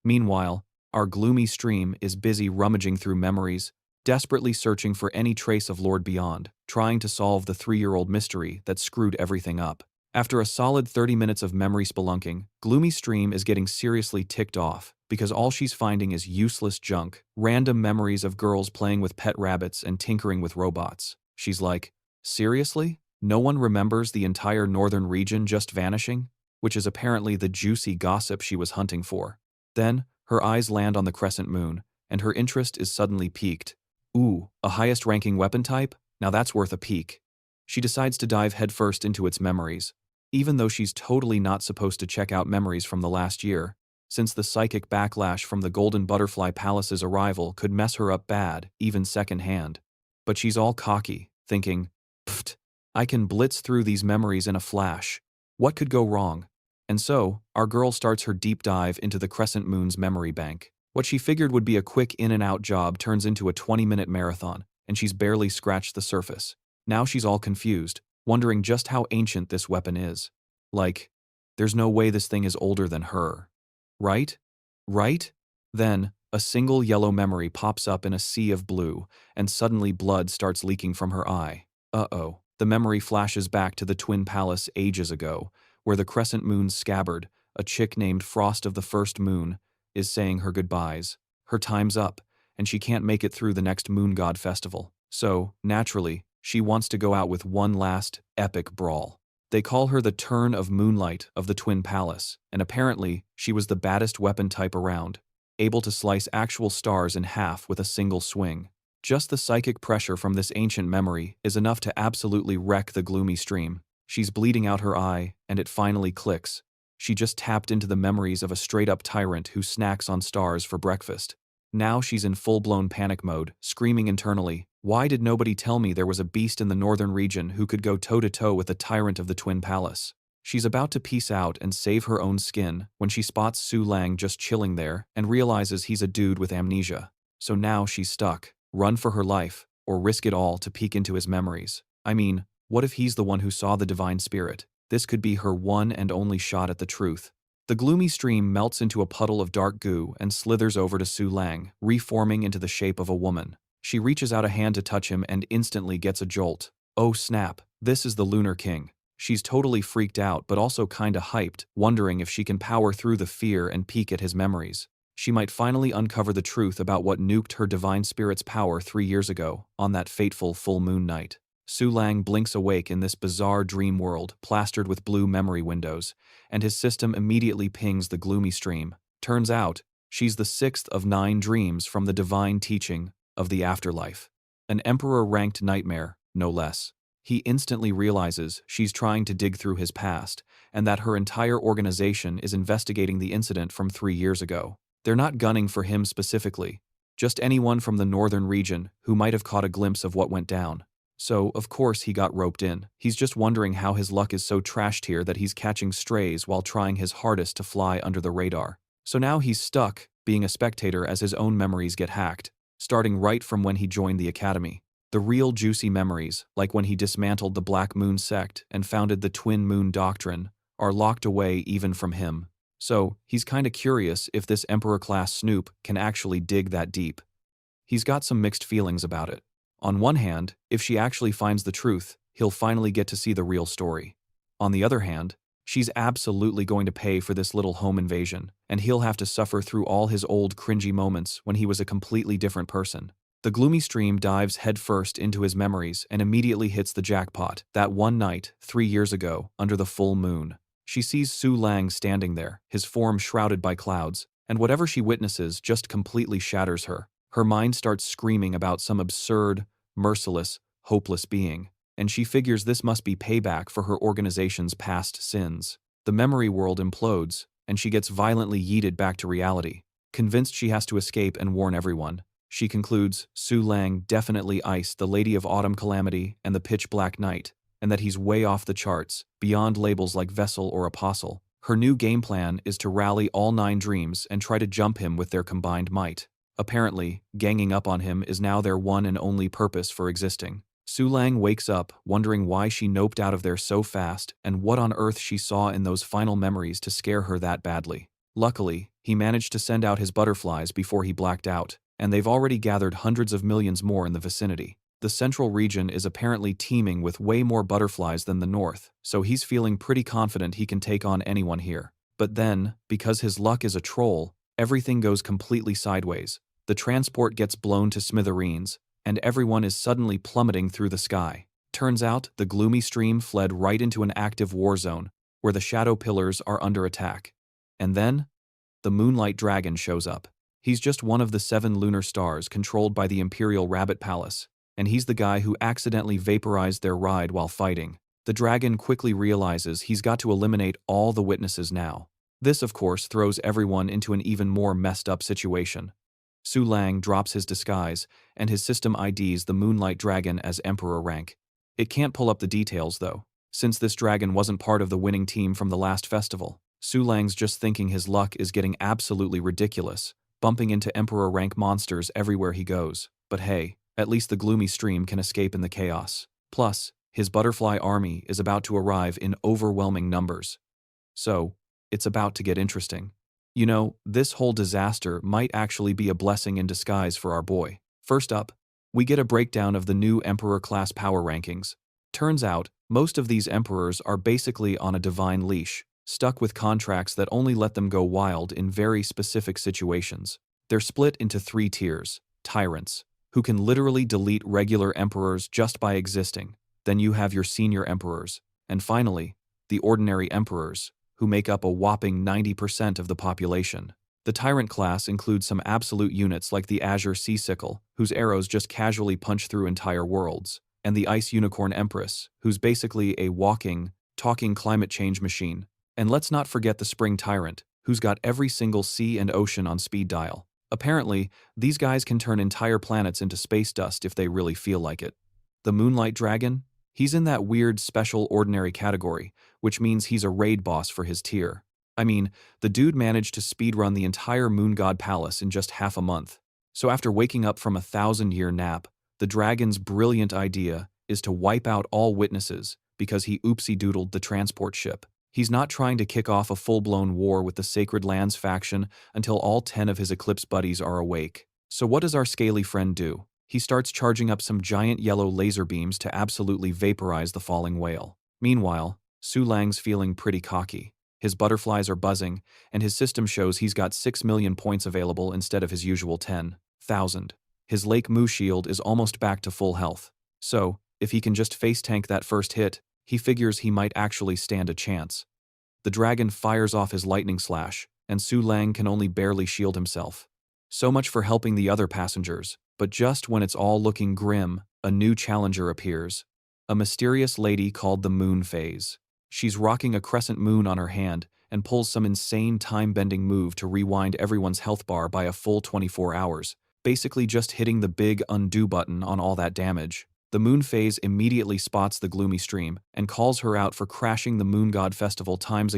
Meanwhile, our gloomy stream is busy rummaging through memories, desperately searching for any trace of Lord Beyond, trying to solve the 3-year-old mystery that screwed everything up. After a solid 30 minutes of memory spelunking, Gloomy Stream is getting seriously ticked off because all she's finding is useless junk, random memories of girls playing with pet rabbits and tinkering with robots. She's like, seriously? No one remembers the entire northern region just vanishing? Which is apparently the juicy gossip she was hunting for. Then, her eyes land on the crescent moon, and her interest is suddenly piqued. Ooh, a highest-ranking weapon type? Now that's worth a peek. She decides to dive headfirst into its memories, even though she's totally not supposed to check out memories from the last year, since the psychic backlash from the Golden Butterfly Palace's arrival could mess her up bad, even secondhand. But she's all cocky, thinking, pfft, I can blitz through these memories in a flash. What could go wrong? And so, our girl starts her deep dive into the Crescent Moon's memory bank. What she figured would be a quick in-and-out job turns into a 20-minute marathon, and she's barely scratched the surface. Now she's all confused, wondering just how ancient this weapon is. Like, there's no way this thing is older than her. Right? Right? Then, a single yellow memory pops up in a sea of blue, and suddenly blood starts leaking from her eye. Uh-oh. The memory flashes back to the Twin Palace ages ago, where the Crescent Moon's scabbard, a chick named Frost of the First Moon, is saying her goodbyes. Her time's up, and she can't make it through the next Moon God Festival. So, naturally, she wants to go out with one last, epic brawl. They call her the Turn of Moonlight of the Twin Palace, and apparently, she was the baddest weapon type around, able to slice actual stars in half with a single swing. Just the psychic pressure from this ancient memory is enough to absolutely wreck the gloomy stream. She's bleeding out her eye, and it finally clicks. She just tapped into the memories of a straight-up tyrant who snacks on stars for breakfast. Now she's in full-blown panic mode, screaming internally, why did nobody tell me there was a beast in the northern region who could go toe-to-toe with the tyrant of the Twin Palace? She's about to peace out and save her own skin when she spots Su Leang just chilling there and realizes he's a dude with amnesia. So now she's stuck. Run for her life, or risk it all to peek into his memories. I mean, what if he's the one who saw the divine spirit? This could be her one and only shot at the truth. The gloomy stream melts into a puddle of dark goo and slithers over to Su Leang, reforming into the shape of a woman. She reaches out a hand to touch him and instantly gets a jolt. Oh snap, this is the Lunar King. She's totally freaked out but also kinda hyped, wondering if she can power through the fear and peek at his memories. She might finally uncover the truth about what nuked her divine spirit's power 3 years ago, on that fateful full moon night. Su Leang blinks awake in this bizarre dream world, plastered with blue memory windows, and his system immediately pings the gloomy stream. Turns out, she's the 6th of 9 dreams from the divine teaching of the afterlife. An emperor-ranked nightmare, no less. He instantly realizes she's trying to dig through his past, and that her entire organization is investigating the incident from 3 years ago. They're not gunning for him specifically, just anyone from the northern region who might have caught a glimpse of what went down. So, of course, he got roped in. He's just wondering how his luck is so trashed here that he's catching strays while trying his hardest to fly under the radar. So now he's stuck, being a spectator as his own memories get hacked, starting right from when he joined the academy. The real juicy memories, like when he dismantled the Black Moon sect and founded the Twin Moon Doctrine, are locked away even from him. So, he's kinda curious if this Emperor-class snoop can actually dig that deep. He's got some mixed feelings about it. On one hand, if she actually finds the truth, he'll finally get to see the real story. On the other hand, she's absolutely going to pay for this little home invasion, and he'll have to suffer through all his old cringy moments when he was a completely different person. The gloomy stream dives headfirst into his memories and immediately hits the jackpot, that one night, 3 years ago, under the full moon. She sees Su Leang standing there, his form shrouded by clouds, and whatever she witnesses just completely shatters her. Her mind starts screaming about some absurd, merciless, hopeless being, and she figures this must be payback for her organization's past sins. The memory world implodes, and she gets violently yeeted back to reality. Convinced she has to escape and warn everyone, she concludes Su Leang definitely iced the Lady of Autumn Calamity and the Pitch Black Night, and that he's way off the charts, beyond labels like vessel or apostle. Her new game plan is to rally all 9 dreams and try to jump him with their combined might. Apparently, ganging up on him is now their one and only purpose for existing. Su Leang wakes up, wondering why she noped out of there so fast and what on earth she saw in those final memories to scare her that badly. Luckily, he managed to send out his butterflies before he blacked out, and they've already gathered hundreds of millions more in the vicinity. The central region is apparently teeming with way more butterflies than the north, so he's feeling pretty confident he can take on anyone here. But then, because his luck is a troll, everything goes completely sideways. The transport gets blown to smithereens, and everyone is suddenly plummeting through the sky. Turns out, the gloomy stream fled right into an active war zone, where the shadow pillars are under attack. And then, the Moonlight Dragon shows up. He's just one of the 7 lunar stars controlled by the Imperial Rabbit Palace, and he's the guy who accidentally vaporized their ride while fighting. The dragon quickly realizes he's got to eliminate all the witnesses now. This, of course, throws everyone into an even more messed up situation. Su Leang drops his disguise, and his system IDs the Moonlight Dragon as Emperor rank. It can't pull up the details, though, since this dragon wasn't part of the winning team from the last festival. Su Leang's just thinking his luck is getting absolutely ridiculous, bumping into Emperor rank monsters everywhere he goes. But hey, at least the gloomy stream can escape in the chaos. Plus, his butterfly army is about to arrive in overwhelming numbers. So, it's about to get interesting. You know, this whole disaster might actually be a blessing in disguise for our boy. First up, we get a breakdown of the new Emperor class power rankings. Turns out, most of these Emperors are basically on a divine leash, stuck with contracts that only let them go wild in very specific situations. They're split into 3 tiers: tyrants, who can literally delete regular emperors just by existing. Then you have your senior emperors. And finally, the ordinary emperors, who make up a whopping 90% of the population. The tyrant class includes some absolute units like the Azure Sea Sickle, whose arrows just casually punch through entire worlds, and the Ice Unicorn Empress, who's basically a walking, talking climate change machine. And let's not forget the Spring Tyrant, who's got every single sea and ocean on speed dial. Apparently, these guys can turn entire planets into space dust if they really feel like it. The Moonlight Dragon? He's in that weird special ordinary category, which means he's a raid boss for his tier. I mean, the dude managed to speedrun the entire Moon God Palace in just half a month. So after waking up from a 1,000-year nap, the dragon's brilliant idea is to wipe out all witnesses because he oopsie-doodled the transport ship. He's not trying to kick off a full-blown war with the Sacred Lands faction until all 10 of his Eclipse buddies are awake. So what does our scaly friend do? He starts charging up some giant yellow laser beams to absolutely vaporize the falling whale. Meanwhile, Su Leang's feeling pretty cocky. His butterflies are buzzing, and his system shows he's got 6 million points available instead of his usual 10,000. His Lake Mu shield is almost back to full health. So, if he can just face tank that first hit, he figures he might actually stand a chance. The dragon fires off his lightning slash, and Su Leang can only barely shield himself. So much for helping the other passengers, but just when it's all looking grim, a new challenger appears. A mysterious lady called the Moon Phase. She's rocking a crescent moon on her hand and pulls some insane time-bending move to rewind everyone's health bar by a full 24 hours, basically just hitting the big undo button on all that damage. The Moon Phase immediately spots the gloomy stream and calls her out for crashing the Moon God Festival times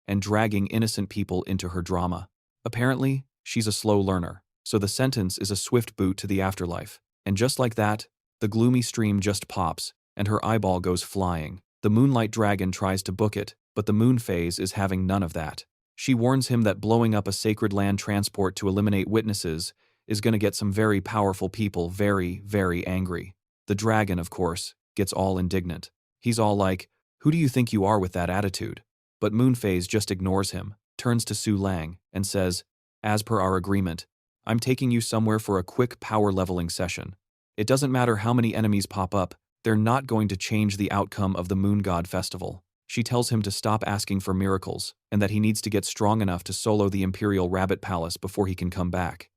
and dragging innocent people into her drama. Apparently, she's a slow learner, so the sentence is a swift boot to the afterlife. And just like that, the gloomy stream just pops, and her eyeball goes flying. The Moonlight Dragon tries to book it, but the Moon Phase is having none of that. She warns him that blowing up a sacred land transport to eliminate witnesses is going to get some very powerful people very, very angry. The dragon, of course, gets all indignant. He's all like, "Who do you think you are with that attitude?" But Moonphase just ignores him, turns to Su Leang, and says, "As per our agreement, I'm taking you somewhere for a quick power leveling session. It doesn't matter how many enemies pop up, they're not going to change the outcome of the Moon God Festival." She tells him to stop asking for miracles, and that he needs to get strong enough to solo the Imperial Rabbit Palace before he can come back.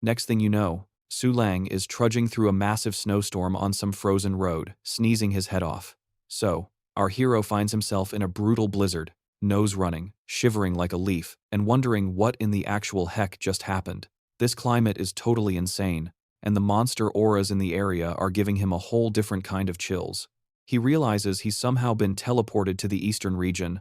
Next thing you know, Su Leang is trudging through a massive snowstorm on some frozen road, sneezing his head off. So, our hero finds himself in a brutal blizzard, nose running, shivering like a leaf, and wondering what in the actual heck just happened. This climate is totally insane, and the monster auras in the area are giving him a whole different kind of chills. He realizes he's somehow been teleported to the eastern region,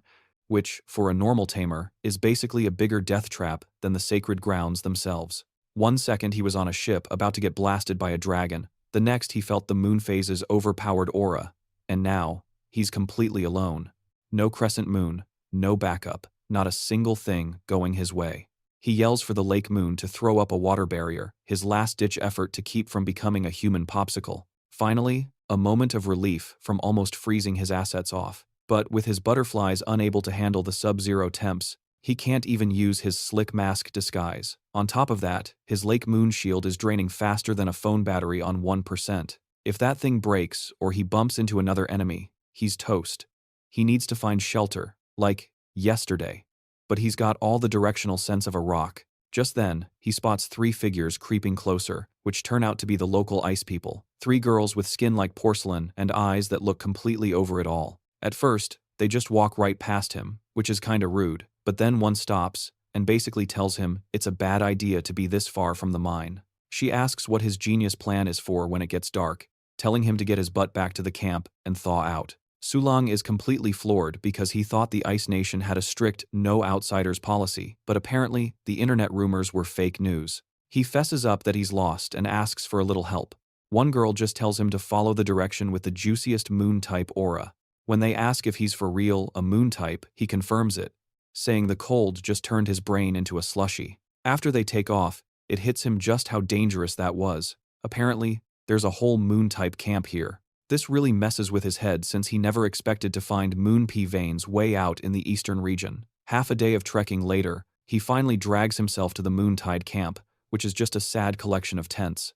which, for a normal tamer, is basically a bigger death trap than the sacred grounds themselves. One second he was on a ship about to get blasted by a dragon, the next he felt the moon phase's overpowered aura, and now, he's completely alone. No crescent moon, no backup, not a single thing going his way. He yells for the lake moon to throw up a water barrier, his last-ditch effort to keep from becoming a human popsicle. Finally, a moment of relief from almost freezing his assets off. But with his butterflies unable to handle the sub-zero temps, he can't even use his slick mask disguise. On top of that, his lake moon shield is draining faster than a phone battery on 1%. If that thing breaks or he bumps into another enemy, he's toast. He needs to find shelter, like yesterday. But he's got all the directional sense of a rock. Just then, he spots 3 figures creeping closer, which turn out to be the local ice people. 3 girls with skin like porcelain and eyes that look completely over it all. At first, they just walk right past him, which is kinda rude, but then one stops and basically tells him it's a bad idea to be this far from the mine. She asks what his genius plan is for when it gets dark, telling him to get his butt back to the camp and thaw out. Su Leang is completely floored because he thought the Ice Nation had a strict no outsiders policy, but apparently the internet rumors were fake news. He fesses up that he's lost and asks for a little help. One girl just tells him to follow the direction with the juiciest moon-type aura. When they ask if he's for real a moon-type, he confirms it, saying the cold just turned his brain into a slushy. After they take off, it hits him just how dangerous that was. Apparently, there's a whole moon-type camp here. This really messes with his head since he never expected to find moon pea veins way out in the eastern region. Half a day of trekking later, he finally drags himself to the Moontide camp, which is just a sad collection of tents.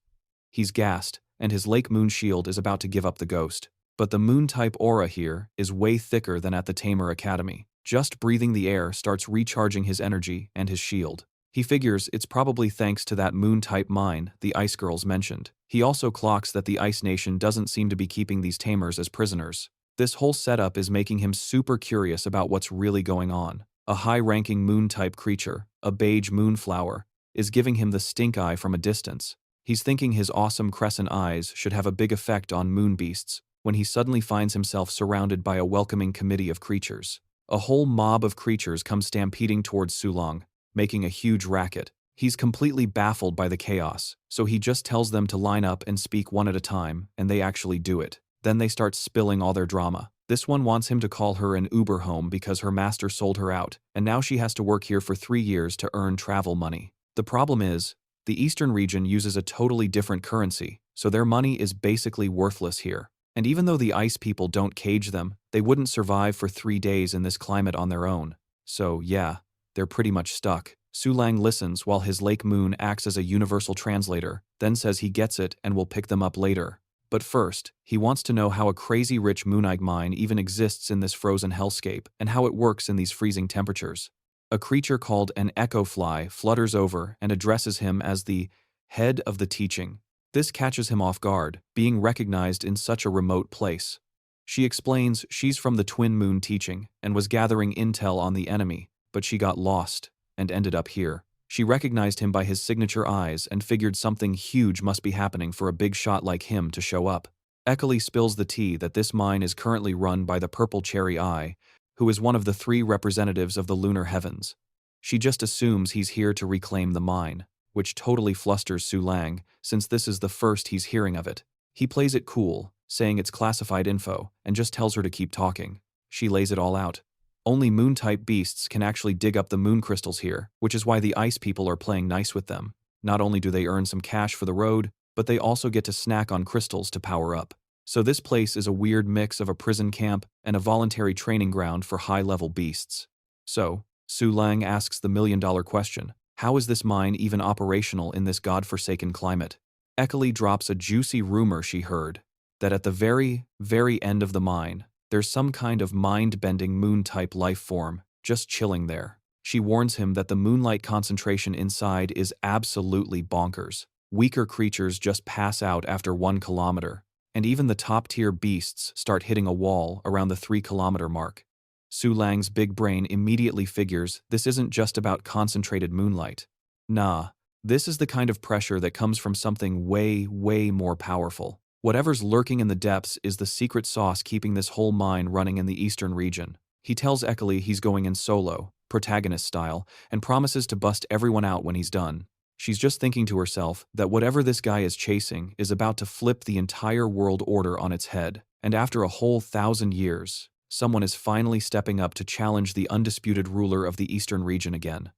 He's gassed, and his lake moon shield is about to give up the ghost. But the moon-type aura here is way thicker than at the Tamer Academy. Just breathing the air starts recharging his energy and his shield. He figures it's probably thanks to that moon-type mine the Ice Girls mentioned. He also clocks that the Ice Nation doesn't seem to be keeping these tamers as prisoners. This whole setup is making him super curious about what's really going on. A high-ranking moon-type creature, a beige moonflower, is giving him the stink eye from a distance. He's thinking his awesome crescent eyes should have a big effect on moon beasts, when he suddenly finds himself surrounded by a welcoming committee of creatures. A whole mob of creatures come stampeding towards Su Leang, making a huge racket. He's completely baffled by the chaos, so he just tells them to line up and speak one at a time, and they actually do it. Then they start spilling all their drama. This one wants him to call her an Uber home because her master sold her out, and now she has to work here for 3 years to earn travel money. The problem is, the eastern region uses a totally different currency, so their money is basically worthless here. And even though the ice people don't cage them, they wouldn't survive for 3 days in this climate on their own. So yeah, they're pretty much stuck. Su Leang listens while his lake moon acts as a universal translator, then says he gets it and will pick them up later. But first, he wants to know how a crazy rich moonite mine even exists in this frozen hellscape and how it works in these freezing temperatures. A creature called an echo fly flutters over and addresses him as the head of the teaching. This catches him off guard, being recognized in such a remote place. She explains she's from the Twin Moon teaching and was gathering intel on the enemy, but she got lost and ended up here. She recognized him by his signature eyes and figured something huge must be happening for a big shot like him to show up. Eckley spills the tea that this mine is currently run by the Purple Cherry Eye, who is one of the 3 representatives of the lunar heavens. She just assumes he's here to reclaim the mine, which totally flusters Su Leang, since this is the first he's hearing of it. He plays it cool, saying it's classified info, and just tells her to keep talking. She lays it all out. Only moon-type beasts can actually dig up the moon crystals here, which is why the ice people are playing nice with them. Not only do they earn some cash for the road, but they also get to snack on crystals to power up. So this place is a weird mix of a prison camp and a voluntary training ground for high-level beasts. So, Su Leang asks the million-dollar question. How is this mine even operational in this god-forsaken climate? Eckley drops a juicy rumor she heard, that at the very, very end of the mine, there's some kind of mind-bending moon-type life form, just chilling there. She warns him that the moonlight concentration inside is absolutely bonkers. Weaker creatures just pass out after 1 kilometer, and even the top-tier beasts start hitting a wall around the 3-kilometer mark. Su Leang's big brain immediately figures this isn't just about concentrated moonlight. Nah, this is the kind of pressure that comes from something way, way more powerful. Whatever's lurking in the depths is the secret sauce keeping this whole mine running in the eastern region. He tells Ekali he's going in solo, protagonist style, and promises to bust everyone out when he's done. She's just thinking to herself that whatever this guy is chasing is about to flip the entire world order on its head, and after a whole 1,000 years, someone is finally stepping up to challenge the undisputed ruler of the eastern region again.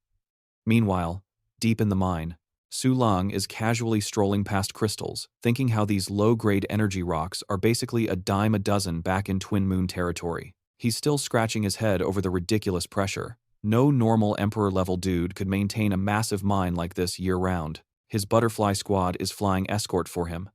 Meanwhile, deep in the mine, Su Leang is casually strolling past crystals, thinking how these low-grade energy rocks are basically a dime a dozen back in Twin Moon territory. He's still scratching his head over the ridiculous pressure. No normal Emperor-level dude could maintain a massive mine like this year-round. His butterfly squad is flying escort for him.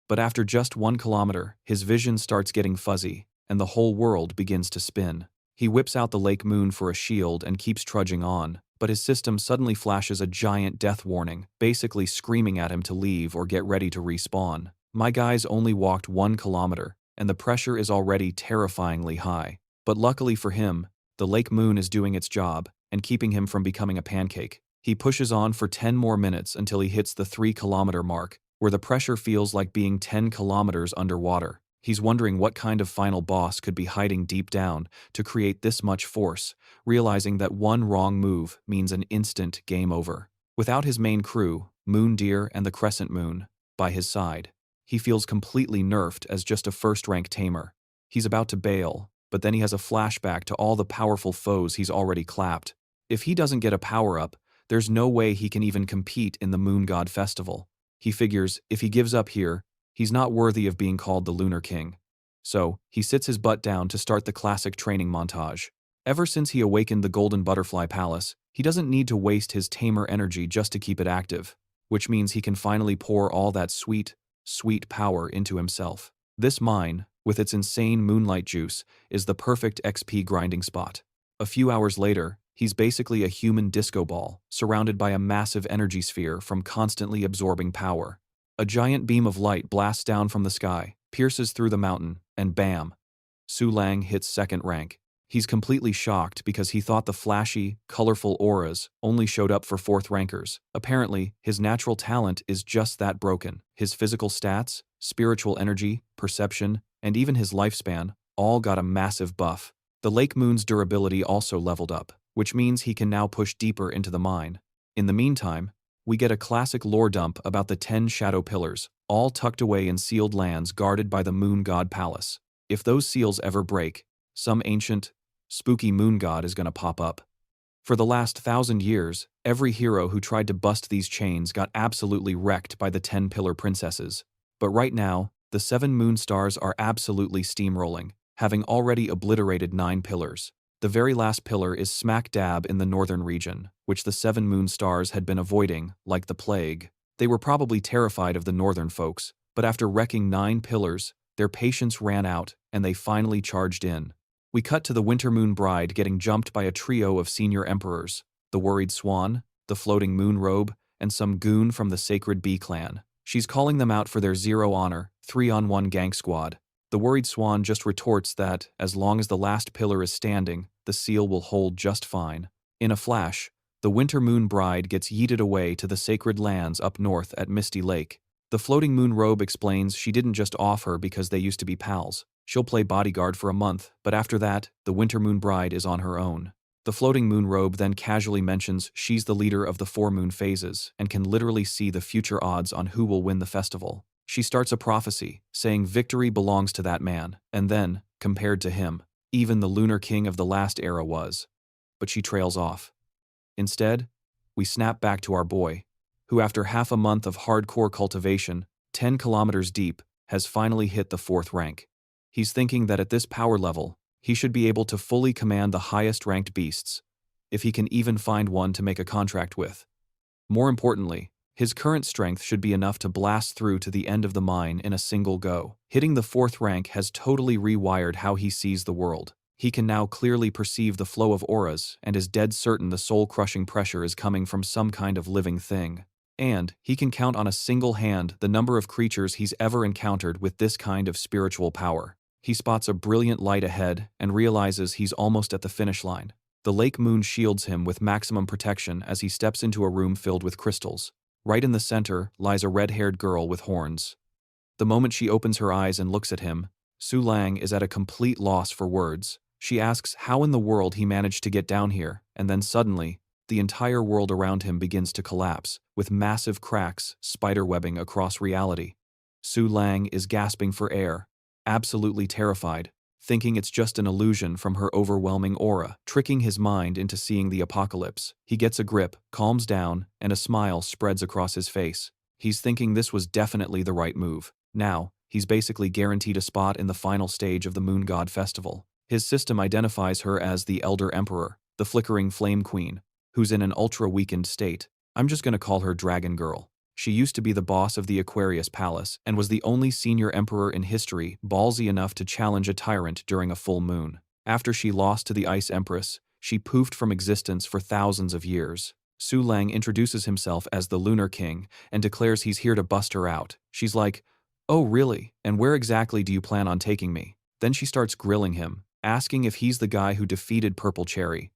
But after just 1 kilometer, his vision starts getting fuzzy, and the whole world begins to spin. He whips out the Lake Moon for a shield and keeps trudging on, but his system suddenly flashes a giant death warning, basically screaming at him to leave or get ready to respawn. My guy's only walked 1 kilometer, and the pressure is already terrifyingly high. But luckily for him, the Lake Moon is doing its job and keeping him from becoming a pancake. He pushes on for 10 more minutes until he hits the 3-kilometer mark, where the pressure feels like being 10 kilometers underwater. He's wondering what kind of final boss could be hiding deep down to create this much force, realizing that one wrong move means an instant game over. Without his main crew, Moon Deer and the Crescent Moon, by his side, he feels completely nerfed as just a first-rank tamer. He's about to bail, but then he has a flashback to all the powerful foes he's already clapped. If he doesn't get a power-up, there's no way he can even compete in the Moon God Festival. He figures if he gives up here, he's not worthy of being called the Lunar King. So, he sits his butt down to start the classic training montage. Ever since he awakened the Golden Butterfly Palace, he doesn't need to waste his tamer energy just to keep it active, which means he can finally pour all that sweet, sweet power into himself. This mine, with its insane moonlight juice, is the perfect XP grinding spot. A few hours later, he's basically a human disco ball, surrounded by a massive energy sphere from constantly absorbing power. A giant beam of light blasts down from the sky, pierces through the mountain, and bam! Su Leang hits 2nd rank. He's completely shocked because he thought the flashy, colorful auras only showed up for 4th rankers. Apparently, his natural talent is just that broken. His physical stats, spiritual energy, perception, and even his lifespan all got a massive buff. The Lake Moon's durability also leveled up, which means he can now push deeper into the mine. In the meantime, we get a classic lore dump about the 10 shadow pillars, all tucked away in sealed lands guarded by the Moon God Palace. If those seals ever break, some ancient, spooky moon god is gonna pop up. For the last 1,000 years, every hero who tried to bust these chains got absolutely wrecked by the 10 pillar princesses. But right now, the 7 moon stars are absolutely steamrolling, having already obliterated 9 pillars. The very last pillar is smack dab in the northern region, which the 7 moon stars had been avoiding, like the plague. They were probably terrified of the northern folks, but after wrecking 9 pillars, their patience ran out and they finally charged in. We cut to the Winter Moon Bride getting jumped by a trio of senior emperors, the Worried Swan, the Floating Moon Robe, and some goon from the Sacred Bee Clan. She's calling them out for their 0 honor, 3-on-1 gang squad. The Worried Swan just retorts that, as long as the last pillar is standing, the seal will hold just fine. In a flash, the Winter Moon Bride gets yeeted away to the sacred lands up north at Misty Lake. The Floating Moon Robe explains she didn't just off her because they used to be pals. She'll play bodyguard for a month, but after that, the Winter Moon Bride is on her own. The Floating Moon Robe then casually mentions she's the leader of the 4 moon phases and can literally see the future odds on who will win the festival. She starts a prophecy, saying victory belongs to that man, and then, compared to him, even the Lunar King of the last era was. But she trails off. Instead, we snap back to our boy, who after half a month of hardcore cultivation, 10 kilometers deep, has finally hit the 4th rank. He's thinking that at this power level, he should be able to fully command the highest-ranked beasts, if he can even find one to make a contract with. More importantly, his current strength should be enough to blast through to the end of the mine in a single go. Hitting the 4th rank has totally rewired how he sees the world. He can now clearly perceive the flow of auras and is dead certain the soul-crushing pressure is coming from some kind of living thing. And he can count on a single hand the number of creatures he's ever encountered with this kind of spiritual power. He spots a brilliant light ahead and realizes he's almost at the finish line. The Lake Moon shields him with maximum protection as he steps into a room filled with crystals. Right in the center lies a red-haired girl with horns. The moment she opens her eyes and looks at him, Su Leang is at a complete loss for words. She asks how in the world he managed to get down here, and then suddenly, the entire world around him begins to collapse, with massive cracks spiderwebbing across reality. Su Leang is gasping for air, absolutely terrified, thinking it's just an illusion from her overwhelming aura, tricking his mind into seeing the apocalypse. He gets a grip, calms down, and a smile spreads across his face. He's thinking this was definitely the right move. Now, he's basically guaranteed a spot in the final stage of the Moon God Festival. His system identifies her as the Elder Emperor, the flickering Flame Queen, who's in an ultra-weakened state. I'm just gonna call her Dragon Girl. She used to be the boss of the Aquarius Palace and was the only senior emperor in history ballsy enough to challenge a tyrant during a full moon. After she lost to the Ice Empress, she poofed from existence for thousands of years. Su Leang introduces himself as the Lunar King and declares he's here to bust her out. She's like, "Oh really? And where exactly do you plan on taking me?" Then she starts grilling him, asking if he's the guy who defeated Purple Cherry.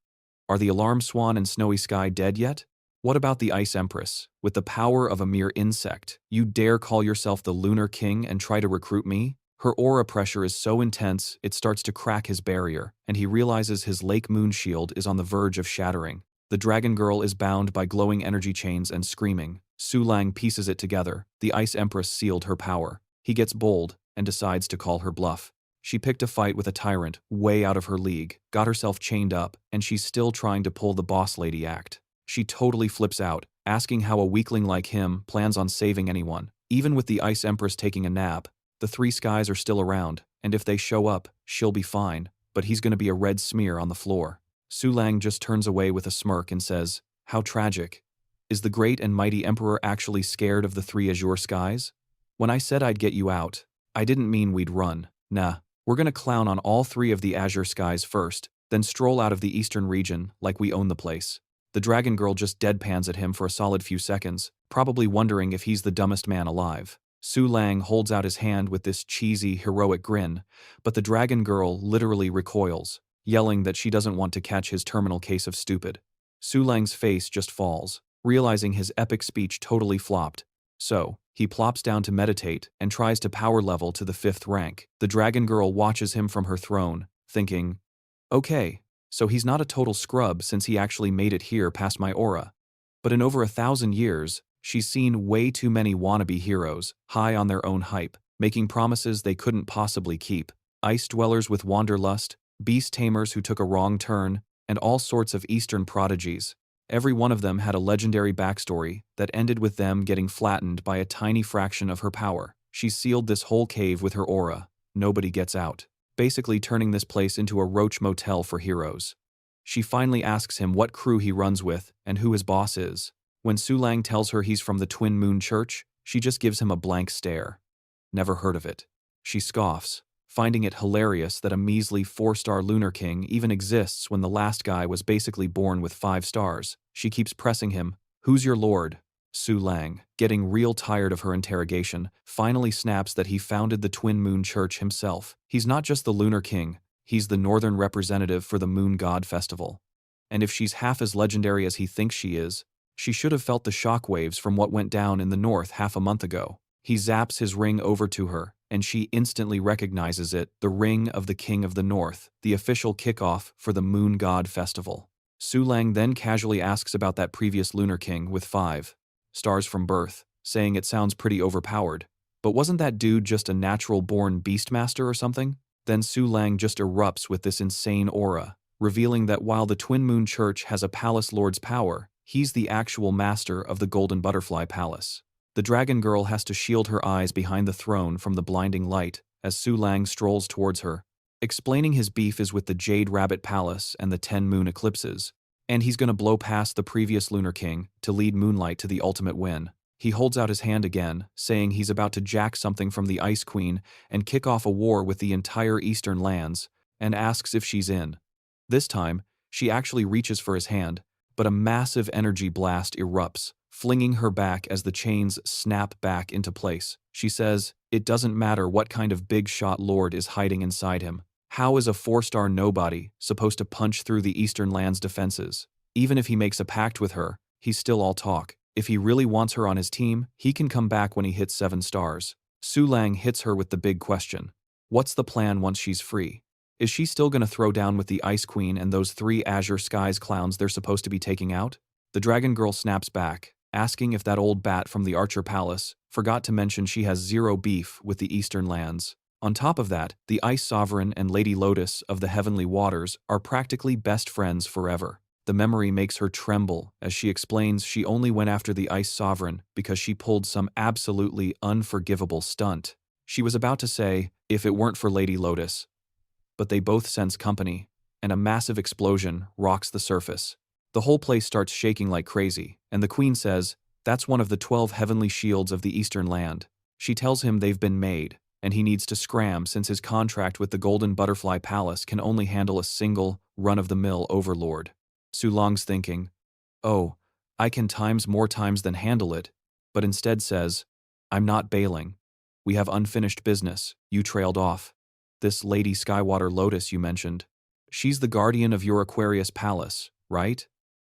Are the Alarm Swan and Snowy Sky dead yet? What about the Ice Empress? With the power of a mere insect, you dare call yourself the Lunar King and try to recruit me? Her aura pressure is so intense, it starts to crack his barrier, and he realizes his Lake Moon shield is on the verge of shattering. The Dragon Girl is bound by glowing energy chains and screaming. Su Leang pieces it together. The Ice Empress sealed her power. He gets bold and decides to call her bluff. She picked a fight with a tyrant way out of her league, got herself chained up, and she's still trying to pull the boss lady act. She totally flips out, asking how a weakling like him plans on saving anyone. Even with the Ice Empress taking a nap, the three skies are still around, and if they show up, she'll be fine, but he's gonna be a red smear on the floor. Su Leang just turns away with a smirk and says, "How tragic. Is the great and mighty emperor actually scared of the three azure skies? When I said I'd get you out, I didn't mean we'd run. Nah, we're gonna clown on all three of the azure skies first, then stroll out of the eastern region like we own the place." The Dragon Girl just deadpans at him for a solid few seconds, probably wondering if he's the dumbest man alive. Su Leang holds out his hand with this cheesy, heroic grin, but the Dragon Girl literally recoils, yelling that she doesn't want to catch his terminal case of stupid. Su Leang's face just falls, realizing his epic speech totally flopped. So, he plops down to meditate and tries to power level to the 5th rank. The Dragon Girl watches him from her throne, thinking, okay, so he's not a total scrub since he actually made it here past my aura. But in over 1,000 years, she's seen way too many wannabe heroes, high on their own hype, making promises they couldn't possibly keep. Ice dwellers with wanderlust, beast tamers who took a wrong turn, and all sorts of eastern prodigies. Every one of them had a legendary backstory that ended with them getting flattened by a tiny fraction of her power. She sealed this whole cave with her aura. Nobody gets out, basically turning this place into a roach motel for heroes. She finally asks him what crew he runs with and who his boss is. When Su Leang tells her he's from the Twin Moon Church, she just gives him a blank stare. Never heard of it. She scoffs, finding it hilarious that a measly 4-star Lunar King even exists when the last guy was basically born with 5 stars. She keeps pressing him. Who's your lord? Su Leang, getting real tired of her interrogation, finally snaps that he founded the Twin Moon Church himself. He's not just the Lunar King, he's the northern representative for the Moon God Festival. And if she's half as legendary as he thinks she is, she should have felt the shockwaves from what went down in the north half a month ago. He zaps his ring over to her, and she instantly recognizes it, the Ring of the King of the North, the official kickoff for the Moon God Festival. Su Leang then casually asks about that previous Lunar King with 5 stars from birth, saying it sounds pretty overpowered. But wasn't that dude just a natural-born beastmaster or something? Then Su Leang just erupts with this insane aura, revealing that while the Twin Moon Church has a palace lord's power, he's the actual master of the Golden Butterfly Palace. The Dragon Girl has to shield her eyes behind the throne from the blinding light as Su Leang strolls towards her, explaining his beef is with the Jade Rabbit Palace and the 10 moon eclipses, and he's gonna blow past the previous Lunar King to lead Moonlight to the ultimate win. He holds out his hand again, saying he's about to jack something from the Ice Queen and kick off a war with the entire eastern lands, and asks if she's in. This time, she actually reaches for his hand, but a massive energy blast erupts, flinging her back as the chains snap back into place. She says, it doesn't matter what kind of big shot lord is hiding inside him. How is a 4-star nobody supposed to punch through the Eastern Land's defenses? Even if he makes a pact with her, he's still all talk. If he really wants her on his team, he can come back when he hits 7 stars. Su Leang hits her with the big question. What's the plan once she's free? Is she still gonna throw down with the Ice Queen and those 3 Azure Skies clowns they're supposed to be taking out? The dragon girl snaps back, asking if that old bat from the Archer Palace forgot to mention she has zero beef with the Eastern lands. On top of that, the Ice Sovereign and Lady Lotus of the Heavenly Waters are practically best friends forever. The memory makes her tremble as she explains she only went after the Ice Sovereign because she pulled some absolutely unforgivable stunt. She was about to say, if it weren't for Lady Lotus, but they both sense company, and a massive explosion rocks the surface. The whole place starts shaking like crazy, and the queen says, that's one of the 12 heavenly shields of the Eastern land. She tells him they've been made, and he needs to scram since his contract with the Golden Butterfly Palace can only handle a single, run-of-the-mill overlord. Su Leang's thinking, oh, I can times more times than handle it, but instead says, I'm not bailing. We have unfinished business, you trailed off. This Lady Skywater Lotus you mentioned, she's the guardian of your Aquarius Palace, right?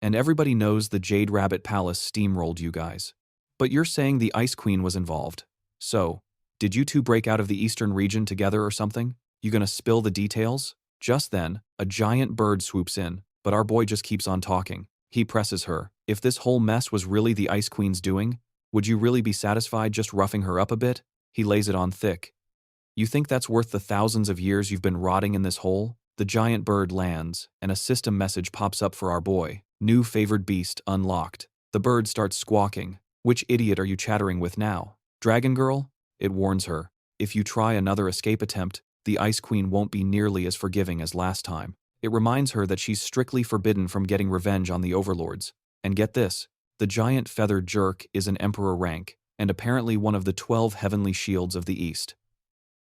And everybody knows the Jade Rabbit Palace steamrolled you guys. But you're saying the Ice Queen was involved. So, did you two break out of the Eastern region together or something? You gonna spill the details? Just then, a giant bird swoops in, but our boy just keeps on talking. He presses her. If this whole mess was really the Ice Queen's doing, would you really be satisfied just roughing her up a bit? He lays it on thick. You think that's worth the thousands of years you've been rotting in this hole? The giant bird lands, and a system message pops up for our boy. New favored beast unlocked. The bird starts squawking. Which idiot are you chattering with now? Dragon girl? It warns her. If you try another escape attempt, the Ice Queen won't be nearly as forgiving as last time. It reminds her that she's strictly forbidden from getting revenge on the overlords. And get this, the giant feathered jerk is an emperor rank, and apparently one of the 12 heavenly shields of the East.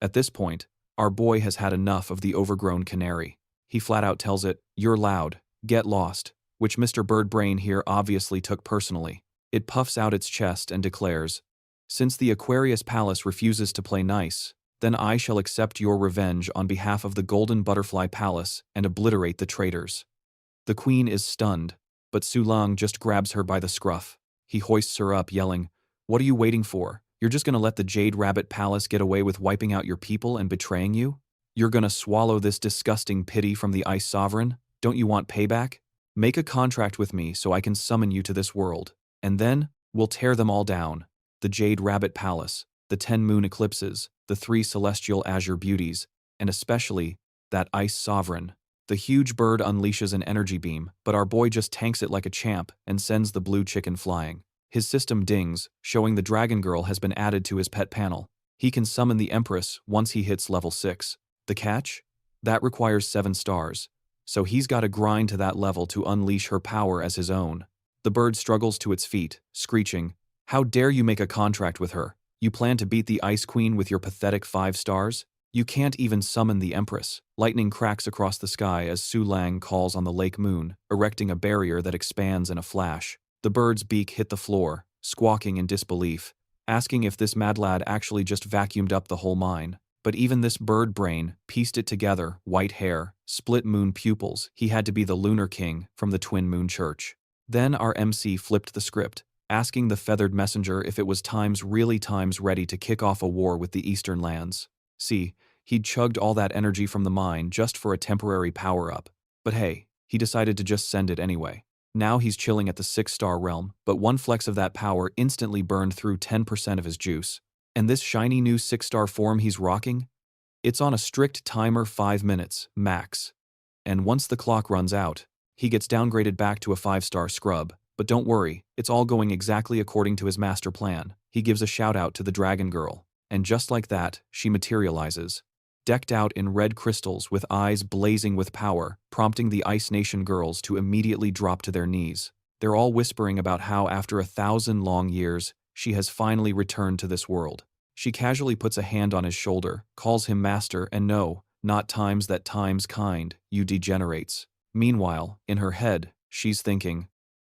At this point, our boy has had enough of the overgrown canary. He flat out tells it, you're loud, get lost, which Mr. Birdbrain here obviously took personally. It puffs out its chest and declares, since the Aquarius Palace refuses to play nice, then I shall accept your revenge on behalf of the Golden Butterfly Palace and obliterate the traitors. The queen is stunned, but Su Leang just grabs her by the scruff. He hoists her up, yelling, what are you waiting for? You're just gonna let the Jade Rabbit Palace get away with wiping out your people and betraying you? You're gonna swallow this disgusting pity from the Ice Sovereign? Don't you want payback? Make a contract with me so I can summon you to this world, and then we'll tear them all down. The Jade Rabbit Palace, the 10 moon eclipses, the 3 celestial azure beauties, and especially that Ice Sovereign. The huge bird unleashes an energy beam, but our boy just tanks it like a champ and sends the blue chicken flying. His system dings, showing the dragon girl has been added to his pet panel. He can summon the Empress once he hits level 6. The catch? That requires 7 stars, so he's got to grind to that level to unleash her power as his own. The bird struggles to its feet, screeching, how dare you make a contract with her? You plan to beat the Ice Queen with your pathetic 5 stars? You can't even summon the Empress. Lightning cracks across the sky as Su Leang calls on the lake moon, erecting a barrier that expands in a flash. The bird's beak hit the floor, squawking in disbelief, asking if this mad lad actually just vacuumed up the whole mine. But even this bird brain pieced it together, white hair, split moon pupils, he had to be the Lunar King from the Twin Moon Church. Then our MC flipped the script, asking the feathered messenger if it was really times ready to kick off a war with the Eastern lands. See, he'd chugged all that energy from the mine just for a temporary power-up. But hey, he decided to just send it anyway. Now he's chilling at the 6-star realm, but one flex of that power instantly burned through 10% of his juice. And this shiny new 6-star form he's rocking? It's on a strict timer 5 minutes, max. And once the clock runs out, he gets downgraded back to a 5-star scrub. But don't worry, it's all going exactly according to his master plan. He gives a shout out to the dragon girl. And just like that, she materializes. Decked out in red crystals with eyes blazing with power, prompting the Ice Nation girls to immediately drop to their knees. They're all whispering about how after 1,000 long years, she has finally returned to this world. She casually puts a hand on his shoulder, calls him master, and no, not times that times kind, you degenerates. Meanwhile, in her head, she's thinking,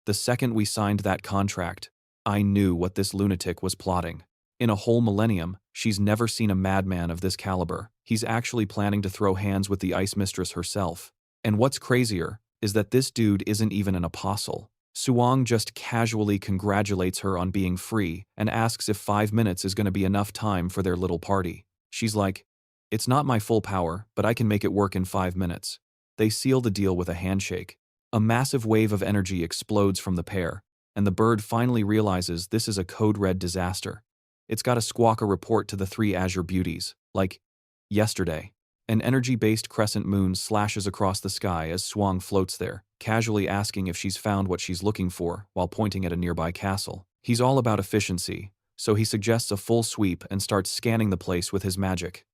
the second we signed that contract, I knew what this lunatic was plotting. In a whole millennium, she's never seen a madman of this caliber. He's actually planning to throw hands with the Ice Mistress herself. And what's crazier is that this dude isn't even an apostle. Su Leang just casually congratulates her on being free and asks if 5 minutes is going to be enough time for their little party. She's like, It's not my full power, but I can make it work in 5 minutes. They seal the deal with a handshake. A massive wave of energy explodes from the pair, and the bird finally realizes this is a code-red disaster. It's got to squawk a report to the three azure beauties, like, yesterday. An energy-based crescent moon slashes across the sky as Suang floats there, casually asking if she's found what she's looking for while pointing at a nearby castle. He's all about efficiency, so he suggests a full sweep and starts scanning the place with his magic.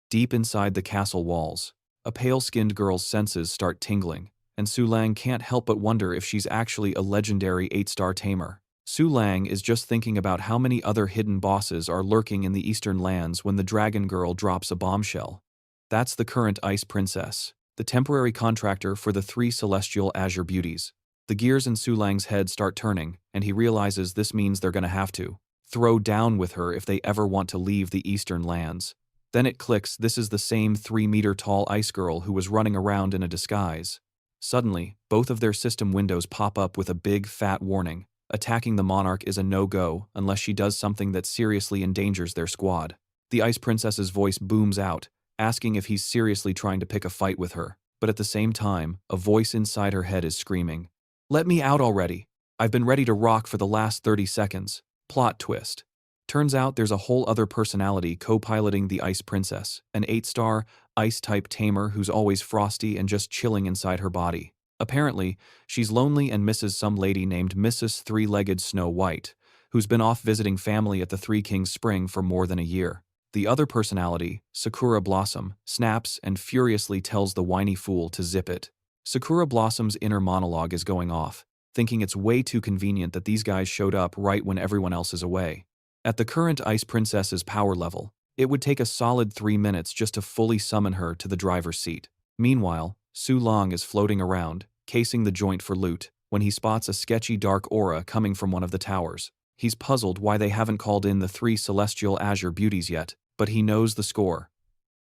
Deep inside the castle walls, a pale-skinned girl's senses start tingling, and Su Leang can't help but wonder if she's actually a legendary 8-star tamer. Su Leang is just thinking about how many other hidden bosses are lurking in the eastern lands when the dragon girl drops a bombshell. That's the current Ice Princess, the temporary contractor for the three celestial azure beauties. The gears in Su Leang's head start turning, and he realizes this means they're gonna have to throw down with her if they ever want to leave the eastern lands. Then it clicks, this is the same 3-meter-tall ice girl who was running around in a disguise. Suddenly, both of their system windows pop up with a big, fat warning. Attacking the monarch is a no-go unless she does something that seriously endangers their squad. The Ice Princess's voice booms out, asking if he's seriously trying to pick a fight with her. But at the same time, a voice inside her head is screaming, "Let me out already! I've been ready to rock for the last 30 seconds. Plot twist. Turns out there's a whole other personality co-piloting the Ice Princess, an 8-star, ice-type tamer who's always frosty and just chilling inside her body. Apparently, she's lonely and misses some lady named Mrs. Three-Legged Snow White, who's been off visiting family at the Three Kings Spring for more than a year. The other personality, Sakura Blossom, snaps and furiously tells the whiny fool to zip it. Sakura Blossom's inner monologue is going off, thinking it's way too convenient that these guys showed up right when everyone else is away. At the current Ice Princess's power level, it would take a solid 3 minutes just to fully summon her to the driver's seat. Meanwhile, Su Leang is floating around, casing the joint for loot, when he spots a sketchy dark aura coming from one of the towers. He's puzzled why they haven't called in the three celestial azure beauties yet, but he knows the score.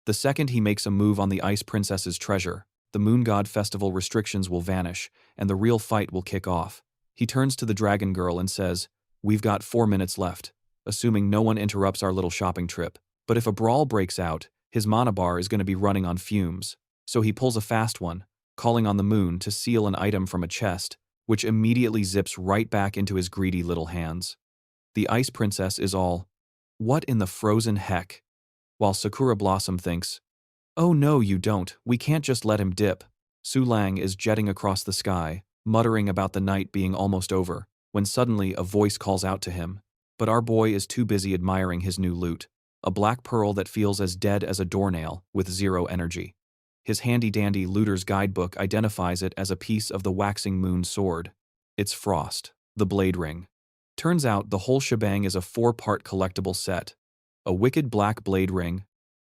The second he makes a move on the Ice Princess's treasure, the Moon God Festival restrictions will vanish, and the real fight will kick off. He turns to the dragon girl and says, "We've got 4 minutes left," assuming no one interrupts our little shopping trip. But if a brawl breaks out, his mana bar is going to be running on fumes. So he pulls a fast one, calling on the moon to seal an item from a chest, which immediately zips right back into his greedy little hands. The Ice Princess is all, "What in the frozen heck?" While Sakura Blossom thinks, "Oh no you don't, we can't just let him dip." Su Leang is jetting across the sky, muttering about the night being almost over, when suddenly a voice calls out to him. But our boy is too busy admiring his new loot, a black pearl that feels as dead as a doornail, with 0 energy. His handy-dandy looter's guidebook identifies it as a piece of the waxing moon sword. It's Frost, the blade ring. Turns out the whole shebang is a 4-part collectible set. A wicked black blade ring,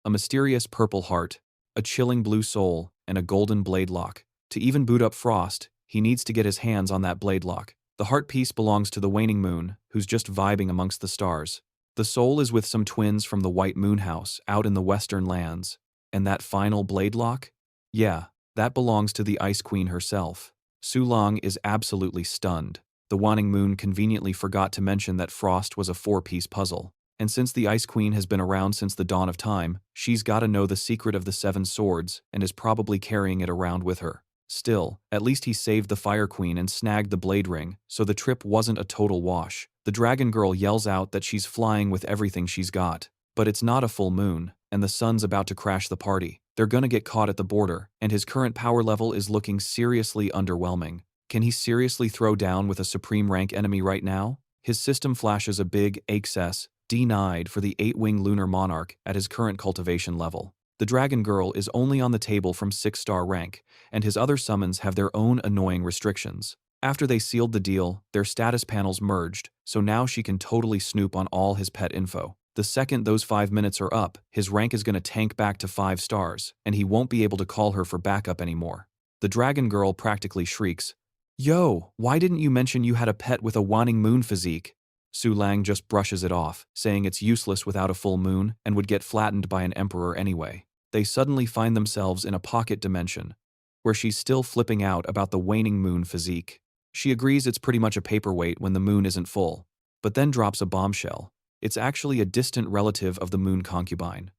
a mysterious purple heart, a chilling blue soul, and a golden blade lock. To even boot up Frost, he needs to get his hands on that blade lock. The heart piece belongs to the waning moon, who's just vibing amongst the stars. The soul is with some twins from the White Moon House out in the western lands. And that final blade lock? Yeah, that belongs to the Ice Queen herself. Su Leang is absolutely stunned. The waning moon conveniently forgot to mention that Frost was a 4-piece puzzle. And since the Ice Queen has been around since the dawn of time, she's gotta know the secret of the 7 swords and is probably carrying it around with her. Still, at least he saved the Fire Queen and snagged the blade ring, so the trip wasn't a total wash. The dragon girl yells out that she's flying with everything she's got. But it's not a full moon, and the sun's about to crash the party. They're gonna get caught at the border, and his current power level is looking seriously underwhelming. Can he seriously throw down with a supreme rank enemy right now? His system flashes a big access, denied for the 8-wing lunar monarch at his current cultivation level. The dragon girl is only on the table from 6-star rank, and his other summons have their own annoying restrictions. After they sealed the deal, their status panels merged, so now she can totally snoop on all his pet info. The second those 5 minutes are up, his rank is gonna tank back to 5 stars, and he won't be able to call her for backup anymore. The dragon girl practically shrieks, "Yo, why didn't you mention you had a pet with a waning moon physique?" Su Leang just brushes it off, saying it's useless without a full moon and would get flattened by an emperor anyway. They suddenly find themselves in a pocket dimension, where she's still flipping out about the waning moon physique. She agrees it's pretty much a paperweight when the moon isn't full, but then drops a bombshell. It's actually a distant relative of the moon concubine.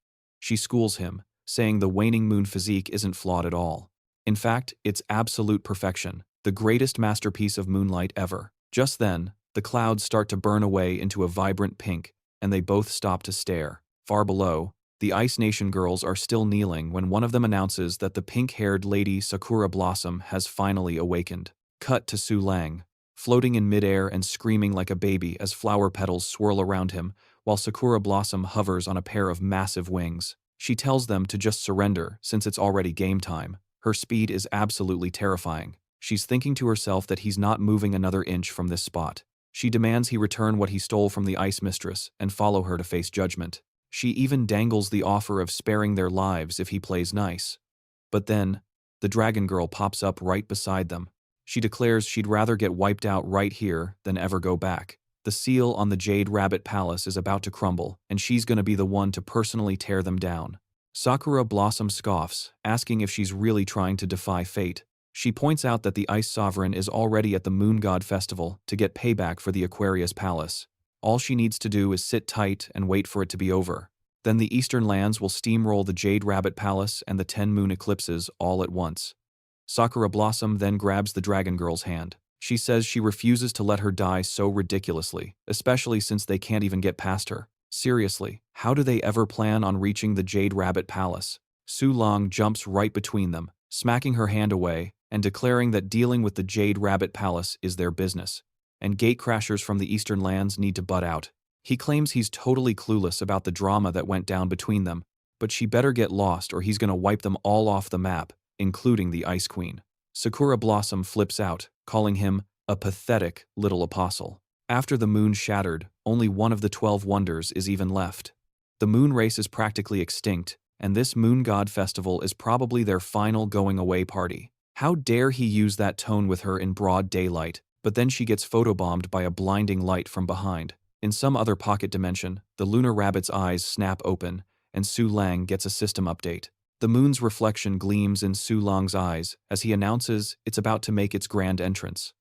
She schools him, saying the waning moon physique isn't flawed at all. In fact, it's absolute perfection, the greatest masterpiece of moonlight ever. Just then, the clouds start to burn away into a vibrant pink, and they both stop to stare. Far below, the Ice Nation girls are still kneeling when one of them announces that the pink-haired Lady Sakura Blossom has finally awakened. Cut to Su Leang, floating in midair and screaming like a baby as flower petals swirl around him, while Sakura Blossom hovers on a pair of massive wings. She tells them to just surrender since it's already game time. Her speed is absolutely terrifying. She's thinking to herself that he's not moving another inch from this spot. She demands he return what he stole from the Ice Mistress and follow her to face judgment. She even dangles the offer of sparing their lives if he plays nice. But then, the Dragon Girl pops up right beside them. She declares she'd rather get wiped out right here than ever go back. The seal on the Jade Rabbit Palace is about to crumble, and she's gonna be the one to personally tear them down. Sakura Blossom scoffs, asking if she's really trying to defy fate. She points out that the Ice Sovereign is already at the Moon God Festival to get payback for the Aquarius Palace. All she needs to do is sit tight and wait for it to be over. Then the Eastern Lands will steamroll the Jade Rabbit Palace and the 10 moon eclipses all at once. Sakura Blossom then grabs the Dragon Girl's hand. She says she refuses to let her die so ridiculously, especially since they can't even get past her. Seriously, how do they ever plan on reaching the Jade Rabbit Palace? Su Leang jumps right between them, smacking her hand away and declaring that dealing with the Jade Rabbit Palace is their business, and gatecrashers from the Eastern Lands need to butt out. He claims he's totally clueless about the drama that went down between them, but she better get lost or he's gonna wipe them all off the map, including the Ice Queen. Sakura Blossom flips out, calling him a pathetic little apostle. After the moon shattered, only one of the 12 wonders is even left. The moon race is practically extinct, and this Moon God Festival is probably their final going-away party. How dare he use that tone with her in broad daylight, but then she gets photobombed by a blinding light from behind. In some other pocket dimension, the Lunar Rabbit's eyes snap open, and Su Leang gets a system update. The moon's reflection gleams in Su Leang's eyes as he announces it's about to make its grand entrance.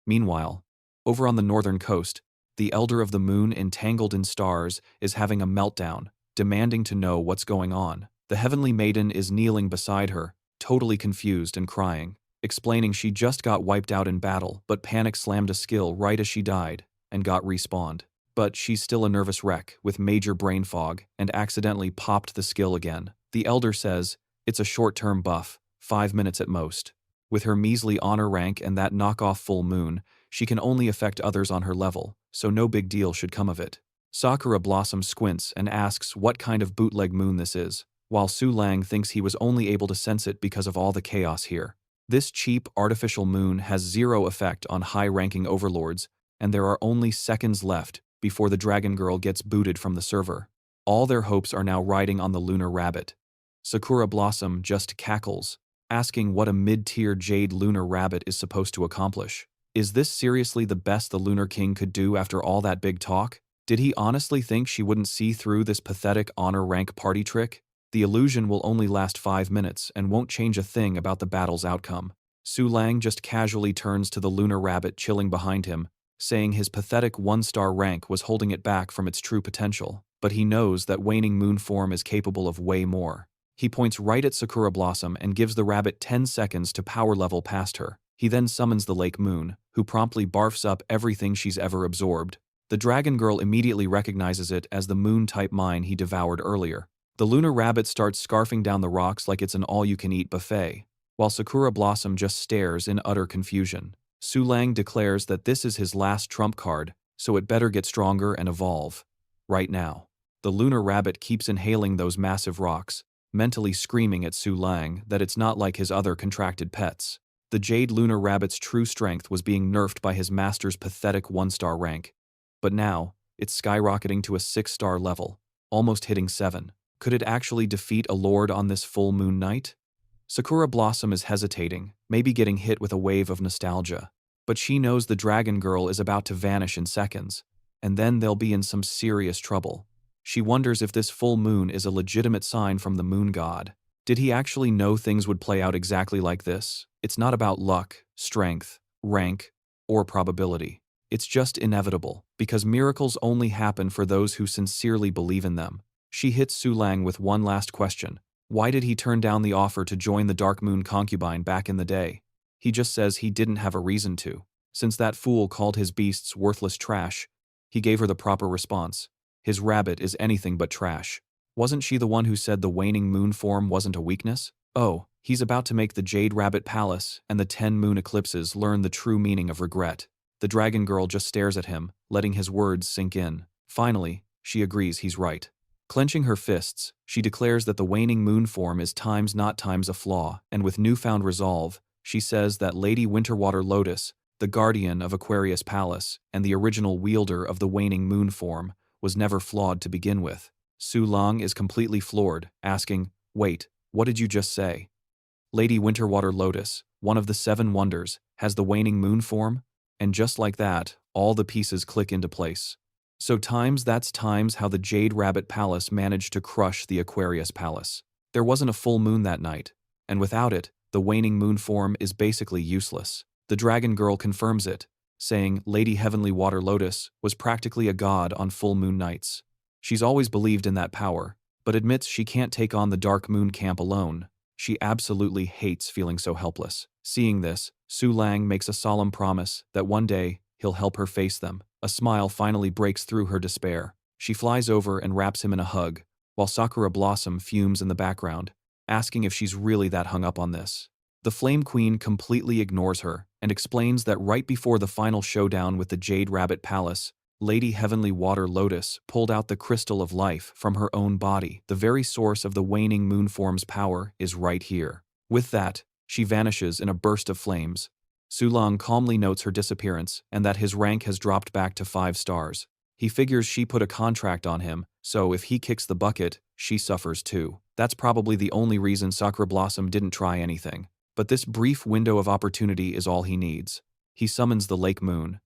Meanwhile, over on the northern coast, the Elder of the Moon, entangled in stars, is having a meltdown, demanding to know what's going on. The Heavenly Maiden is kneeling beside her, totally confused and crying, explaining she just got wiped out in battle but panic slammed a skill right as she died and got respawned. But she's still a nervous wreck with major brain fog and accidentally popped the skill again. The Elder says it's a short-term buff, 5 minutes at most. With her measly honor rank and that knockoff full moon, she can only affect others on her level, so no big deal should come of it. Sakura Blossom squints and asks what kind of bootleg moon this is, while Su Leang thinks he was only able to sense it because of all the chaos here. This cheap, artificial moon has zero effect on high-ranking overlords, and there are only seconds left before the Dragon Girl gets booted from the server. All their hopes are now riding on the Lunar Rabbit. Sakura Blossom just cackles, asking what a mid-tier Jade Lunar Rabbit is supposed to accomplish. Is this seriously the best the Lunar King could do after all that big talk? Did he honestly think she wouldn't see through this pathetic honor rank party trick? The illusion will only last 5 minutes and won't change a thing about the battle's outcome. Su Leang just casually turns to the Lunar Rabbit chilling behind him, saying his pathetic 1-star rank was holding it back from its true potential, but he knows that waning moon form is capable of way more. He points right at Sakura Blossom and gives the rabbit 10 seconds to power level past her. He then summons the Lake Moon, who promptly barfs up everything she's ever absorbed. The Dragon Girl immediately recognizes it as the moon-type mine he devoured earlier. The Lunar Rabbit starts scarfing down the rocks like it's an all-you-can-eat buffet, while Sakura Blossom just stares in utter confusion. Su Leang declares that this is his last trump card, so it better get stronger and evolve. Right now, the Lunar Rabbit keeps inhaling those massive rocks, mentally screaming at Su Leang that it's not like his other contracted pets. The Jade Lunar Rabbit's true strength was being nerfed by his master's pathetic 1-star rank. But now, it's skyrocketing to a 6-star level, almost hitting 7. Could it actually defeat a lord on this full moon night? Sakura Blossom is hesitating, maybe getting hit with a wave of nostalgia. But she knows the Dragon Girl is about to vanish in seconds, and then they'll be in some serious trouble. She wonders if this full moon is a legitimate sign from the Moon God. Did he actually know things would play out exactly like this? It's not about luck, strength, rank, or probability. It's just inevitable, because miracles only happen for those who sincerely believe in them. She hits Su Leang with one last question. Why did he turn down the offer to join the Dark Moon concubine back in the day? He just says he didn't have a reason to. Since that fool called his beasts worthless trash, he gave her the proper response. His rabbit is anything but trash. Wasn't she the one who said the waning moon form wasn't a weakness? Oh, he's about to make the Jade Rabbit Palace and the 10 moon eclipses learn the true meaning of regret. The dragon girl just stares at him, letting his words sink in. Finally, she agrees he's right. Clenching her fists, she declares that the waning moon form is times not times a flaw, and with newfound resolve, she says that Lady Winterwater Lotus, the guardian of Aquarius Palace and the original wielder of the waning moon form, was never flawed to begin with. Su Leang is completely floored, asking, "Wait, what did you just say?" Lady Winterwater Lotus, one of the 7 wonders, has the waning moon form? And just like that, all the pieces click into place. So that's how the Jade Rabbit Palace managed to crush the Aquarius Palace. There wasn't a full moon that night, and without it, the waning moon form is basically useless. The dragon girl confirms it, saying Lady Heavenly Water Lotus was practically a god on full moon nights. She's always believed in that power, but admits she can't take on the Dark Moon camp alone. She absolutely hates feeling so helpless. Seeing this, Su Leang makes a solemn promise that one day he'll help her face them. A smile finally breaks through her despair. She flies over and wraps him in a hug, while Sakura Blossom fumes in the background, asking if she's really that hung up on this. The Flame Queen completely ignores her and explains that right before the final showdown with the Jade Rabbit Palace, Lady Heavenly Water Lotus pulled out the crystal of life from her own body. The very source of the waning moon form's power is right here. With that, she vanishes in a burst of flames. Su Leang calmly notes her disappearance and that his rank has dropped back to 5 stars. He figures she put a contract on him, so if he kicks the bucket, she suffers too. That's probably the only reason Sakura Blossom didn't try anything. But this brief window of opportunity is all he needs. He summons the Lake Moon,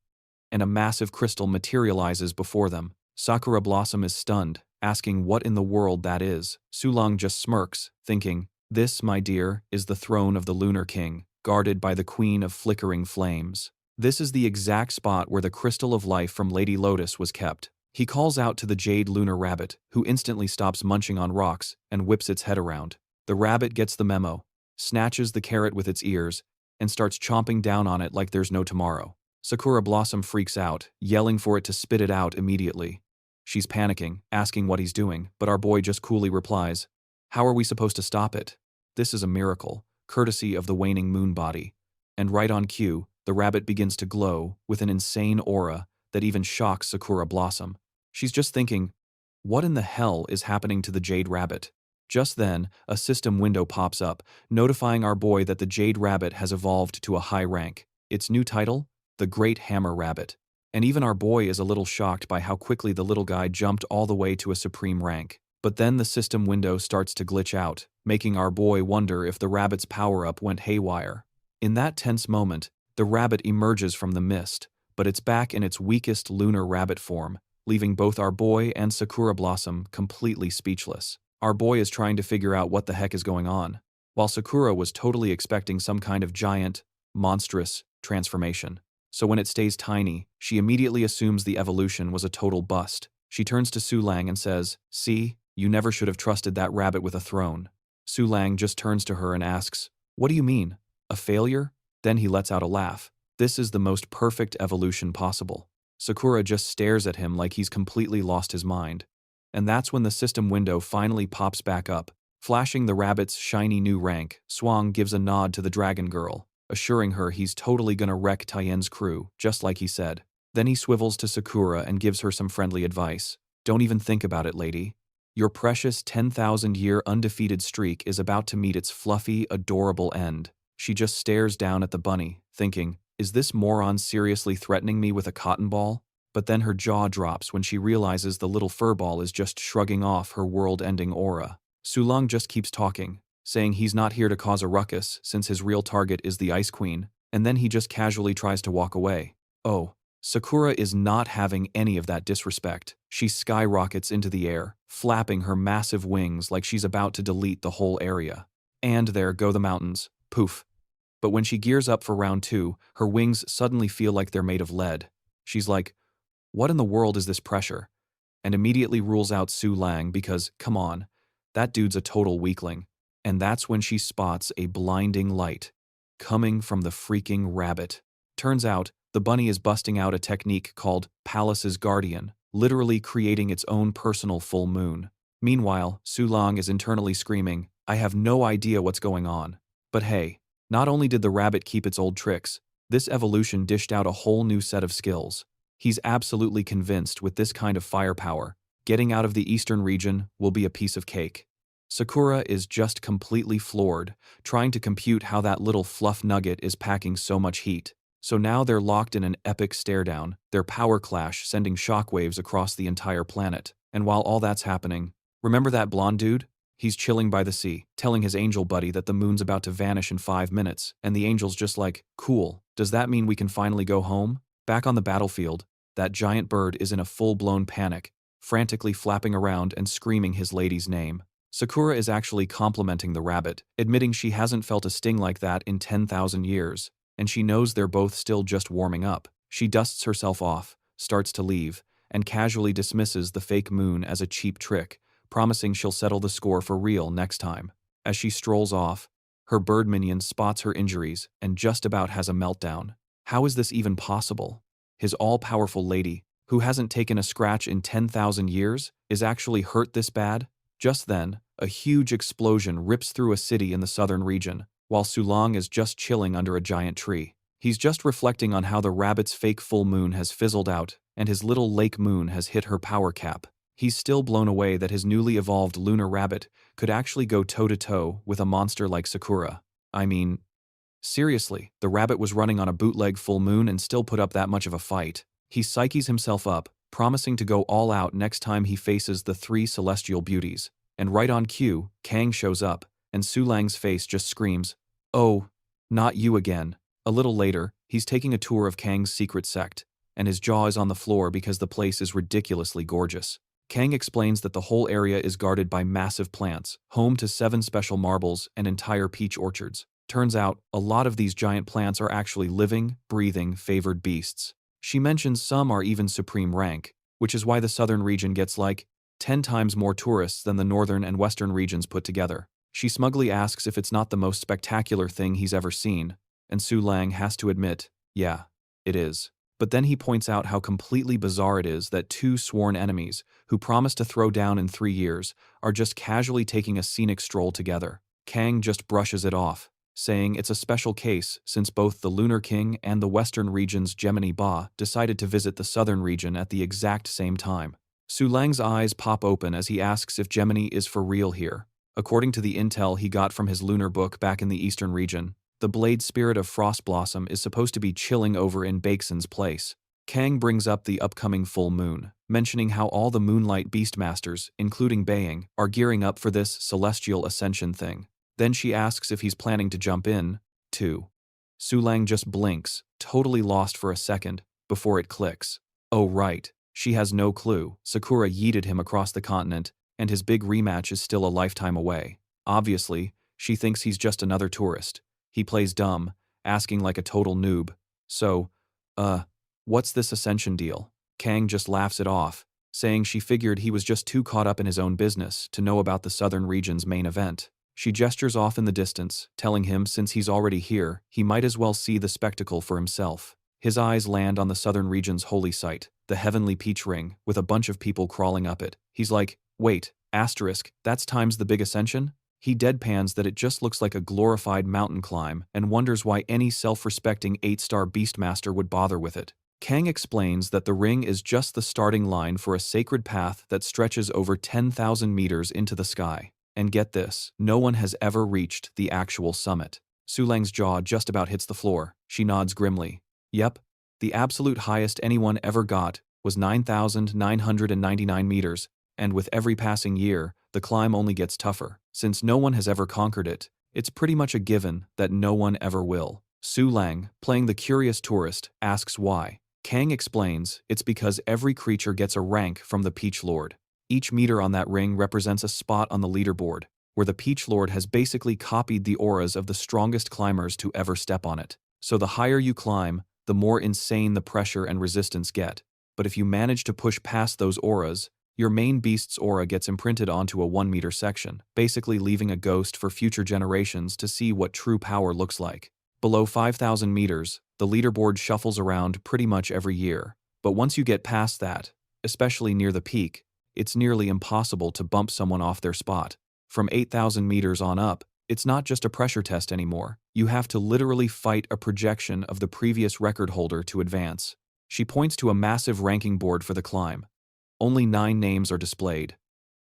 and a massive crystal materializes before them. Sakura Blossom is stunned, asking what in the world that is. Su Leang just smirks, thinking, "This, my dear, is the throne of the Lunar King, guarded by the Queen of Flickering Flames. This is the exact spot where the crystal of life from Lady Lotus was kept." He calls out to the Jade Lunar Rabbit, who instantly stops munching on rocks and whips its head around. The rabbit gets the memo, snatches the carrot with its ears, and starts chomping down on it like there's no tomorrow. Sakura Blossom freaks out, yelling for it to spit it out immediately. She's panicking, asking what he's doing, but our boy just coolly replies, "How are we supposed to stop it? This is a miracle, courtesy of the waning moon body." And right on cue, the rabbit begins to glow with an insane aura that even shocks Sakura Blossom. She's just thinking, what in the hell is happening to the Jade Rabbit? Just then, a system window pops up, notifying our boy that the Jade Rabbit has evolved to a high rank. Its new title? The Great Hammer Rabbit. And even our boy is a little shocked by how quickly the little guy jumped all the way to a supreme rank. But then the system window starts to glitch out, making our boy wonder if the rabbit's power-up went haywire. In that tense moment, the rabbit emerges from the mist, but it's back in its weakest lunar rabbit form, leaving both our boy and Sakura Blossom completely speechless. Our boy is trying to figure out what the heck is going on, while Sakura was totally expecting some kind of giant, monstrous transformation. So when it stays tiny, she immediately assumes the evolution was a total bust. She turns to Su Leang and says, "See, you never should have trusted that rabbit with a throne." Su Leang just turns to her and asks, "What do you mean? A failure?" Then he lets out a laugh. This is the most perfect evolution possible. Sakura just stares at him like he's completely lost his mind. And that's when the system window finally pops back up. Flashing the rabbit's shiny new rank, Swang gives a nod to the dragon girl, assuring her he's totally gonna wreck Tien's crew, just like he said. Then he swivels to Sakura and gives her some friendly advice. "Don't even think about it, lady. Your precious 10,000-year undefeated streak is about to meet its fluffy, adorable end." She just stares down at the bunny, thinking, is this moron seriously threatening me with a cotton ball? But then her jaw drops when she realizes the little furball is just shrugging off her world-ending aura. Su Leang just keeps talking, saying he's not here to cause a ruckus since his real target is the Ice Queen, and then he just casually tries to walk away. Oh, Sakura is not having any of that disrespect. She skyrockets into the air, flapping her massive wings like she's about to delete the whole area. And there go the mountains. Poof. But when she gears up for round 2, her wings suddenly feel like they're made of lead. She's like, what in the world is this pressure? and immediately rules out Su Leang because, come on, that dude's a total weakling. And that's when she spots a blinding light coming from the freaking rabbit. Turns out, the bunny is busting out a technique called Palace's Guardian, literally creating its own personal full moon. Meanwhile, Su Leang is internally screaming, I have no idea what's going on. But hey, not only did the rabbit keep its old tricks, this evolution dished out a whole new set of skills. He's absolutely convinced with this kind of firepower, getting out of the eastern region will be a piece of cake. Sakura is just completely floored, trying to compute how that little fluff nugget is packing so much heat. So now they're locked in an epic stare-down, their power clash sending shockwaves across the entire planet. And while all that's happening, remember that blonde dude? He's chilling by the sea, telling his angel buddy that the moon's about to vanish in 5 minutes, and the angel's just like, cool, does that mean we can finally go home? Back on the battlefield, that giant bird is in a full-blown panic, frantically flapping around and screaming his lady's name. Sakura is actually complimenting the rabbit, admitting she hasn't felt a sting like that in 10,000 years, and she knows they're both still just warming up. She dusts herself off, starts to leave, and casually dismisses the fake moon as a cheap trick, promising she'll settle the score for real next time. As she strolls off, her bird minion spots her injuries and just about has a meltdown. How is this even possible? His all-powerful lady, who hasn't taken a scratch in 10,000 years, is actually hurt this bad? Just then, a huge explosion rips through a city in the southern region, while Su Leang is just chilling under a giant tree. He's just reflecting on how the rabbit's fake full moon has fizzled out and his little lake moon has hit her power cap. He's still blown away that his newly evolved lunar rabbit could actually go toe-to-toe with a monster like Sakura. I mean, seriously, the rabbit was running on a bootleg full moon and still put up that much of a fight. He psyches himself up, promising to go all out next time he faces the 3 celestial beauties. And right on cue, Kang shows up, and Su Leang's face just screams, oh, not you again. A little later, he's taking a tour of Kang's secret sect, and his jaw is on the floor because the place is ridiculously gorgeous. Kang explains that the whole area is guarded by massive plants, home to 7 special marbles and entire peach orchards. Turns out, a lot of these giant plants are actually living, breathing, favored beasts. She mentions some are even supreme rank, which is why the southern region gets like 10 times more tourists than the northern and western regions put together. She smugly asks if it's not the most spectacular thing he's ever seen, and Su Leang has to admit, yeah, it is. But then he points out how completely bizarre it is that 2 sworn enemies, who promised to throw down in 3 years, are just casually taking a scenic stroll together. Kang just brushes it off, saying it's a special case since both the Lunar King and the western region's Gemini Ba decided to visit the southern region at the exact same time. Su Leang's eyes pop open as he asks if Gemini is for real here. According to the intel he got from his lunar book back in the eastern region, the blade spirit of Frost Blossom is supposed to be chilling over in Bakeson's place. Kang brings up the upcoming full moon, mentioning how all the Moonlight Beastmasters, including Baying, are gearing up for this celestial ascension thing. Then she asks if he's planning to jump in, too. Su Leang just blinks, totally lost for a second, before it clicks. Oh right, she has no clue. Sakura yeeted him across the continent, and his big rematch is still a lifetime away. Obviously, she thinks he's just another tourist. He plays dumb, asking like a total noob. So, what's this ascension deal? Kang just laughs it off, saying she figured he was just too caught up in his own business to know about the southern region's main event. She gestures off in the distance, telling him since he's already here, he might as well see the spectacle for himself. His eyes land on the southern region's holy site, the heavenly peach ring, with a bunch of people crawling up it. He's like, wait, asterisk, that's times the big ascension? He deadpans that it just looks like a glorified mountain climb and wonders why any self-respecting 8-star Beastmaster would bother with it. Kang explains that the ring is just the starting line for a sacred path that stretches over 10,000 meters into the sky. And get this, no one has ever reached the actual summit. Su Leang's jaw just about hits the floor. She nods grimly. Yep, the absolute highest anyone ever got was 9,999 meters, and with every passing year, the climb only gets tougher. Since no one has ever conquered it, it's pretty much a given that no one ever will. Su Leang, playing the curious tourist, asks why. Kang explains it's because every creature gets a rank from the Peach Lord. Each meter on that ring represents a spot on the leaderboard, where the Peach Lord has basically copied the auras of the strongest climbers to ever step on it. So the higher you climb, the more insane the pressure and resistance get. But if you manage to push past those auras, Your main beast's aura gets imprinted onto a 1-meter section, basically leaving a ghost for future generations to see what true power looks like. Below 5,000 meters, the leaderboard shuffles around pretty much every year, but once you get past that, especially near the peak, it's nearly impossible to bump someone off their spot. From 8,000 meters on up, it's not just a pressure test anymore. You have to literally fight a projection of the previous record holder to advance. She points to a massive ranking board for the climb. Only 9 names are displayed.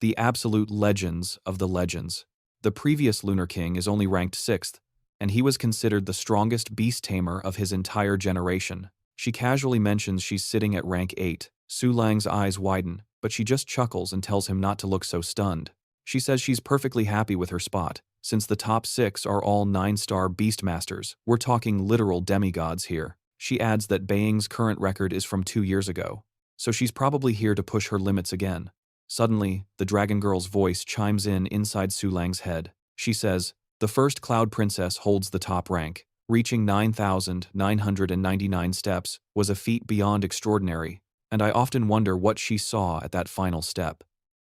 The absolute legends of the legends. The previous Lunar King is only ranked 6th, and he was considered the strongest beast tamer of his entire generation. She casually mentions she's sitting at rank 8. Su Leang's eyes widen, but she just chuckles and tells him not to look so stunned. She says she's perfectly happy with her spot, since the top 6 are all 9-star beastmasters. We're talking literal demigods here. She adds that Baing's current record is from 2 years ago, so she's probably here to push her limits again. Suddenly, the dragon girl's voice chimes in inside Su Leang's head. She says, "The first Cloud Princess holds the top rank. Reaching 9,999 steps was a feat beyond extraordinary, and I often wonder what she saw at that final step."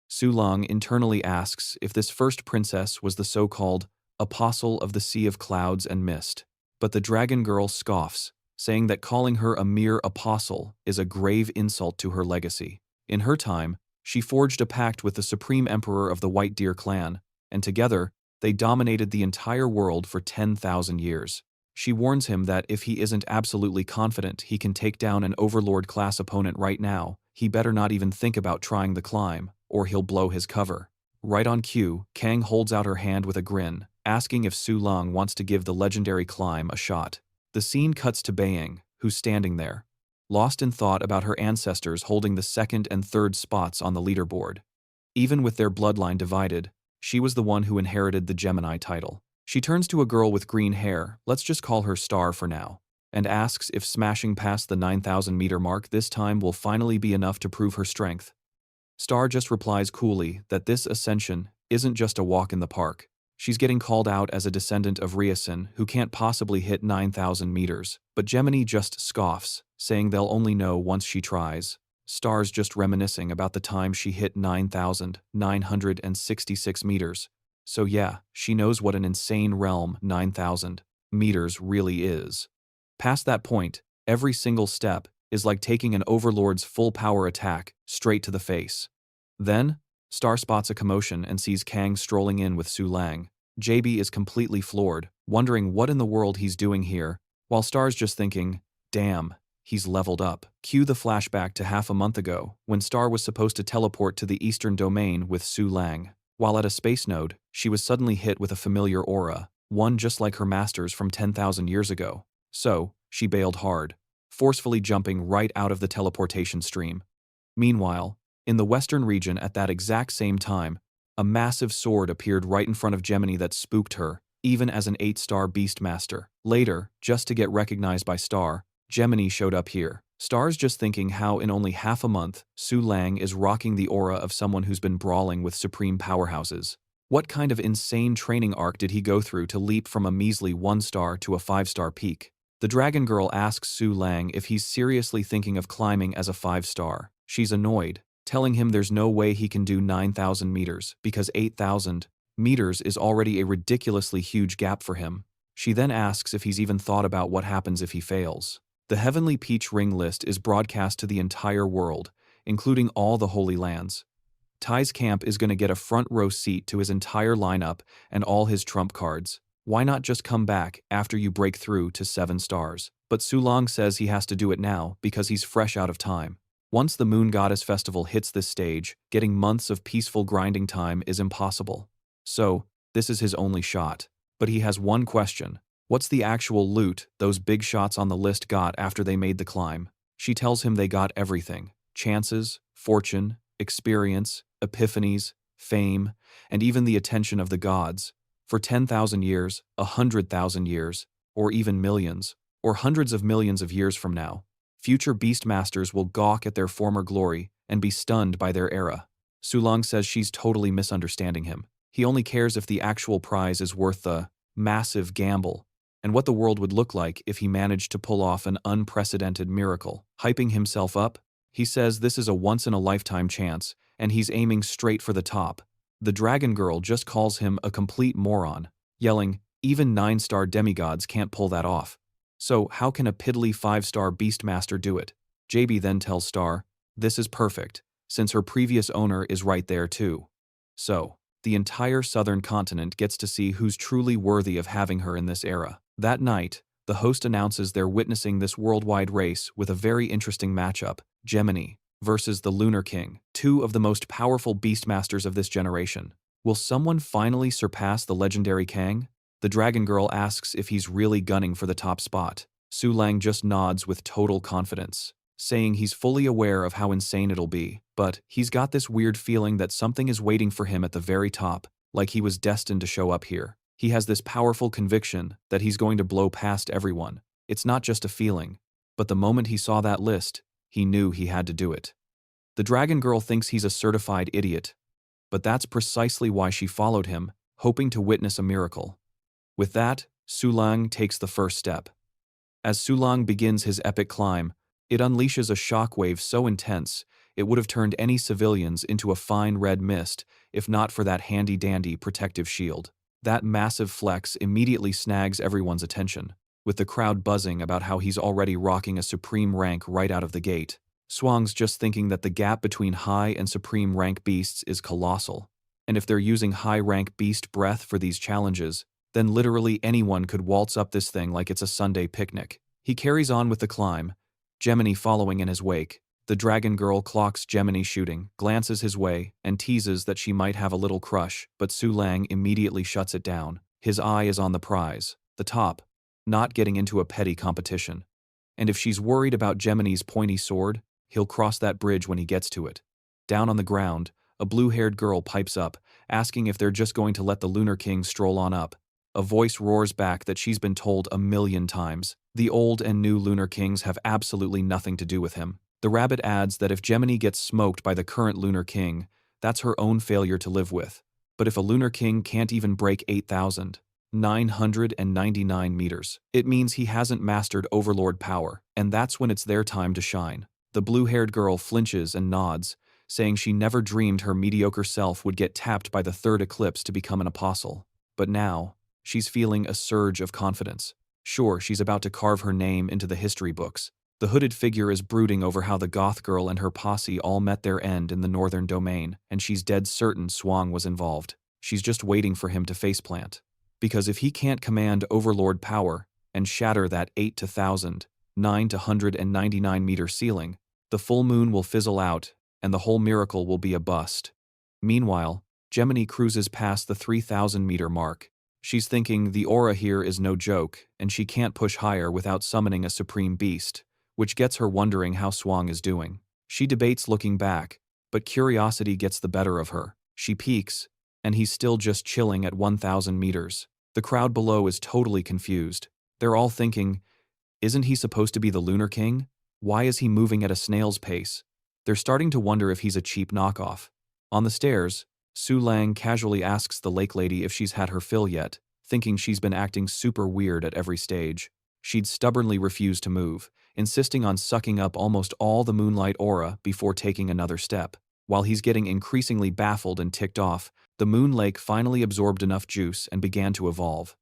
Su Leang internally asks if this first princess was the so-called Apostle of the Sea of Clouds and Mist. But the dragon girl scoffs, saying that calling her a mere apostle is a grave insult to her legacy. In her time, she forged a pact with the supreme emperor of the White Deer clan, and together, they dominated the entire world for 10,000 years. She warns him that if he isn't absolutely confident he can take down an overlord-class opponent right now, he better not even think about trying the climb, or he'll blow his cover. Right on cue, Kang holds out her hand with a grin, asking if Su Leang wants to give the legendary climb a shot. The scene cuts to Baing, who's standing there, lost in thought about her ancestors holding the 2nd and 3rd spots on the leaderboard. Even with their bloodline divided, she was the one who inherited the Gemini title. She turns to a girl with green hair, let's just call her Star for now, and asks if smashing past the 9,000-meter mark this time will finally be enough to prove her strength. Star just replies coolly that this ascension isn't just a walk in the park. She's getting called out as a descendant of Rheasin who can't possibly hit 9,000 meters, but Gemini just scoffs, saying they'll only know once she tries. Star's just reminiscing about the time she hit 9,966 meters. So yeah, she knows what an insane realm 9,000 meters really is. Past that point, every single step is like taking an overlord's full power attack straight to the face. Then, Star spots a commotion and sees Kang strolling in with Su Leang. JB is completely floored, wondering what in the world he's doing here, while Star's just thinking, damn, he's leveled up. Cue the flashback to half a month ago, when Star was supposed to teleport to the Eastern Domain with Su Leang. While at a space node, she was suddenly hit with a familiar aura, one just like her master's from 10,000 years ago. So, she bailed hard, forcefully jumping right out of the teleportation stream. Meanwhile, in the western region at that exact same time, a massive sword appeared right in front of Gemini that spooked her, even as an 8-star beastmaster. Later, just to get recognized by Star, Gemini showed up here. Star's just thinking how in only half a month, Su Leang is rocking the aura of someone who's been brawling with supreme powerhouses. What kind of insane training arc did he go through to leap from a measly 1-star to a 5-star peak? The dragon girl asks Su Leang if he's seriously thinking of climbing as a 5-star. She's annoyed, telling him there's no way he can do 9,000 meters because 8,000 meters is already a ridiculously huge gap for him. She then asks if he's even thought about what happens if he fails. The Heavenly Peach Ring list is broadcast to the entire world, including all the Holy Lands. Ty's camp is going to get a front row seat to his entire lineup and all his trump cards. Why not just come back after you break through to 7 stars? But Su Leang says he has to do it now because he's fresh out of time. Once the Moon Goddess Festival hits this stage, getting months of peaceful grinding time is impossible. So, this is his only shot. But he has one question. What's the actual loot those big shots on the list got after they made the climb? She tells him they got everything. Chances, fortune, experience, epiphanies, fame, and even the attention of the gods. For 10,000 years, 100,000 years, or even millions, or hundreds of millions of years from now, future beastmasters will gawk at their former glory and be stunned by their era. Su Leang says she's totally misunderstanding him. He only cares if the actual prize is worth the massive gamble, and what the world would look like if he managed to pull off an unprecedented miracle. Hyping himself up, he says this is a once-in-a-lifetime chance, and he's aiming straight for the top. The dragon girl just calls him a complete moron, yelling, "Even 9-star demigods can't pull that off. So how can a piddly 5-star beastmaster do it?" JB then tells Star, "This is perfect, since her previous owner is right there too." So, the entire southern continent gets to see who's truly worthy of having her in this era. That night, the host announces they're witnessing this worldwide race with a very interesting matchup, Gemini versus the Lunar King, two of the most powerful beastmasters of this generation. Will someone finally surpass the legendary Kang? The dragon girl asks if he's really gunning for the top spot. Su Leang just nods with total confidence, saying he's fully aware of how insane it'll be, but he's got this weird feeling that something is waiting for him at the very top, like he was destined to show up here. He has this powerful conviction that he's going to blow past everyone. It's not just a feeling, but the moment he saw that list, he knew he had to do it. The dragon girl thinks he's a certified idiot, but that's precisely why she followed him, hoping to witness a miracle. With that, Su Leang takes the first step. As Su Leang begins his epic climb, it unleashes a shockwave so intense it would have turned any civilians into a fine red mist if not for that handy-dandy protective shield. That massive flex immediately snags everyone's attention, with the crowd buzzing about how he's already rocking a supreme rank right out of the gate. Swang's just thinking that the gap between high and supreme rank beasts is colossal, and if they're using high rank beast breath for these challenges, then literally anyone could waltz up this thing like it's a Sunday picnic. He carries on with the climb, Gemini following in his wake. The dragon girl clocks Gemini shooting, glances his way, and teases that she might have a little crush, but Su Leang immediately shuts it down. His eye is on the prize, the top, not getting into a petty competition. And if she's worried about Gemini's pointy sword, he'll cross that bridge when he gets to it. Down on the ground, a blue-haired girl pipes up, asking if they're just going to let the Lunar King stroll on up. A voice roars back that she's been told 1,000,000 times. The old and new Lunar Kings have absolutely nothing to do with him. The rabbit adds that if Gemini gets smoked by the current Lunar King, that's her own failure to live with. But if a Lunar King can't even break 8,999 meters, it means he hasn't mastered Overlord power, and that's when it's their time to shine. The blue-haired girl flinches and nods, saying she never dreamed her mediocre self would get tapped by the third eclipse to become an apostle. But now, she's feeling a surge of confidence. Sure, she's about to carve her name into the history books. The hooded figure is brooding over how the goth girl and her posse all met their end in the northern domain, and she's dead certain Swang was involved. She's just waiting for him to faceplant. Because if he can't command Overlord power and shatter that 8,999 meter ceiling, the full moon will fizzle out and the whole miracle will be a bust. Meanwhile, Gemini cruises past the 3,000 meter mark. She's thinking the aura here is no joke, and she can't push higher without summoning a supreme beast, which gets her wondering how Swang is doing. She debates looking back, but curiosity gets the better of her. She peeks, and he's still just chilling at 1,000 meters. The crowd below is totally confused. They're all thinking, isn't he supposed to be the Lunar King? Why is he moving at a snail's pace? They're starting to wonder if he's a cheap knockoff. On the stairs, Su Leang casually asks the lake lady if she's had her fill yet, thinking she's been acting super weird at every stage. She'd stubbornly refuse to move, insisting on sucking up almost all the moonlight aura before taking another step. While he's getting increasingly baffled and ticked off, the moon lake finally absorbed enough juice and began to evolve.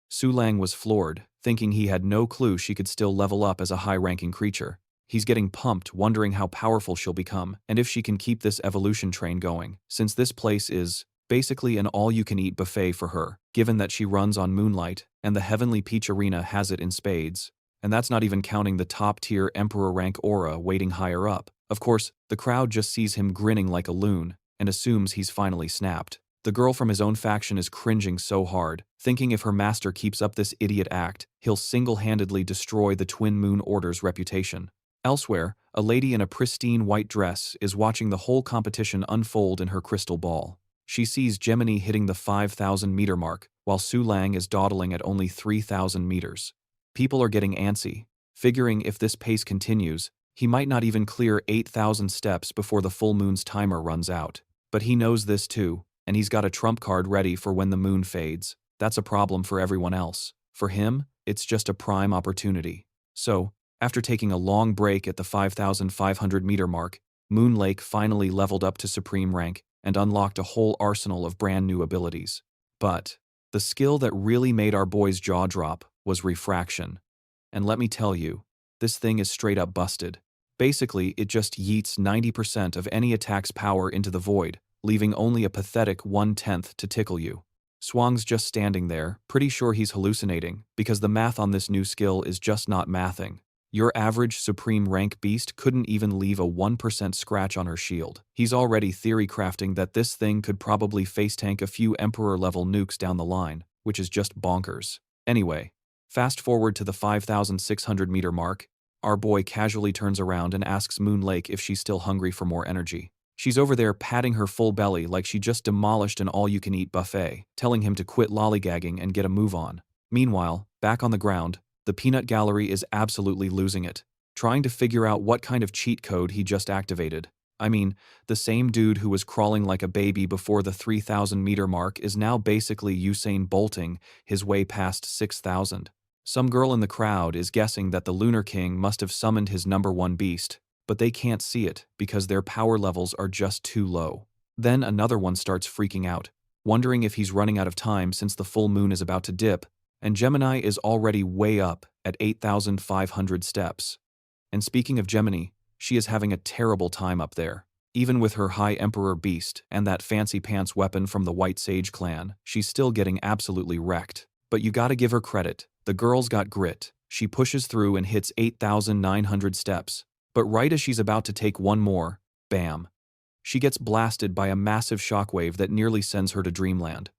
Su Leang was floored, thinking he had no clue she could still level up as a high-ranking creature. He's getting pumped, wondering how powerful she'll become and if she can keep this evolution train going, since this place is basically an all-you-can-eat buffet for her, given that she runs on moonlight and the Heavenly Peach Arena has it in spades. And that's not even counting the top-tier Emperor rank aura waiting higher up. Of course, the crowd just sees him grinning like a loon and assumes he's finally snapped. The girl from his own faction is cringing so hard, thinking if her master keeps up this idiot act, he'll single-handedly destroy the Twin Moon Order's reputation. Elsewhere, a lady in a pristine white dress is watching the whole competition unfold in her crystal ball. She sees Gemini hitting the 5,000 meter mark, while Su Leang is dawdling at only 3,000 meters. People are getting antsy, figuring if this pace continues, he might not even clear 8,000 steps before the full moon's timer runs out. But he knows this too, and he's got a trump card ready for when the moon fades. That's a problem for everyone else. For him, it's just a prime opportunity. So, after taking a long break at the 5,500 meter mark, Moon Lake finally leveled up to supreme rank and unlocked a whole arsenal of brand new abilities. But the skill that really made our boy's jaw drop was refraction. And let me tell you, this thing is straight up busted. Basically, it just yeets 90% of any attack's power into the void, leaving only a pathetic 1/10 to tickle you. Swang's just standing there, pretty sure he's hallucinating, because the math on this new skill is just not mathing. Your average supreme rank beast couldn't even leave a 1% scratch on her shield. He's already theory crafting that this thing could probably face tank a few Emperor-level nukes down the line, which is just bonkers. Anyway, fast forward to the 5,600-meter mark, our boy casually turns around and asks Moon Lake if she's still hungry for more energy. She's over there patting her full belly like she just demolished an all-you-can-eat buffet, telling him to quit lollygagging and get a move on. Meanwhile, back on the ground, the peanut gallery is absolutely losing it, trying to figure out what kind of cheat code he just activated. I mean, the same dude who was crawling like a baby before the 3,000-meter mark is now basically Usain Bolting his way past 6,000. Some girl in the crowd is guessing that the Lunar King must have summoned his #1 beast, but they can't see it because their power levels are just too low. Then another one starts freaking out, wondering if he's running out of time since the full moon is about to dip, and Gemini is already way up at 8,500 steps. And speaking of Gemini, she is having a terrible time up there. Even with her High Emperor beast and that fancy pants weapon from the White Sage clan, she's still getting absolutely wrecked. But you gotta give her credit, the girl's got grit. She pushes through and hits 8,900 steps. But right as she's about to take one more, bam. She gets blasted by a massive shockwave that nearly sends her to dreamland.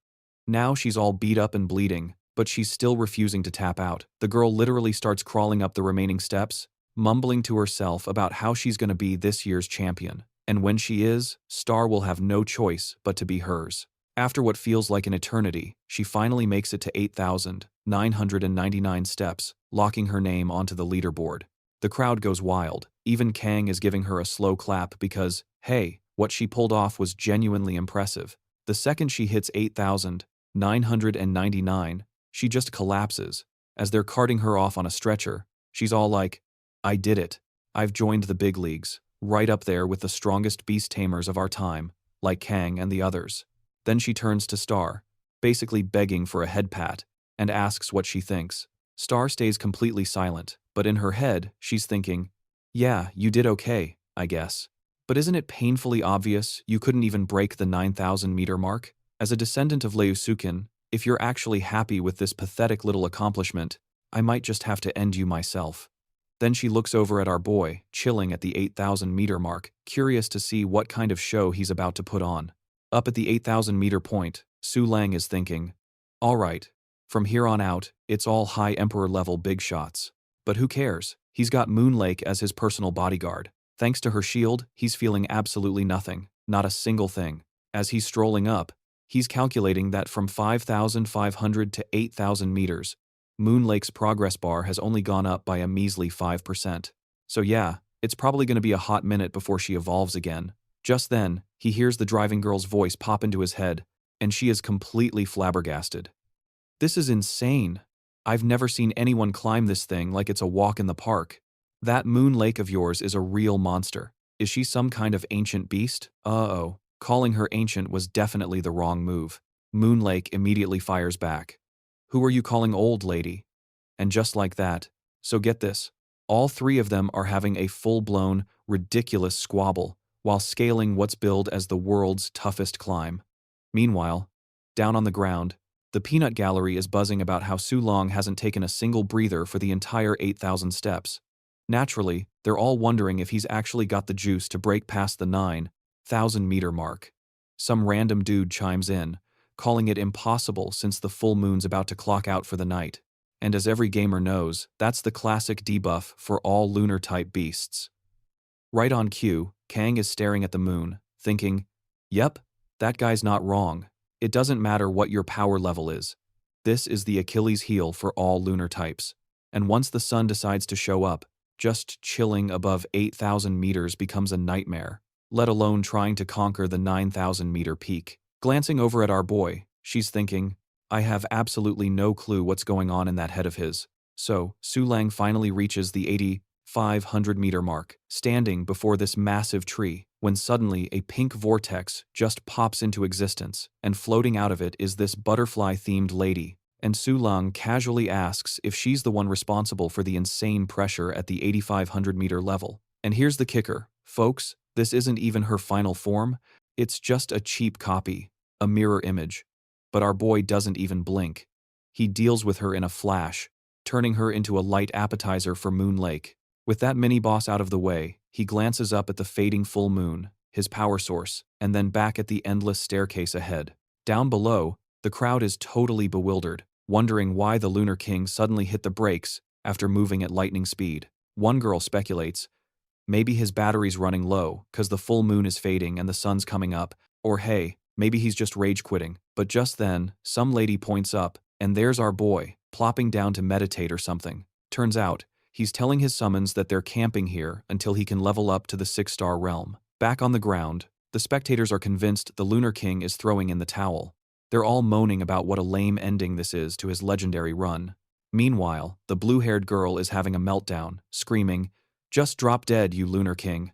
Now she's all beat up and bleeding, but she's still refusing to tap out. The girl literally starts crawling up the remaining steps, mumbling to herself about how she's gonna be this year's champion. And when she is, Star will have no choice but to be hers. After what feels like an eternity, she finally makes it to 8,999 steps, locking her name onto the leaderboard. The crowd goes wild. Even Kang is giving her a slow clap because, hey, what she pulled off was genuinely impressive. The second she hits 8,999, she just collapses. As they're carting her off on a stretcher, she's all like, I did it. I've joined the big leagues, right up there with the strongest beast tamers of our time, like Kang and the others. Then she turns to Star, basically begging for a head pat, and asks what she thinks. Star stays completely silent, but in her head, she's thinking, yeah, you did okay, I guess. But isn't it painfully obvious you couldn't even break the 9,000-meter mark? As a descendant of Leusukin, if you're actually happy with this pathetic little accomplishment, I might just have to end you myself. Then she looks over at our boy, chilling at the 8,000-meter mark, curious to see what kind of show he's about to put on. Up at the 8,000-meter point, Su Leang is thinking, all right, from here on out, it's all High Emperor-level big shots. But who cares? He's got Moon Lake as his personal bodyguard. Thanks to her shield, he's feeling absolutely nothing, not a single thing. As he's strolling up, he's calculating that from 5,500 to 8,000 meters, Moon Lake's progress bar has only gone up by a measly 5%. So yeah, it's probably going to be a hot minute before she evolves again. Just then, he hears the driving girl's voice pop into his head, and she is completely flabbergasted. This is insane. I've never seen anyone climb this thing like it's a walk in the park. That Moon Lake of yours is a real monster. Is she some kind of ancient beast? Uh-oh. Calling her ancient was definitely the wrong move. Moon Lake immediately fires back. Who are you calling old, lady? And just like that, so get this, all three of them are having a full-blown, ridiculous squabble while scaling what's billed as the world's toughest climb. Meanwhile, down on the ground, the peanut gallery is buzzing about how Su Leang hasn't taken a single breather for the entire 8,000 steps. Naturally, they're all wondering if he's actually got the juice to break past the 9,000-meter mark. Some random dude chimes in, calling it impossible since the full moon's about to clock out for the night. And as every gamer knows, that's the classic debuff for all lunar-type beasts. Right on cue, Kang is staring at the moon, thinking, yep, that guy's not wrong. It doesn't matter what your power level is. This is the Achilles heel for all lunar types. And once the sun decides to show up, just chilling above 8,000 meters becomes a nightmare, let alone trying to conquer the 9,000-meter peak. Glancing over at our boy, she's thinking, I have absolutely no clue what's going on in that head of his. So, Su Leang finally reaches the 500-meter mark, standing before this massive tree, when suddenly a pink vortex just pops into existence, and floating out of it is this butterfly-themed lady, and Su Leang casually asks if she's the one responsible for the insane pressure at the 8,500-meter level. And here's the kicker, folks, this isn't even her final form, it's just a cheap copy, a mirror image. But our boy doesn't even blink. He deals with her in a flash, turning her into a light appetizer for Moon Lake. With that mini-boss out of the way, he glances up at the fading full moon, his power source, and then back at the endless staircase ahead. Down below, the crowd is totally bewildered, wondering why the Lunar King suddenly hit the brakes after moving at lightning speed. One girl speculates, maybe his battery's running low cause the full moon is fading and the sun's coming up, or hey, maybe he's just rage quitting. But just then, some lady points up, and there's our boy, plopping down to meditate or something. Turns out, he's telling his summons that they're camping here until he can level up to the 6-star realm. Back on the ground, the spectators are convinced the Lunar King is throwing in the towel. They're all moaning about what a lame ending this is to his legendary run. Meanwhile, the blue-haired girl is having a meltdown, screaming, "Just drop dead, you Lunar King."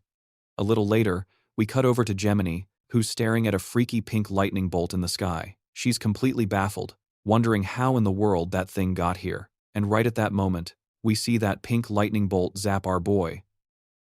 A little later, we cut over to Gemini, who's staring at a freaky pink lightning bolt in the sky. She's completely baffled, wondering how in the world that thing got here. And right at that moment, we see that pink lightning bolt zap our boy.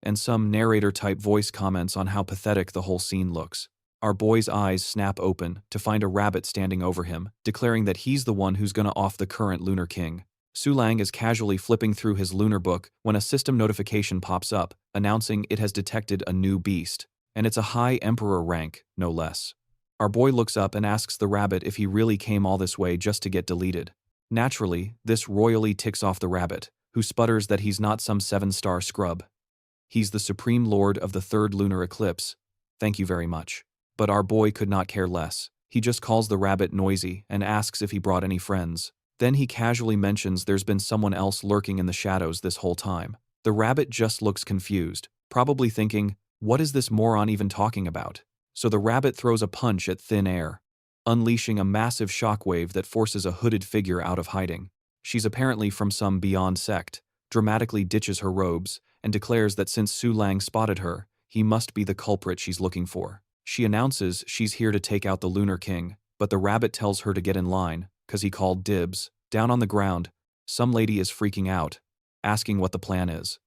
And some narrator-type voice comments on how pathetic the whole scene looks. Our boy's eyes snap open to find a rabbit standing over him, declaring that he's the one who's gonna off the current Lunar King. Su Leang is casually flipping through his lunar book when a system notification pops up, announcing it has detected a new beast. And it's a high Emperor rank, no less. Our boy looks up and asks the rabbit if he really came all this way just to get deleted. Naturally, this royally ticks off the rabbit, who sputters that he's not some 7-star scrub. He's the Supreme Lord of the 3rd lunar eclipse. Thank you very much. But our boy could not care less. He just calls the rabbit noisy and asks if he brought any friends. Then he casually mentions there's been someone else lurking in the shadows this whole time. The rabbit just looks confused, probably thinking, what is this moron even talking about? So the rabbit throws a punch at thin air, unleashing a massive shockwave that forces a hooded figure out of hiding. She's apparently from some beyond sect, dramatically ditches her robes, and declares that since Su Leang spotted her, he must be the culprit she's looking for. She announces she's here to take out the Lunar King, but the rabbit tells her to get in line, cause he called dibs. Down on the ground, some lady is freaking out, asking what the plan is.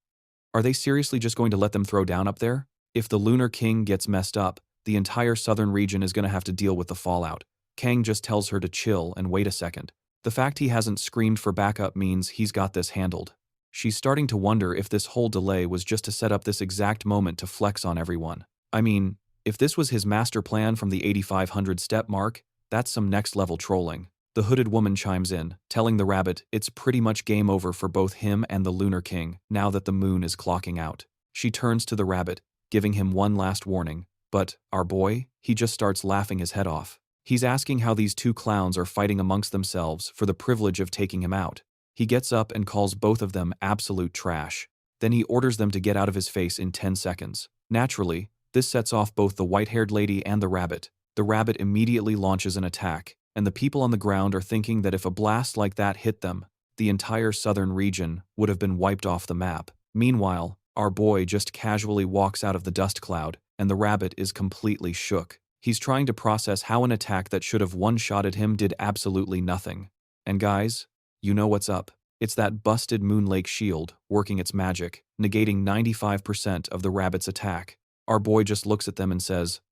Are they seriously just going to let them throw down up there? If the Lunar King gets messed up, the entire southern region is gonna have to deal with the fallout. Kang just tells her to chill and wait a second. The fact he hasn't screamed for backup means he's got this handled. She's starting to wonder if this whole delay was just to set up this exact moment to flex on everyone. I mean, if this was his master plan from the 8,500 step mark, that's some next level trolling. The hooded woman chimes in, telling the rabbit it's pretty much game over for both him and the Lunar King now that the moon is clocking out. She turns to the rabbit, giving him one last warning, but our boy, he just starts laughing his head off. He's asking how these two clowns are fighting amongst themselves for the privilege of taking him out. He gets up and calls both of them absolute trash. Then he orders them to get out of his face in 10 seconds. Naturally, this sets off both the white-haired lady and the rabbit. The rabbit immediately launches an attack, and the people on the ground are thinking that if a blast like that hit them, the entire southern region would have been wiped off the map. Meanwhile, our boy just casually walks out of the dust cloud, and the rabbit is completely shook. He's trying to process how an attack that should have one-shotted him did absolutely nothing. And guys, you know what's up. It's that busted Moon Lake shield working its magic, negating 95% of the rabbit's attack. Our boy just looks at them and says,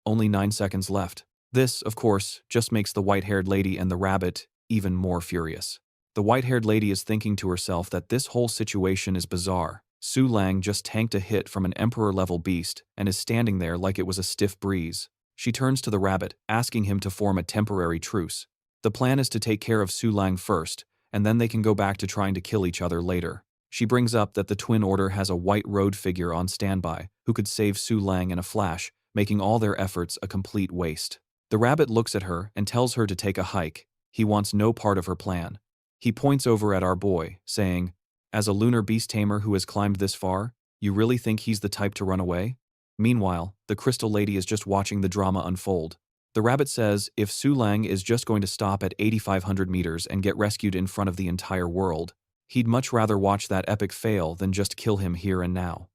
"Only 9 seconds left." This, of course, just makes the white-haired lady and the rabbit even more furious. The white-haired lady is thinking to herself that this whole situation is bizarre. Su Leang just tanked a hit from an Emperor-level beast and is standing there like it was a stiff breeze. She turns to the rabbit, asking him to form a temporary truce. The plan is to take care of Su Leang first, and then they can go back to trying to kill each other later. She brings up that the Twin Order has a white road figure on standby who could save Su Leang in a flash, making all their efforts a complete waste. The rabbit looks at her and tells her to take a hike. He wants no part of her plan. He points over at our boy, saying, "As a lunar beast tamer who has climbed this far, you really think he's the type to run away?" Meanwhile, the crystal lady is just watching the drama unfold. The rabbit says if Su Leang is just going to stop at 8,500 meters and get rescued in front of the entire world, He'd much rather watch that epic fail than just kill him here and now.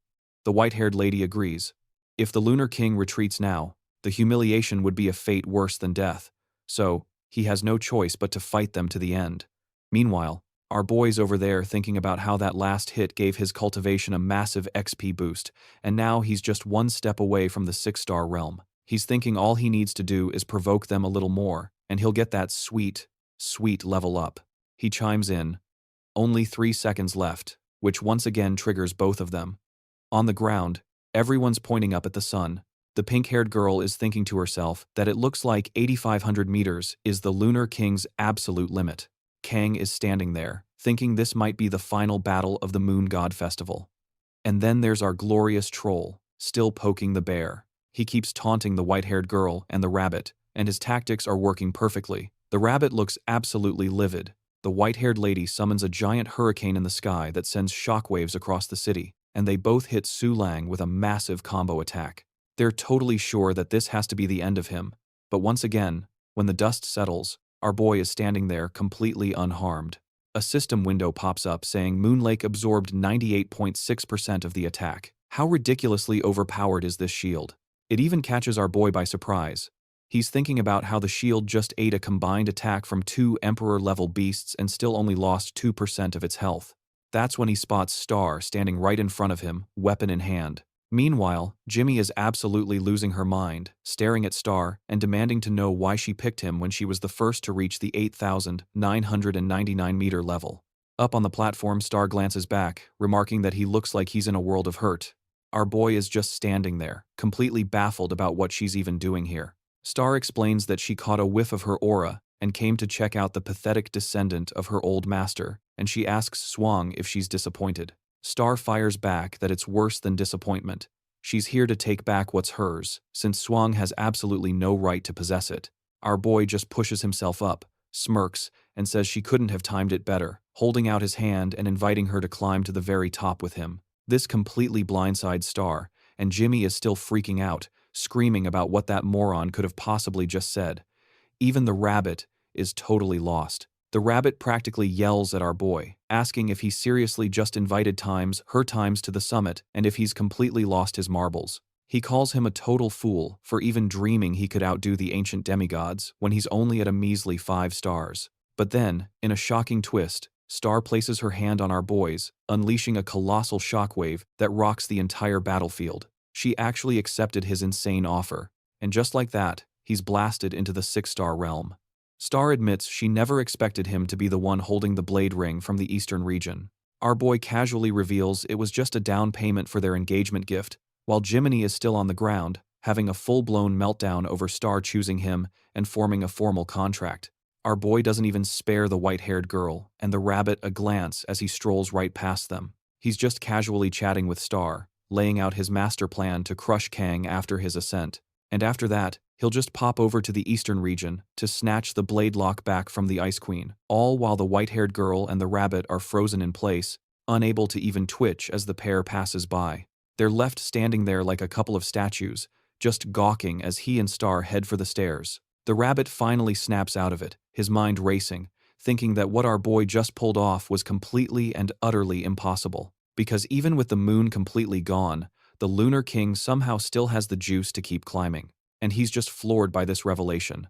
The white-haired lady agrees. If the Lunar King retreats now, the humiliation would be a fate worse than death, so he has no choice but to fight them to the end. Meanwhile, our boy's over there thinking about how that last hit gave his cultivation a massive XP boost, and now he's just one step away from the 6-star realm. He's thinking all he needs to do is provoke them a little more, and he'll get that sweet, sweet level up. He chimes in. Only 3 seconds left, which once again triggers both of them. On the ground, everyone's pointing up at the sun. The pink-haired girl is thinking to herself that it looks like 8,500 meters is the Lunar King's absolute limit. Kang is standing there, thinking this might be the final battle of the Moon God Festival. And then there's our glorious troll, still poking the bear. He keeps taunting the white-haired girl and the rabbit, and his tactics are working perfectly. The rabbit looks absolutely livid. The white-haired lady summons a giant hurricane in the sky that sends shockwaves across the city, and they both hit Su Leang with a massive combo attack. They're totally sure that this has to be the end of him, but once again, when the dust settles, our boy is standing there completely unharmed. A system window pops up saying Moon Lake absorbed 98.6% of the attack. How ridiculously overpowered is this shield? It even catches our boy by surprise. He's thinking about how the shield just ate a combined attack from 2 Emperor-level beasts and still only lost 2% of its health. That's when he spots Star standing right in front of him, weapon in hand. Meanwhile, Jimmy is absolutely losing her mind, staring at Star and demanding to know why she picked him when she was the first to reach the 8,999-meter level. Up on the platform, Star glances back, remarking that he looks like he's in a world of hurt. Our boy is just standing there, completely baffled about what she's even doing here. Star explains that she caught a whiff of her aura and came to check out the pathetic descendant of her old master, and she asks Swang if she's disappointed. Star fires back that it's worse than disappointment. She's here to take back what's hers, since Swang has absolutely no right to possess it. Our boy just pushes himself up, smirks, and says she couldn't have timed it better, holding out his hand and inviting her to climb to the very top with him. This completely blindsides Star, and Jimmy is still freaking out, screaming about what that moron could have possibly just said. Even the rabbit is totally lost. The rabbit practically yells at our boy, asking if he seriously just invited her times to the summit and if he's completely lost his marbles. He calls him a total fool for even dreaming he could outdo the ancient demigods when he's only at a measly 5 stars. But then, in a shocking twist, Star places her hand on our boys, unleashing a colossal shockwave that rocks the entire battlefield. She actually accepted his insane offer, and just like that, he's blasted into the 6-star realm. Star admits she never expected him to be the one holding the blade ring from the eastern region. Our boy casually reveals it was just a down payment for their engagement gift, while Jiminy is still on the ground, having a full-blown meltdown over Star choosing him and forming a formal contract. Our boy doesn't even spare the white-haired girl and the rabbit a glance as he strolls right past them. He's just casually chatting with Star, laying out his master plan to crush Kang after his ascent. And after that, he'll just pop over to the eastern region to snatch the blade lock back from the Ice Queen, all while the white-haired girl and the rabbit are frozen in place, unable to even twitch as the pair passes by. They're left standing there like a couple of statues, just gawking as he and Star head for the stairs. The rabbit finally snaps out of it, his mind racing, thinking that what our boy just pulled off was completely and utterly impossible. Because even with the moon completely gone, the Lunar King somehow still has the juice to keep climbing, and he's just floored by this revelation.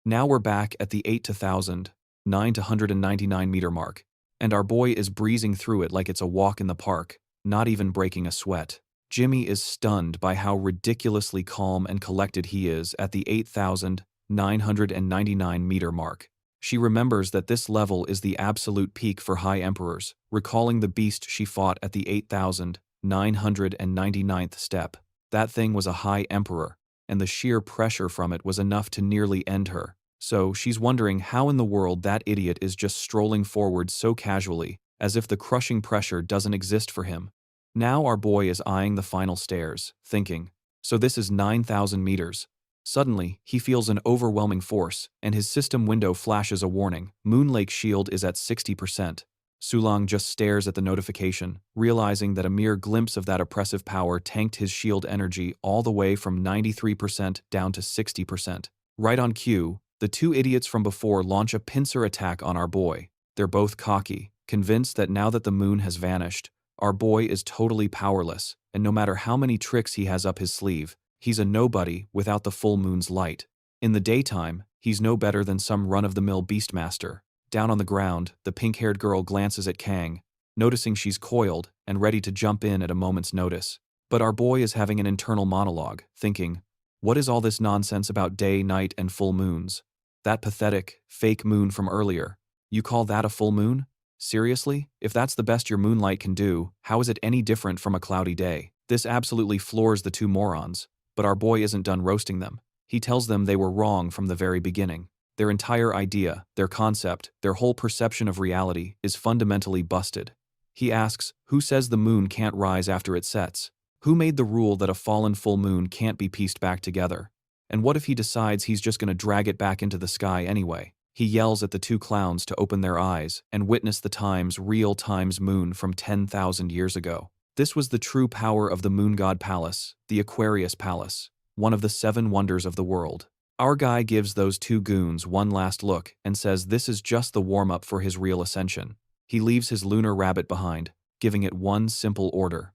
Now we're back at the 8,999 meter mark, and our boy is breezing through it like it's a walk in the park, not even breaking a sweat. Jimmy is stunned by how ridiculously calm and collected he is at the 8,999 meter mark. She remembers that this level is the absolute peak for High Emperors, recalling the beast she fought at the 8,999th step. That thing was a High Emperor, and the sheer pressure from it was enough to nearly end her. So she's wondering how in the world that idiot is just strolling forward so casually, as if the crushing pressure doesn't exist for him. Now our boy is eyeing the final stairs, thinking, so this is 9,000 meters. Suddenly, he feels an overwhelming force, and his system window flashes a warning. Moon Lake shield is at 60%. Su Leang just stares at the notification, realizing that a mere glimpse of that oppressive power tanked his shield energy all the way from 93% down to 60%. Right on cue, the two idiots from before launch a pincer attack on our boy. They're both cocky, convinced that now that the moon has vanished, our boy is totally powerless, and no matter how many tricks he has up his sleeve, he's a nobody without the full moon's light. In the daytime, he's no better than some run-of-the-mill beastmaster. Down on the ground, the pink-haired girl glances at Kang, noticing she's coiled and ready to jump in at a moment's notice. But our boy is having an internal monologue, thinking, what is all this nonsense about day, night, and full moons? That pathetic, fake moon from earlier. You call that a full moon? Seriously? If that's the best your moonlight can do, how is it any different from a cloudy day? This absolutely floors the two morons, but our boy isn't done roasting them. He tells them they were wrong from the very beginning. Their entire idea, their concept, their whole perception of reality is fundamentally busted. He asks, who says the moon can't rise after it sets? Who made the rule that a fallen full moon can't be pieced back together? And what if he decides he's just going to drag it back into the sky anyway? He yells at the two clowns to open their eyes and witness the real time's moon from 10,000 years ago. This was the true power of the Moon God Palace, the Aquarius Palace, one of the 7 wonders of the world. Our guy gives those two goons one last look and says this is just the warm-up for his real ascension. He leaves his lunar rabbit behind, giving it one simple order.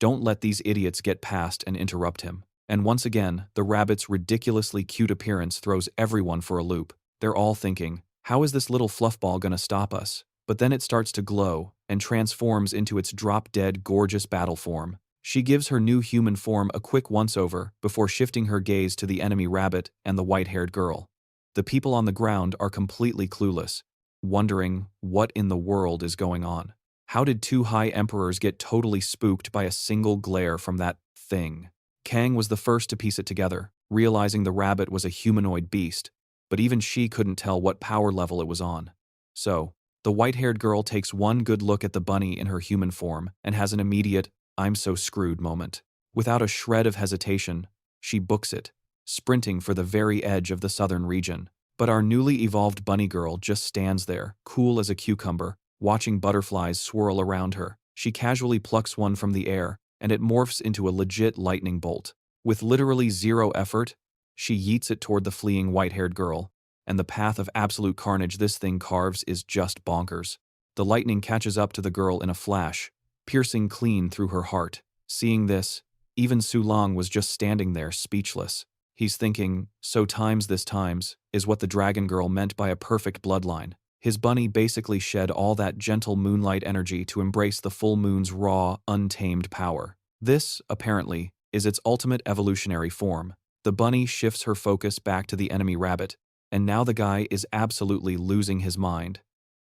Don't let these idiots get past and interrupt him. And once again, the rabbit's ridiculously cute appearance throws everyone for a loop. They're all thinking, how is this little fluffball gonna stop us? But then it starts to glow and transforms into its drop-dead gorgeous battle form. She gives her new human form a quick once-over before shifting her gaze to the enemy rabbit and the white-haired girl. The people on the ground are completely clueless, wondering what in the world is going on. How did 2 high emperors get totally spooked by a single glare from that thing? Kang was the first to piece it together, realizing the rabbit was a humanoid beast, but even she couldn't tell what power level it was on. So, the white-haired girl takes one good look at the bunny in her human form and has an immediate, I'm so screwed moment. Without a shred of hesitation, she books it, sprinting for the very edge of the southern region. But our newly evolved bunny girl just stands there, cool as a cucumber, watching butterflies swirl around her. She casually plucks one from the air, and it morphs into a legit lightning bolt. With literally zero effort, she yeets it toward the fleeing white-haired girl, and the path of absolute carnage this thing carves is just bonkers. The lightning catches up to the girl in a flash, piercing clean through her heart. Seeing this, even Su Leang was just standing there speechless. He's thinking, so this times, is what the dragon girl meant by a perfect bloodline. His bunny basically shed all that gentle moonlight energy to embrace the full moon's raw, untamed power. This, apparently, is its ultimate evolutionary form. The bunny shifts her focus back to the enemy rabbit, and now the guy is absolutely losing his mind.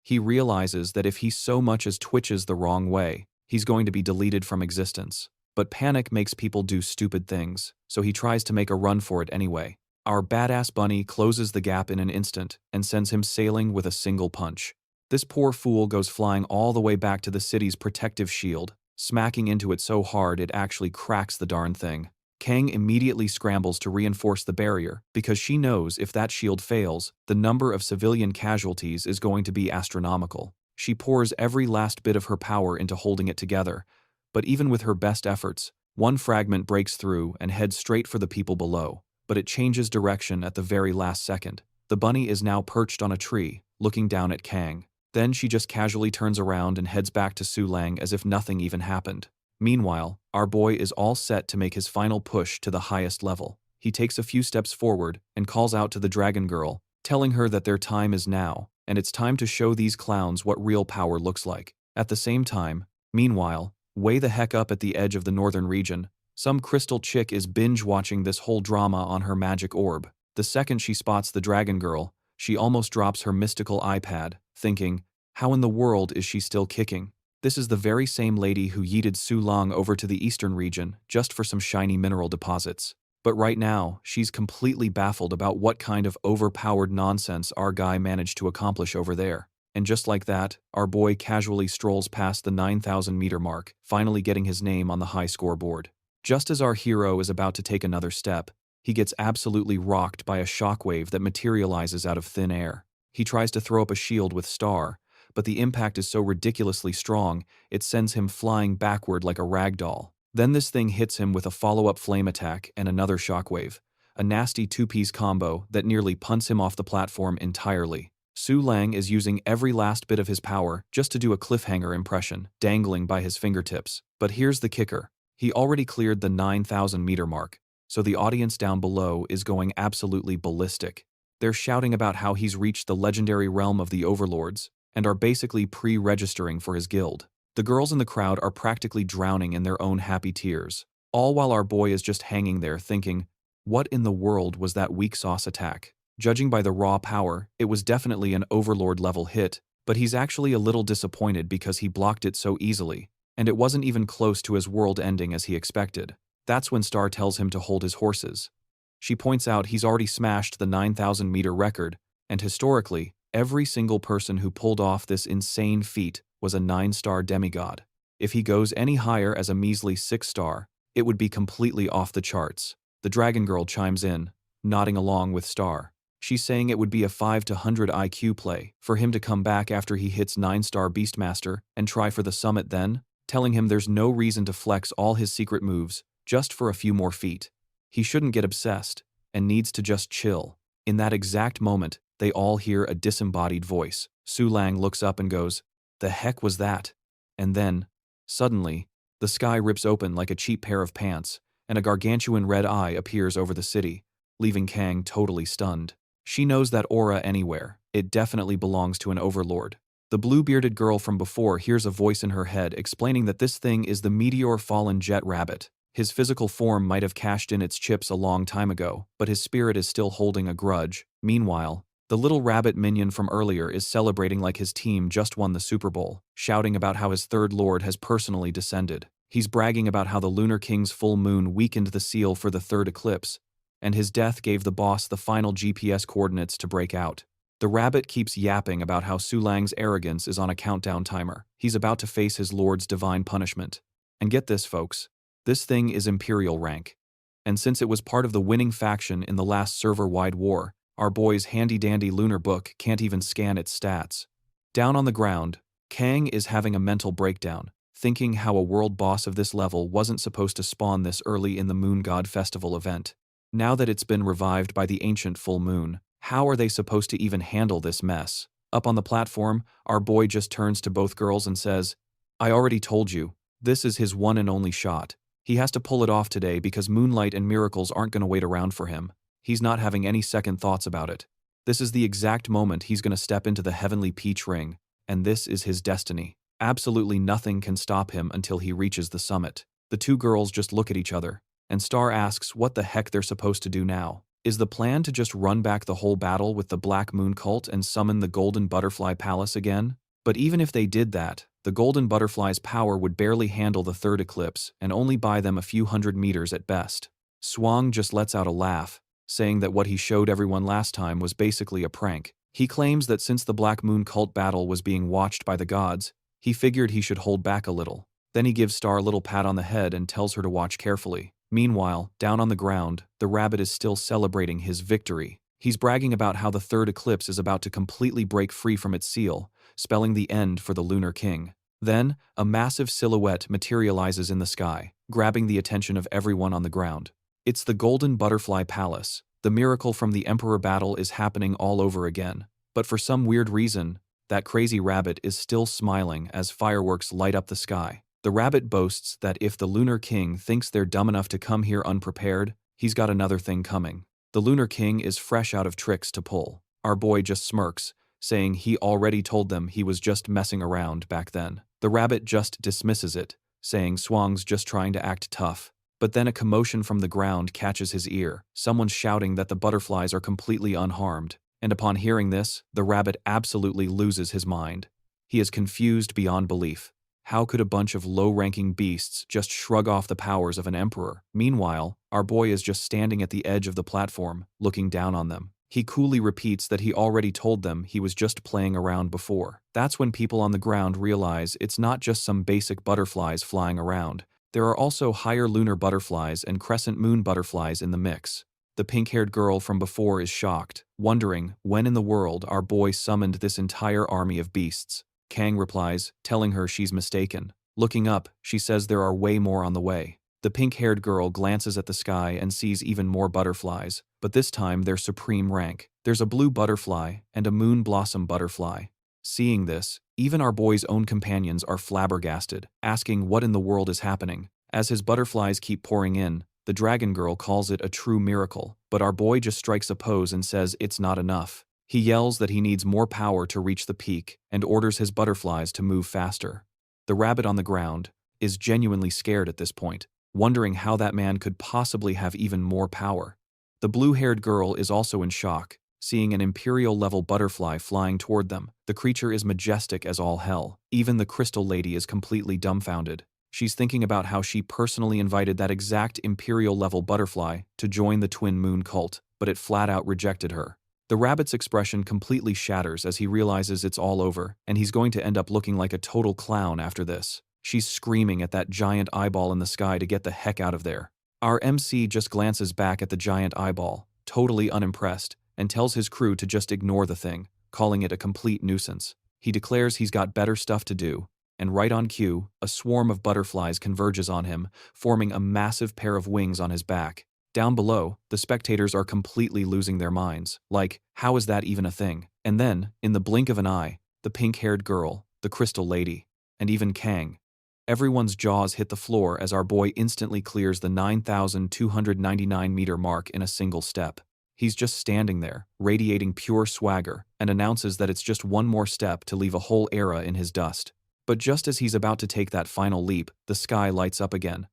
He realizes that if he so much as twitches the wrong way, he's going to be deleted from existence. But panic makes people do stupid things, so he tries to make a run for it anyway. Our badass bunny closes the gap in an instant and sends him sailing with a single punch. This poor fool goes flying all the way back to the city's protective shield, smacking into it so hard it actually cracks the darn thing. Kang immediately scrambles to reinforce the barrier because she knows if that shield fails, the number of civilian casualties is going to be astronomical. She pours every last bit of her power into holding it together, but even with her best efforts, one fragment breaks through and heads straight for the people below. But it changes direction at the very last second. The bunny is now perched on a tree, looking down at Kang. Then she just casually turns around and heads back to Su Leang as if nothing even happened. Meanwhile, our boy is all set to make his final push to the highest level. He takes a few steps forward and calls out to the dragon girl, telling her that their time is now, and it's time to show these clowns what real power looks like. At the same time, meanwhile, way the heck up at the edge of the northern region, some crystal chick is binge-watching this whole drama on her magic orb. The second she spots the dragon girl, she almost drops her mystical iPad, thinking, how in the world is she still kicking? This is the very same lady who yeeted Su Leang over to the eastern region just for some shiny mineral deposits. But right now, she's completely baffled about what kind of overpowered nonsense our guy managed to accomplish over there. And just like that, our boy casually strolls past the 9,000-meter mark, finally getting his name on the high scoreboard. Just as our hero is about to take another step, he gets absolutely rocked by a shockwave that materializes out of thin air. He tries to throw up a shield with Star, but the impact is so ridiculously strong, it sends him flying backward like a ragdoll. Then this thing hits him with a follow-up flame attack and another shockwave, a nasty two-piece combo that nearly punts him off the platform entirely. Su Leang is using every last bit of his power just to do a cliffhanger impression, dangling by his fingertips. But here's the kicker. He already cleared the 9,000-meter mark, so the audience down below is going absolutely ballistic. They're shouting about how he's reached the legendary realm of the overlords and are basically pre-registering for his guild. The girls in the crowd are practically drowning in their own happy tears, all while our boy is just hanging there thinking, what in the world was that weak sauce attack? Judging by the raw power, it was definitely an overlord-level hit, but he's actually a little disappointed because he blocked it so easily, and it wasn't even close to his world ending as he expected. That's when Star tells him to hold his horses. She points out he's already smashed the 9,000-meter record, and historically, every single person who pulled off this insane feat was a 9-star demigod. If he goes any higher as a measly 6-star, it would be completely off the charts. The Dragon Girl chimes in, nodding along with Star. She's saying it would be a 5 to 100 IQ play for him to come back after he hits 9-star Beastmaster and try for the summit then, telling him there's no reason to flex all his secret moves just for a few more feet. He shouldn't get obsessed and needs to just chill. In that exact moment, they all hear a disembodied voice. Su Leang looks up and goes, "The heck was that?" And then, suddenly, the sky rips open like a cheap pair of pants, and a gargantuan red eye appears over the city, leaving Kang totally stunned. She knows that aura anywhere. It definitely belongs to an overlord. The blue-bearded girl from before hears a voice in her head explaining that this thing is the meteor-fallen jet rabbit. His physical form might have cashed in its chips a long time ago, but his spirit is still holding a grudge. Meanwhile, the little rabbit minion from earlier is celebrating like his team just won the Super Bowl, shouting about how his third lord has personally descended. He's bragging about how the Lunar King's full moon weakened the seal for the third eclipse, and his death gave the boss the final GPS coordinates to break out. The rabbit keeps yapping about how Su Leang's arrogance is on a countdown timer. He's about to face his lord's divine punishment. And get this, folks. This thing is Imperial rank. And since it was part of the winning faction in the last server-wide war, our boy's handy-dandy lunar book can't even scan its stats. Down on the ground, Kang is having a mental breakdown, thinking how a world boss of this level wasn't supposed to spawn this early in the Moon God Festival event. Now that it's been revived by the ancient full moon, how are they supposed to even handle this mess? Up on the platform, our boy just turns to both girls and says, "I already told you, this is his one and only shot. He has to pull it off today because moonlight and miracles aren't going to wait around for him. He's not having any second thoughts about it. This is the exact moment he's going to step into the heavenly peach ring, and this is his destiny. Absolutely nothing can stop him until he reaches the summit." The two girls just look at each other, and Star asks what the heck they're supposed to do now. Is the plan to just run back the whole battle with the Black Moon cult and summon the Golden Butterfly Palace again? But even if they did that, the Golden Butterfly's power would barely handle the third eclipse and only buy them a few hundred meters at best. Swang just lets out a laugh, saying that what he showed everyone last time was basically a prank. He claims that since the Black Moon cult battle was being watched by the gods, he figured he should hold back a little. Then he gives Star a little pat on the head and tells her to watch carefully. Meanwhile, down on the ground, the rabbit is still celebrating his victory. He's bragging about how the third eclipse is about to completely break free from its seal, spelling the end for the Lunar King. Then, a massive silhouette materializes in the sky, grabbing the attention of everyone on the ground. It's the Golden Butterfly Palace. The miracle from the Emperor battle is happening all over again. But for some weird reason, that crazy rabbit is still smiling as fireworks light up the sky. The rabbit boasts that if the Lunar King thinks they're dumb enough to come here unprepared, he's got another thing coming. The Lunar King is fresh out of tricks to pull. Our boy just smirks, saying he already told them he was just messing around back then. The rabbit just dismisses it, saying Swang's just trying to act tough. But then a commotion from the ground catches his ear. Someone's shouting that the butterflies are completely unharmed. And upon hearing this, the rabbit absolutely loses his mind. He is confused beyond belief. How could a bunch of low-ranking beasts just shrug off the powers of an emperor? Meanwhile, our boy is just standing at the edge of the platform, looking down on them. He coolly repeats that he already told them he was just playing around before. That's when people on the ground realize it's not just some basic butterflies flying around. There are also higher lunar butterflies and crescent moon butterflies in the mix. The pink-haired girl from before is shocked, wondering when in the world our boy summoned this entire army of beasts. Kang replies, telling her she's mistaken. Looking up, she says there are way more on the way. The pink-haired girl glances at the sky and sees even more butterflies, but this time their supreme rank. There's a blue butterfly and a moon blossom butterfly. Seeing this, even our boy's own companions are flabbergasted, asking what in the world is happening. As his butterflies keep pouring in, the dragon girl calls it a true miracle, but our boy just strikes a pose and says it's not enough. He yells that he needs more power to reach the peak and orders his butterflies to move faster. The rabbit on the ground is genuinely scared at this point, wondering how that man could possibly have even more power. The blue-haired girl is also in shock, seeing an imperial-level butterfly flying toward them. The creature is majestic as all hell. Even the crystal lady is completely dumbfounded. She's thinking about how she personally invited that exact imperial-level butterfly to join the twin moon cult, but it flat-out rejected her. The rabbit's expression completely shatters as he realizes it's all over, and he's going to end up looking like a total clown after this. She's screaming at that giant eyeball in the sky to get the heck out of there. Our MC just glances back at the giant eyeball, totally unimpressed, and tells his crew to just ignore the thing, calling it a complete nuisance. He declares he's got better stuff to do, and right on cue, a swarm of butterflies converges on him, forming a massive pair of wings on his back. Down below, the spectators are completely losing their minds. Like, how is that even a thing? And then, in the blink of an eye, the pink-haired girl, the crystal lady, and even Kang. Everyone's jaws hit the floor as our boy instantly clears the 9,299-meter mark in a single step. He's just standing there, radiating pure swagger, and announces that it's just one more step to leave a whole era in his dust. But just as he's about to take that final leap, the sky lights up again,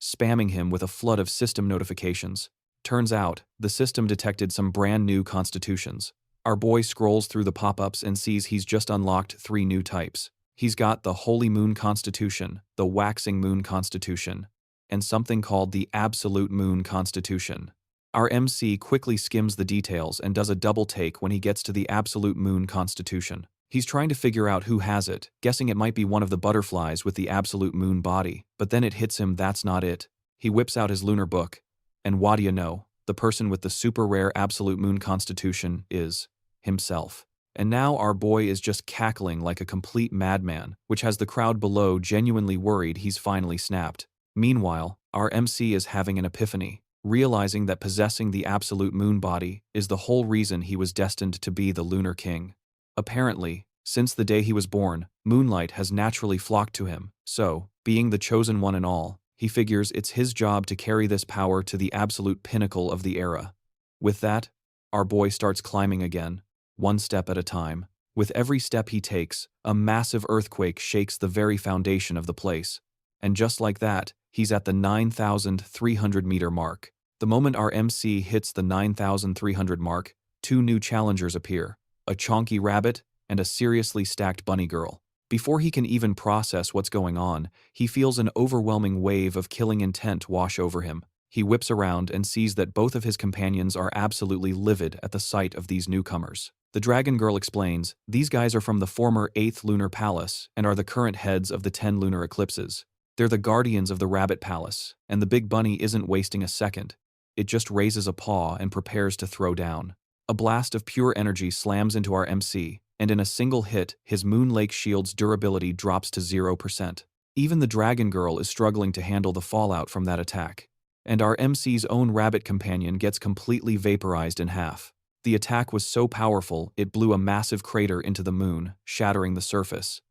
spamming him with a flood of system notifications. Turns out, the system detected some brand new constitutions. Our boy scrolls through the pop-ups and sees he's just unlocked 3 new types. He's got the Holy Moon Constitution, the Waxing Moon Constitution, and something called the Absolute Moon Constitution. Our MC quickly skims the details and does a double take when he gets to the Absolute Moon Constitution. He's trying to figure out who has it, guessing it might be one of the butterflies with the absolute moon body, but then it hits him that's not it. He whips out his lunar book, and what do you know? The person with the super rare absolute moon constitution is himself. And now our boy is just cackling like a complete madman, which has the crowd below genuinely worried he's finally snapped. Meanwhile, our MC is having an epiphany, realizing that possessing the absolute moon body is the whole reason he was destined to be the Lunar King. Apparently, since the day he was born, moonlight has naturally flocked to him, so, being the chosen one and all, he figures it's his job to carry this power to the absolute pinnacle of the era. With that, our boy starts climbing again, one step at a time. With every step he takes, a massive earthquake shakes the very foundation of the place. And just like that, he's at the 9,300-meter mark. The moment our MC hits the 9,300 mark, 2 new challengers appear. A chonky rabbit, and a seriously stacked bunny girl. Before he can even process what's going on, he feels an overwhelming wave of killing intent wash over him. He whips around and sees that both of his companions are absolutely livid at the sight of these newcomers. The dragon girl explains, these guys are from the former 8th Lunar Palace and are the current heads of the 10 lunar eclipses. They're the guardians of the Rabbit Palace, and the big bunny isn't wasting a second. It just raises a paw and prepares to throw down. A blast of pure energy slams into our MC, and in a single hit, his Moon Lake shield's durability drops to 0%. Even the dragon girl is struggling to handle the fallout from that attack. And our MC's own rabbit companion gets completely vaporized in half. The attack was so powerful, it blew a massive crater into the moon, shattering the surface.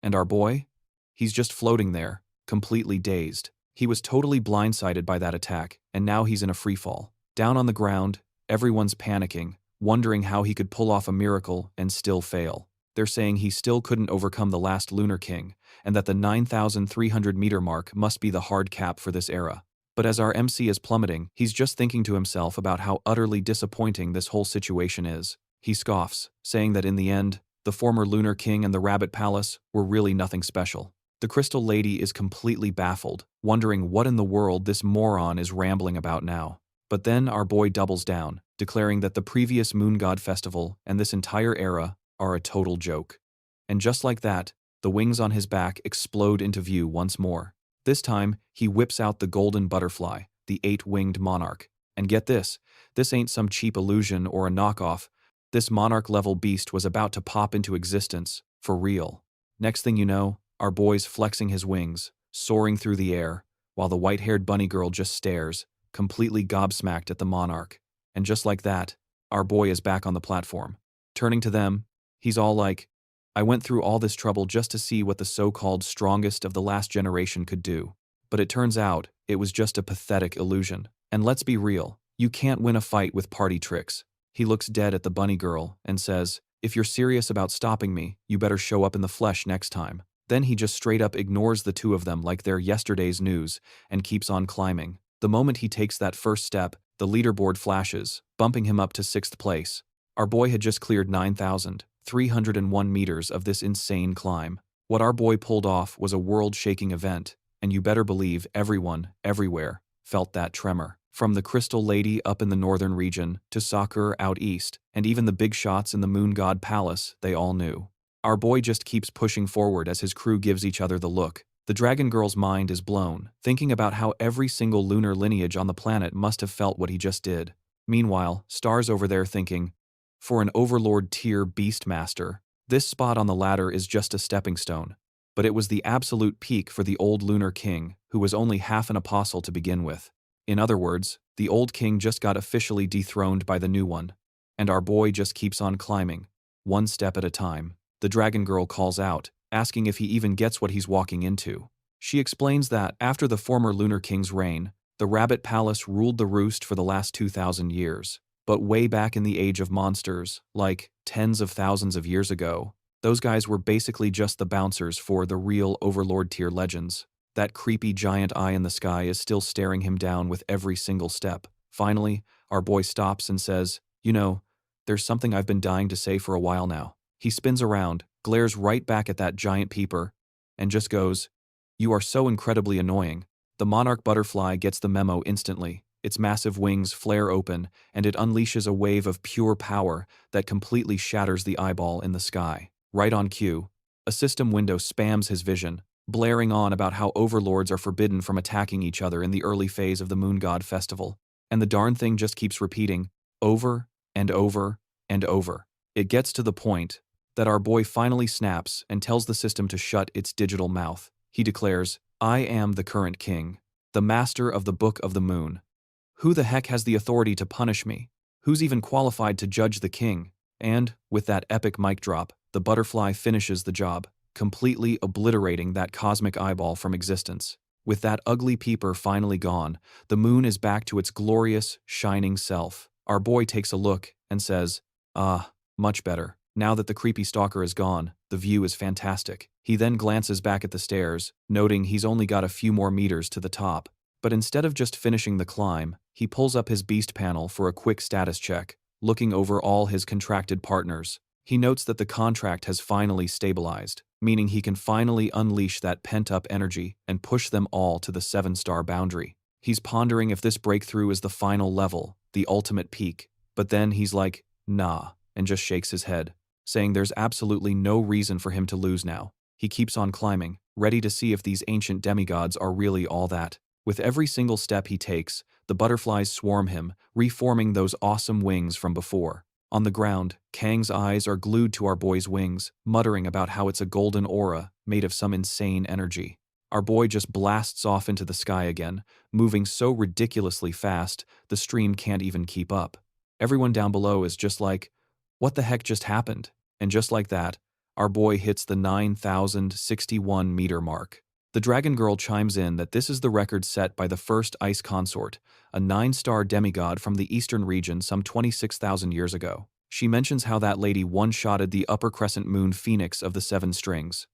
And our boy? He's just floating there, completely dazed. He was totally blindsided by that attack, and now he's in a freefall. Down on the ground, everyone's panicking, wondering how he could pull off a miracle and still fail. They're saying he still couldn't overcome the last Lunar King, and that the 9,300-meter mark must be the hard cap for this era. But as our MC is plummeting, he's just thinking to himself about how utterly disappointing this whole situation is. He scoffs, saying that in the end, the former Lunar King and the Rabbit Palace were really nothing special. The Crystal Lady is completely baffled, wondering what in the world this moron is rambling about now. But then our boy doubles down, declaring that the previous Moon God Festival and this entire era are a total joke. And just like that, the wings on his back explode into view once more. This time, he whips out the golden butterfly, the 8-winged monarch. And get this ain't some cheap illusion or a knockoff. This monarch-level beast was about to pop into existence, for real. Next thing you know, our boy's flexing his wings, soaring through the air, while the white-haired bunny girl just stares, completely gobsmacked at the monarch. and just like that, our boy is back on the platform. Turning to them, he's all like, I went through all this trouble just to see what the so-called strongest of the last generation could do. But it turns out, it was just a pathetic illusion. And let's be real, you can't win a fight with party tricks. He looks dead at the bunny girl and says, if you're serious about stopping me, you better show up in the flesh next time. Then he just straight up ignores the two of them like they're yesterday's news and keeps on climbing. The moment he takes that first step, the leaderboard flashes, bumping him up to 6th place. Our boy had just cleared 9,301 meters of this insane climb. What our boy pulled off was a world-shaking event, and you better believe everyone, everywhere, felt that tremor. From the Crystal Lady up in the northern region to Sakura out east, and even the big shots in the Moon God Palace, they all knew. Our boy just keeps pushing forward as his crew gives each other the look. The Dragon Girl's mind is blown, thinking about how every single lunar lineage on the planet must have felt what he just did. Meanwhile, Star's over there thinking, for an Overlord tier Beastmaster, this spot on the ladder is just a stepping stone. But it was the absolute peak for the old Lunar King, who was only half an apostle to begin with. In other words, the old king just got officially dethroned by the new one. And our boy just keeps on climbing, one step at a time. The Dragon Girl calls out, asking if he even gets what he's walking into. She explains that, after the former Lunar King's reign, the Rabbit Palace ruled the roost for the last 2,000 years. But way back in the Age of Monsters, like tens of thousands of years ago, those guys were basically just the bouncers for the real Overlord tier legends. That creepy giant eye in the sky is still staring him down with every single step. Finally, our boy stops and says, you know, there's something I've been dying to say for a while now. He spins around, glares right back at that giant peeper, and just goes, you are so incredibly annoying. The monarch butterfly gets the memo instantly. Its massive wings flare open, and it unleashes a wave of pure power that completely shatters the eyeball in the sky. Right on cue, a system window spams his vision, blaring on about how overlords are forbidden from attacking each other in the early phase of the Moon God Festival. And the darn thing just keeps repeating, over and over and over. It gets to the point that our boy finally snaps and tells the system to shut its digital mouth. He declares, I am the current king, the master of the Book of the Moon. Who the heck has the authority to punish me? Who's even qualified to judge the king? And, with that epic mic drop, the butterfly finishes the job, completely obliterating that cosmic eyeball from existence. With that ugly peeper finally gone, the moon is back to its glorious, shining self. Our boy takes a look and says, ah, much better. Now that the creepy stalker is gone, the view is fantastic. He then glances back at the stairs, noting he's only got a few more meters to the top. But instead of just finishing the climb, he pulls up his beast panel for a quick status check, looking over all his contracted partners. He notes that the contract has finally stabilized, meaning he can finally unleash that pent-up energy and push them all to the 7-star boundary. He's pondering if this breakthrough is the final level, the ultimate peak, but then he's like, nah, and just shakes his head, saying there's absolutely no reason for him to lose now. He keeps on climbing, ready to see if these ancient demigods are really all that. With every single step he takes, the butterflies swarm him, reforming those awesome wings from before. On the ground, Kang's eyes are glued to our boy's wings, muttering about how it's a golden aura made of some insane energy. Our boy just blasts off into the sky again, moving so ridiculously fast, the stream can't even keep up. Everyone down below is just like, what the heck just happened? And just like that, our boy hits the 9,061 meter mark. The Dragon Girl chimes in that this is the record set by the first ice consort, a 9-star demigod from the eastern region some 26,000 years ago. She mentions how that lady one-shotted the upper crescent moon phoenix of the 7 strings.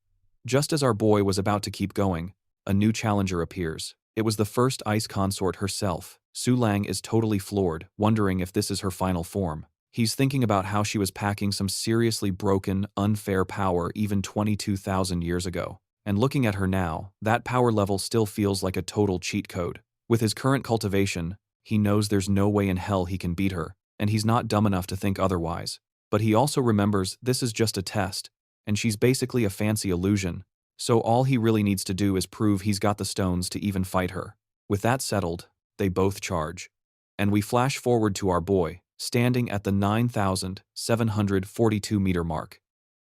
Just as our boy was about to keep going, a new challenger appears. It was the first ice consort herself. Su Leang is totally floored, wondering if this is her final form. He's thinking about how she was packing some seriously broken, unfair power even 22,000 years ago. And looking at her now, that power level still feels like a total cheat code. With his current cultivation, he knows there's no way in hell he can beat her, and he's not dumb enough to think otherwise. But he also remembers this is just a test, and she's basically a fancy illusion, so all he really needs to do is prove he's got the stones to even fight her. With that settled, they both charge. And we flash forward to our boy, standing at the 9,742 meter mark.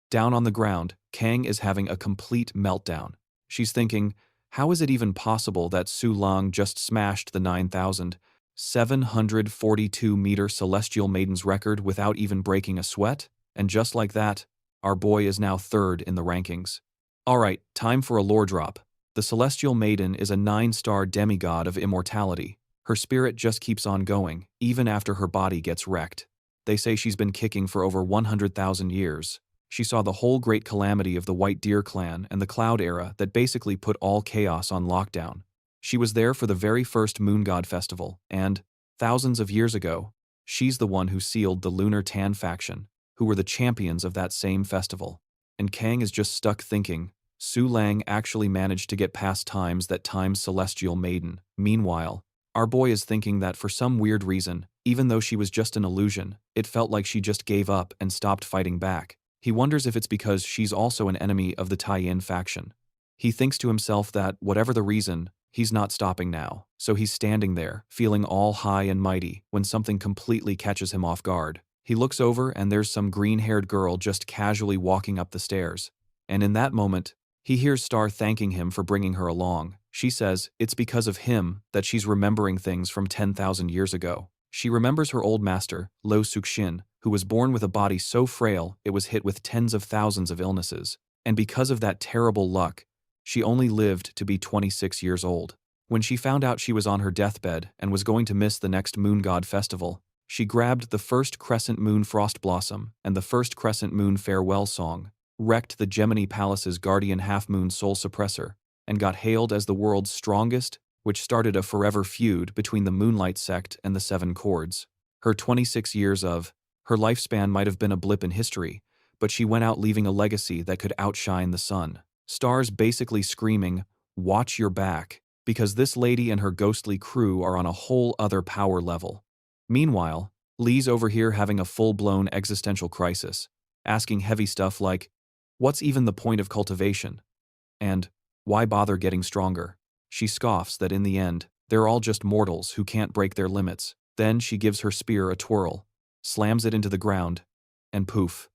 Down on the ground, Kang is having a complete meltdown. She's thinking, how is it even possible that Su Leang just smashed the 9,000 742-meter celestial maiden's record without even breaking a sweat, and just like that, our boy is now third in the rankings. Alright, time for a lore drop. The celestial maiden is a 9-star demigod of immortality. Her spirit just keeps on going, even after her body gets wrecked. They say she's been kicking for over 100,000 years. She saw the whole great calamity of the White Deer clan and the Cloud Era that basically put all chaos on lockdown. She was there for the very first Moon God festival, and, thousands of years ago, she's the one who sealed the Lunar Tan faction, who were the champions of that same festival. And Kang is just stuck thinking, Su Leang actually managed to get past times that time's celestial maiden. Meanwhile, our boy is thinking that for some weird reason, even though she was just an illusion, it felt like she just gave up and stopped fighting back. He wonders if it's because she's also an enemy of the Tai-In faction. He thinks to himself that, whatever the reason, he's not stopping now, so he's standing there, feeling all high and mighty, when something completely catches him off guard. He looks over and there's some green-haired girl just casually walking up the stairs. And in that moment, he hears Star thanking him for bringing her along. She says it's because of him that she's remembering things from 10,000 years ago. She remembers her old master, Lo Sukshin, who was born with a body so frail it was hit with tens of thousands of illnesses. And because of that terrible luck, she only lived to be 26 years old. When she found out she was on her deathbed and was going to miss the next Moon God festival, she grabbed the first Crescent Moon Frost Blossom and the first Crescent Moon Farewell Song, wrecked the Gemini Palace's Guardian Half-Moon Soul Suppressor, and got hailed as the world's strongest, which started a forever feud between the Moonlight Sect and the Seven Chords. Her 26 years of her lifespan might have been a blip in history, but she went out leaving a legacy that could outshine the sun. Stars basically screaming, "Watch your back," because this lady and her ghostly crew are on a whole other power level. Meanwhile, Lee's over here having a full-blown existential crisis, asking heavy stuff like, what's even the point of cultivation? And, why bother getting stronger? She scoffs that in the end, they're all just mortals who can't break their limits. Then she gives her spear a twirl, slams it into the ground, and poof,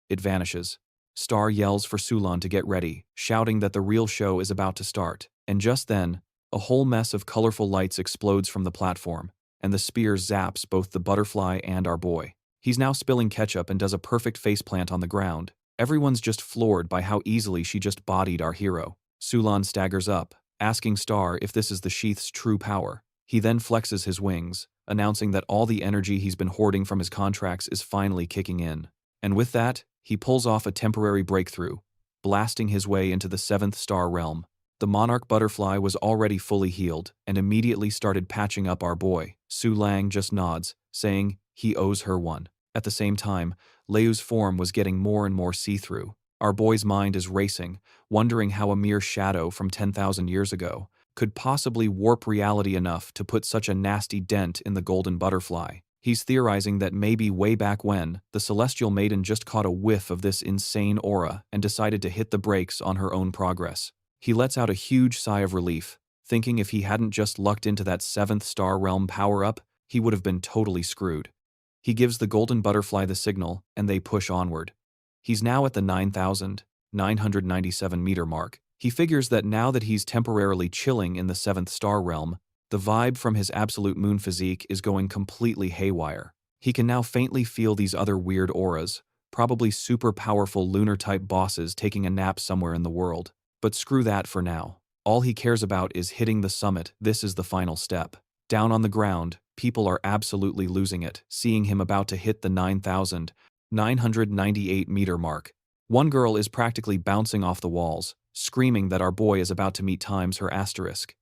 it vanishes. Star yells for Su Leang to get ready, shouting that the real show is about to start. And just then, a whole mess of colorful lights explodes from the platform, and the spear zaps both the butterfly and our boy. He's now spilling ketchup and does a perfect faceplant on the ground. Everyone's just floored by how easily she just bodied our hero. Su Leang staggers up, asking Star if this is the sheath's true power. He then flexes his wings, announcing that all the energy he's been hoarding from his contracts is finally kicking in. And with that, he pulls off a temporary breakthrough, blasting his way into the 7th star realm. The monarch butterfly was already fully healed and immediately started patching up our boy. Su Leang just nods, saying he owes her one. At the same time, Leu's form was getting more and more see-through. Our boy's mind is racing, wondering how a mere shadow from 10,000 years ago could possibly warp reality enough to put such a nasty dent in the golden butterfly. He's theorizing that maybe way back when, the celestial maiden just caught a whiff of this insane aura and decided to hit the brakes on her own progress. He lets out a huge sigh of relief, thinking if he hadn't just lucked into that 7th star realm power-up, he would have been totally screwed. He gives the golden butterfly the signal, and they push onward. He's now at the 9,997 meter mark. He figures that now that he's temporarily chilling in the 7th star realm, the vibe from his absolute moon physique is going completely haywire. He can now faintly feel these other weird auras, probably super powerful lunar-type bosses taking a nap somewhere in the world. But screw that for now. All he cares about is hitting the summit. This is the final step. Down on the ground, people are absolutely losing it, seeing him about to hit the 9,998 meter mark. One girl is practically bouncing off the walls, screaming that our boy is about to meet times her asterisk.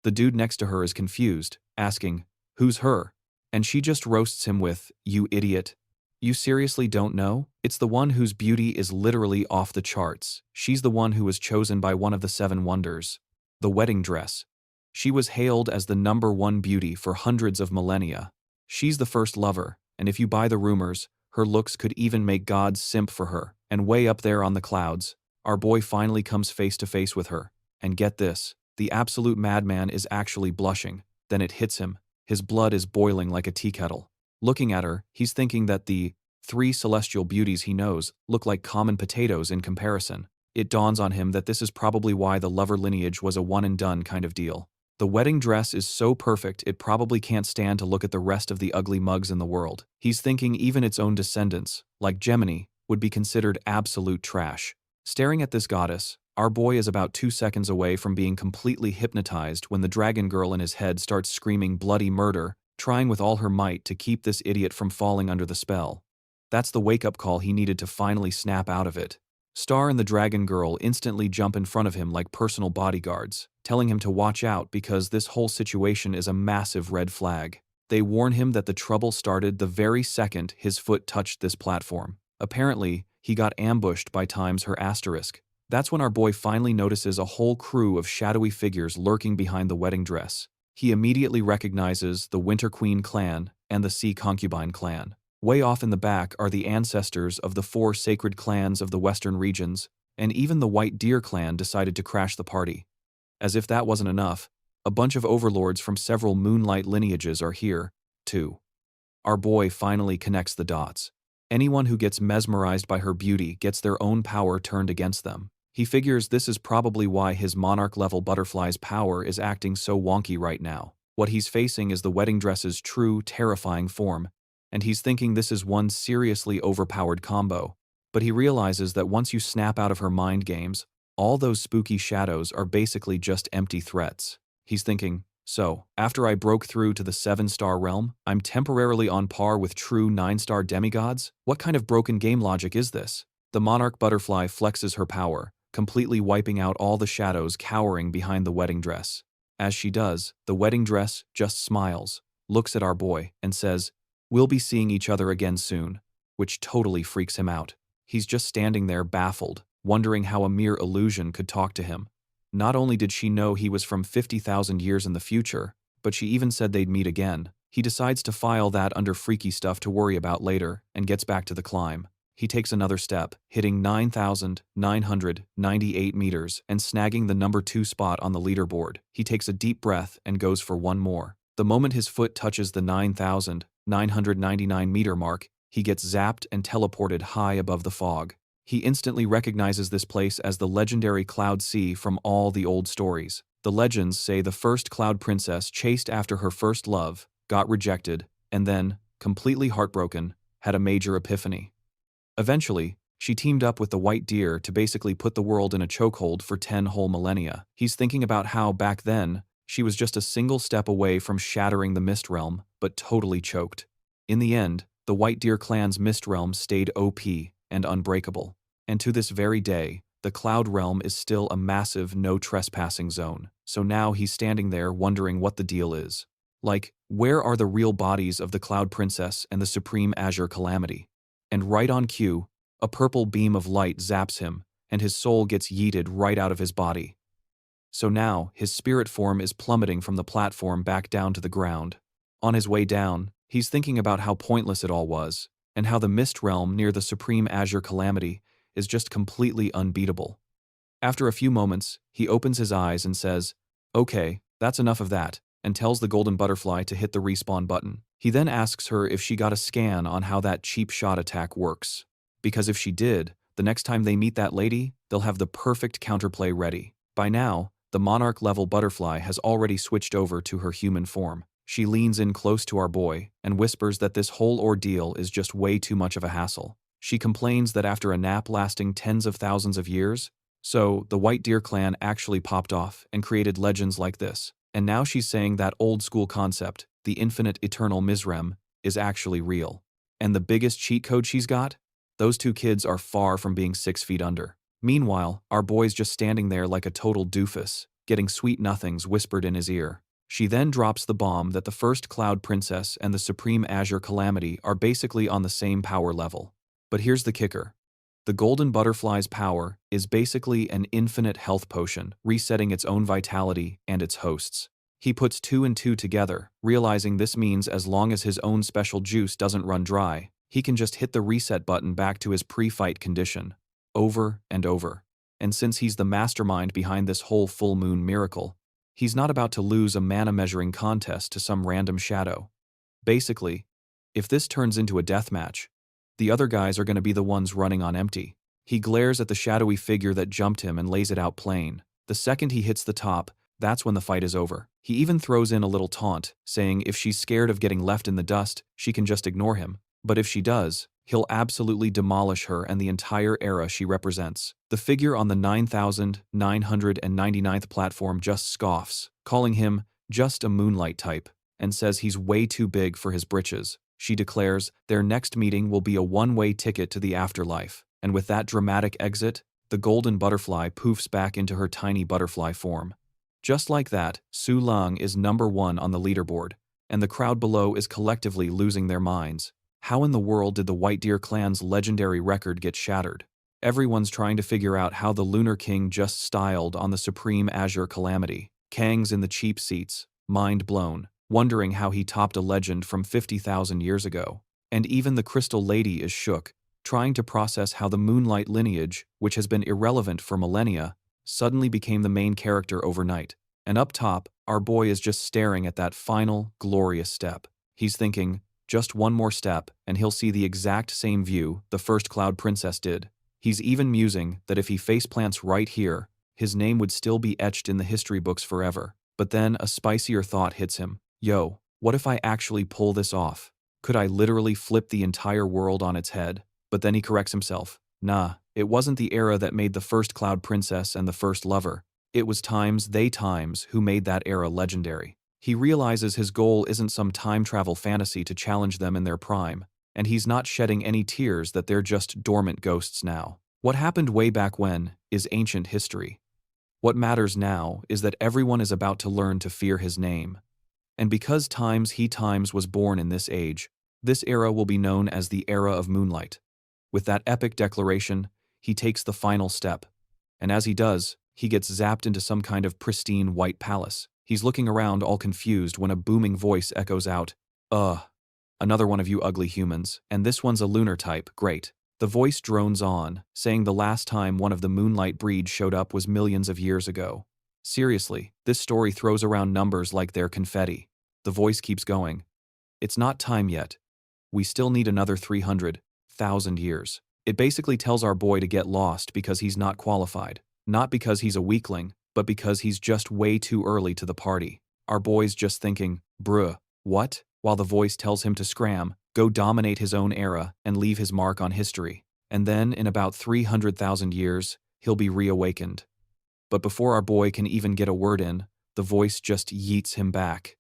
The dude next to her is confused, asking, "Who's her?" And she just roasts him with, "You idiot. You seriously don't know? It's the one whose beauty is literally off the charts. She's the one who was chosen by one of the 7 wonders. The wedding dress. She was hailed as the #1 beauty for hundreds of millennia. She's the first lover, and if you buy the rumors, her looks could even make gods simp for her." And way up there on the clouds, our boy finally comes face to face with her. And get this, the absolute madman is actually blushing. Then it hits him. His blood is boiling like a tea kettle. Looking at her, he's thinking that the 3 celestial beauties he knows look like common potatoes in comparison. It dawns on him that this is probably why the lover lineage was a one-and-done kind of deal. The wedding dress is so perfect it probably can't stand to look at the rest of the ugly mugs in the world. He's thinking even its own descendants, like Gemini, would be considered absolute trash. Staring at this goddess, our boy is about 2 seconds away from being completely hypnotized when the dragon girl in his head starts screaming bloody murder, trying with all her might to keep this idiot from falling under the spell. That's the wake-up call he needed to finally snap out of it. Star and the dragon girl instantly jump in front of him like personal bodyguards, telling him to watch out because this whole situation is a massive red flag. They warn him that the trouble started the very second his foot touched this platform. Apparently, he got ambushed by times her asterisk. That's when our boy finally notices a whole crew of shadowy figures lurking behind the wedding dress. He immediately recognizes the Winter Queen clan and the Sea Concubine clan. Way off in the back are the ancestors of the 4 sacred clans of the western regions, and even the White Deer clan decided to crash the party. As if that wasn't enough, a bunch of overlords from several moonlight lineages are here, too. Our boy finally connects the dots. Anyone who gets mesmerized by her beauty gets their own power turned against them. He figures this is probably why his monarch-level butterfly's power is acting so wonky right now. What he's facing is the wedding dress's true, terrifying form, and he's thinking this is one seriously overpowered combo. But he realizes that once you snap out of her mind games, all those spooky shadows are basically just empty threats. He's thinking, so, after I broke through to the 7-star realm, I'm temporarily on par with true 9-star demigods? What kind of broken game logic is this? The monarch butterfly flexes her power, completely wiping out all the shadows cowering behind the wedding dress. As she does, the wedding dress just smiles, looks at our boy, and says, "We'll be seeing each other again soon," which totally freaks him out. He's just standing there baffled, wondering how a mere illusion could talk to him. Not only did she know he was from 50,000 years in the future, but she even said they'd meet again. He decides to file that under freaky stuff to worry about later and gets back to the climb. He takes another step, hitting 9,998 meters and snagging the number 2 spot on the leaderboard. He takes a deep breath and goes for one more. The moment his foot touches the 9,999 meter mark, he gets zapped and teleported high above the fog. He instantly recognizes this place as the legendary Cloud Sea from all the old stories. The legends say the first Cloud Princess chased after her first love, got rejected, and then, completely heartbroken, had a major epiphany. Eventually, she teamed up with the White Deer to basically put the world in a chokehold for 10 whole millennia. He's thinking about how, back then, she was just a single step away from shattering the Mist Realm, but totally choked. In the end, the White Deer clan's Mist Realm stayed OP and unbreakable. And to this very day, the Cloud Realm is still a massive no-trespassing zone. So now he's standing there wondering what the deal is. Like, where are the real bodies of the Cloud Princess and the Supreme Azure Calamity? And right on cue, a purple beam of light zaps him, and his soul gets yeeted right out of his body. So now, his spirit form is plummeting from the platform back down to the ground. On his way down, he's thinking about how pointless it all was, and how the Mist Realm near the Supreme Azure Calamity is just completely unbeatable. After a few moments, he opens his eyes and says, "Okay, that's enough of that," and tells the golden butterfly to hit the respawn button. He then asks her if she got a scan on how that cheap shot attack works. Because if she did, the next time they meet that lady, they'll have the perfect counterplay ready. By now, the monarch-level butterfly has already switched over to her human form. She leans in close to our boy and whispers that this whole ordeal is just way too much of a hassle. She complains that after a nap lasting tens of thousands of years, so the White Deer clan actually popped off and created legends like this. And now she's saying that old-school concept, the infinite eternal Mizrem, is actually real. And the biggest cheat code she's got? Those 2 kids are far from being 6 feet under. Meanwhile, our boy's just standing there like a total doofus, getting sweet nothings whispered in his ear. She then drops the bomb that the first Cloud Princess and the Supreme Azure Calamity are basically on the same power level. But here's the kicker. The golden butterfly's power is basically an infinite health potion, resetting its own vitality and its host's. He puts 2 and 2 together, realizing this means as long as his own special juice doesn't run dry, he can just hit the reset button back to his pre-fight condition, over and over. And since he's the mastermind behind this whole full moon miracle, he's not about to lose a mana measuring contest to some random shadow. Basically, if this turns into a deathmatch, the other guys are going to be the ones running on empty. He glares at the shadowy figure that jumped him and lays it out plain. The second he hits the top, that's when the fight is over. He even throws in a little taunt, saying if she's scared of getting left in the dust, she can just ignore him. But if she does, he'll absolutely demolish her and the entire era she represents. The figure on the 9,999th platform just scoffs, calling him just a moonlight type, and says he's way too big for his britches. She declares their next meeting will be a one-way ticket to the afterlife, and with that dramatic exit, the golden butterfly poofs back into her tiny butterfly form. Just like that, Su Leang is #1 on the leaderboard, and the crowd below is collectively losing their minds. How in the world did the White Deer clan's legendary record get shattered? Everyone's trying to figure out how the Lunar King just styled on the Supreme Azure Calamity. Kang's in the cheap seats, mind blown, wondering how he topped a legend from 50,000 years ago. And even the Crystal Lady is shook, trying to process how the Moonlight lineage, which has been irrelevant for millennia, suddenly became the main character overnight. And up top, our boy is just staring at that final, glorious step. He's thinking, just one more step, and he'll see the exact same view the first Cloud Princess did. He's even musing that if he faceplants right here, his name would still be etched in the history books forever. But then a spicier thought hits him. Yo, what if I actually pull this off? Could I literally flip the entire world on its head? But then he corrects himself. Nah, it wasn't the era that made the first Cloud Princess and the first lover. It was times who made that era legendary. He realizes his goal isn't some time travel fantasy to challenge them in their prime, and he's not shedding any tears that they're just dormant ghosts now. What happened way back when is ancient history. What matters now is that everyone is about to learn to fear his name. And because Times was born in this age, this era will be known as the Era of Moonlight. With that epic declaration, he takes the final step. And as he does, he gets zapped into some kind of pristine white palace. He's looking around all confused when a booming voice echoes out, another one of you ugly humans, and this one's a lunar type, great. The voice drones on, saying the last time one of the Moonlight breed showed up was millions of years ago. Seriously, this story throws around numbers like they're confetti. The voice keeps going. It's not time yet. We still need another 300,000 years. It basically tells our boy to get lost because he's not qualified. Not because he's a weakling, but because he's just way too early to the party. Our boy's just thinking, bruh, what? While the voice tells him to scram, go dominate his own era, and leave his mark on history. And then, in about 300,000 years, he'll be reawakened. But before our boy can even get a word in, the voice just yeets him back.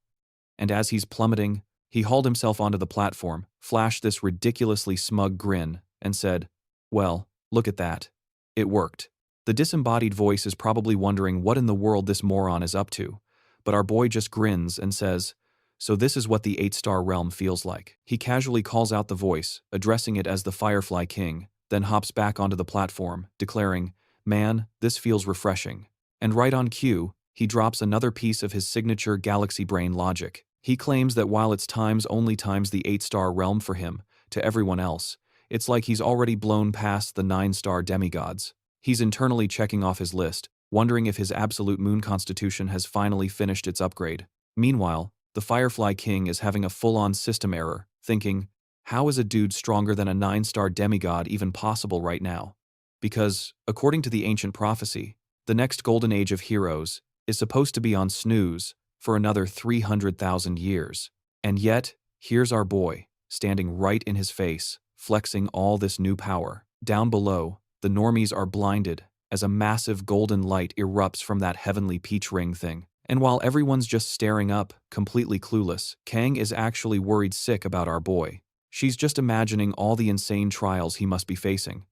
And as he's plummeting, he hauled himself onto the platform, flashed this ridiculously smug grin, and said, well, look at that. It worked. The disembodied voice is probably wondering what in the world this moron is up to, but our boy just grins and says, so this is what the 8-star realm feels like. He casually calls out the voice, addressing it as the Firefly King, then hops back onto the platform, declaring, man, this feels refreshing. And right on cue, he drops another piece of his signature galaxy brain logic. He claims that while it's only times the 8-star realm for him, to everyone else, it's like he's already blown past the 9-star demigods. He's internally checking off his list, wondering if his absolute moon constitution has finally finished its upgrade. Meanwhile, the Firefly King is having a full-on system error, thinking, how is a dude stronger than a 9-star demigod even possible right now? Because, according to the ancient prophecy, the next golden age of heroes is supposed to be on snooze for another 300,000 years. And yet, here's our boy, standing right in his face, flexing all this new power. Down below, the normies are blinded as a massive golden light erupts from that heavenly peach ring thing. And while everyone's just staring up, completely clueless, Kang is actually worried sick about our boy. She's just imagining all the insane trials he must be facing.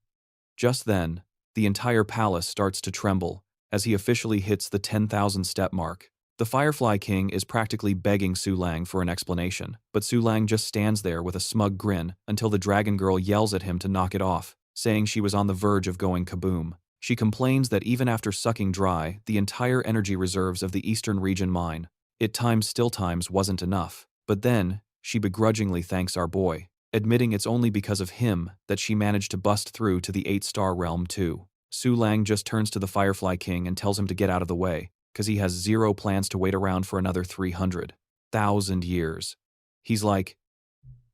Just then, the entire palace starts to tremble as he officially hits the 10,000 step mark. The Firefly King is practically begging Su Leang for an explanation, but Su Leang just stands there with a smug grin until the dragon girl yells at him to knock it off, saying she was on the verge of going kaboom. She complains that even after sucking dry the entire energy reserves of the Eastern region mine, it still wasn't enough. But then, she begrudgingly thanks our boy, admitting it's only because of him that she managed to bust through to the 8-star realm too. Su Leang just turns to the Firefly King and tells him to get out of the way, because he has zero plans to wait around for another 300,000 years. He's like,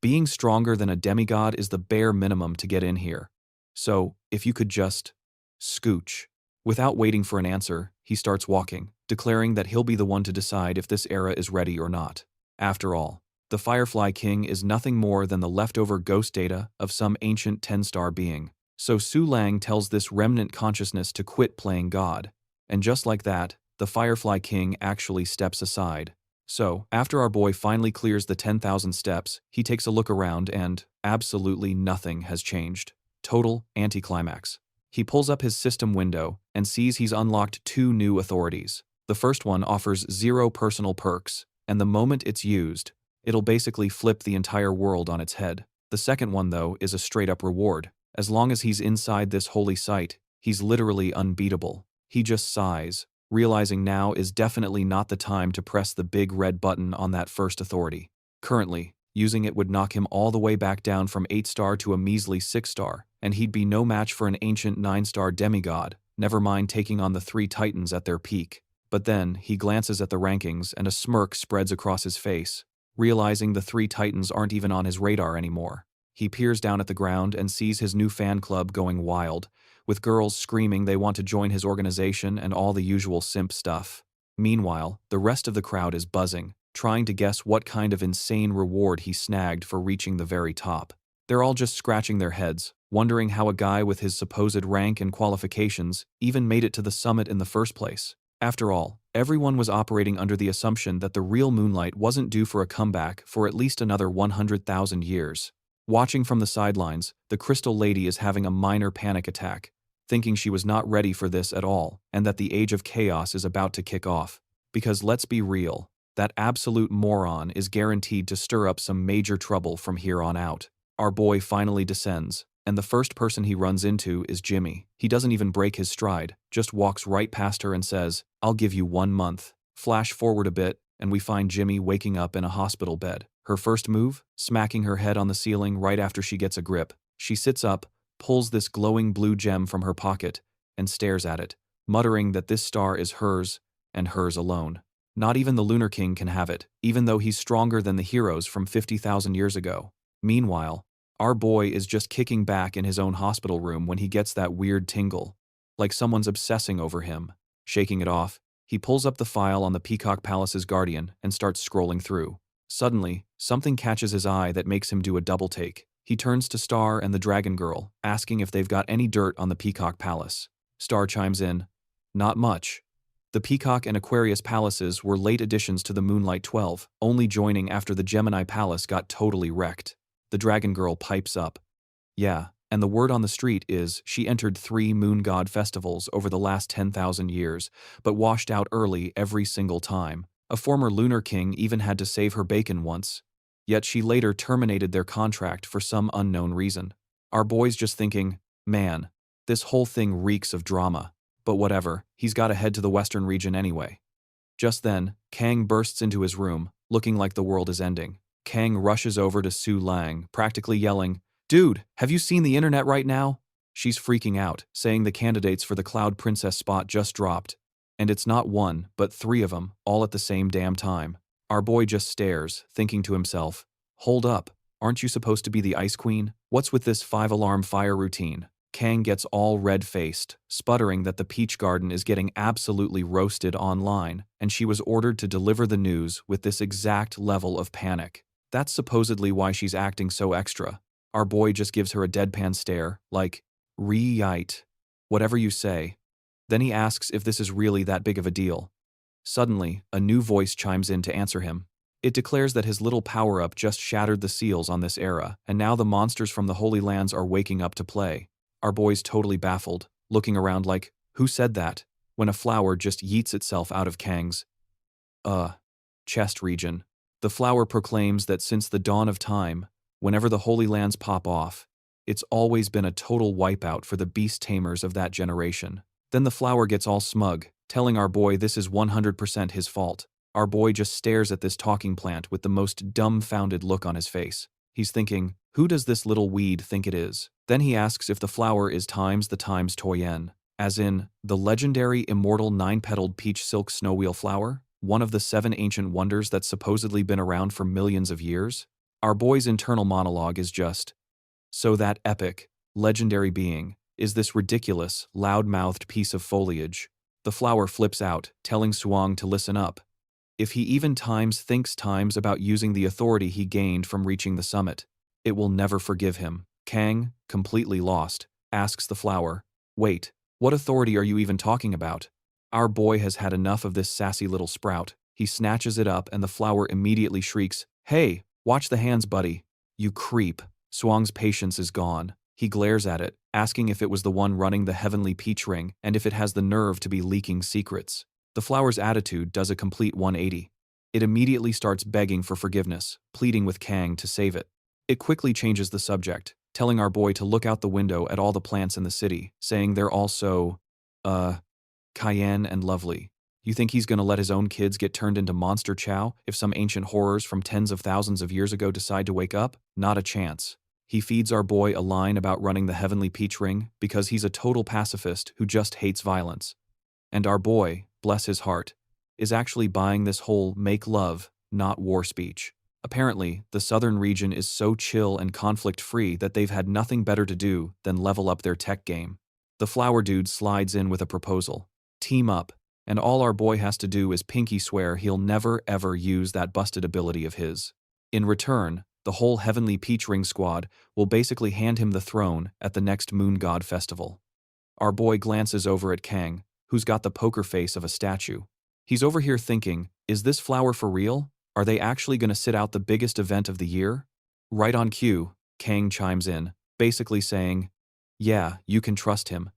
being stronger than a demigod is the bare minimum to get in here. So, if you could just scooch. Without waiting for an answer, he starts walking, declaring that he'll be the one to decide if this era is ready or not. After all, the Firefly King is nothing more than the leftover ghost data of some ancient 10-star being. So Su Leang tells this remnant consciousness to quit playing God. And just like that, the Firefly King actually steps aside. So, after our boy finally clears the 10,000 steps, he takes a look around and absolutely nothing has changed. Total anticlimax. He pulls up his system window and sees he's unlocked 2 new authorities. The first one offers 0 personal perks, and the moment it's used, it'll basically flip the entire world on its head. The second one, though, is a straight-up reward. As long as he's inside this holy site, he's literally unbeatable. He just sighs, realizing now is definitely not the time to press the big red button on that first authority. Currently, using it would knock him all the way back down from 8-star to a measly 6-star, and he'd be no match for an ancient 9-star demigod, never mind taking on the 3 titans at their peak. But then, he glances at the rankings and a smirk spreads across his face, realizing the 3 titans aren't even on his radar anymore. He peers down at the ground and sees his new fan club going wild, with girls screaming they want to join his organization and all the usual simp stuff. Meanwhile, the rest of the crowd is buzzing, trying to guess what kind of insane reward he snagged for reaching the very top. They're all just scratching their heads, wondering how a guy with his supposed rank and qualifications even made it to the summit in the first place. After all, everyone was operating under the assumption that the real Moonlight wasn't due for a comeback for at least another 100,000 years. Watching from the sidelines, the Crystal Lady is having a minor panic attack, thinking she was not ready for this at all and that the Age of Chaos is about to kick off. Because let's be real, that absolute moron is guaranteed to stir up some major trouble from here on out. Our boy finally descends, and the first person he runs into is Jimmy. He doesn't even break his stride, just walks right past her and says, "I'll give you 1 month." Flash forward a bit, and we find Jimmy waking up in a hospital bed. Her first move? Smacking her head on the ceiling right after she gets a grip. She sits up, pulls this glowing blue gem from her pocket, and stares at it, muttering that this star is hers, and hers alone. Not even the Lunar King can have it, even though he's stronger than the heroes from 50,000 years ago. Meanwhile, our boy is just kicking back in his own hospital room when he gets that weird tingle, like someone's obsessing over him. Shaking it off, he pulls up the file on the Peacock Palace's Guardian and starts scrolling through. Suddenly, something catches his eye that makes him do a double take. He turns to Star and the Dragon Girl, asking if they've got any dirt on the Peacock Palace. Star chimes in, "Not much." The Peacock and Aquarius Palaces were late additions to the Moonlight 12, only joining after the Gemini Palace got totally wrecked. The Dragon Girl pipes up, "Yeah, and the word on the street is she entered 3 Moon God festivals over the last 10,000 years, but washed out early every single time. A former Lunar King even had to save her bacon once. Yet she later terminated their contract for some unknown reason." Our boy's just thinking, man, this whole thing reeks of drama. But whatever, he's got to head to the western region anyway. Just then, Kang bursts into his room, looking like the world is ending. Kang rushes over to Su Leang, practically yelling, "Dude, have you seen the internet right now?" She's freaking out, saying the candidates for the Cloud Princess spot just dropped. And it's not 1, but 3 of them, all at the same damn time. Our boy just stares, thinking to himself, hold up, aren't you supposed to be the Ice Queen? What's with this 5-alarm fire routine? Kang gets all red-faced, sputtering that the Peach Garden is getting absolutely roasted online, and she was ordered to deliver the news with this exact level of panic. That's supposedly why she's acting so extra. Our boy just gives her a deadpan stare, like, "Re-yite. Whatever you say." Then he asks if this is really that big of a deal. Suddenly, a new voice chimes in to answer him. It declares that his little power-up just shattered the seals on this era, and now the monsters from the Holy Lands are waking up to play. Our boy's totally baffled, looking around like, who said that? When a flower just yeets itself out of Kang's chest region. The flower proclaims that since the dawn of time, whenever the Holy Lands pop off, it's always been a total wipeout for the beast tamers of that generation. Then the flower gets all smug, telling our boy this is 100% his fault. Our boy just stares at this talking plant with the most dumbfounded look on his face. He's thinking, who does this little weed think it is? Then he asks if the flower is times the times Toyen, as in, the legendary immortal 9-petaled peach silk snowwheel flower, one of the 7 ancient wonders that's supposedly been around for millions of years. Our boy's internal monologue is just, so that epic, legendary being, is this ridiculous, loud-mouthed piece of foliage. The flower flips out, telling Suang to listen up. If he even thinks times about using the authority he gained from reaching the summit, it will never forgive him. Kang, completely lost, asks the flower, "Wait, what authority are you even talking about? Our boy has had enough of this sassy little sprout." He snatches it up and the flower immediately shrieks, "Hey, watch the hands, buddy. You creep." Suang's patience is gone. He glares at it, asking if it was the one running the heavenly peach ring and if it has the nerve to be leaking secrets. The flower's attitude does a complete 180. It immediately starts begging for forgiveness, pleading with Kang to save it. It quickly changes the subject, telling our boy to look out the window at all the plants in the city, saying they're all so, cayenne and lovely. You think he's gonna let his own kids get turned into monster chow if some ancient horrors from tens of thousands of years ago decide to wake up? Not a chance. He feeds our boy a line about running the heavenly peach ring because he's a total pacifist who just hates violence. And our boy, bless his heart, is actually buying this whole make love, not war speech. Apparently, the southern region is so chill and conflict-free that they've had nothing better to do than level up their tech game. The flower dude slides in with a proposal. Team up, and all our boy has to do is pinky swear he'll never ever use that busted ability of his. In return, the whole Heavenly Peach Ring squad will basically hand him the throne at the next Moon God festival. Our boy glances over at Kang, who's got the poker face of a statue. He's over here thinking, is this flower for real? Are they actually going to sit out the biggest event of the year? Right on cue, Kang chimes in, basically saying, yeah, you can trust him.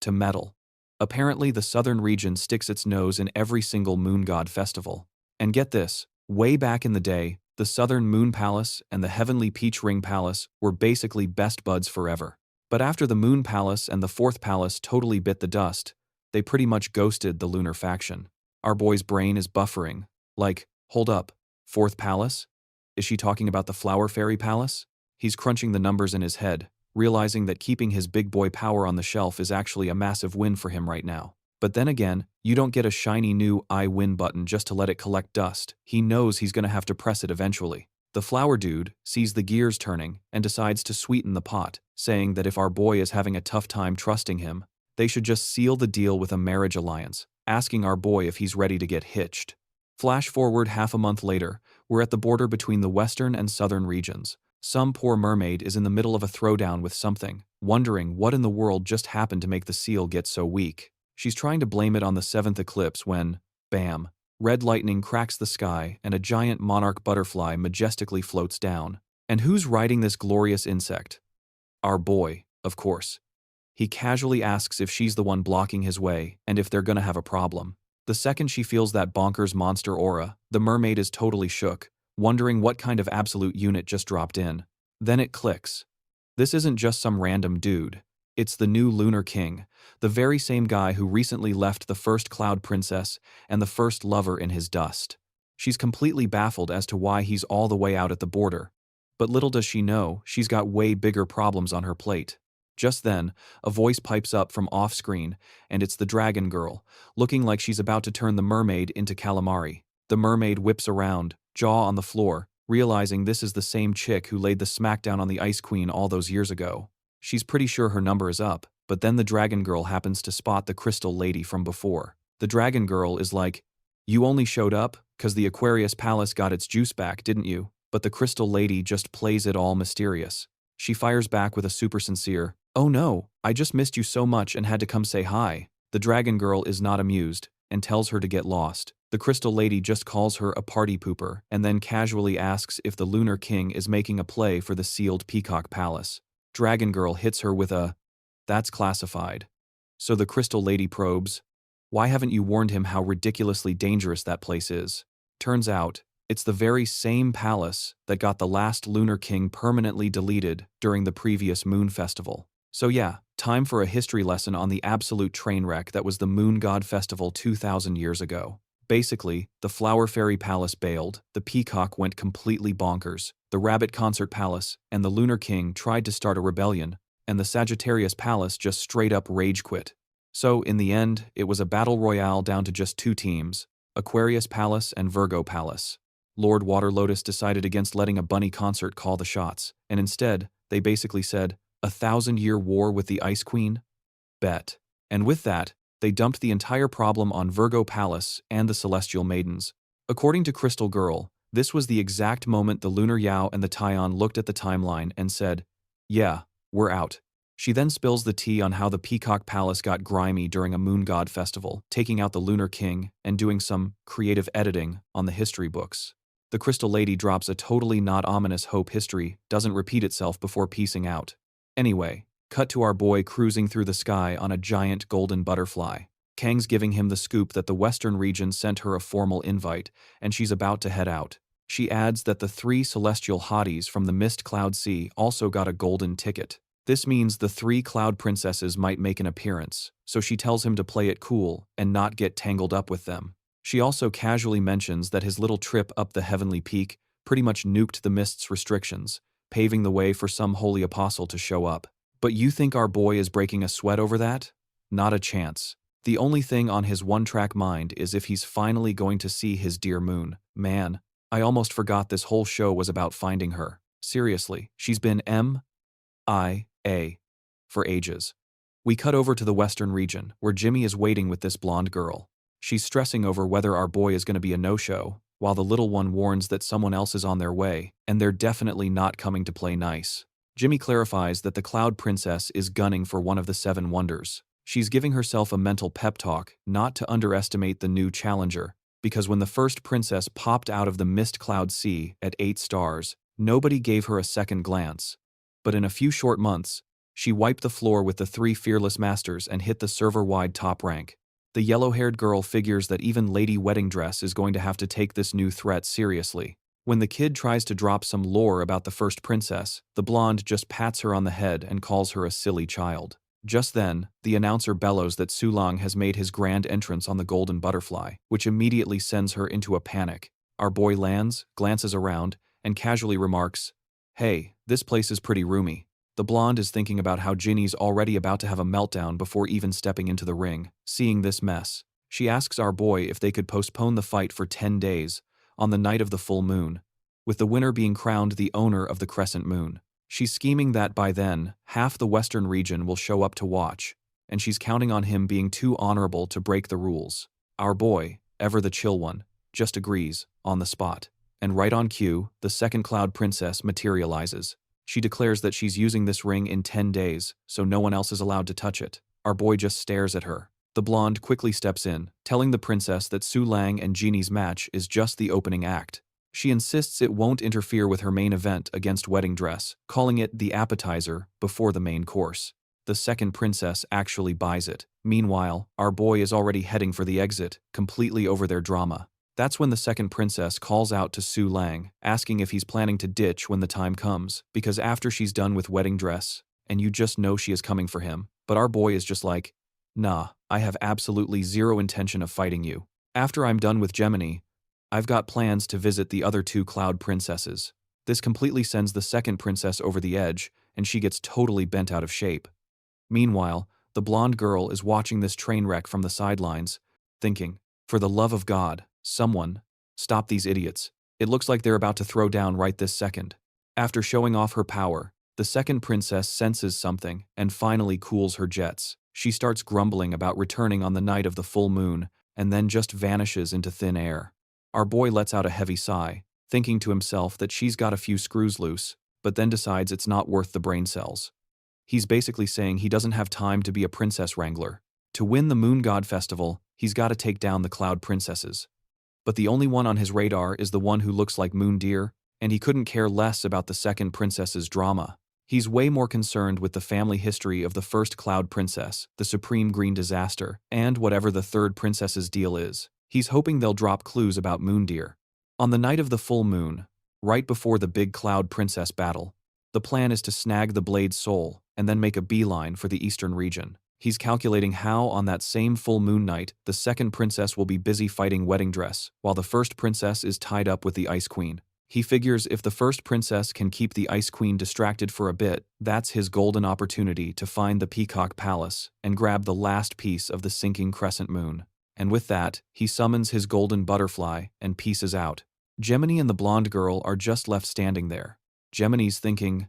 To meddle. Apparently the southern region sticks its nose in every single Moon God festival. And get this, way back in the day, the Southern Moon Palace and the Heavenly Peach Ring Palace were basically best buds forever. But after the Moon Palace and the Fourth Palace totally bit the dust, they pretty much ghosted the lunar faction. Our boy's brain is buffering. Like, hold up, Fourth Palace? Is she talking about the Flower Fairy Palace? He's crunching the numbers in his head, realizing that keeping his big boy power on the shelf is actually a massive win for him right now. But then again, you don't get a shiny new I win button just to let it collect dust. He knows he's gonna have to press it eventually. The flower dude sees the gears turning and decides to sweeten the pot, saying that if our boy is having a tough time trusting him, they should just seal the deal with a marriage alliance, asking our boy if he's ready to get hitched. Flash forward half a month later, we're at the border between the western and southern regions. Some poor mermaid is in the middle of a throwdown with something, wondering what in the world just happened to make the seal get so weak. She's trying to blame it on the seventh eclipse when, bam, red lightning cracks the sky and a giant monarch butterfly majestically floats down. And who's riding this glorious insect? Our boy, of course. He casually asks if she's the one blocking his way and if they're gonna have a problem. The second she feels that bonkers monster aura, the mermaid is totally shook, wondering what kind of absolute unit just dropped in. Then it clicks. This isn't just some random dude. It's the new Lunar King, the very same guy who recently left the first Cloud Princess and the first lover in his dust. She's completely baffled as to why he's all the way out at the border. But little does she know, she's got way bigger problems on her plate. Just then, a voice pipes up from off-screen, and it's the dragon girl, looking like she's about to turn the mermaid into calamari. The mermaid whips around, jaw on the floor, realizing this is the same chick who laid the smackdown on the Ice Queen all those years ago. She's pretty sure her number is up, but then the dragon girl happens to spot the crystal lady from before. The dragon girl is like, "You only showed up 'cause the Aquarius Palace got its juice back, didn't you?" But the crystal lady just plays it all mysterious. She fires back with a super sincere, "Oh no, I just missed you so much and had to come say hi." The dragon girl is not amused and tells her to get lost. The crystal lady just calls her a party pooper and then casually asks if the Lunar King is making a play for the sealed Peacock Palace. Dragon girl hits her with a, "That's classified." So the crystal lady probes, "Why haven't you warned him how ridiculously dangerous that place is?" Turns out, it's the very same palace that got the last Lunar King permanently deleted during the previous Moon Festival. So yeah, time for a history lesson on the absolute train wreck that was the Moon God Festival 2,000 years ago. Basically, the Flower Fairy Palace bailed, the Peacock went completely bonkers, the Rabbit Concert Palace and the Lunar King tried to start a rebellion, and the Sagittarius Palace just straight up rage quit. So, in the end, it was a battle royale down to just two teams, Aquarius Palace and Virgo Palace. Lord Water Lotus decided against letting a bunny concert call the shots, and instead, they basically said, A 1,000-year war with the Ice Queen? Bet. And with that, they dumped the entire problem on Virgo Palace and the Celestial Maidens. According to Crystal Girl, this was the exact moment the Lunar Yao and the Taion looked at the timeline and said, "Yeah, we're out." She then spills the tea on how the Peacock Palace got grimy during a Moon God festival, taking out the Lunar King and doing some creative editing on the history books. The Crystal Lady drops a totally not ominous hope history doesn't repeat itself before piecing out. Anyway, cut to our boy cruising through the sky on a giant golden butterfly. Kang's giving him the scoop that the Western region sent her a formal invite, and she's about to head out. She adds that the 3 celestial hotties from the Mist Cloud Sea also got a golden ticket. This means the 3 cloud princesses might make an appearance, so she tells him to play it cool and not get tangled up with them. She also casually mentions that his little trip up the heavenly peak pretty much nuked the Mist's restrictions, paving the way for some holy apostle to show up. But you think our boy is breaking a sweat over that? Not a chance. The only thing on his one-track mind is if he's finally going to see his dear moon. Man, I almost forgot this whole show was about finding her. Seriously, she's been MIA for ages. We cut over to the Western region, where Jimmy is waiting with this blonde girl. She's stressing over whether our boy is going to be a no-show, while the little one warns that someone else is on their way, and they're definitely not coming to play nice. Jimmy clarifies that the Cloud Princess is gunning for one of the 7 wonders. She's giving herself a mental pep talk not to underestimate the new challenger, because when the first princess popped out of the Mist Cloud Sea at 8 stars, nobody gave her a second glance. But in a few short months, she wiped the floor with the 3 fearless masters and hit the server-wide top rank. The yellow-haired girl figures that even Lady Wedding Dress is going to have to take this new threat seriously. When the kid tries to drop some lore about the first princess, the blonde just pats her on the head and calls her a silly child. Just then, the announcer bellows that Su Leang has made his grand entrance on the Golden Butterfly, which immediately sends her into a panic. Our boy lands, glances around, and casually remarks, "Hey, this place is pretty roomy." The blonde is thinking about how Ginny's already about to have a meltdown before even stepping into the ring. Seeing this mess, she asks our boy if they could postpone the fight for 10 days, on the night of the full moon, with the winner being crowned the owner of the crescent moon. She's scheming that by then, half the Western region will show up to watch, and she's counting on him being too honorable to break the rules. Our boy, ever the chill one, just agrees, on the spot. And right on cue, the second Cloud Princess materializes. She declares that she's using this ring in 10 days, so no one else is allowed to touch it. Our boy just stares at her. The blonde quickly steps in, telling the princess that Su Leang and Genie's match is just the opening act. She insists it won't interfere with her main event against Wedding Dress, calling it the appetizer before the main course. The second princess actually buys it. Meanwhile, our boy is already heading for the exit, completely over their drama. That's when the second princess calls out to Su Leang, asking if he's planning to ditch when the time comes, because after she's done with Wedding Dress, and you just know she is coming for him, but our boy is just like, "Nah, I have absolutely zero intention of fighting you. After I'm done with Gemini, I've got plans to visit the other 2 cloud princesses." This completely sends the second princess over the edge, and she gets totally bent out of shape. Meanwhile, the blonde girl is watching this train wreck from the sidelines, thinking, "For the love of God, someone, stop these idiots. It looks like they're about to throw down right this second." After showing off her power, the second princess senses something and finally cools her jets. She starts grumbling about returning on the night of the full moon, and then just vanishes into thin air. Our boy lets out a heavy sigh, thinking to himself that she's got a few screws loose, but then decides it's not worth the brain cells. He's basically saying he doesn't have time to be a princess wrangler. To win the Moon God Festival, he's got to take down the cloud princesses. But the only one on his radar is the one who looks like Moon Deer, and he couldn't care less about the second princess's drama. He's way more concerned with the family history of the first cloud princess, the supreme green disaster, and whatever the third princess's deal is. He's hoping they'll drop clues about Moon Deer. On the night of the full moon, right before the big cloud princess battle, the plan is to snag the blade's soul and then make a beeline for the eastern region. He's calculating how, on that same full moon night, the second princess will be busy fighting Wedding Dress, while the first princess is tied up with the Ice Queen. He figures if the first princess can keep the Ice Queen distracted for a bit, that's his golden opportunity to find the Peacock Palace and grab the last piece of the sinking crescent moon. And with that, he summons his golden butterfly and pieces out. Gemini and the blonde girl are just left standing there. Gemini's thinking,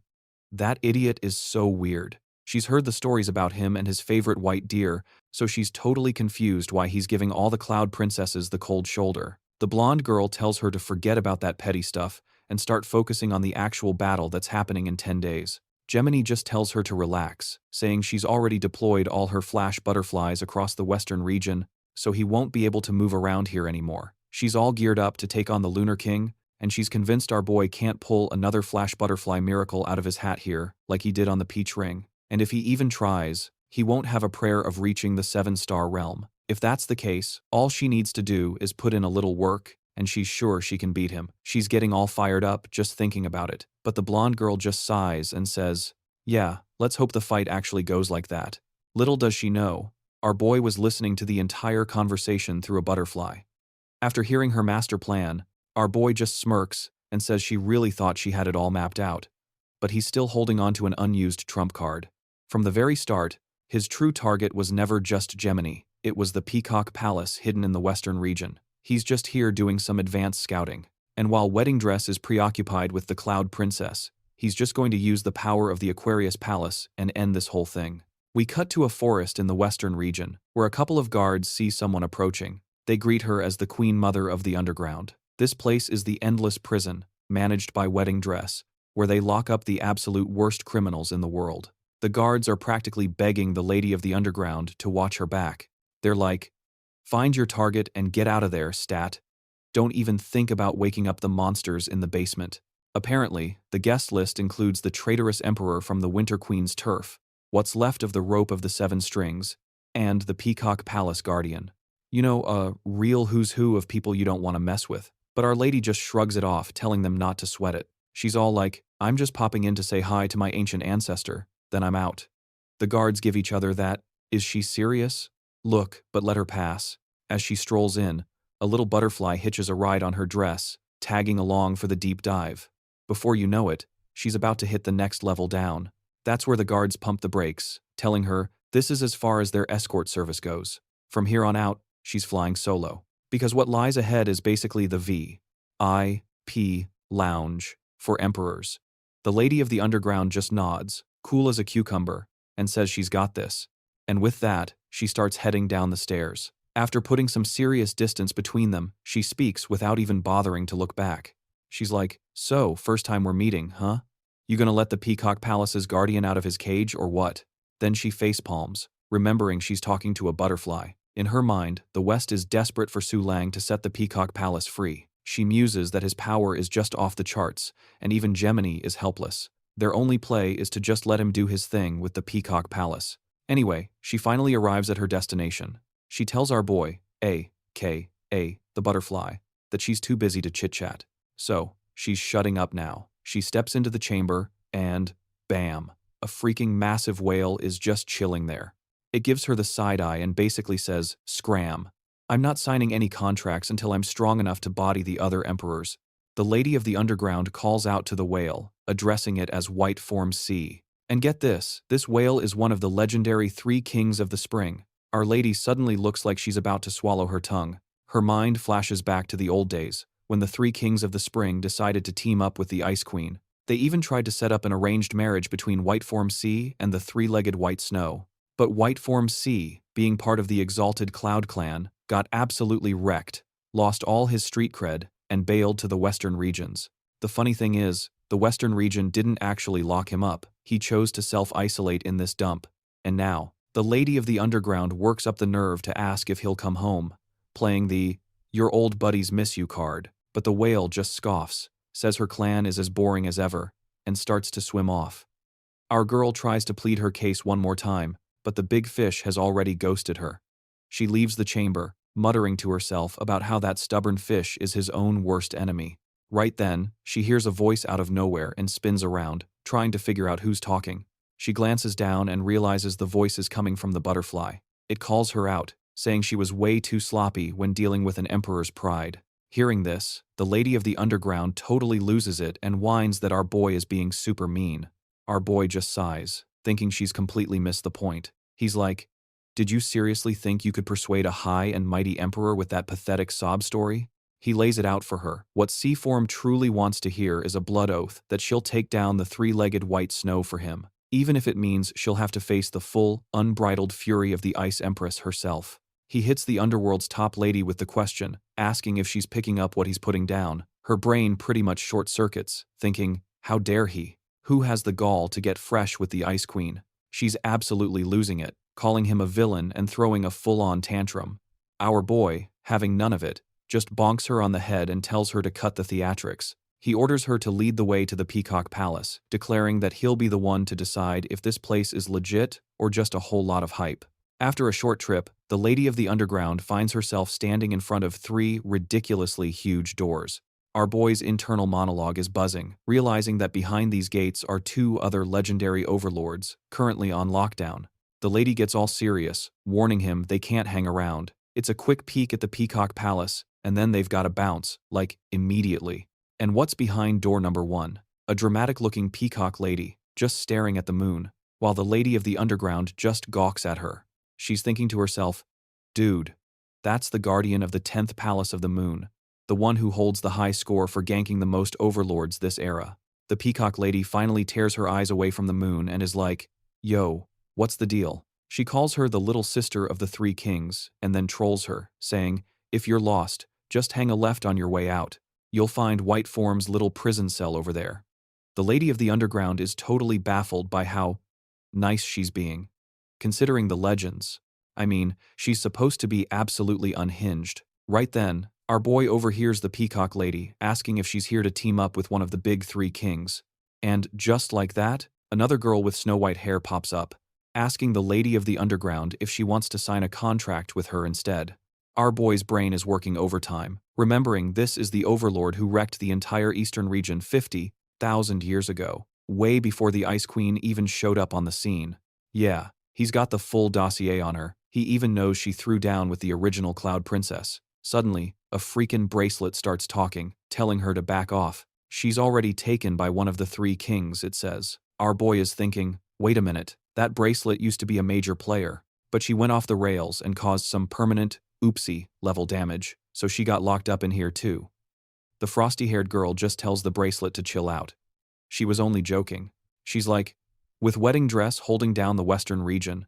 That idiot is so weird. She's heard the stories about him and his favorite white deer, so she's totally confused why he's giving all the cloud princesses the cold shoulder. The blonde girl tells her to forget about that petty stuff and start focusing on the actual battle that's happening in 10 days. Gemini just tells her to relax, saying she's already deployed all her flash butterflies across the western region, so he won't be able to move around here anymore. She's all geared up to take on the Lunar King, and she's convinced our boy can't pull another flash butterfly miracle out of his hat here, like he did on the Peach Ring. And if he even tries, he won't have a prayer of reaching the 7-star realm. If that's the case, all she needs to do is put in a little work, and she's sure she can beat him. She's getting all fired up just thinking about it. But the blonde girl just sighs and says, "Yeah, let's hope the fight actually goes like that." Little does she know, our boy was listening to the entire conversation through a butterfly. After hearing her master plan, our boy just smirks and says she really thought she had it all mapped out. But he's still holding on to an unused trump card. From the very start, his true target was never just Gemini, it was the Peacock Palace hidden in the western region. He's just here doing some advanced scouting. And while Wedding Dress is preoccupied with the Cloud Princess, he's just going to use the power of the Aquarius Palace and end this whole thing. We cut to a forest in the western region, where a couple of guards see someone approaching. They greet her as the Queen Mother of the Underground. This place is the Endless Prison, managed by Wedding Dress, where they lock up the absolute worst criminals in the world. The guards are practically begging the Lady of the Underground to watch her back. They're like, "Find your target and get out of there, stat. Don't even think about waking up the monsters in the basement." Apparently, the guest list includes the traitorous emperor from the Winter Queen's turf, what's left of the rope of the 7 strings, and the Peacock Palace Guardian. You know, a real who's who of people you don't want to mess with. But Our Lady just shrugs it off, telling them not to sweat it. She's all like, "I'm just popping in to say hi to my ancient ancestor, then I'm out." The guards give each other that, "Is she serious? Look, but let her pass." As she strolls in, a little butterfly hitches a ride on her dress, tagging along for the deep dive. Before you know it, she's about to hit the next level down. That's where the guards pump the brakes, telling her this is as far as their escort service goes. From here on out, she's flying solo. Because what lies ahead is basically the VIP lounge for emperors. The Lady of the Underground just nods, cool as a cucumber, and says she's got this. And with that, she starts heading down the stairs. After putting some serious distance between them, she speaks without even bothering to look back. She's like, "So, first time we're meeting, huh? You gonna let the Peacock Palace's guardian out of his cage or what?" Then she facepalms, remembering she's talking to a butterfly. In her mind, the West is desperate for Su Leang to set the Peacock Palace free. She muses that his power is just off the charts, and even Gemini is helpless. Their only play is to just let him do his thing with the Peacock Palace. Anyway, she finally arrives at her destination. She tells our boy, a.k.a. the butterfly, that she's too busy to chit-chat. So, she's shutting up now. She steps into the chamber, and bam, a freaking massive whale is just chilling there. It gives her the side eye and basically says, "Scram. I'm not signing any contracts until I'm strong enough to body the other emperors." The Lady of the Underground calls out to the whale, addressing it as White Form C. And get this whale is one of the legendary 3 kings of the spring. Our Lady suddenly looks like she's about to swallow her tongue. Her mind flashes back to the old days, when the 3 kings of the spring decided to team up with the Ice Queen. They even tried to set up an arranged marriage between White Form C and the 3-legged White Snow. But White Form C, being part of the exalted Cloud Clan, got absolutely wrecked, lost all his street cred, and bailed to the western regions. The funny thing is, the western region didn't actually lock him up. He chose to self-isolate in this dump. And now, the Lady of the Underground works up the nerve to ask if he'll come home, playing the "your old buddies miss you" card. But the whale just scoffs, says her clan is as boring as ever, and starts to swim off. Our girl tries to plead her case one more time, but the big fish has already ghosted her. She leaves the chamber, muttering to herself about how that stubborn fish is his own worst enemy. Right then, she hears a voice out of nowhere and spins around, trying to figure out who's talking. She glances down and realizes the voice is coming from the butterfly. It calls her out, saying she was way too sloppy when dealing with an emperor's pride. Hearing this, the Lady of the Underground totally loses it and whines that our boy is being super mean. Our boy just sighs, thinking she's completely missed the point. He's like, "Did you seriously think you could persuade a high and mighty emperor with that pathetic sob story?" He lays it out for her. What sea form truly wants to hear is a blood oath that she'll take down the three-legged white snow for him, even if it means she'll have to face the full, unbridled fury of the Ice Empress herself. He hits the underworld's top lady with the question, asking if she's picking up what he's putting down. Her brain pretty much short-circuits, thinking, how dare he? Who has the gall to get fresh with the Ice Queen? She's absolutely losing it, calling him a villain and throwing a full-on tantrum. Our boy, having none of it, just bonks her on the head and tells her to cut the theatrics. He orders her to lead the way to the Peacock Palace, declaring that he'll be the one to decide if this place is legit or just a whole lot of hype. After a short trip, the Lady of the Underground finds herself standing in front of 3 ridiculously huge doors. Our boy's internal monologue is buzzing, realizing that behind these gates are 2 other legendary overlords, currently on lockdown. The lady gets all serious, warning him they can't hang around. It's a quick peek at the Peacock Palace, and then they've got to bounce, like, immediately. And what's behind door number 1? A dramatic-looking peacock lady, just staring at the moon, while the Lady of the Underground just gawks at her. She's thinking to herself, dude, that's the guardian of the 10th Palace of the Moon, the one who holds the high score for ganking the most overlords this era. The peacock lady finally tears her eyes away from the moon and is like, yo, what's the deal? She calls her the little sister of the 3 kings, and then trolls her, saying, if you're lost, just hang a left on your way out. You'll find White Form's little prison cell over there. The Lady of the Underground is totally baffled by how nice she's being. Considering the legends. I mean, she's supposed to be absolutely unhinged. Right then, our boy overhears the peacock lady asking if she's here to team up with one of the big 3 kings. And just like that, another girl with snow-white hair pops up, asking the Lady of the Underground if she wants to sign a contract with her instead. Our boy's brain is working overtime, remembering this is the overlord who wrecked the entire eastern region 50,000 years ago, way before the Ice Queen even showed up on the scene. Yeah, he's got the full dossier on her. He even knows she threw down with the original Cloud Princess. Suddenly, a freaking bracelet starts talking, telling her to back off. She's already taken by one of the 3 kings, it says. Our boy is thinking, wait a minute, that bracelet used to be a major player, but she went off the rails and caused some permanent, oopsie, level damage, so she got locked up in here too. The frosty-haired girl just tells the bracelet to chill out. She was only joking. She's like, with wedding dress holding down the western region,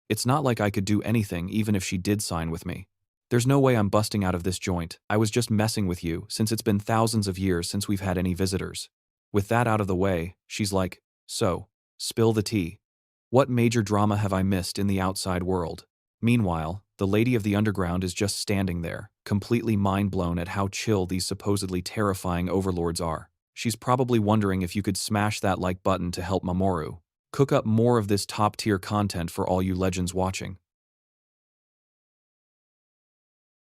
it's not like I could do anything even if she did sign with me. There's no way I'm busting out of this joint. I was just messing with you since it's been thousands of years since we've had any visitors. With that out of the way, she's like, so, spill the tea. What major drama have I missed in the outside world? Meanwhile, the Lady of the Underground is just standing there, completely mind-blown at how chill these supposedly terrifying overlords are. She's probably wondering if you could smash that like button to help Mamoru cook up more of this top-tier content for all you legends watching.